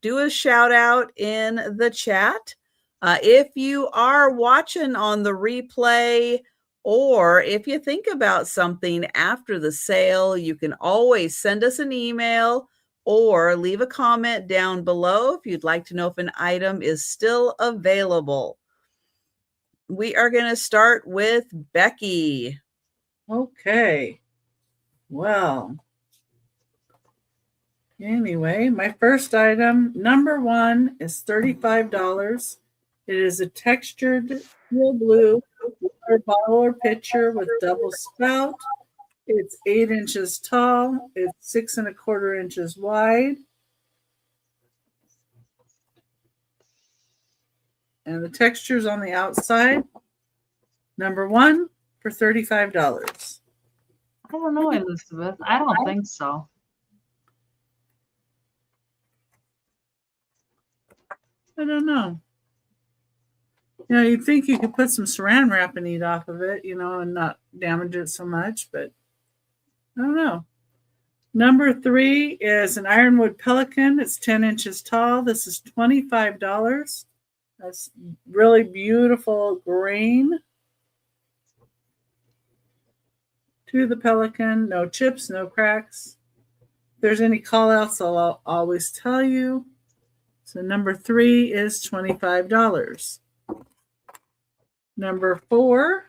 do a shout out in the chat. If you are watching on the replay, or if you think about something after the sale, you can always send us an email or leave a comment down below if you'd like to know if an item is still available. We are going to start with Becky. Okay. Well, anyway, my first item, number one, is $35. It is a textured steel blue water bottle or pitcher with double spout. It's 8 inches tall. It's 6 1/4 inches wide. And the texture's on the outside. Number one for $35. I don't know, Elizabeth. I don't think so. I don't know. You know, you'd think you could put some saran wrap and eat off of it, you know, and not damage it so much, but I don't know. Number three is an ironwood pelican. It's 10 inches tall. This is $25. That's really beautiful green to the pelican. No chips, no cracks. If there's any call outs, I'll always tell you. So number three is $25. Number four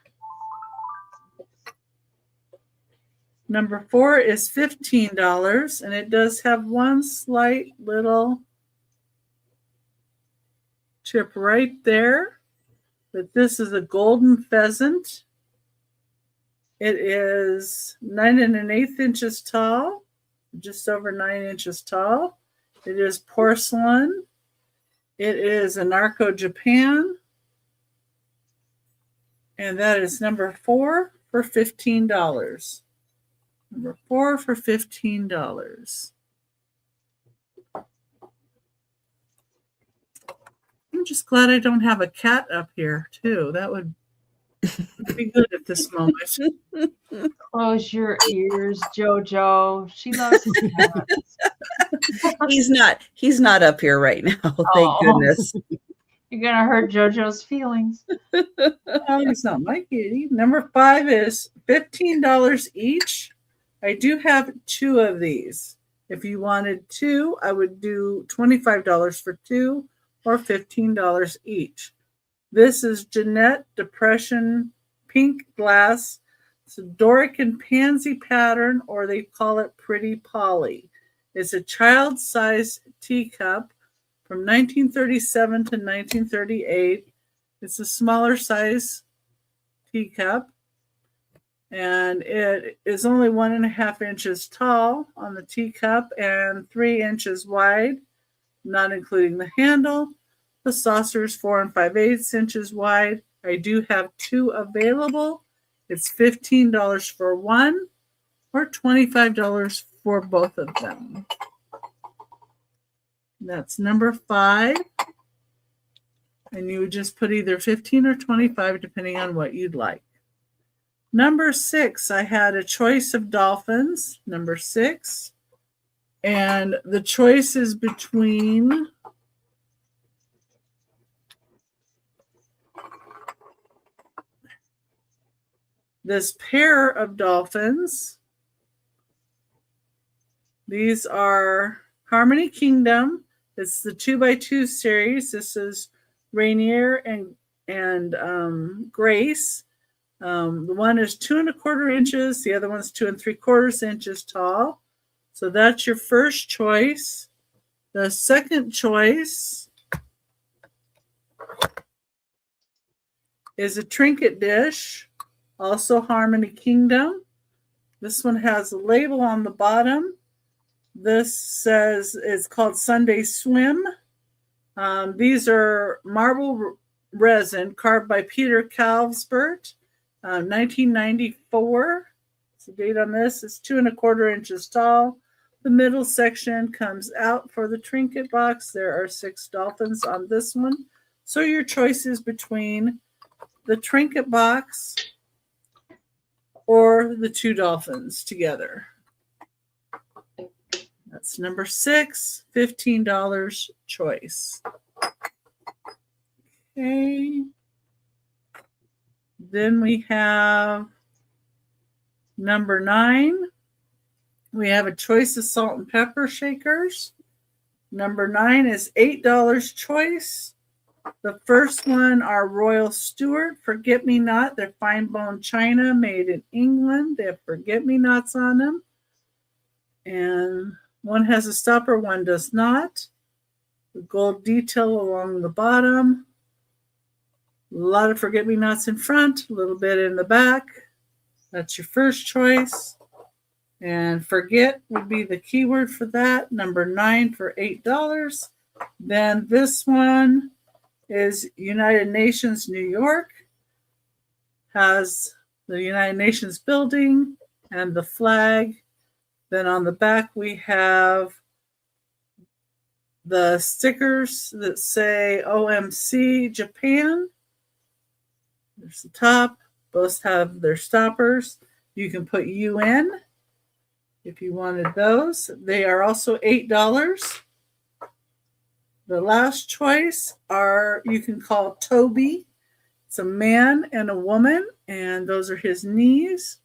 is $15, and it does have one slight little chip right there. But this is a golden pheasant. It is 9 1/8 inches tall, just over 9 inches tall. It is porcelain. It is a Narco Japan. And that is number four for $15. Number four for $15. I'm just glad I don't have a cat up here, too. That would be good at this moment. Close your ears, JoJo. She loves cats. He's not up here right now. Thank goodness. You're going to hurt JoJo's feelings. Oh, he's not my kitty. Number five is $15 each. I do have two of these. If you wanted two, I would do $25 for two or $15 each. This is Jeanette Depression Pink Glass. It's a Doric and Pansy pattern, or they call it Pretty Polly. It's a child-sized teacup from 1937 to 1938. It's a smaller size teacup, and it is only 1 1/2 inches tall on the teacup and 3 inches wide. not including the handle. The saucer is 4 5/8 inches wide. I do have 2 available. It's $15 for one or $25 for both of them. That's number 5. And you would just put either 15 or 25 depending on what you'd like. Number 6, I had a choice of dolphins, number 6. And the choice is between this pair of dolphins. These are Harmony Kingdom. It's the 2x2 series. This is Rainier and Grace. The one is 2 1/4 inches. The other one's 2 3/4 inches tall. So that's your first choice. The second choice is a trinket dish, also Harmony Kingdom. This one has a label on the bottom. This says it's called Sunday Swim. These are marble resin carved by Peter Calvsbert, 1994. The date on this is 2 1/4 inches tall. The middle section comes out for the trinket box. There are 6 dolphins on this one. So your choice is between the trinket box or the 2 dolphins together. That's number 6, $15 choice. Okay. Then we have number 9. We have a choice of salt and pepper shakers. Number 9 is $8 choice. The first one are Royal Stewart Forget-Me-Not. They're fine bone china made in England. They have forget-me-nots on them. And one has a stopper, one does not. The gold detail along the bottom. A lot of forget-me-nots in front, a little bit in the back. That's your first choice. And forget would be the keyword for that. Number 9 for $8. Then this one is United Nations New York. Has the United Nations building and the flag. Then on the back we have the stickers that say OMC Japan. There's the top. Both have their stoppers. You can put UN if you wanted those. They are also $8. The last choice are you can call Toby. It's a man and a woman, and those are his knees.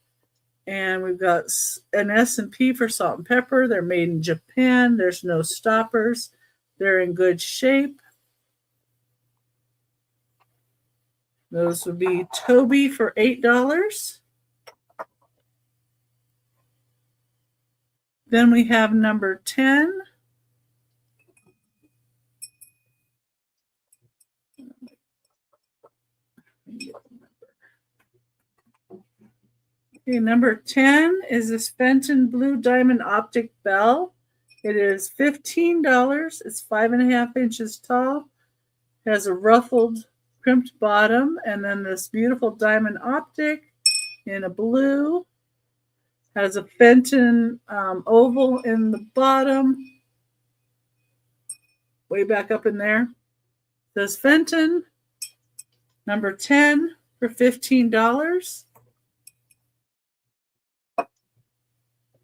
And we've got an S&P for salt and pepper. They're made in Japan. There's no stoppers. They're in good shape. Those would be Toby for $8. Then we have number 10. Okay, number 10 is this Fenton Blue Diamond Optic Bell. It is $15. It's 5 1/2 inches tall. It has a ruffled crimped bottom and then this beautiful diamond optic in a blue. Has a Fenton oval in the bottom. Way back up in there. It says Fenton, number 10 for $15.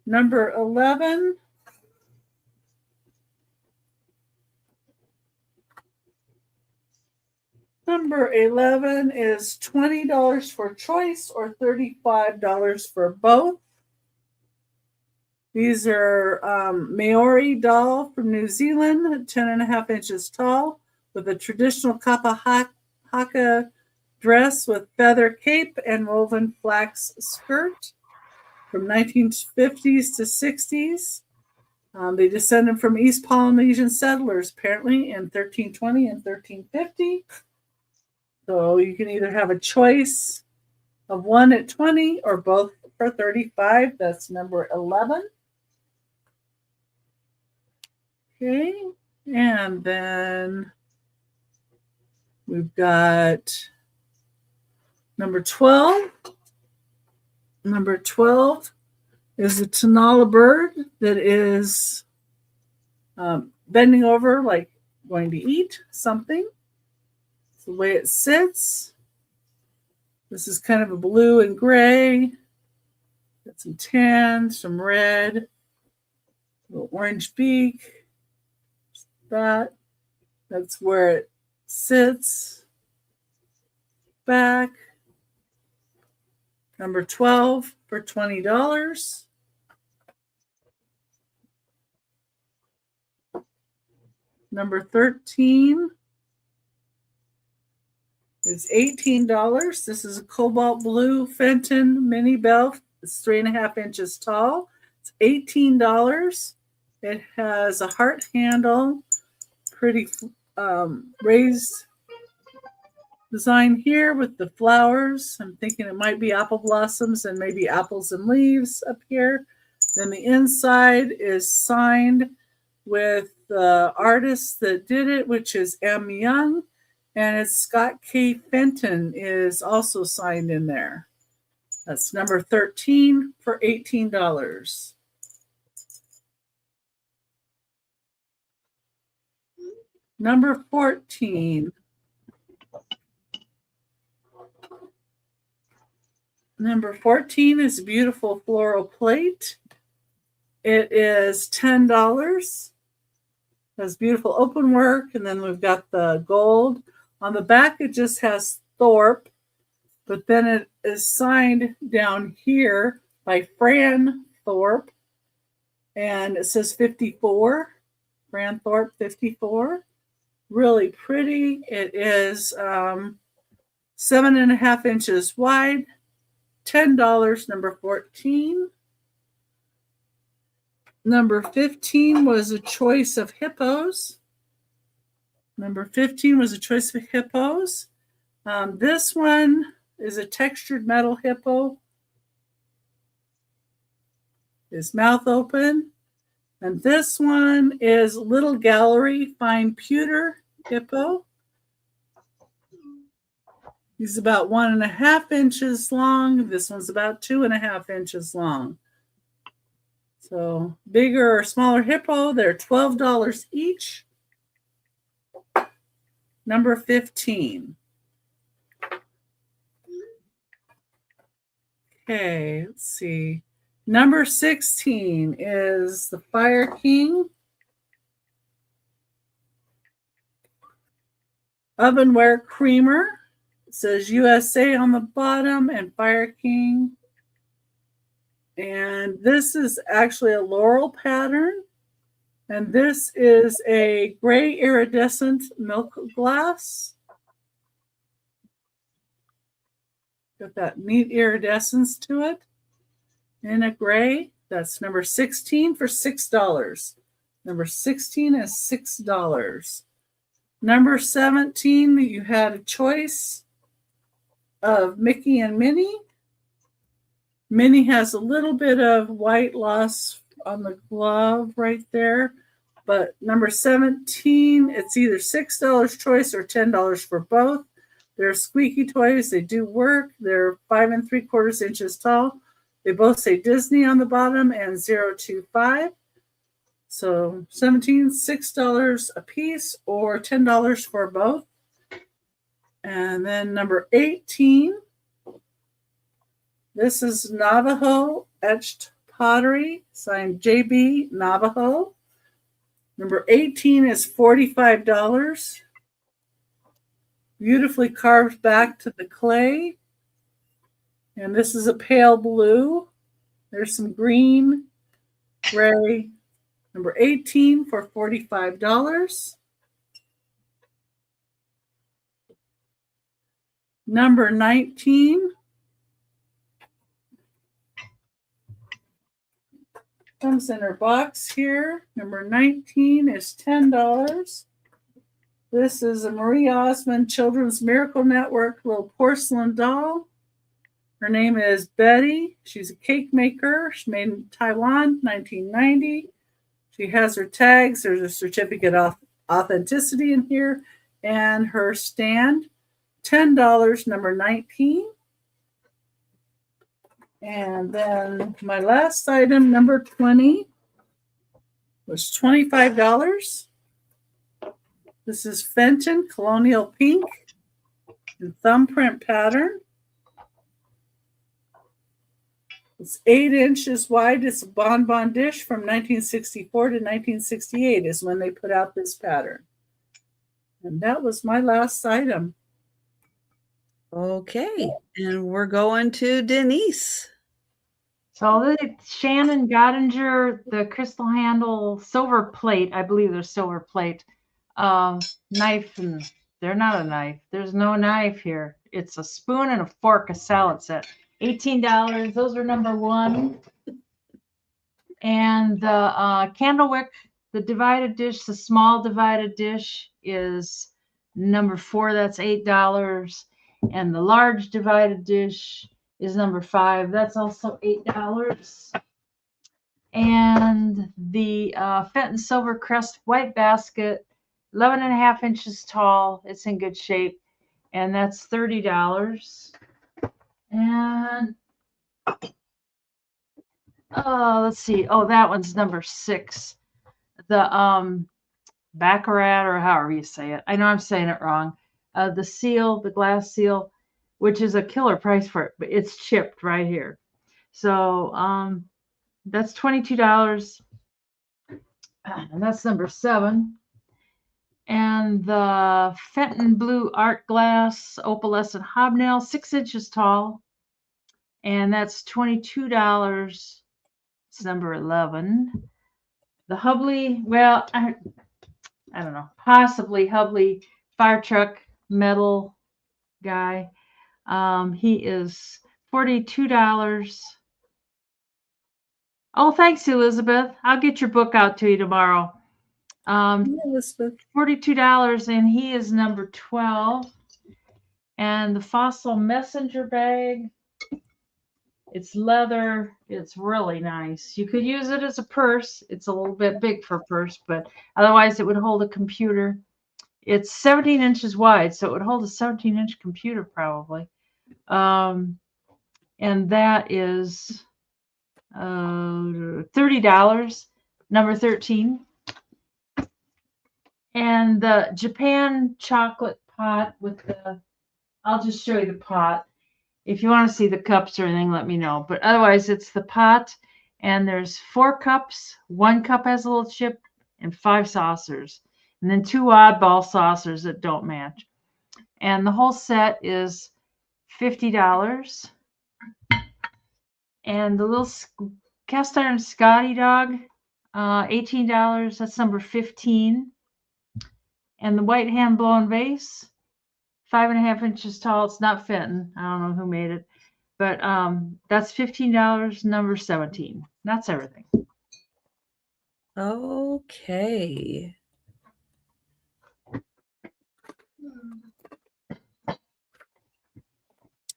Number 11. Number 11 is $20 for choice or $35 for both. These are Maori doll from New Zealand, 10 1/2 inches tall, with a traditional kapa haka dress with feather cape and woven flax skirt from 1950s to 60s. They descended from East Polynesian settlers, apparently, in 1320 and 1350. So you can either have a choice of one at 20 or both for 35. That's number 11. Okay. And then we've got number 12. Number 12 is a Tanala bird that is bending over like going to eat something. It's the way it sits. This is kind of a blue and gray. Got some tan, some red, a little orange beak. That's where it sits. Back. Number 12 for $20. Number 13 is $18. This is a cobalt blue Fenton mini bell. It's 3.5 inches tall. It's $18. It has a heart handle, pretty raised design here with the flowers. I'm thinking it might be apple blossoms and maybe apples and leaves up here. Then the inside is signed with the artist that did it, which is M. Young, and it's Scott K. Fenton is also signed in there. That's number 13 for $18. Number 14. Number 14 is a beautiful floral plate. It is $10. Has beautiful open work, and then we've got the gold. On the back, it just has Thorpe, but then it is signed down here by Fran Thorpe, and it says 54. Fran Thorpe 54. Really pretty. It is 7.5 inches wide. $10, number 14. Number 15 was a choice of hippos. Number 15 was a choice of hippos. This one is a textured metal hippo. His mouth open. And this one is little gallery fine pewter hippo. He's about 1.5 inches long. This one's about 2.5 inches long. So bigger or smaller hippo, they're $12 each. Number 15. Okay, let's see. Number 16 is the Fire King. Ovenware creamer. It says USA on the bottom and Fire King. And this is actually a laurel pattern. And this is a gray iridescent milk glass. Got that neat iridescence to it. In a gray. That's number 16 for $6. Number 16 is $6. Number 17, you had a choice of Mickey and Minnie. Minnie has a little bit of white loss on the glove right there. But number 17, it's either $6 choice or $10 for both. They're squeaky toys. They do work. They're 5 3/4 inches tall. They both say Disney on the bottom and 025. So 17, $6 a piece or $10 for both. And then number 18. This is Navajo etched pottery, signed JB Navajo. Number 18 is $45. Beautifully carved back to the clay. And this is a pale blue. There's some green, gray. Number 18 for $45. Number 19. Comes in her box here. Number 19 is $10. This is a Marie Osmond Children's Miracle Network little porcelain doll. Her name is Betty. She's a cake maker. She's made in Taiwan, 1990. She has her tags. There's a certificate authenticity in here. And her stand, $10, number 19. And then my last item, number 20, was $25. This is Fenton Colonial Pink in thumbprint pattern. It's 8 inches wide. It's a bonbon dish from 1964 to 1968 is when they put out this pattern. And that was my last item. Okay. And we're going to Denise. So the Shannon Gottinger, the crystal handle silver plate, I believe they're silver plate, knife, and they're not a knife. There's no knife here. It's a spoon and a fork, a salad set. $18. Those are number 1. And the candlewick, the divided dish, the small divided dish is number 4. That's $8. And the large divided dish is number 5. That's also $8. And the Fenton Silver Crest white basket, 11.5 inches tall. It's in good shape. And that's $30. And let's see. Oh, that one's number 6. The Baccarat, or however you say it. I know I'm saying it wrong. The seal, the glass seal, which is a killer price for it, but it's chipped right here. So that's $22. And that's number 7. And the Fenton Blue Art Glass Opalescent Hobnail, 6 inches tall. And that's $22. It's number 11. The Hubley, well, I don't know, possibly Hubley fire truck metal guy. He is $42. Oh, thanks, Elizabeth. I'll get your book out to you tomorrow. Elizabeth. $42, and he is number 12. And the Fossil Messenger bag, it's leather. It's really nice. You could use it as a purse. It's a little bit big for a purse, but otherwise it would hold a computer. It's 17 inches wide, so it would hold a 17-inch computer probably. And that is $30, number 13. And the Japan chocolate pot with the, I'll just show you the pot. If you want to see the cups or anything, let me know. But otherwise, it's the pot, and there's 4 cups. 1 cup has a little chip, and 5 saucers. And then 2 oddball saucers that don't match. And the whole set is $50. And the little cast iron Scotty dog, $18. That's number 15. And the white hand blown vase, 5.5 inches tall. It's not Fenton. I don't know who made it, but that's $15, number 17. That's everything. Okay.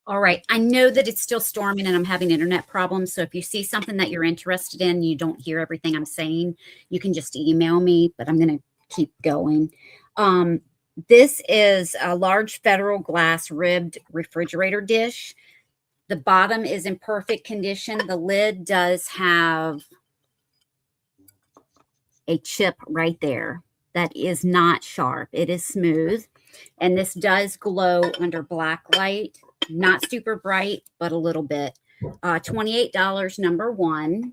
All right. I know that it's still storming and I'm having internet problems. So if you see something that you're interested in, you don't hear everything I'm saying, you can just email me, but I'm going to keep going. This is a large Federal glass ribbed refrigerator dish. The bottom is in perfect condition. The lid does have a chip right there that is not sharp. It is smooth. And this does glow under black light. Not super bright, but a little bit. $28, number 1.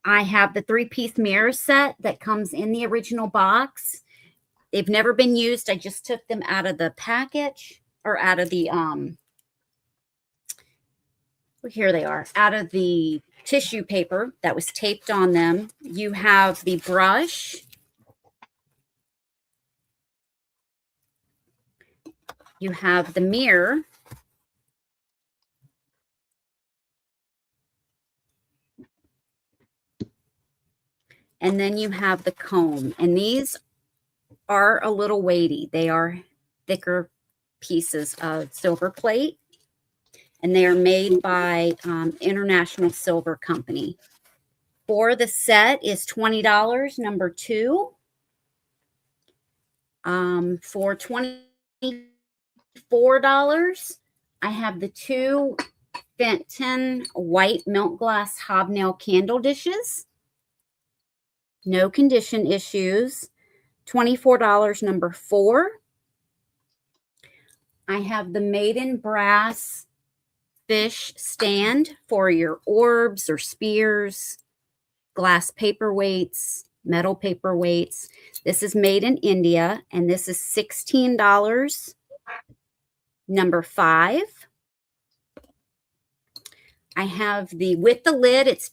I have the 3-piece mirror set that comes in the original box. They've never been used. I just took them out of the package, or out of the, here they are, out of the tissue paper that was taped on them. You have the brush. You have the mirror. And then you have the comb. And these are a little weighty. They are thicker pieces of silver plate. And they are made by International Silver Company. for the set is $20, number 2. For $24, I have the 2 Fenton white milk glass hobnail candle dishes. No condition issues. $24, number 4. I have the Maiden brass fish stand for your orbs or spears, glass paperweights, metal paperweights. This is made in India, and this is $16, number 5. I have the, with the lid, it's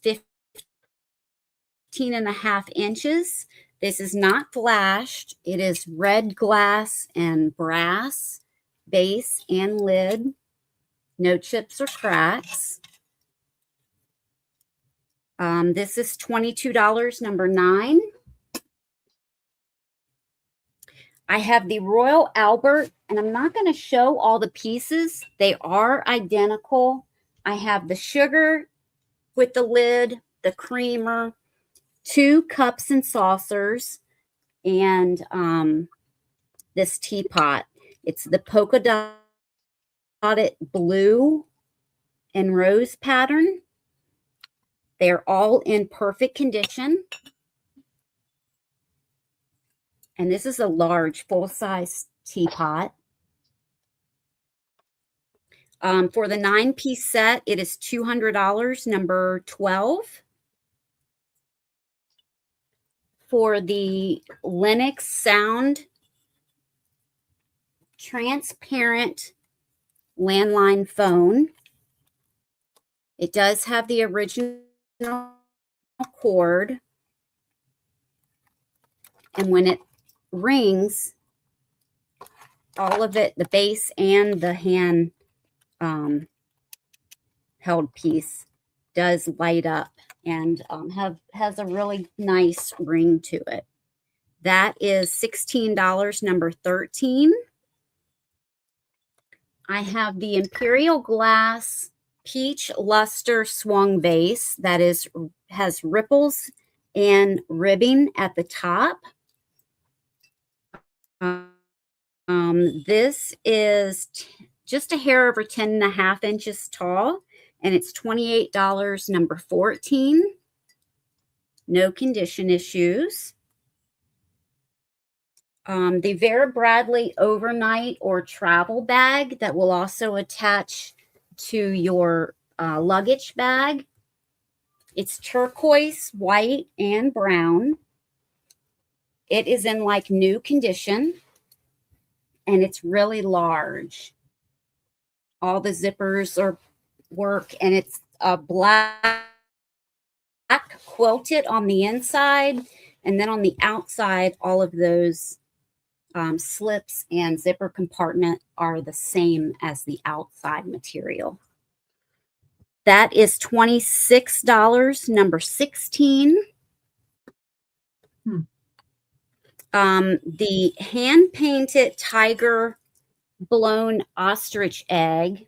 15.5 inches. This is not flashed. It is red glass and brass base and lid. No chips or cracks. This is $22, number 9. I have the Royal Albert, and I'm not going to show all the pieces. They are identical. I have the sugar with the lid, the creamer, 2 cups and saucers, and this teapot. It's the polka dotted blue and rose pattern. They're all in perfect condition. And this is a large full-size teapot. For the 9-piece set, it is $200, number 12. For the Lennox Sound transparent landline phone, it does have the original cord. And when it rings, all of it, the base and the hand held piece, does light up and has a really nice ring to it. That is $16, number 13. I have the Imperial Glass Peach Luster Swung Vase that has ripples and ribbing at the top. This is just a hair over 10.5 inches tall, and it's $28, number 14. No condition issues. The Vera Bradley overnight or travel bag that will also attach to your luggage bag. It's turquoise, white, and brown. It is in like new condition, and it's really large. All the zippers work, and it's a black quilted on the inside, and then on the outside, all of those slips and zipper compartment are the same as the outside material. That is $26, number 16. The hand-painted tiger blown ostrich egg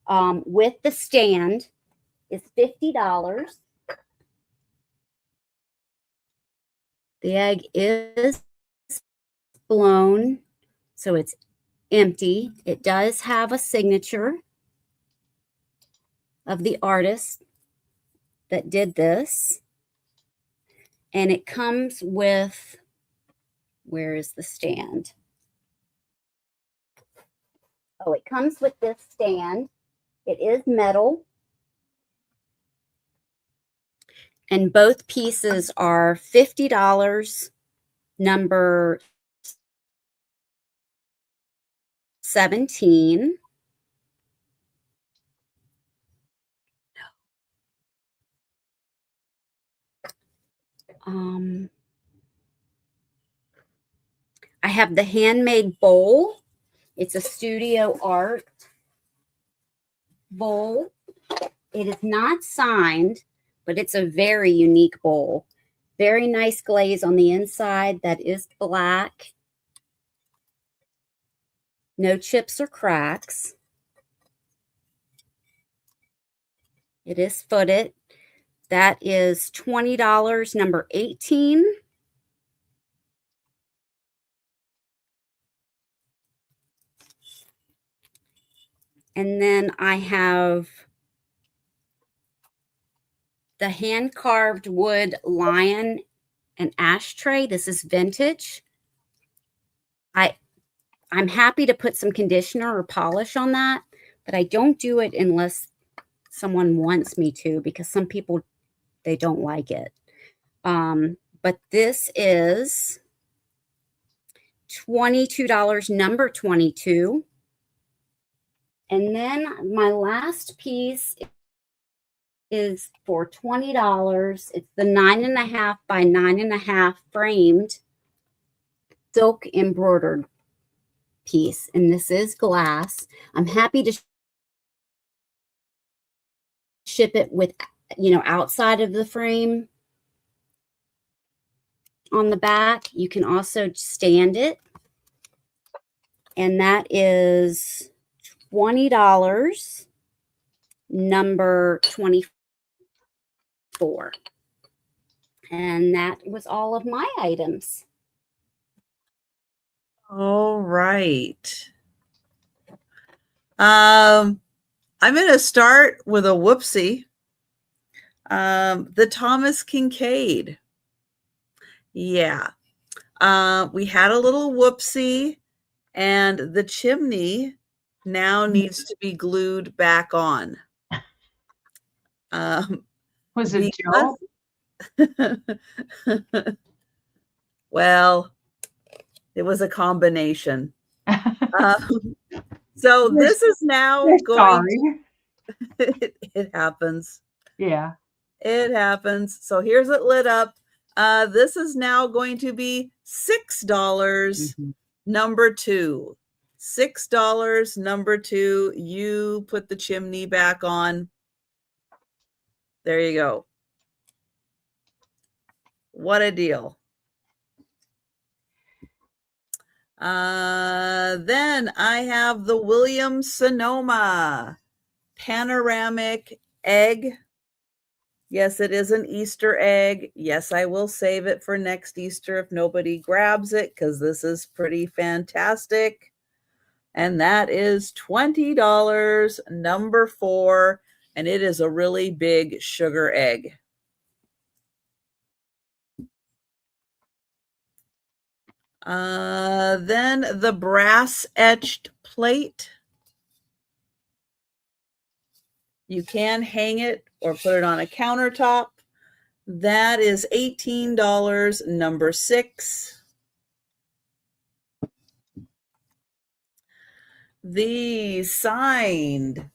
with the stand is $50. The egg is blown, so it's empty. It does have a signature of the artist that did this. And it comes with, where is the stand? Oh, it comes with this stand. It is metal. And both pieces are $50, number 17. I have the handmade bowl. It's a studio art bowl. It is not signed, but it's a very unique bowl. Very nice glaze on the inside that is black. No chips or cracks. It is footed. That is $20, number 18. And then I have the hand-carved wood lion and ashtray. This is vintage. I'm happy to put some conditioner or polish on that, but I don't do it unless someone wants me to, because some people, they don't like it. But this is $22, number 22. And then my last piece is for $20. It's the 9.5 by 9.5 framed silk embroidered piece. And this is glass. I'm happy to ship it with, outside of the frame on the back. You can also stand it. And that is $20, number 24. And that was all of my items. All right. I'm going to start with a whoopsie. The Thomas Kincaid. Yeah. We had a little whoopsie, and the chimney now needs to be glued back on. Was it Joe? Well, it was a combination. So this is now going. It happens. Yeah. It happens. So here's it lit up. This is now going to be $6, number 2. $6, number 2. You put the chimney back on. There you go. What a deal. Then I have the Williams Sonoma panoramic egg. Yes, it is an Easter egg. Yes, I will save it for next Easter if nobody grabs it, because this is pretty fantastic. And that is $20, number 4. And it is a really big sugar egg. Then the brass etched plate. You can hang it or put it on a countertop. That is $18, number 6. The signed.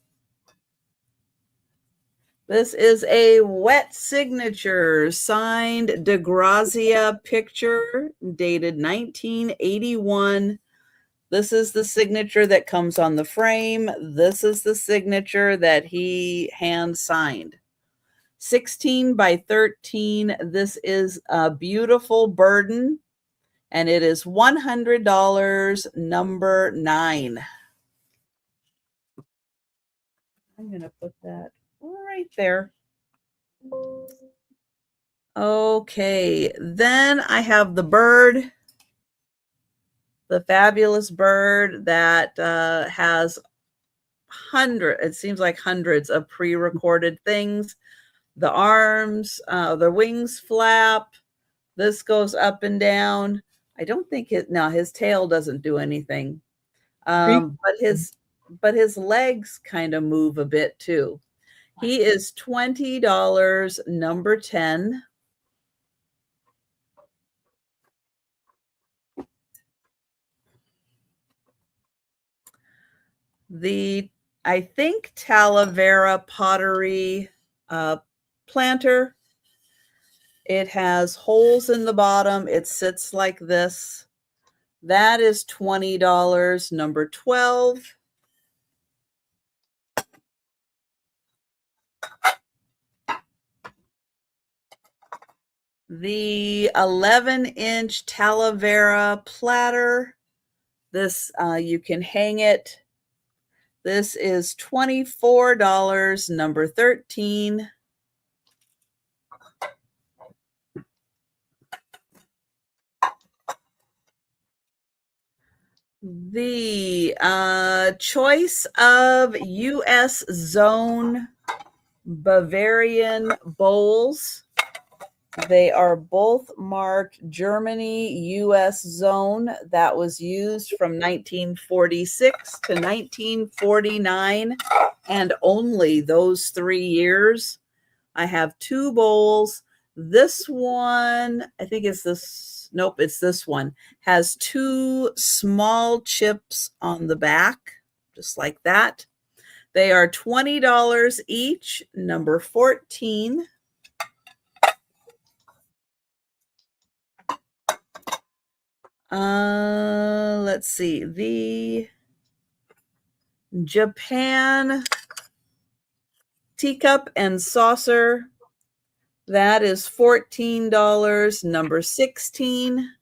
This is a wet signature signed DeGrazia picture dated 1981. This is the signature that comes on the frame. This is the signature that he hand signed. 16 by 13. This is a beautiful burden, and it is $100, number 9. I'm going to put that right there. Okay, then I have the bird, the fabulous bird that has it seems like hundreds of pre-recorded things. The arms, the wings flap. This goes up and down. I don't think his tail doesn't do anything. But his legs kind of move a bit too. He is $20, number 10. I think Talavera pottery planter. It has holes in the bottom. It sits like this. That is $20, number 12. The 11-inch Talavera platter. This, you can hang it. This is $24, number 13. The choice of U.S. zone Bavarian bowls. They are both marked Germany U.S. zone. That was used from 1946 to 1949, and only those 3 years. I have 2 bowls. This one, I think it's this. Nope, it's this one. Has 2 small chips on the back, just like that. They are $20 each, number 14. Let's see. The Japan teacup and saucer, that is $14, number 16.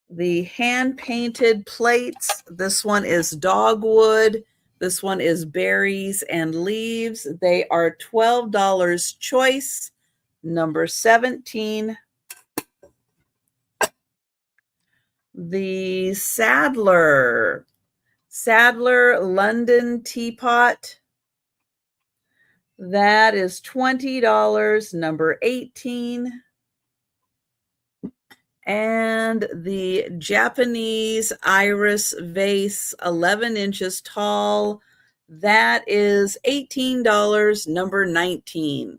The hand-painted plates, this one is dogwood. This one is berries and leaves. They are $12 choice, number 17. The Sadler London teapot, that is $20, number 18. And the Japanese iris vase, 11 inches tall, that is $18, number 19.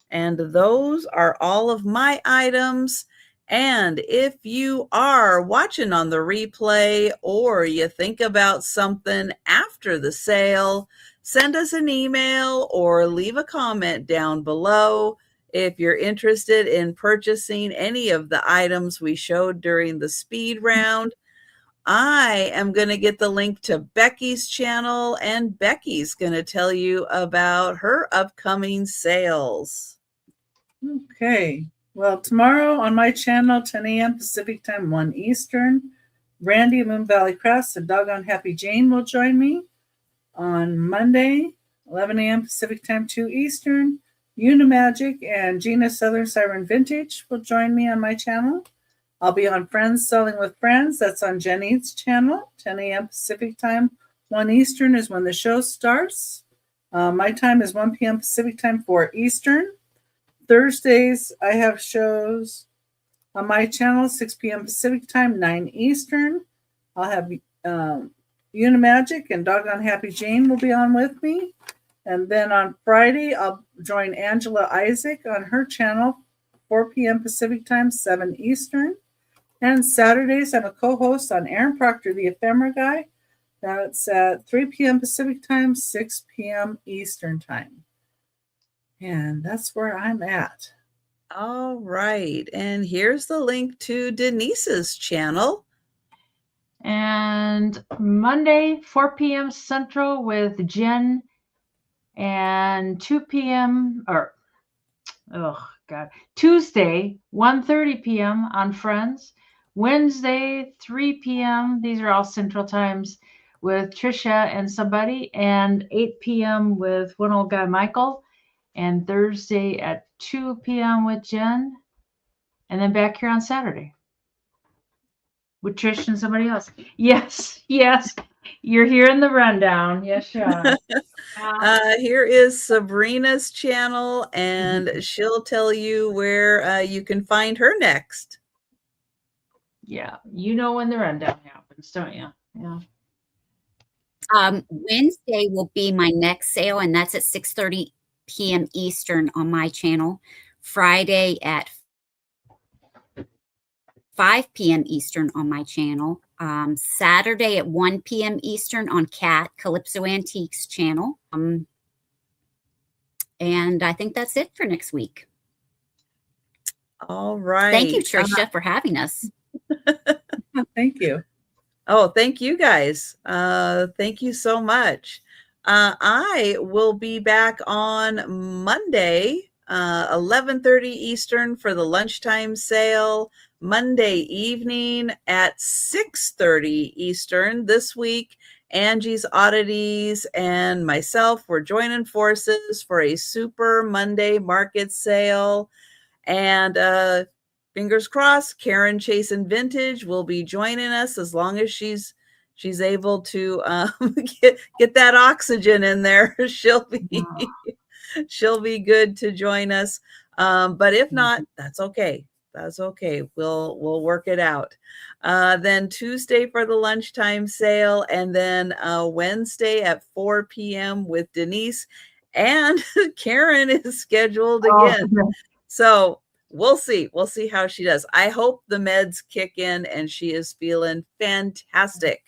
And those are all of my items. And if you are watching on the replay or you think about something after the sale, send us an email or leave a comment down below. If you're interested in purchasing any of the items we showed during the speed round, I am going to get the link to Becky's channel, and Becky's going to tell you about her upcoming sales. Okay. Well, tomorrow on my channel, 10 a.m. Pacific Time, 1 Eastern, Randy of Moon Valley Crafts and Doggone Happy Jane will join me. On Monday, 11 a.m. Pacific Time, 2 Eastern, Unimagic and Gina Southern Siren Vintage will join me on my channel. I'll be on Friends Selling with Friends. That's on Jenny's channel, 10 a.m. Pacific Time, 1 Eastern is when the show starts. My time is 1 p.m. Pacific Time, 4 Eastern. Thursdays, I have shows on my channel, 6 p.m. Pacific Time, 9 Eastern. I'll have Unimagic and Doggone Happy Jane will be on with me. And then on Friday, I'll join Angela Isaac on her channel, 4 p.m. Pacific Time, 7 Eastern. And Saturdays, I'm a co-host on Aaron Proctor, the Ephemera Guy. That's at 3 p.m. Pacific Time, 6 p.m. Eastern Time. And that's where I'm at. All right. And here's the link to Denise's channel. And Monday, 4 p.m. Central with Jen, and 2 p.m. or, oh God, Tuesday, 1:30 p.m. on Friends. Wednesday, 3 p.m. These are all Central times with Trisha and somebody, and 8 p.m. with one old guy, Michael. And Thursday at 2 p.m. with Jen. And then back here on Saturday with Trish and somebody else. Yes, yes. You're here in the rundown. Yes, you are. Here is Sabrina's channel, and she'll tell you where you can find her next. Yeah, you know when the rundown happens, don't you? Yeah. Wednesday will be my next sale, and that's at 6:30 p.m. Eastern on my channel. Friday at 5 p.m. Eastern on my channel. Saturday at 1 p.m. Eastern on Cat Calypso Antiques channel. And I think that's it for next week. All right. Thank you, Trisha, for having us. Thank you. Oh, thank you guys. Thank you so much. I will be back on Monday, 11:30 Eastern for the lunchtime sale. Monday evening at 6:30 Eastern. This week, Angie's Oddities and myself were joining forces for a Super Monday market sale. And fingers crossed, Karen Chasin Vintage will be joining us as long as she's able to get that oxygen in there. She'll be good to join us. But if not, that's okay. That's okay. We'll work it out. Then Tuesday for the lunchtime sale, and then Wednesday at 4 p.m. with Denise, and Karen is scheduled again. So we'll see. We'll see how she does. I hope the meds kick in and she is feeling fantastic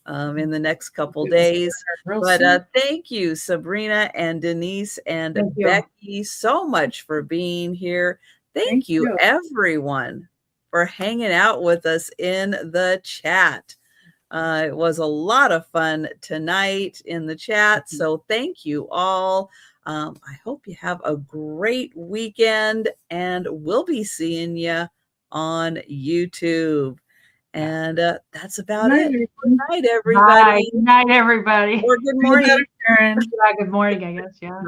in the next couple days. But thank you, Sabrina and Denise and Becky, so much for being here. Thank you, everyone, for hanging out with us in the chat. It was a lot of fun tonight in the chat. So thank you all. I hope you have a great weekend, and we'll be seeing you on YouTube. And that's about it. Good night, everybody. Good night, everybody. Or good morning. Good morning, I guess. Yeah.